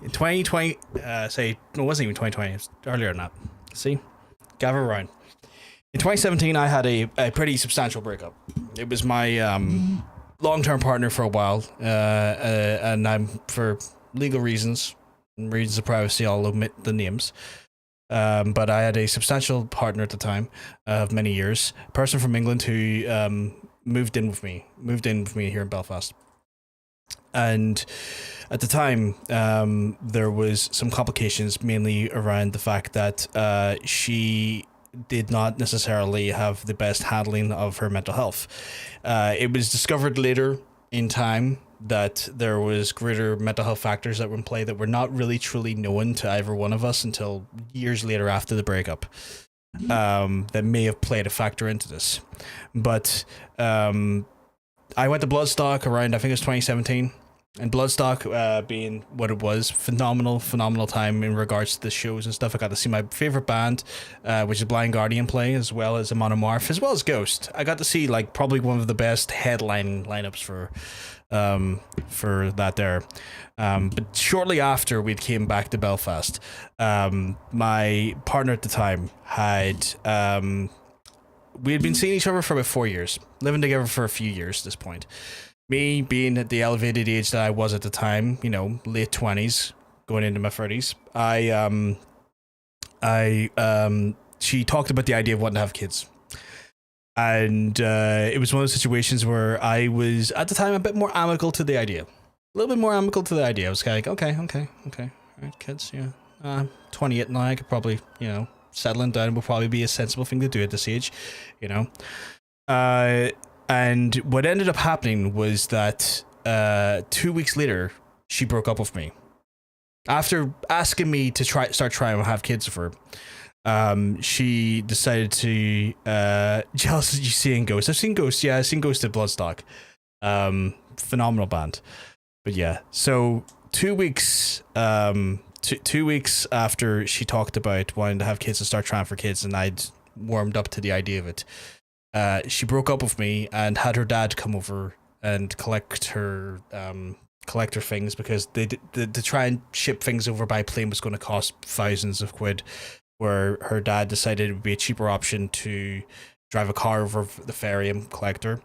in 2020, it wasn't even 2020, it was earlier than that. See? Gather around. In 2017, I had a pretty substantial breakup. It was my long-term partner for a while, and I'm, for legal reasons and reasons of privacy, I'll omit the names. But I had a substantial partner at the time of many years, a person from England who moved in with me here in Belfast. And at the time, there was some complications, mainly around the fact that she did not necessarily have the best handling of her mental health. It was discovered later in time that there was greater mental health factors that were in play that were not really truly known to either one of us until years later after the breakup, that may have played a factor into this. But I went to Bloodstock around, I think it was 2017, And Bloodstock being what it was, phenomenal time in regards to the shows and stuff. I got to see my favorite band, which is Blind Guardian, play, as well as a Monomorph, as well as Ghost. I got to see like probably one of the best headlining lineups for that there. But shortly after we came back to Belfast, my partner at the time had we had been seeing each other for about 4 years, living together for a few years at this point. Me being at the elevated age that I was at the time, you know, late 20s, going into my 30s, she talked about the idea of wanting to have kids. And it was one of those situations where I was, at the time, a bit more amicable to the idea. A little bit more amicable to the idea. I was kind of like, okay. All right, kids, yeah. 28 now, I could probably, you know, settling down will probably be a sensible thing to do at this age, you know. And what ended up happening was that 2 weeks later, she broke up with me. After asking me to start trying to have kids with her, she decided to jealous of you seeing Ghost. I've seen Ghost, yeah, I've seen Ghost at Bloodstock. Phenomenal band. But yeah, so 2 weeks 2 weeks after she talked about wanting to have kids and start trying for kids, and I'd warmed up to the idea of it, she broke up with me and had her dad come over and collect her things, because they to try and ship things over by plane was going to cost thousands of quid, where her dad decided it would be a cheaper option to drive a car over the ferry and collect her.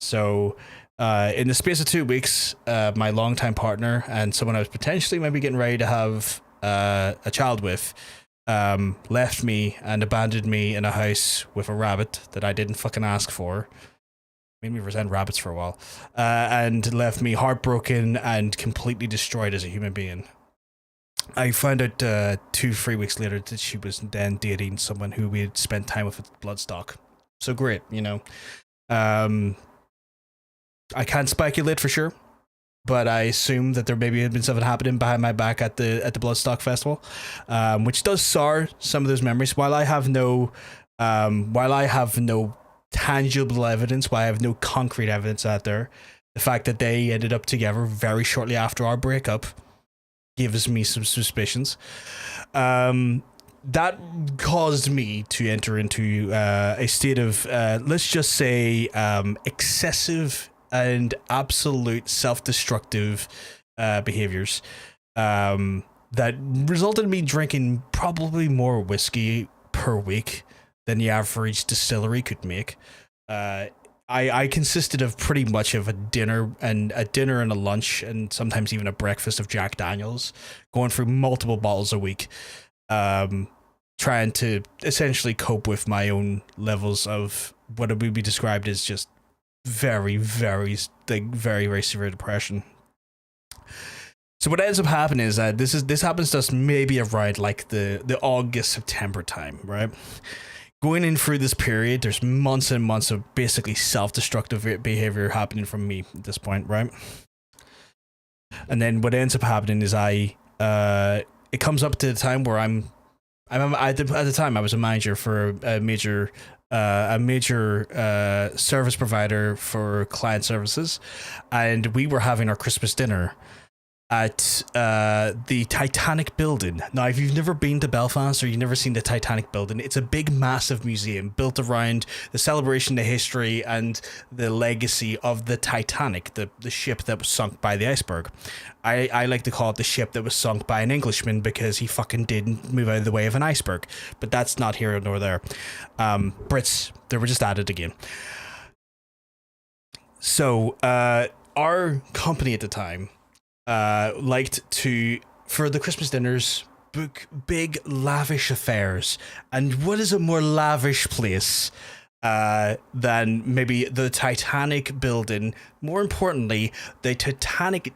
So in the space of 2 weeks, my longtime partner and someone I was potentially maybe getting ready to have a child with left me and abandoned me in a house with a rabbit that I didn't fucking ask for. Made me resent rabbits for a while, and left me heartbroken and completely destroyed as a human being. I found out 2-3 weeks later that she was then dating someone who we had spent time with at Bloodstock. So great, you know. I can't speculate for sure, but I assume that there maybe had been something happening behind my back at the Bloodstock festival, which does sour some of those memories. While I have no tangible evidence, while I have no concrete evidence out there, the fact that they ended up together very shortly after our breakup gives me some suspicions. That caused me to enter into a state of, let's just say, excessive and absolute self-destructive behaviors that resulted in me drinking probably more whiskey per week than the average distillery could make. I consisted of pretty much of a dinner and a lunch and sometimes even a breakfast of Jack Daniels, going through multiple bottles a week, trying to essentially cope with my own levels of what would be described as just very, very severe depression. So what ends up happening is that this happens to us maybe around like the August, September time, right? Going in through this period, there's months and months of basically self-destructive behavior happening from me at this point, right? And then what ends up happening is it comes up to the time where at the time I was a manager for a major service provider for client services, and we were having our Christmas dinner at the Titanic building. Now, if you've never been to Belfast or you've never seen the Titanic building, it's a big, massive museum built around the celebration, the history, and the legacy of the Titanic, the ship that was sunk by the iceberg. I like to call it the ship that was sunk by an Englishman, because he fucking didn't move out of the way of an iceberg. But that's not here nor there. Brits, they were just at it again. So our company at the time liked to, for the Christmas dinners, book big lavish affairs. And what is a more lavish place than maybe the Titanic building? More importantly, the Titanic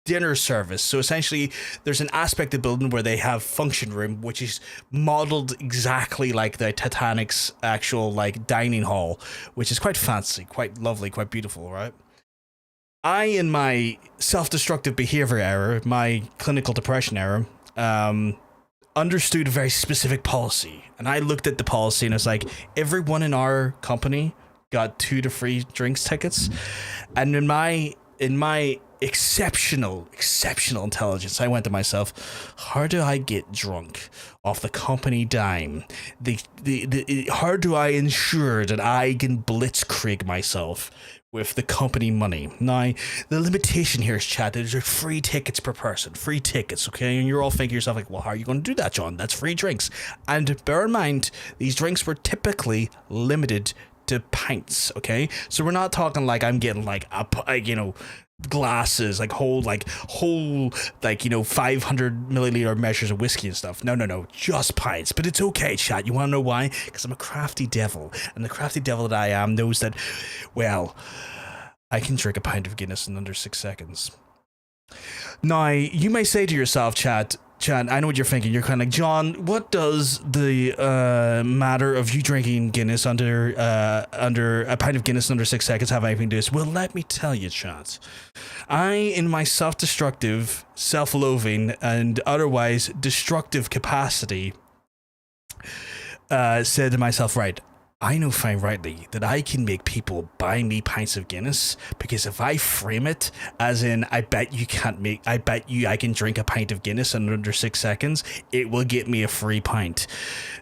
dinner service. So essentially there's an aspect of the building where they have function room, which is modeled exactly like the Titanic's actual dining hall, which is quite fancy, quite lovely, quite beautiful, right? I, in my self-destructive behavior era, my clinical depression era, understood a very specific policy. And I looked at the policy and it's like, everyone in our company got 2 to 3 drinks tickets. And in in my exceptional intelligence, I went to myself, how do I get drunk off the company dime? How do I ensure that I can blitzkrieg myself with the company money? Now, the limitation here is, chat, there's free tickets per person. Free tickets, okay? And you're all thinking to yourself, like, well, how are you going to do that, John? That's free drinks. And bear in mind, these drinks were typically limited to pints, okay? So we're not talking like I'm getting like glasses, like whole 500 milliliter measures of whiskey and stuff. No, just pints. But it's okay, chat. You want to know why? Because I'm a crafty devil, and the crafty devil that I am knows that, well, I can drink a pint of Guinness in under 6 seconds. Now, you may say to yourself, chat, I know what you're thinking. You're kind of like, John, what does the matter of you drinking Guinness under a pint of Guinness in under 6 seconds have anything to do with this? Well, let me tell you, chat. I, in my self-destructive, self-loathing, and otherwise destructive capacity, said to myself, right, I know fine rightly that I can make people buy me pints of Guinness, because if I frame it as in, I bet you I can drink a pint of Guinness in under 6 seconds, it will get me a free pint.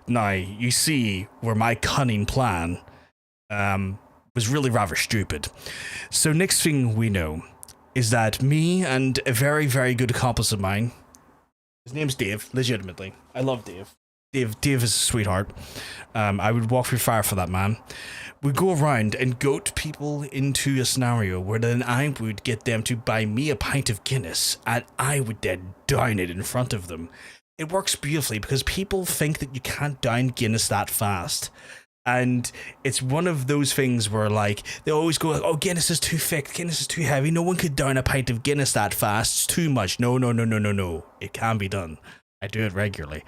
Now, you see where my cunning plan was really rather stupid. So next thing we know is that me and a very, very good accomplice of mine, his name's Dave, legitimately. I love Dave. Dave is a sweetheart. I would walk through fire for that man. We'd go around and goat people into a scenario where then I would get them to buy me a pint of Guinness, and I would then down it in front of them. It works beautifully because people think that you can't down Guinness that fast. And it's one of those things where, like, they always go, oh, Guinness is too thick, Guinness is too heavy, no one could down a pint of Guinness that fast, it's too much. No. It can be done. I do it regularly.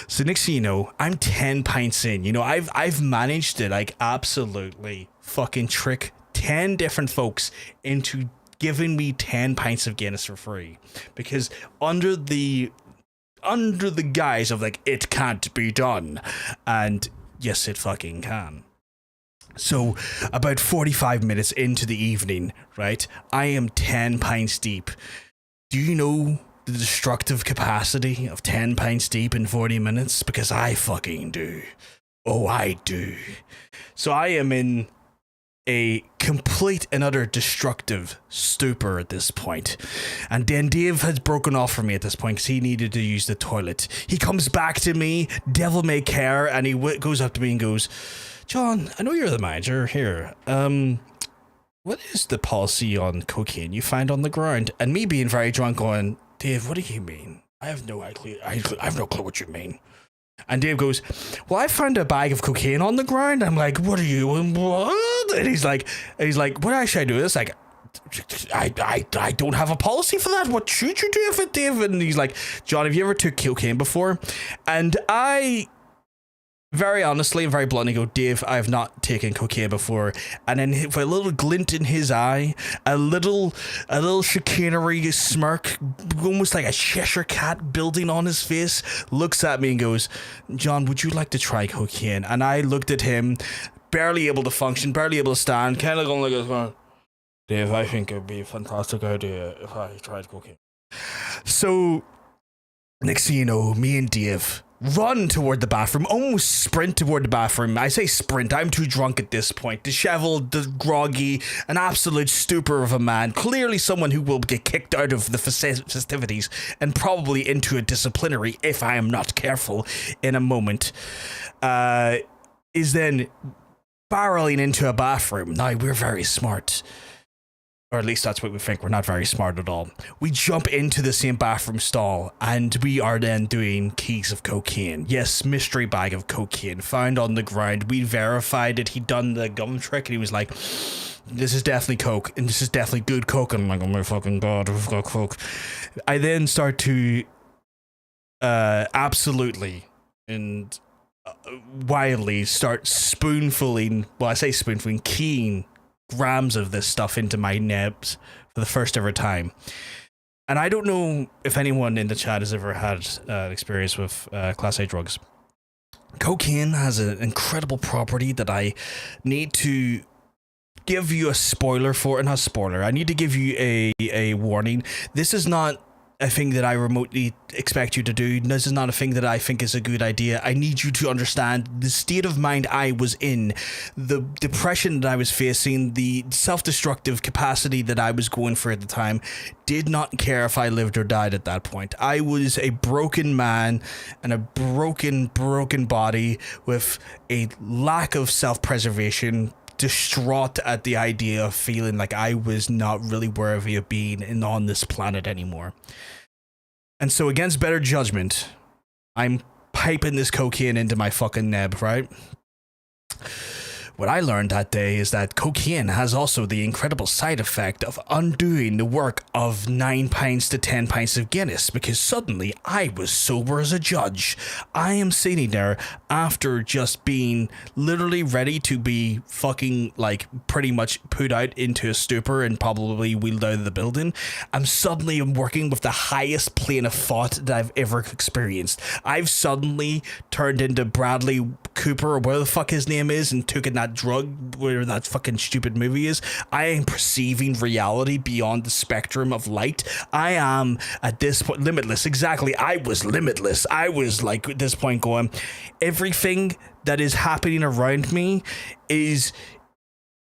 So next thing you know, I'm 10 pints in. You know, I've managed to, like, absolutely fucking trick 10 different folks into giving me 10 pints of Guinness for free. Because under the guise of, like, it can't be done. And yes, it fucking can. So about 45 minutes into the evening, right, I am 10 pints deep. Do you know the destructive capacity of 10 pints deep in 40 minutes? Because I fucking do. Oh, I do. So I am in a complete and utter destructive stupor at this point. And then Dave has broken off from me at this point because he needed to use the toilet. He comes back to me, devil may care, and he goes up to me and goes, John, I know you're the manager here. What is the policy on cocaine you find on the ground? And me being very drunk going, Dave, what do you mean? I have no clue. I have no clue what you mean. And Dave goes, well, I found a bag of cocaine on the ground. I'm like, what are you? What? And he's like, what actually I do this? Like, I don't have a policy for that. What should you do with it, Dave? And he's like, John, have you ever took cocaine before? And I very honestly and very bluntly go, Dave, I have not taken cocaine before. And then with a little glint in his eye, a little chicanery smirk, almost like a Cheshire cat building on his face, looks at me and goes, John, would you like to try cocaine? And I looked at him, barely able to function, barely able to stand, kind of going like this, Dave, I think it'd be a fantastic idea if I tried cocaine. So next thing you know, me and Dave run toward the bathroom, almost sprint toward the bathroom. I say sprint, I'm too drunk at this point. Disheveled, groggy, an absolute stupor of a man. Clearly someone who will get kicked out of the festivities and probably into a disciplinary, if I am not careful, in a moment. Is then barreling into a bathroom. Now, we're very smart. Or at least that's what we think. We're not very smart at all. We jump into the same bathroom stall, and we are then doing keys of cocaine. Yes, mystery bag of cocaine found on the ground. We verified that he'd done the gum trick, and he was like, this is definitely coke, and this is definitely good coke. And I'm like, oh my fucking god, we've got coke. I then start to absolutely and wildly start spoonfulling, well, I say spoonfulling, keying grams of this stuff into my nebs for the first ever time. And I don't know if anyone in the chat has ever had an experience with Class A drugs. Cocaine has an incredible property that I need to give you a spoiler for it. Not a spoiler. I need to give you a warning. This is not a thing that I remotely expect you to do. This is not a thing that I think is a good idea. I need you to understand the state of mind I was in, the depression that I was facing, the self-destructive capacity that I was going for at the time. Did not care if I lived or died at that point. I was a broken man and a broken body with a lack of self-preservation, distraught at the idea of feeling like I was not really worthy of being on this planet anymore. And so against better judgment, I'm piping this cocaine into my fucking neb, right? What I learned that day is that cocaine has also the incredible side effect of undoing the work of 9 pints to 10 pints of Guinness, because suddenly I was sober as a judge. I am sitting there after just being literally ready to be fucking like pretty much put out into a stupor and probably wheeled out of the building. I'm suddenly working with the highest plane of thought that I've ever experienced. I've suddenly turned into Bradley Cooper or whatever the fuck his name is and took in that drug, whatever that fucking stupid movie is. I am perceiving reality beyond the spectrum of light. I am at this point limitless. Exactly. I was limitless. I was like at this point going, everything that is happening around me is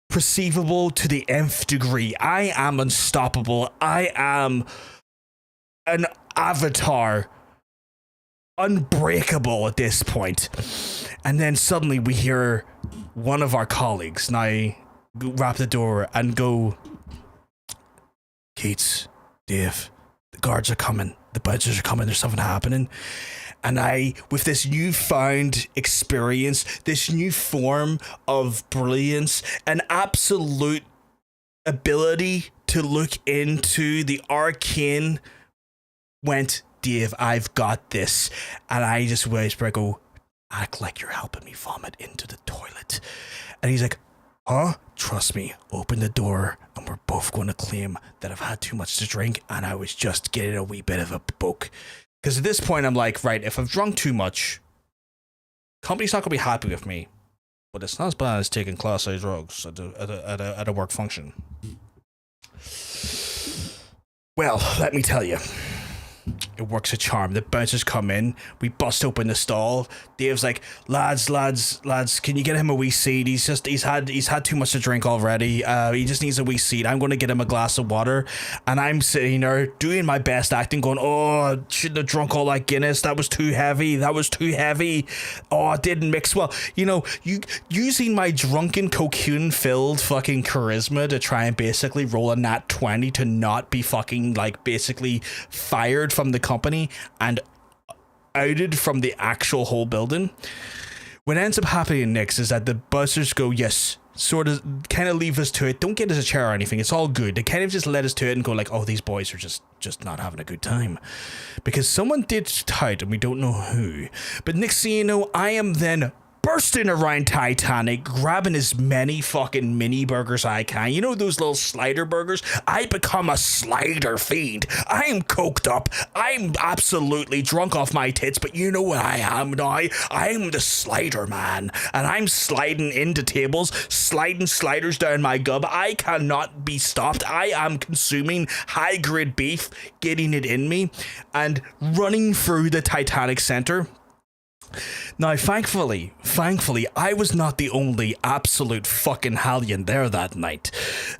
perceivable to the nth degree. I am unstoppable. I am an avatar, unbreakable at this point. And then suddenly we hear one of our colleagues, and I wrap the door and go, Keats, Dave, the guards are coming, the bouncers are coming, there's something happening. And I, with this newfound experience, this new form of brilliance, an absolute ability to look into the arcane, went, Dave, I've got this. And I just whisper, I go, act like you're helping me vomit into the toilet. And he's like, huh? Trust me, open the door and we're both going to claim that I've had too much to drink and I was just getting a wee bit of a poke. Because at this point I'm like, right, if I've drunk too much, company's not going to be happy with me. But it's not as bad as taking class A drugs at a work function. Well, let me tell you. It works a charm. The bouncers come in. We bust open the stall. Dave's like, lads, can you get him a wee seat? He's had too much to drink already. He just needs a wee seat. I'm going to get him a glass of water. And I'm sitting there doing my best acting, going, oh, I shouldn't have drunk all that Guinness. That was too heavy. Oh, it didn't mix well. You know, using my drunken cocaine-filled fucking charisma to try and basically roll a nat 20 to not be fucking like basically fired from the company and outed from the actual whole building. What ends up happening next is that the buzzers go, yes, sort of kind of leave us to it. Don't get us a chair or anything. It's all good. They kind of just let us to it and go like, oh, these boys are just not having a good time. Because someone did tout and we don't know who. But next thing you know, I am then bursting around Titanic, grabbing as many fucking mini burgers I can. You know those little slider burgers? I become a slider fiend. I'm coked up. I'm absolutely drunk off my tits, but you know what I am now? I'm the slider man, and I'm sliding into tables, sliding sliders down my gob. I cannot be stopped. I am consuming high-grade beef, getting it in me, and running through the Titanic Center. Now, thankfully, I was not the only absolute fucking hellion there that night,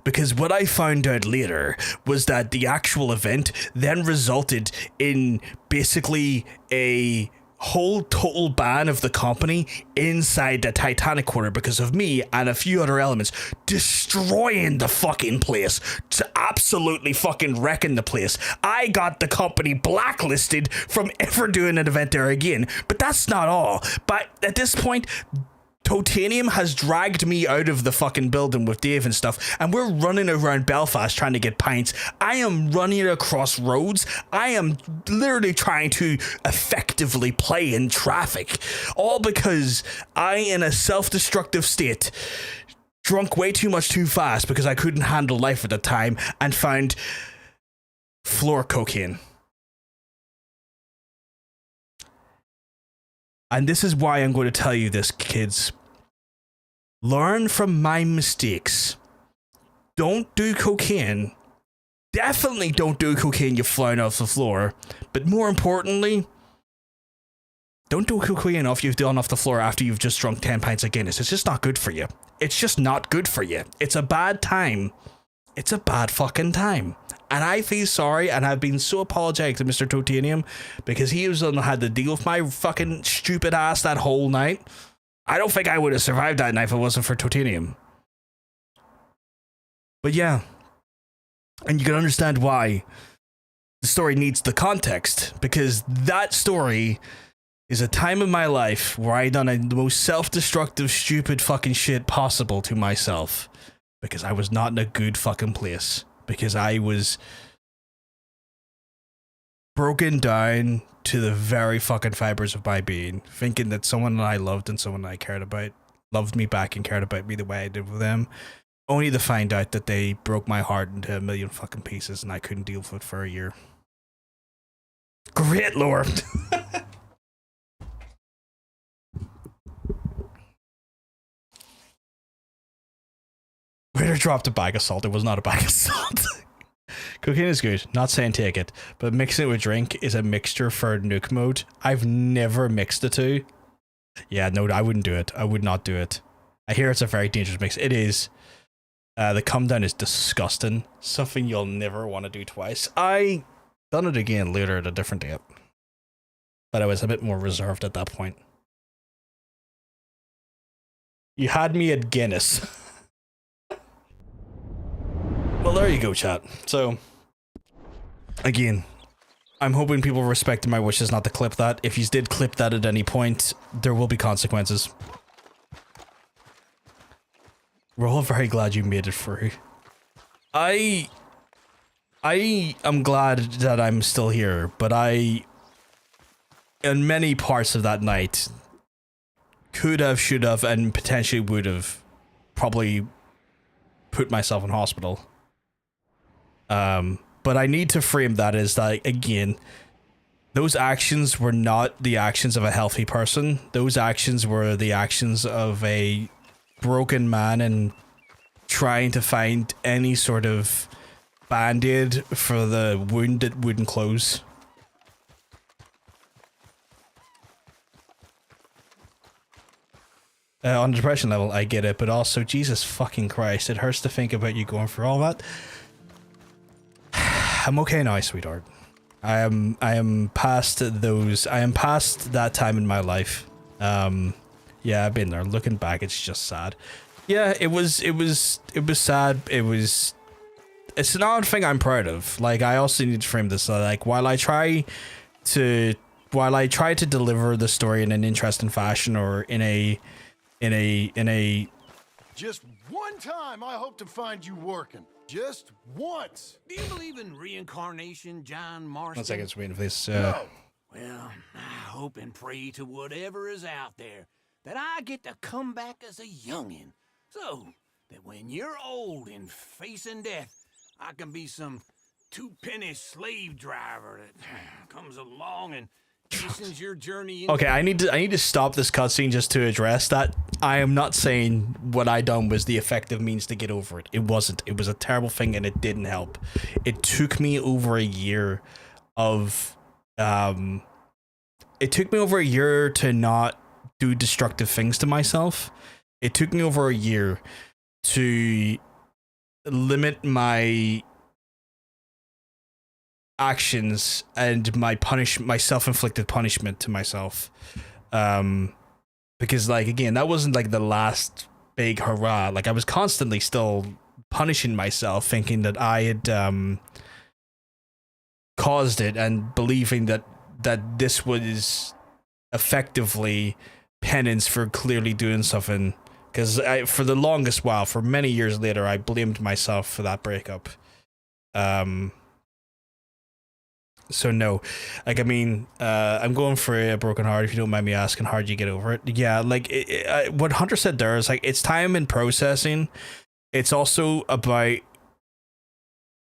because what I found out later was that the actual event then resulted in basically a whole total ban of the company inside the Titanic quarter because of me and a few other elements destroying the fucking place, to absolutely fucking wrecking the place. I got the company blacklisted from ever doing an event there again. But that's not all. But at this point, Totanium has dragged me out of the fucking building with Dave and stuff, and we're running around Belfast trying to get pints. I am running across roads. I am literally trying to effectively play in traffic, all because I, in a self-destructive state, drunk way too much too fast because I couldn't handle life at the time, and found floor cocaine. And this is why I'm going to tell you this, kids. Learn from my mistakes. don't do cocaine. Definitely don't do cocaine, you're flying off the floor. But more importantly, don't do cocaine off you've done off the floor after you've just drunk 10 pints of Guinness. It's just not good for you. It's just not good for you. It's a bad time. It's a bad fucking time. And I feel sorry, and I've been so apologetic to Mr. Totanium because he was the one that had to deal with my fucking stupid ass that whole night. I don't think I would have survived that night if it wasn't for Totanium. But yeah. And you can understand why the story needs the context, because that story is a time in my life where I done the most self-destructive, stupid fucking shit possible to myself. Because I was not in a good fucking place. Because I was broken down to the very fucking fibers of my being, thinking that someone that I loved and someone that I cared about loved me back and cared about me the way I did with them, only to find out that they broke my heart into a million fucking pieces and I couldn't deal with it for a year. Great lore. Waiter dropped a bag of salt. It was not a bag of salt. Cocaine is good. Not saying take it, but mixing it with drink is a mixture for nuke mode. I've never mixed the two. Yeah, no, I wouldn't do it. I would not do it. I hear it's a very dangerous mix. It is. The come down is disgusting. Something you'll never want to do twice. I done it again later at a different date, but I was a bit more reserved at that point. You had me at Guinness. Well, there you go, chat. So, again, I'm hoping people respected my wishes not to clip that. If you did clip that at any point, there will be consequences. We're all very glad you made it through. I am glad that I'm still here, but in many parts of that night, could have, should have, and potentially would have probably put myself in hospital. But I need to frame that as like, again, those actions were not the actions of a healthy person. Those actions were the actions of a broken man and trying to find any sort of band-aid for the wound that wouldn't close. On the depression level, I get it, but also, Jesus fucking Christ, it hurts to think about you going through all that. I'm okay now, sweetheart. I am past those. I am past that time in my life. Yeah, I've been there. Looking back, it's just sad. Yeah, it was sad. It's an odd thing I'm proud of. Like, I also need to frame this. Like, while I try to deliver the story in an interesting fashion, or in a Just one time I hope to find you working. Just once. Do you believe in reincarnation, John Marston? 1 second, just waiting for this. No. Well, I hope and pray to whatever is out there that I get to come back as a youngin', so that when you're old and facing death, I can be some two-penny slave driver that comes along and hastens your journey. Okay, I need to stop this cutscene just to address that. I am not saying what I done was the effective means to get over it. It wasn't. It was a terrible thing and it didn't help. It took me over a year of it took me over a year to not do destructive things to myself. It took me over a year to limit my actions and my self-inflicted punishment to myself, because, like, again, that wasn't like the last big hurrah. Like, I was constantly still punishing myself, thinking that I had caused it, and believing that this was effectively penance for clearly doing something. Because for the longest while, for many years later, I blamed myself for that breakup. So no, like, I mean, I'm going for a broken heart. If you don't mind me asking, how did you get over it? Yeah, like, what Hunter said there is, like, it's time in processing. It's also about,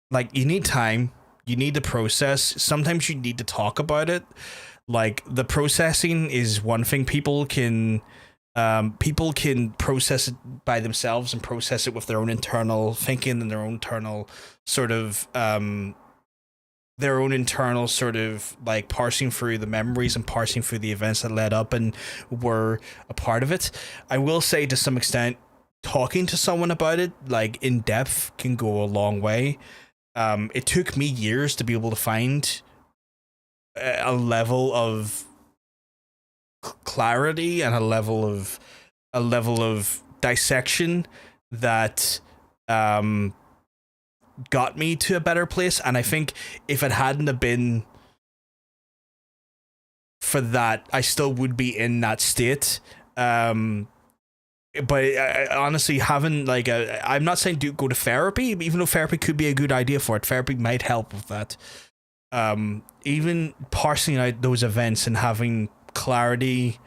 like, you need time. You need to process. Sometimes you need to talk about it. Like, the processing is one thing. People can people can process it by themselves and process it with their own internal thinking and their own internal sort of like parsing through the memories and parsing through the events that led up and were a part of it. I will say, to some extent, talking to someone about it, like in depth, can go a long way. It took me years to be able to find a level of clarity and a level of dissection that got me to a better place. And I think if it hadn't have been for that, I still would be in that state. But I honestly haven't, like, I'm not saying go to therapy, even though therapy could be a good idea for it. Therapy might help with that. Even parsing out those events and having clarity,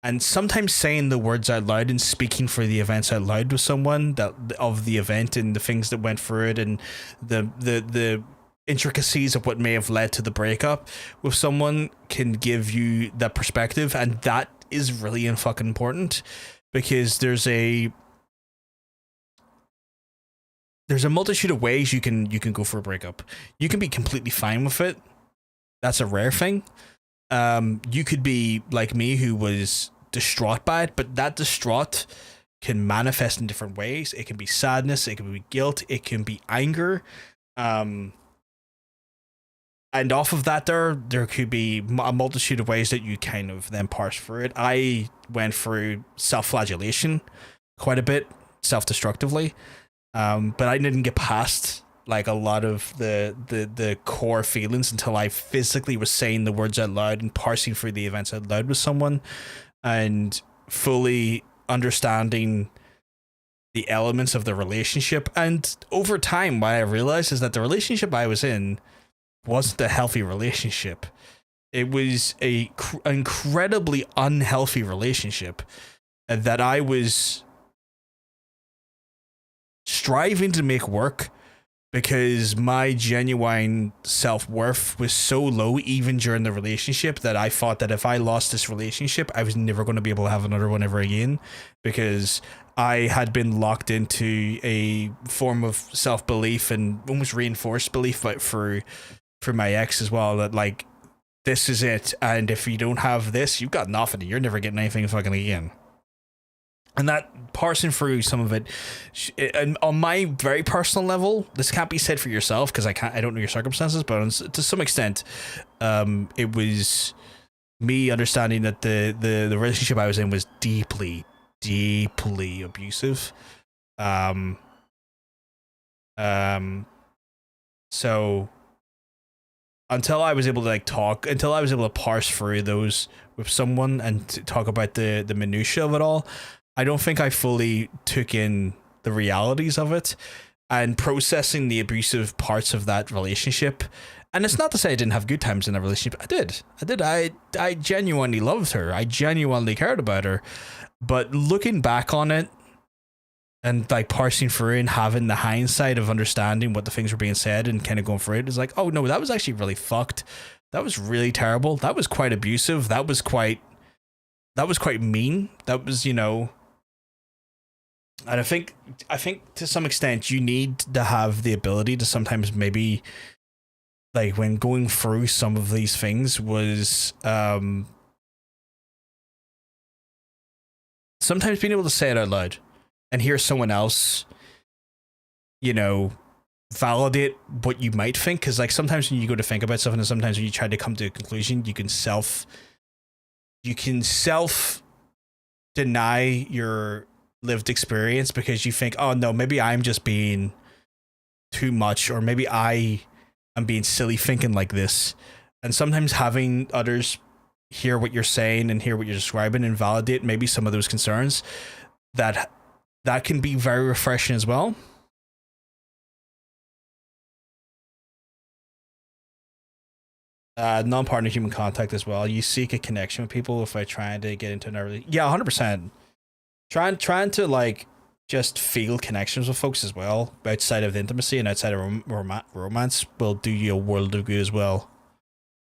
and sometimes saying the words out loud and speaking for the events out loud with someone that of the event and the things that went through it and the intricacies of what may have led to the breakup with someone can give you that perspective, and that is really fucking important, because there's a multitude of ways you can go for a breakup. You can be completely fine with it. That's a rare thing. You could be like me, who was distraught by it, but that distraught can manifest in different ways. It can be sadness, it can be guilt, it can be anger. And off of that, there could be a multitude of ways that you kind of then parse through it. I went through self-flagellation quite a bit, self-destructively, but I didn't get past like a lot of the core feelings until I physically was saying the words out loud and parsing through the events out loud with someone and fully understanding the elements of the relationship. And over time, what I realized is that the relationship I was in wasn't a healthy relationship. It was a incredibly unhealthy relationship that I was striving to make work, because my genuine self-worth was so low even during the relationship that I thought that if I lost this relationship, I was never going to be able to have another one ever again, because I had been locked into a form of self-belief and almost reinforced belief, but for my ex as well, that like, this is it, and if you don't have this, you've got nothing, you're never getting anything fucking again. And that parsing through some of it, and on my very personal level, this can't be said for yourself because I don't know your circumstances, but to some extent, it was me understanding that the relationship I was in was deeply, deeply abusive. So until I was able to until I was able to parse through those with someone and to talk about the minutia of it all, I don't think I fully took in the realities of it and processing the abusive parts of that relationship. And it's not to say I didn't have good times in that relationship. I did. I genuinely loved her. I genuinely cared about her. But looking back on it and like parsing through and having the hindsight of understanding what the things were being said and kind of going through it, is like, oh no, that was actually really fucked. That was really terrible. That was quite abusive. That was quite mean. That was, and I think to some extent you need to have the ability to sometimes maybe, like when going through some of these things, was sometimes being able to say it out loud and hear someone else, validate what you might think. Because like sometimes when you go to think about something, and sometimes when you try to come to a conclusion, you can self deny your lived experience because you think, oh no, maybe I'm just being too much, or maybe I am being silly thinking like this. And sometimes having others hear what you're saying and hear what you're describing and validate maybe some of those concerns, that can be very refreshing as well. Non-partner human contact as well. You seek a connection with people if I trying to get into another. Yeah, 100%. Trying to like just feel connections with folks as well, outside of the intimacy and outside of romance, will do you a world of good as well.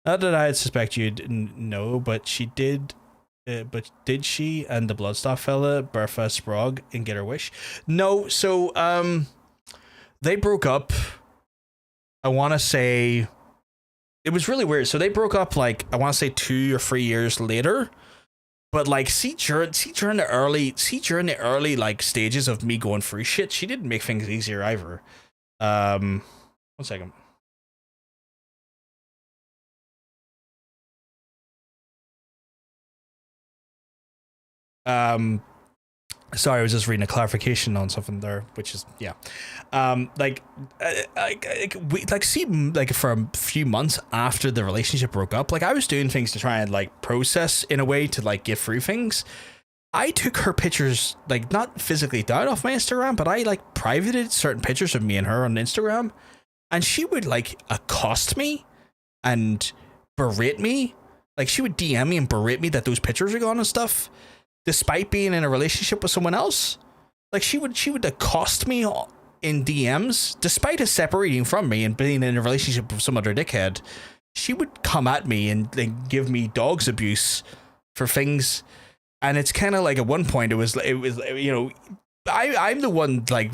Not that I suspect you'd know, but she did but did she and the Bloodstock fella birth a Sprog and get her wish? No. So they broke up. I want to say it was really weird. So they broke up like I want to say 2 or 3 years later. But like, see during the early like stages of me going through shit, she didn't make things easier either. 1 second. Sorry, I was just reading a clarification on something there, which is yeah. For a few months after the relationship broke up, like I was doing things to try and like process in a way to like get through things. I took her pictures, like not physically down off my Instagram, but I like privated certain pictures of me and her on Instagram, and she would like accost me and berate me. Like she would DM me and berate me that those pictures are gone and stuff. Despite being in a relationship with someone else, like she would accost me in DMs, despite us separating from me and being in a relationship with some other dickhead. She would come at me and like give me dog's abuse for things, and it's kind of like at one point it was you know, I'm the one like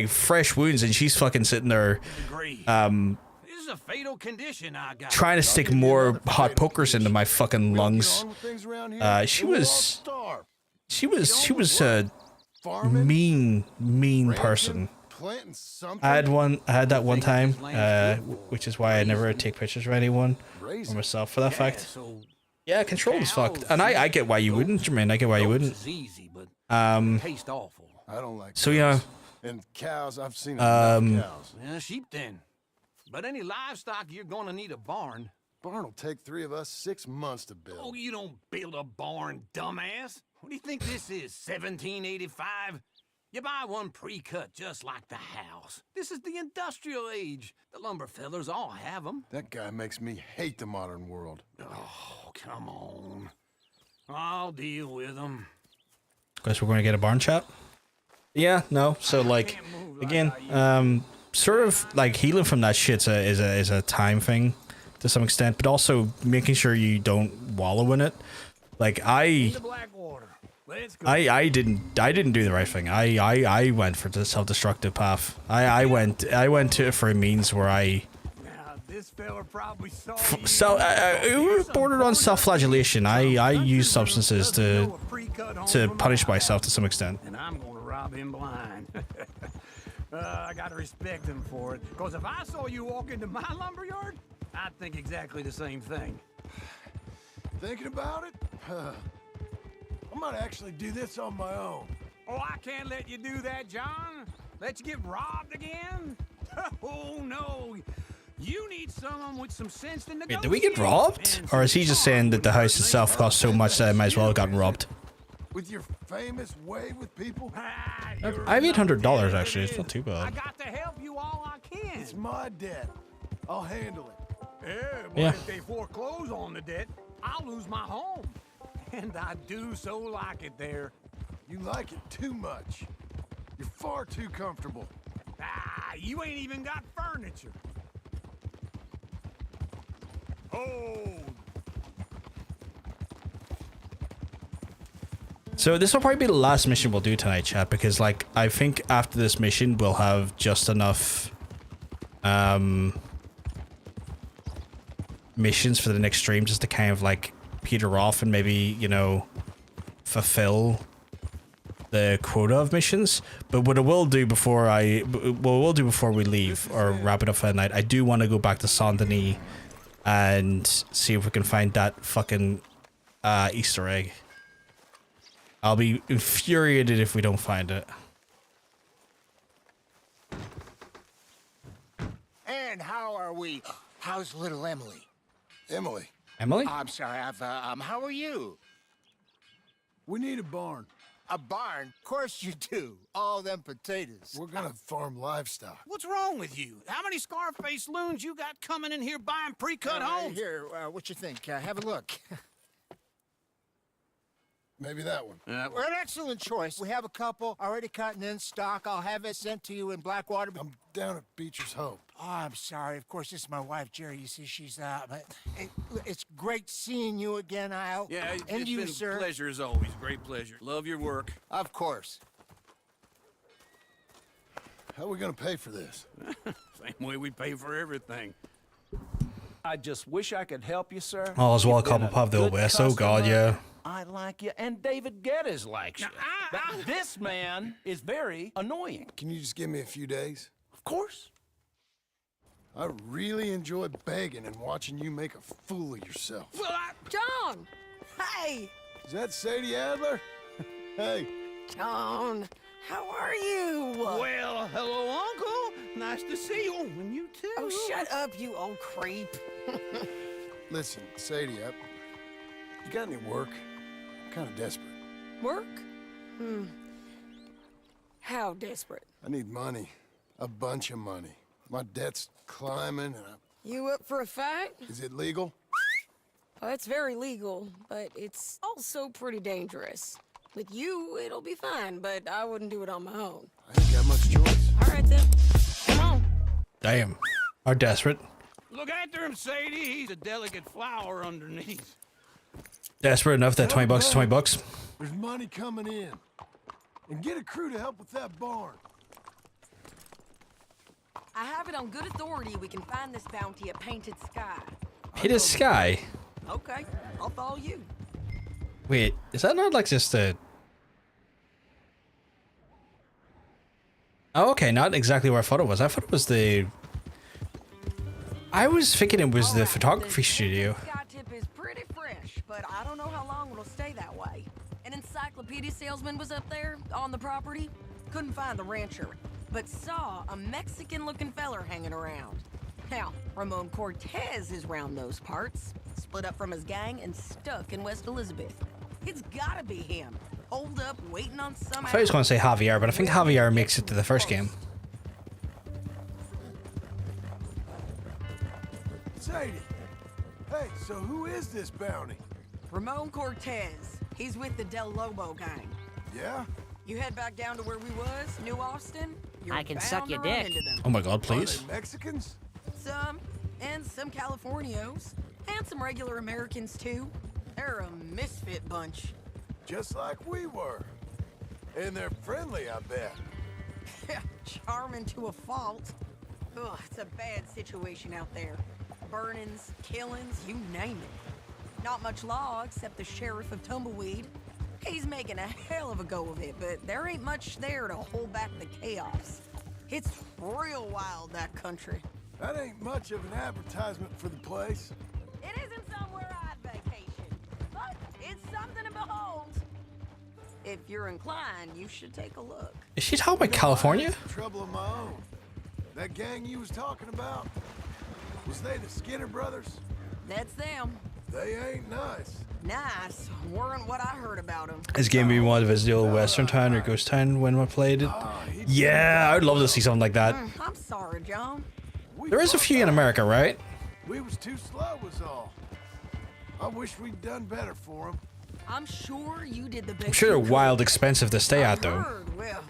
fresh wounds, and she's fucking sitting there, This is a fatal condition I got. trying to stick more hot pokers into my fucking lungs. She was a mean person. I had that one time, which is why I never take pictures of anyone or myself for that fact. Yeah, controlled as fuck, and I get why you wouldn't, Jermaine. I get why you wouldn't. Taste awful. I don't like so yeah. And cows, I've seen enough cows. Yeah, sheep then. But any livestock, you're gonna need a barn. Barn will take 3 of us 6 months to build. Oh, you don't build a barn, dumbass. What do you think this is, 1785? You buy one pre-cut just like the house. This is the industrial age. The lumber fellers all have them. That guy makes me hate the modern world. Oh, come on. I'll deal with them. Guess we're going to get a barn chat? Yeah, no. So, like, again, sort of, like, healing from that shit is a time thing to some extent, but also making sure you don't wallow in it. Like, I didn't do the right thing. I went for the self-destructive path. I went to for a means where I this fella probably saw it bordered on self-flagellation. I used substances to punish myself to some extent. And I'm gonna rob him blind. I gotta respect him for it. Because if I saw you walk into my lumberyard, I'd think exactly the same thing. Thinking about it? I might actually do this on my own. Oh, I can't let you do that, John. Let you get robbed again? Oh, no. You need someone with some sense to negotiate. Wait, did we get robbed? Or is he just saying that the house itself cost so much that I might as well have gotten robbed? With your famous way with people? I have $800 actually. It's not too bad. I got to help you all I can. It's my debt. I'll handle it. Yeah, but if they foreclose on the debt, I'll lose my home. And I do so like it there. You like it too much. You're far too comfortable. You ain't even got furniture. Hold. So this will probably be the last mission we'll do tonight, chat, because like I think after this mission we'll have just enough missions for the next stream just to kind of like peter off and maybe, you know, fulfill the quota of missions. But what I will do before we leave or wrap it up for the night, I do want to go back to Saint Denis and see if we can find that fucking Easter egg. I'll be infuriated if we don't find it. And how are we? How's little Emily? Emily? I'm sorry, how are you? We need a barn. A barn? Of course you do. All them potatoes. We're gonna farm livestock. What's wrong with you? How many Scarface loons you got coming in here buying pre-cut homes? Here, what you think? Have a look. Maybe that one. We're an excellent choice. We have a couple already cut and in stock. I'll have it sent to you in Blackwater. I'm down at Beecher's Hope. Oh, I'm sorry. Of course, this is my wife, Jerry. You see, she's out. But it's great seeing you again, Al. Yeah, and it's you, been sir. a pleasure as always. Great pleasure. Love your work. Of course. How are we gonna pay for this? Same way we pay for everything. I just wish I could help you, sir. Oh, as well, You've been Copper a Pub the Old good West. Oh, God, customer. yeah. I like you, and David Geddes likes you. But this man is very annoying. Can you just give me a few days? Of course. I really enjoy begging and watching you make a fool of yourself. John! Hey! Is that Sadie Adler? Hey. John, how are you? Well, hello, Uncle. Nice to see you. And you too. Oh, shut up, you old creep. Listen, Sadie, you got any work? I'm kind of desperate. Work? How desperate? I need money. A bunch of money. My debt's climbing and You up for a fight? Is it legal? Oh, it's very legal, but it's also pretty dangerous. With you, it'll be fine, but I wouldn't do it on my own. I ain't got much choice. All right, then. Come on. Damn. Are desperate. Look after him, Sadie. He's a delicate flower underneath. Desperate enough that 20 bucks is 20 bucks. There's money coming in. And get a crew to help with that barn. I have it on good authority we can find this bounty at Painted Sky. Painted Sky? Okay, I'll follow you. Wait, is that not like just a... Oh, okay, not exactly where I thought it was. I thought it was the... I was thinking it was the photography studio. Sky tip is pretty fresh, but I don't know how long it'll stay that way. An encyclopedia salesman was up there on the property. Couldn't find the rancher, but saw a Mexican-looking feller hanging around. Now, Ramon Cortez is round those parts, split up from his gang and stuck in West Elizabeth. It's gotta be him. Holed up, waiting on some... I thought he was going to say Javier, but I think Javier makes it to the first game. Sadie! Hey, so who is this bounty? Ramon Cortez. He's with the Del Lobo gang. Yeah? You head back down to where we was, New Austin, you're I can bound suck your to run dick. into them. Oh my God, please. Are they Mexicans? Some, and some Californios, and some regular Americans too. They're a misfit bunch. Just like we were. And they're friendly, I bet. Charming to a fault. Ugh, it's a bad situation out there. Burnings, killings, you name it. Not much law except the sheriff of Tumbleweed. He's making a hell of a go of it, but there ain't much there to hold back the chaos. It's real wild, that country. That ain't much of an advertisement for the place. It isn't somewhere I'd vacation, but it's something to behold. If you're inclined, you should take a look. Is she talking about California? Trouble of my own. That gang you was talking about, was they the Skinner brothers? That's them. They ain't nice. Nice. Weren't what I heard about them. This game made me want to visit the old Western town or Ghost Town when I played it. Yeah, I would love to see something like that. I'm sorry, John. There is a few in America, right? We was too slow was all. I wish we'd done better for them. I'm sure you did the best. I'm sure they're wild expensive to stay at though. Well,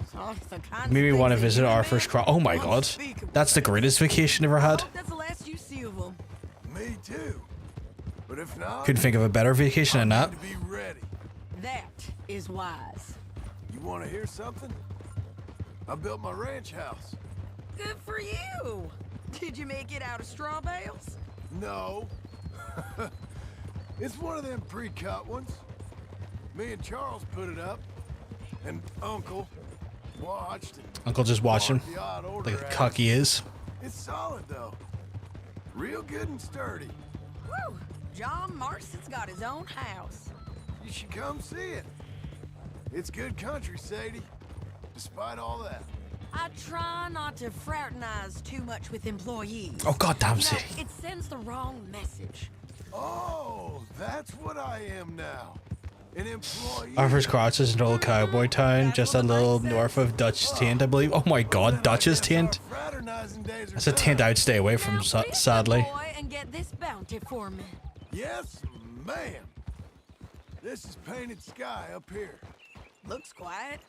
the kind Maybe want to visit our first cross. Oh my God, that's the greatest vacation I've ever had. That's the last you see of them. Me too. But if not, Couldn't think of a better vacation than that. to be ready. That is wise. You want to hear something? I built my ranch house. Good for you. Did you make it out of straw bales? No. It's one of them pre-cut ones. Me and Charles put it up, and Uncle watched. And Uncle just watching, marked the odd order like a out. cuck he is. It's solid though. Real good and sturdy. Woo! John Marston's got his own house. You should come see it. It's good country, Sadie. Despite all that. I try not to fraternize too much with employees. Oh goddamn, You know, Sadie. it sends the wrong message. Oh, that's what I am now. An employee. Our first cross is an old cowboy town, just a little north of Dutch's Tent, I believe. Oh my God, Dutch's Tent. That's a tent I'd stay away from, sadly. Boy, and get this bounty for me. Yes, ma'am. This is Painted Sky up here. Looks quiet.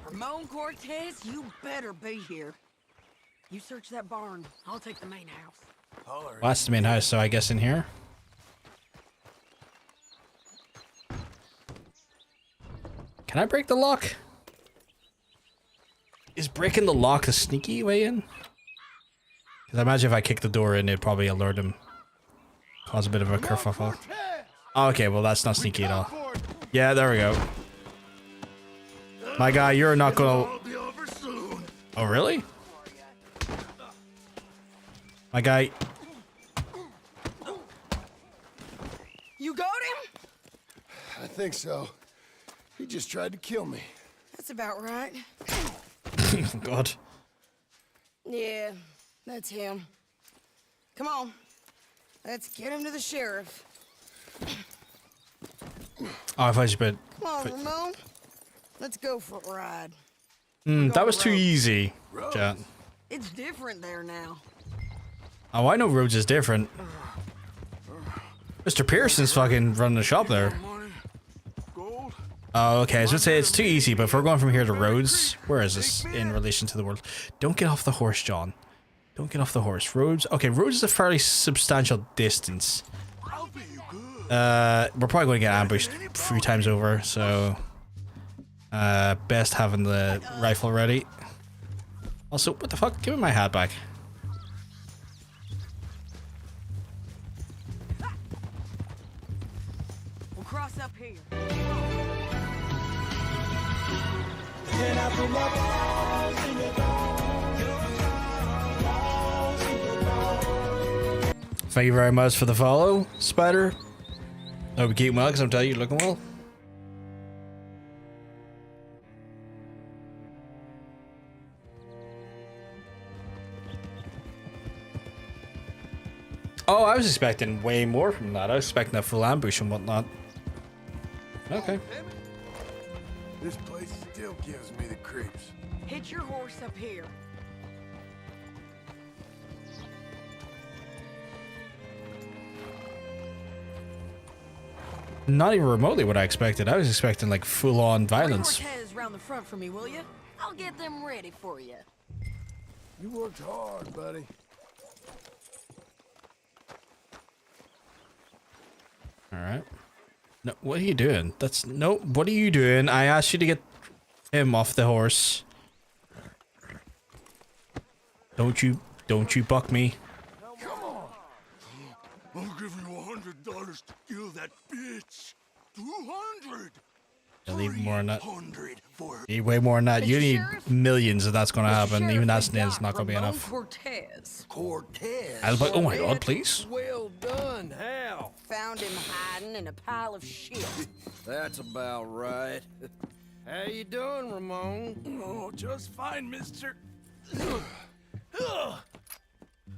Ramon Cortez, you better be here. You search that barn. I'll take the main house. Well, that's the main house, so I guess in here. Can I break the lock? Is breaking the lock the sneaky way in? Because I imagine if I kick the door in, it'd probably alert him. Cause a bit of a kerfuffle. Oh, okay, well that's not sneaky at all. Yeah, there we go. My guy, you're not gonna... Oh, really? My guy... You got him? I think so. He just tried to kill me. That's about right. God. Yeah, that's him. Come on. Let's get him to the sheriff. Oh, I thought you meant... Come on, Ramon. Let's go for a ride. that was too easy, chat. It's different there now. Oh, I know Rhodes is different. Mr. Pearson's fucking running the shop there. Oh, okay. I was gonna say it's too easy, but if we're going from here to Rhodes, where is this in relation to the world? Don't get off the horse, John. Don't get off the horse. Rhodes. Okay, Rhodes is a fairly substantial distance. We're probably going to get ambushed a few times over, so best having the rifle ready. Also, what the fuck? Give me my hat back. We'll cross up here. Thank you very much for the follow, Spider. I hope you keep well, because I'm telling you, you're looking well. Oh, I was expecting way more from that. I was expecting a full ambush and whatnot. Okay. This place still gives me the creeps. Hitch your horse up here. Not even remotely what I expected. I was expecting like full-on violence. Bring Cortez round the front for me, will you? I'll get them ready for you. You worked hard, buddy. All right. No, what are you doing? That's no. What are you doing? I asked you to get him off the horse. Don't you buck me. Come on. I'll give you $100 to kill that bitch. 200. You'll need more than that. 100 for You need way more than that. You need millions if that's gonna happen. Even that's not gonna be enough. Cortez. I was like, oh my god, please. Well done, Hal. Found him hiding in a pile of shit. That's about right. How you doing, Ramon? Oh, just fine, mister.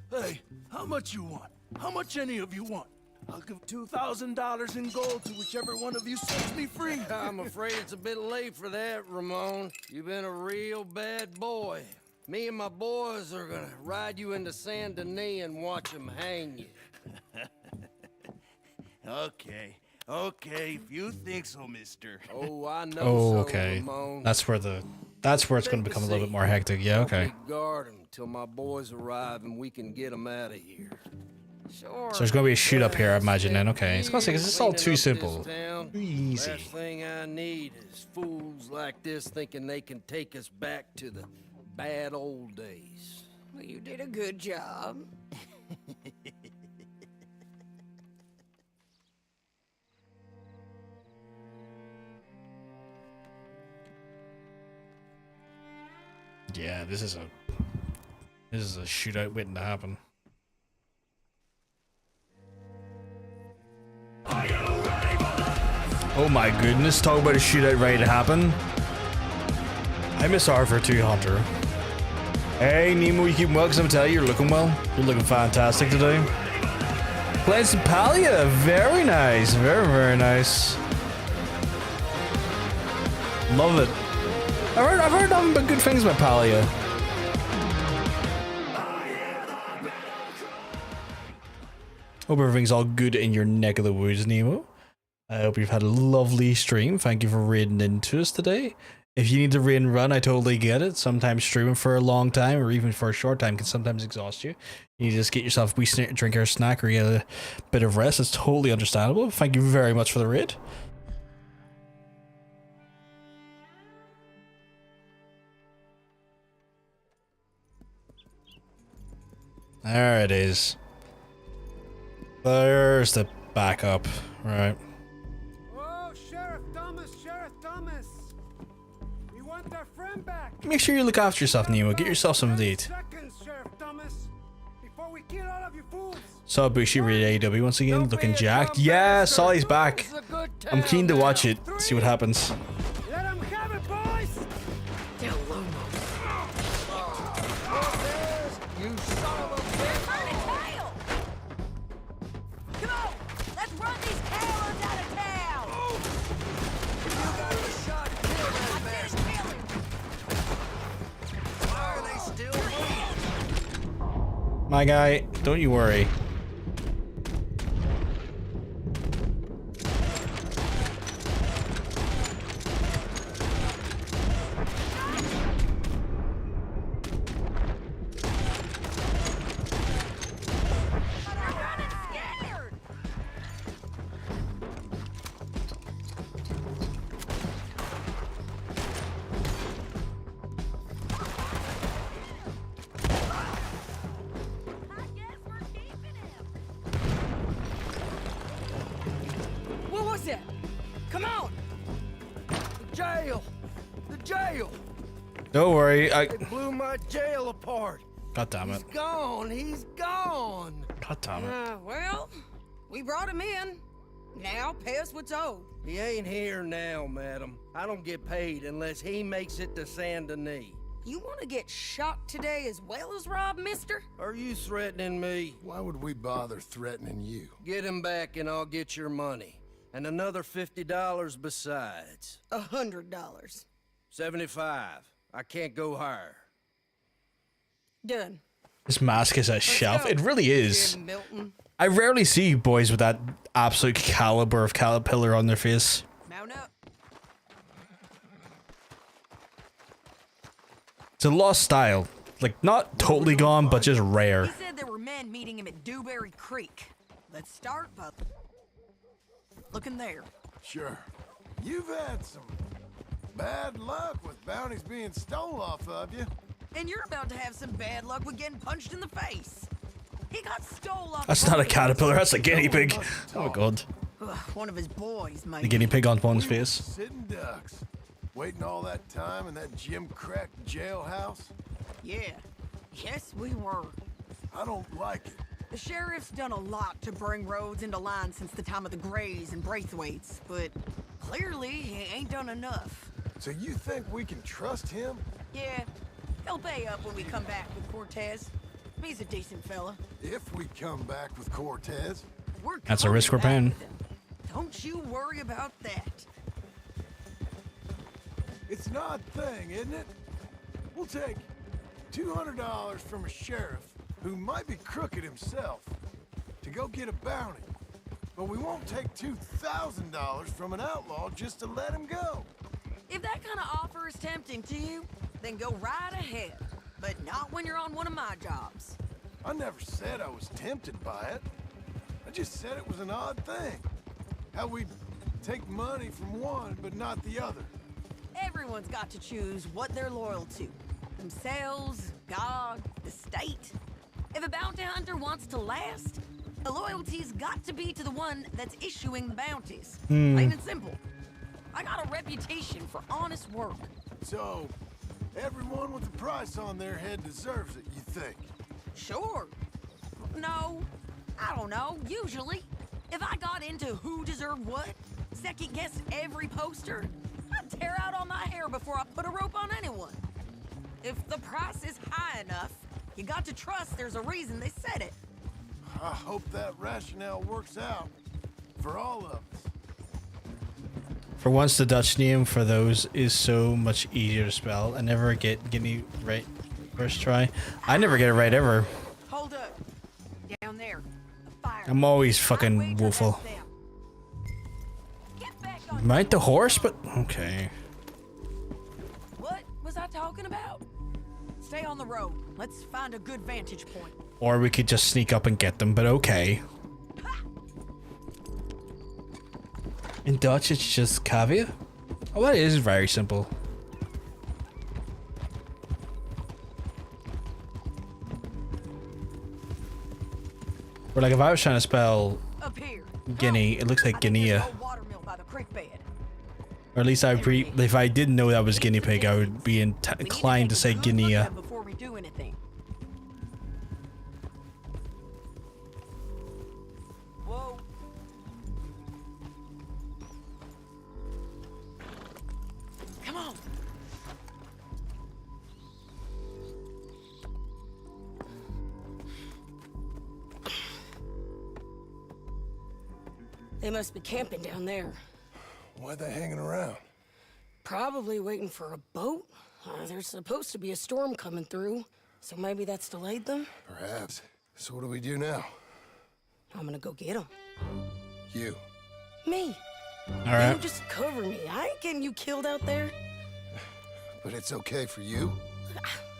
Hey, how much you want? How much any of you want? I'll give $2,000 in gold to whichever one of you sets me free. I'm afraid it's a bit late for that, Ramon. You've been a real bad boy. Me and my boys are gonna ride you into Saint Denis and watch them hang you. Okay, if you think so, mister. Oh, I know Oh, so, okay. Ramon. That's where it's gonna become a little bit more hectic. Yeah, okay. Guard them till my boys arrive and we can get them out of here. Sure. So there's gonna be a shoot up here, I imagine. Then okay, it's gonna say because it's all too simple. Too easy. Last thing I need is fools like this thinking they can take us back to the bad old days. Well, you did a good job. Yeah, this is a shootout waiting to happen. Oh my goodness, talk about a shootout ready to happen. I miss Arthur too, Hunter. Hey Nemo, you keep well, because I'm telling you, you're looking well. You're looking fantastic today. Playing some Palia, very nice, very nice. Love it. I've heard nothing but good things about Palia. Hope everything's all good in your neck of the woods, Nemo. I hope you've had a lovely stream. Thank you for raiding into us today. If you need to run, I totally get it. Sometimes streaming for a long time or even for a short time can sometimes exhaust you. You just get yourself a wee drink or a snack or get a bit of rest. It's totally understandable. Thank you very much for the raid. There it is. There's the backup. Right. Oh, Sheriff Thomas, Sheriff Thomas. We want our friend back. Make sure you look after yourself, Nemo. Get yourself some to eat. Seconds, Sheriff Thomas, before we kill all of you fools. Saw Bushi raid AEW once again, looking jacked. Yeah, Solly's back. I'm keen to watch it, see what happens. Let him have it, boys. You son of a bitch! Tail! Come on, let's run these cowards out of town! You got a shot to kill that bastard! Why are they still waiting? My guy, don't you worry. What was that? Come on! The jail! The jail! Don't worry, They blew my jail apart. God damn it. He's gone. He's gone. God damn it. Well, we brought him in. Now pay us what's owed. He ain't here now, madam. I don't get paid unless he makes it to Saint Denis. You want to get shot today as well as Rob, mister? Are you threatening me? Why would we bother threatening you? Get him back and I'll get your money. And another $50 besides. $100. 75. I can't go higher. Done. This mask is a shelf. It really is. Jim Milton. I rarely see boys with that absolute caliber of caterpillar on their face. Mount up. It's a lost style. Like, not totally gone, but just rare. He said there were men meeting him at Dewberry Creek. Let's start by looking there. Sure. You've had some bad luck with bounties being stole off of you. And you're about to have some bad luck with getting punched in the face. He got stole off. That's not a caterpillar, that's a guinea pig. Oh my god. One of his boys, maybe. The guinea pig on Bond's face. Sitting ducks. Waiting all that time in that Jim Crack jailhouse? Yeah. Yes, we were. I don't like it. The sheriff's done a lot to bring roads into line since the time of the Grays and Braithwaites, but clearly he ain't done enough. So you think we can trust him? Yeah, he'll pay up when we come back with Cortez. He's a decent fella. If we come back with Cortez? That's a risk we're paying. Don't you worry about that. It's an odd thing, isn't it? We'll take $200 from a sheriff who might be crooked himself to go get a bounty. But we won't take $2,000 from an outlaw just to let him go. If that kind of offer is tempting to you, then go right ahead. But not when you're on one of my jobs. I never said I was tempted by it. I just said it was an odd thing. How we take money from one but not the other. Everyone's got to choose what they're loyal to. Themselves, God, the state. If a bounty hunter wants to last, the loyalty's got to be to the one that's issuing the bounties. Plain and simple. I got a reputation for honest work. So, everyone with a price on their head deserves it, you think? Sure. No, I don't know, usually. If I got into who deserved what, second guess every poster, I'd tear out all my hair before I put a rope on anyone. If the price is high enough, you got to trust there's a reason they said it. I hope that rationale works out for all of us. For once, the Dutch name for those is so much easier to spell. I never get me right first try. I never get it right ever. Hold up. Down there. A fire. I'm always fucking woeful. Ride the horse, but okay. talking about? Stay on the road. Let's find a good vantage point. Or we could just sneak up and get them, but okay. In Dutch, it's just caviar. Oh, that is very simple. Or like if I was trying to spell Guinea, it looks like Guinea. Or at least if I didn't know that was guinea pig, I would be inclined to say Guinea. Before we do anything. Whoa. Come on. They must be camping down there. Why are they hanging around? Probably waiting for a boat. There's supposed to be a storm coming through, so maybe that's delayed them? Perhaps. So what do we do now? I'm gonna go get them. You. Me. All right. You just cover me. I ain't getting you killed out there. But it's okay for you?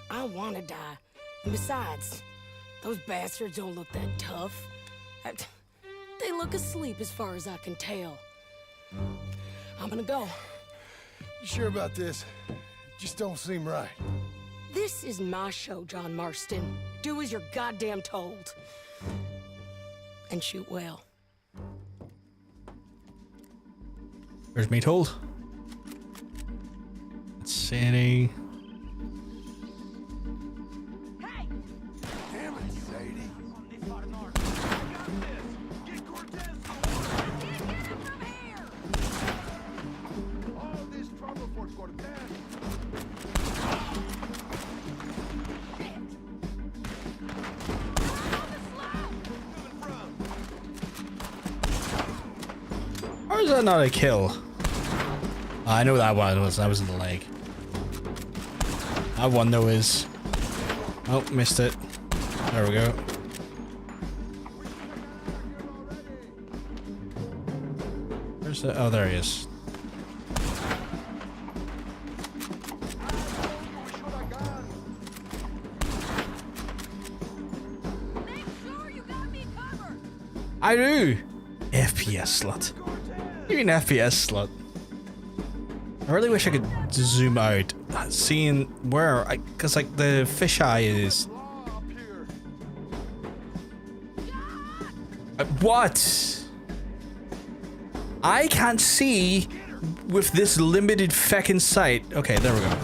I wanna die. And besides, those bastards don't look that tough. They look asleep as far as I can tell. I'm gonna go. You sure about this? Just don't seem right. This is my show, John Marston. Do as you're goddamn told. And shoot well. Where's me told? Let's see any. Damn it, Sadie. How is that not a kill? Oh, I know that one was. That was in the leg. That one though is. Oh, missed it. There we go. Where's the? Oh, there he is. I do. FPS slut. You mean FPS slut? I really wish I could zoom out, seeing where, cause like the fisheye is. What? I can't see with this limited feckin' sight. Okay, there we go.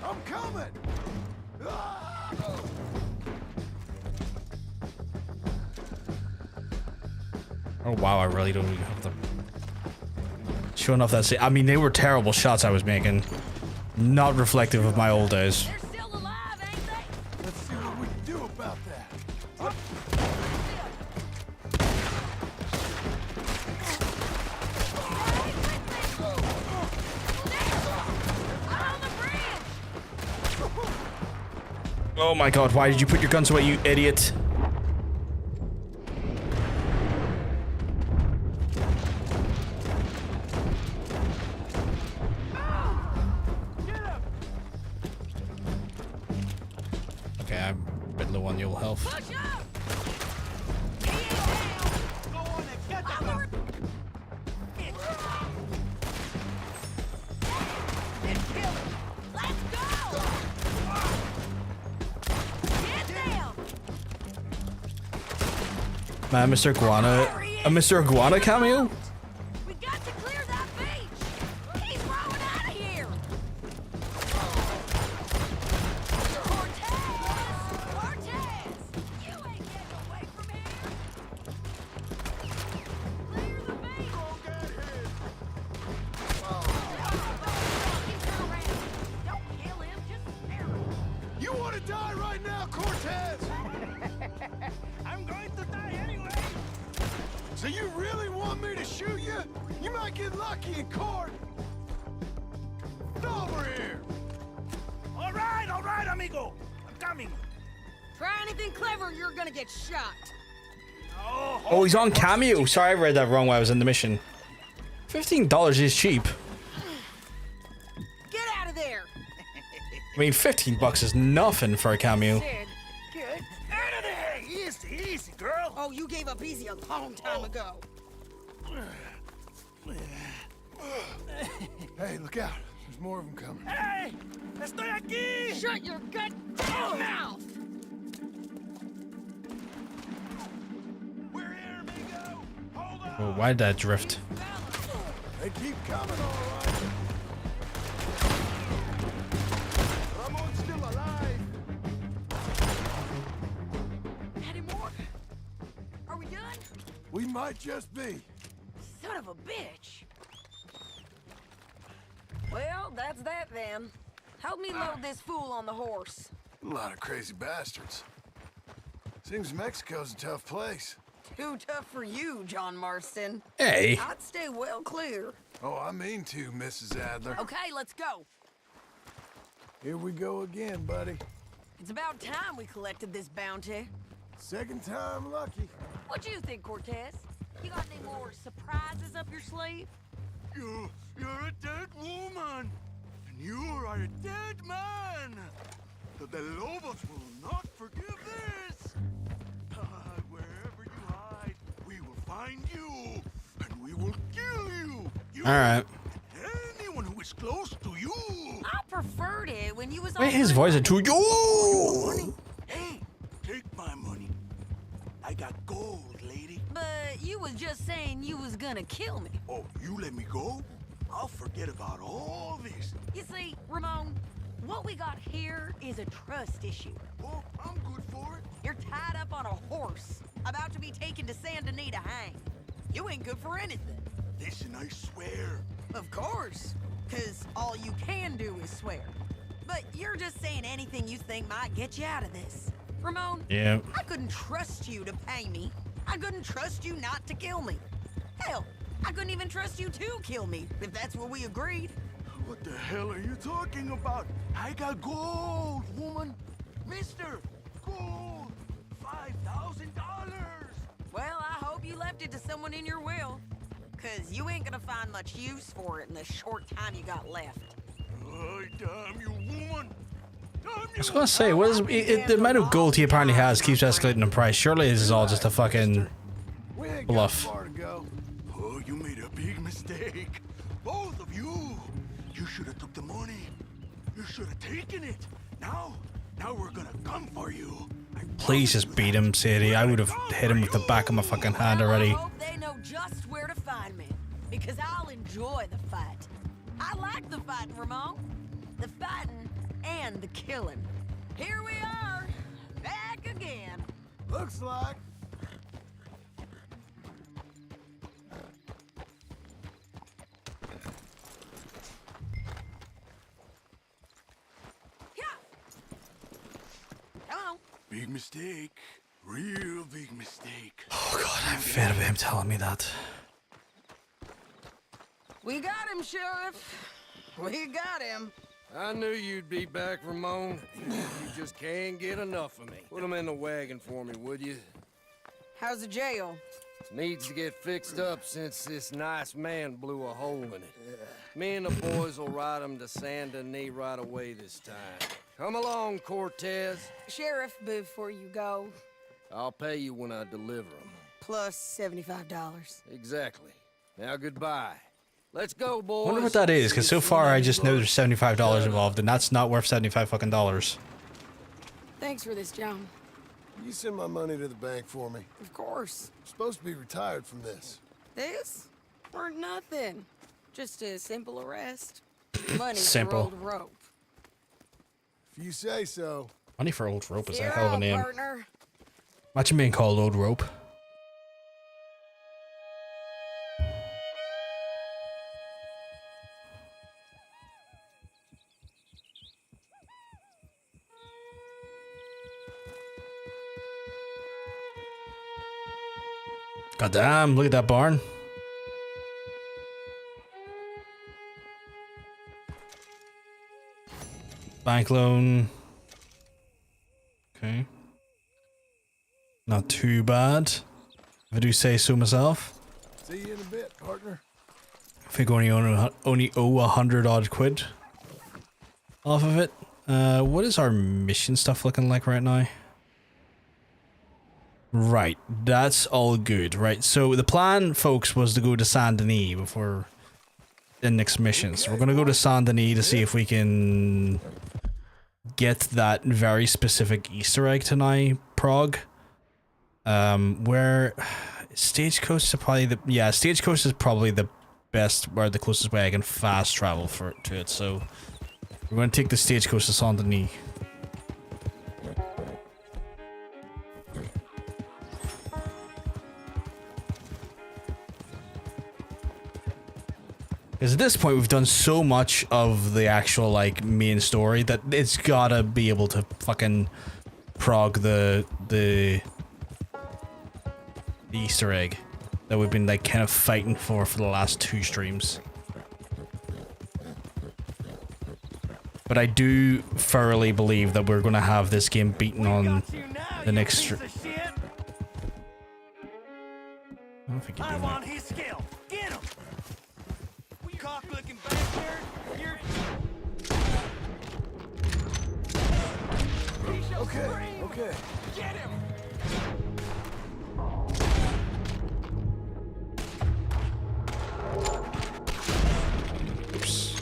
I'm coming. Oh wow, I really don't even have them. Sure enough, that's it. I mean, they were terrible shots I was making. Not reflective of my old days. Let's see what we can do about that. Oh my god, why did you put your guns away, you idiot? Okay, I'm a bit low on the old health. Man, Mr. Iguana, a Mr. Iguana cameo? We got to clear that beach. He's rolling out of here. Cortez, you ain't getting away from here. Clear the beach. Don't kill him, just spare him. You want to die right now, Cortez? I'm going to die anyway. So you really want me to shoot you? You might get lucky in court. Over here. All right, amigo. I'm coming. Try anything clever, you're gonna get shot. Oh, he's on cameo. Sorry, I read that wrong while I was in the mission. $15 is cheap. Get out of there. I mean, $15 is nothing for a cameo. Get out of there! Easy, easy, girl. Oh, you gave up easy a long time ago. Hey, look out. There's more of them coming. Hey! Estoy aquí! Shut your goddamn mouth! We're here, amigo! Hold on! Oh, why did that drift? They keep coming, all right. Ramon's still alive. Any more? Are we done? We might just be. Son of a bitch. Well, that's that then. Help me load this fool on the horse. A lot of crazy bastards. Seems Mexico's a tough place. Too tough for you, John Marston. Hey. I'd stay well clear. Oh, I mean to, Mrs. Adler. Okay, let's go. Here we go again, buddy. It's about time we collected this bounty. Second time lucky. What do you think, Cortez? You got any more surprises up your sleeve? You're a dead woman, and you are a dead man. The Lobos will not forgive this. Wherever you hide, we will find you, and we will kill you. All right. Anyone who is close to you. I preferred it when you was Wait, on his voice is too. Yo. Hey, take my money. I got gold, lady. But you was just saying you was gonna kill me. Oh, you let me go? I'll forget about all this. You see, Ramon, what we got here is a trust issue. Oh, I'm good for it. You're tied up on a horse, about to be taken to Saint Denis to hang. You ain't good for anything. Listen, I swear. Of course, because all you can do is swear. But you're just saying anything you think might get you out of this. Ramon, Yeah. I couldn't trust you to pay me. I couldn't trust you not to kill me. Hell, I couldn't even trust you to kill me, if that's what we agreed. What the hell are you talking about? I got gold, woman. Mister, gold. $5,000. Well, I hope you left it to someone in your will. Because you ain't gonna find much use for it in the short time you got left. Oh, damn you, woman. I was gonna say, what is the amount of gold he apparently has keeps escalating in price. Surely this is all just a fucking bluff. Oh, you made a big mistake. Both of you. You should have took the money. You should have taken it. Now we're gonna come for you. Please just beat him, Sadie. I would have hit him with the back of my fucking hand already. I hope they know just where to find me. Because I'll enjoy the fight. I like the fighting, Ramon. The fighting and the killing. Here we are, back again. Looks like. Come on. Big mistake. Real big mistake. Oh god, I'm fed of him telling me that. We got him, Sheriff. We got him. I knew you'd be back, Ramon. You just can't get enough of me. Put him in the wagon for me, would you? How's the jail? Needs to get fixed up since this nice man blew a hole in it. Me and the boys will ride him to Saint Denis right away this time. Come along, Cortez. Sheriff, before you go, I'll pay you when I deliver him. plus $75. Exactly. Now goodbye. Let's go, boys. I wonder what that is, because so far I just know there's $75 involved, and that's not worth 75 fucking dollars. Thanks for this, John. You send my money to the bank for me. Of course. I'm supposed to be retired from this. This? For nothing. Just a simple arrest. Money Simple. for old rope. If you say so. Money for Old Rope is a You're hell of a on, name. partner. Imagine being called Old Rope. God damn, look at that barn. Bank loan. Okay. Not too bad, if I do say so myself. See you in a bit, partner. I think only owe 100 odd quid off of it. What is our mission stuff looking like right now? Right, that's all good, right? So the plan, folks, was to go to Saint Denis before the next mission. So we're gonna go to Saint Denis to see if we can get that very specific Easter egg tonight, Prague. Where Stagecoach is probably the Stagecoach is probably the best, or the closest way I can fast travel to it. So we're gonna take the Stagecoach to Saint Denis. Because at this point, we've done so much of the actual, like, main story that it's gotta be able to fucking prog the Easter egg that we've been, like, kind of fighting for the last 2 streams. But I do thoroughly believe that we're gonna have this game beaten on the next stream. I don't think you do that. His skill. Get him. Cock-looking bastard. You're... Okay. Get him. Oops.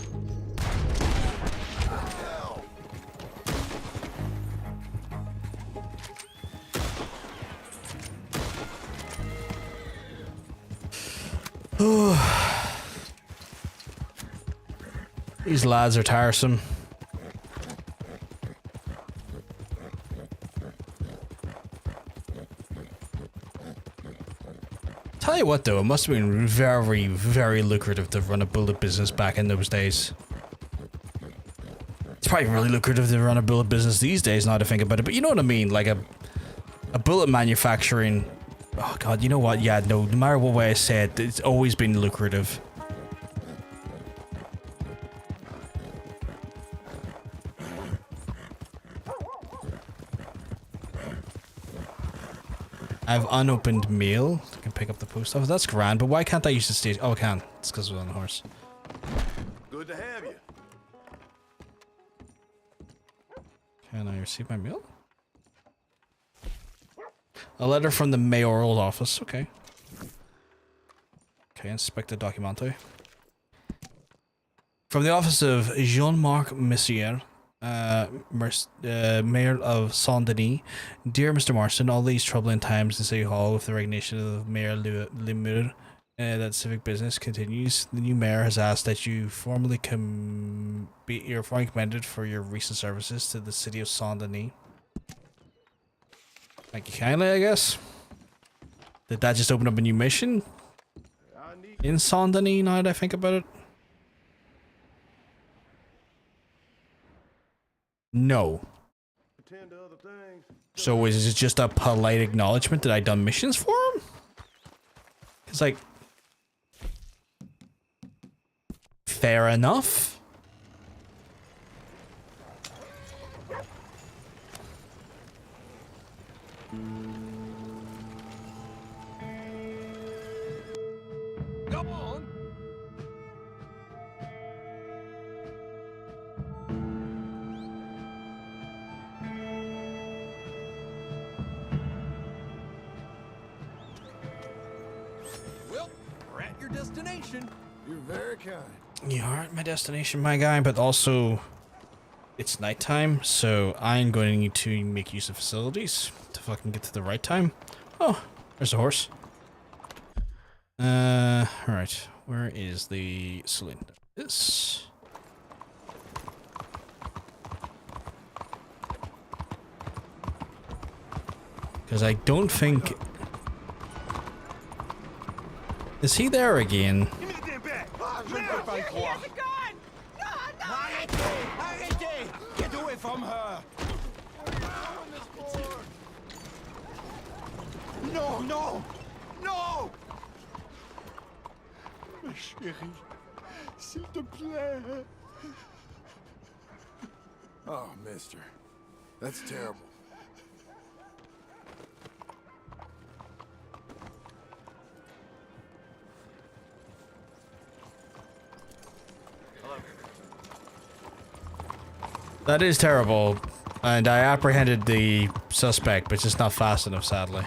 These lads are tiresome. Tell you what though, it must have been very, very lucrative to run a bullet business back in those days. It's probably really lucrative to run a bullet business these days now to think about it, but you know what I mean? Like a bullet manufacturing... Oh god, you know what? Yeah, no matter what way I say it, it's always been lucrative. I have unopened mail. I can pick up the post office. That's grand, but why can't I use the stage? Oh, I can. It's because we're on the horse. Good to have you. Can I receive my mail? A letter from the mayoral office. Okay. Okay, inspect the documento. From the office of Jean-Marc Messier, Mayor of Saint-Denis. Dear Mr. Marston, all these troubling times in City Hall with the resignation of Mayor Lemur, that civic business continues. The new mayor has asked that you formally you're formally commended for your recent services to the city of Saint-Denis. Thank you kindly, I guess. Did that just open up a new mission in Saint-Denis now that I think about it? No. So is it just a polite acknowledgement that I done missions for him? It's like... Fair enough. Come on. Well, we're at your destination. You're very kind. You are at my destination, my guy, but also... It's nighttime, so I'm going to need to make use of facilities to fucking get to the right time. Oh, there's a horse. Alright. Where is the cylinder? This. Because I don't think... Is he there again? Give me the damn bag. He has a gun. Arrêtez! Get away from her! No, no! No! Ma chérie, s'il te plaît. Oh, mister. That's terrible. That is terrible, and I apprehended the suspect, but just not fast enough, sadly.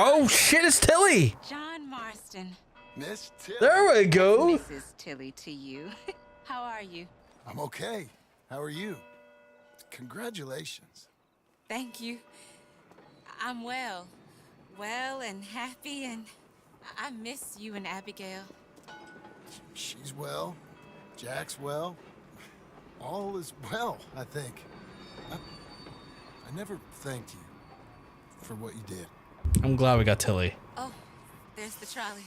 Oh shit, it's Tilly! John Marston. Miss Tilly. There we go. Mrs. Tilly to you. How are you? I'm okay. How are you? Congratulations. Thank you. I'm well. Well and happy, and I miss you and Abigail. She's well. Jack's well. All is well, I think. I never thanked you for what you did. I'm glad we got Tilly. Oh, there's the trolley.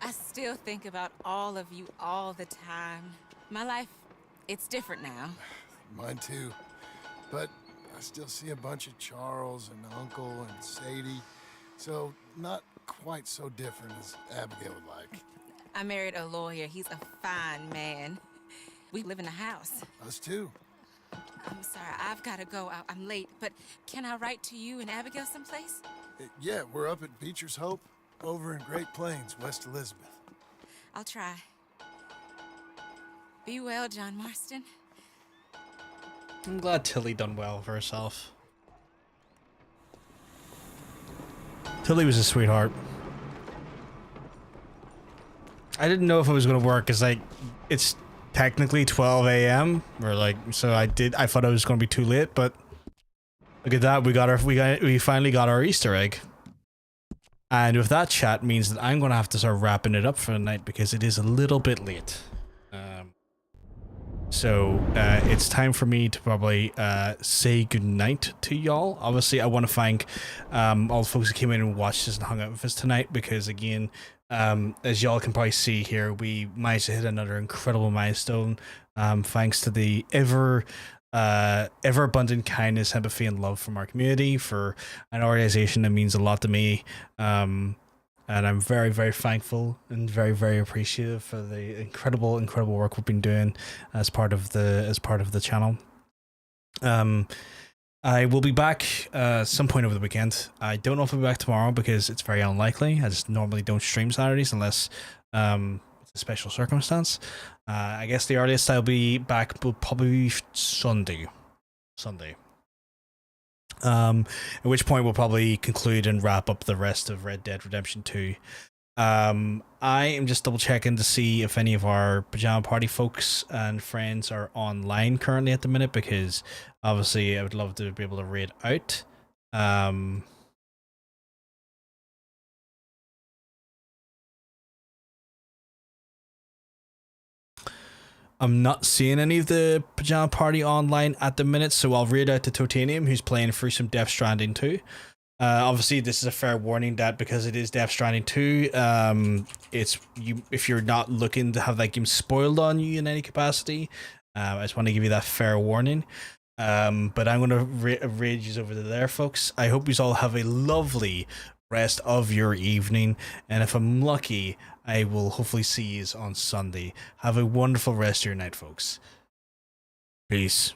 I still think about all of you all the time. My life, it's different now. Mine too. But I still see a bunch of Charles and Uncle and Sadie. So not quite so different as Abigail would like. I married a lawyer. He's a fine man. We live in a house. Us too. I'm sorry, I've got to go. I'm late, but can I write to you and Abigail someplace? Yeah, we're up at Beecher's Hope, over in Great Plains, West Elizabeth. I'll try. Be well, John Marston. I'm glad Tilly done well for herself. Tilly was a sweetheart. I didn't know if it was gonna work, cause like, it's technically 12 a.m. or like, so I thought it was gonna be too late, but look at that, we finally got our Easter egg. And with that, chat means that I'm gonna have to start wrapping it up for the night because it is a little bit late. So it's time for me to probably say goodnight to y'all. Obviously, I want to thank all the folks who came in and watched us and hung out with us tonight because, again, as y'all can probably see here, we managed to hit another incredible milestone thanks to the ever abundant kindness, empathy, and love from our community, for an organization that means a lot to me. And I'm very, very thankful and very, very appreciative for the incredible work we've been doing as part of the channel. I will be back some point over the weekend. I don't know if I'll be back tomorrow because it's very unlikely. I just normally don't stream Saturdays unless it's a special circumstance. I guess the earliest I'll be back will probably be Sunday. At which point we'll probably conclude and wrap up the rest of Red Dead Redemption 2. I am just double checking to see if any of our Pajama Party folks and friends are online currently at the minute, because obviously I would love to be able to raid out. I'm not seeing any of the Pajama Party online at the minute, so I'll read out to Totanium, who's playing through some Death Stranding 2. Obviously, this is a fair warning that because it is Death Stranding 2, if you're not looking to have that game spoiled on you in any capacity, I just want to give you that fair warning. But I'm going to raid you over to there, folks. I hope you all have a lovely rest of your evening, and if I'm lucky, I will hopefully see you on Sunday. Have a wonderful rest of your night, folks. Peace.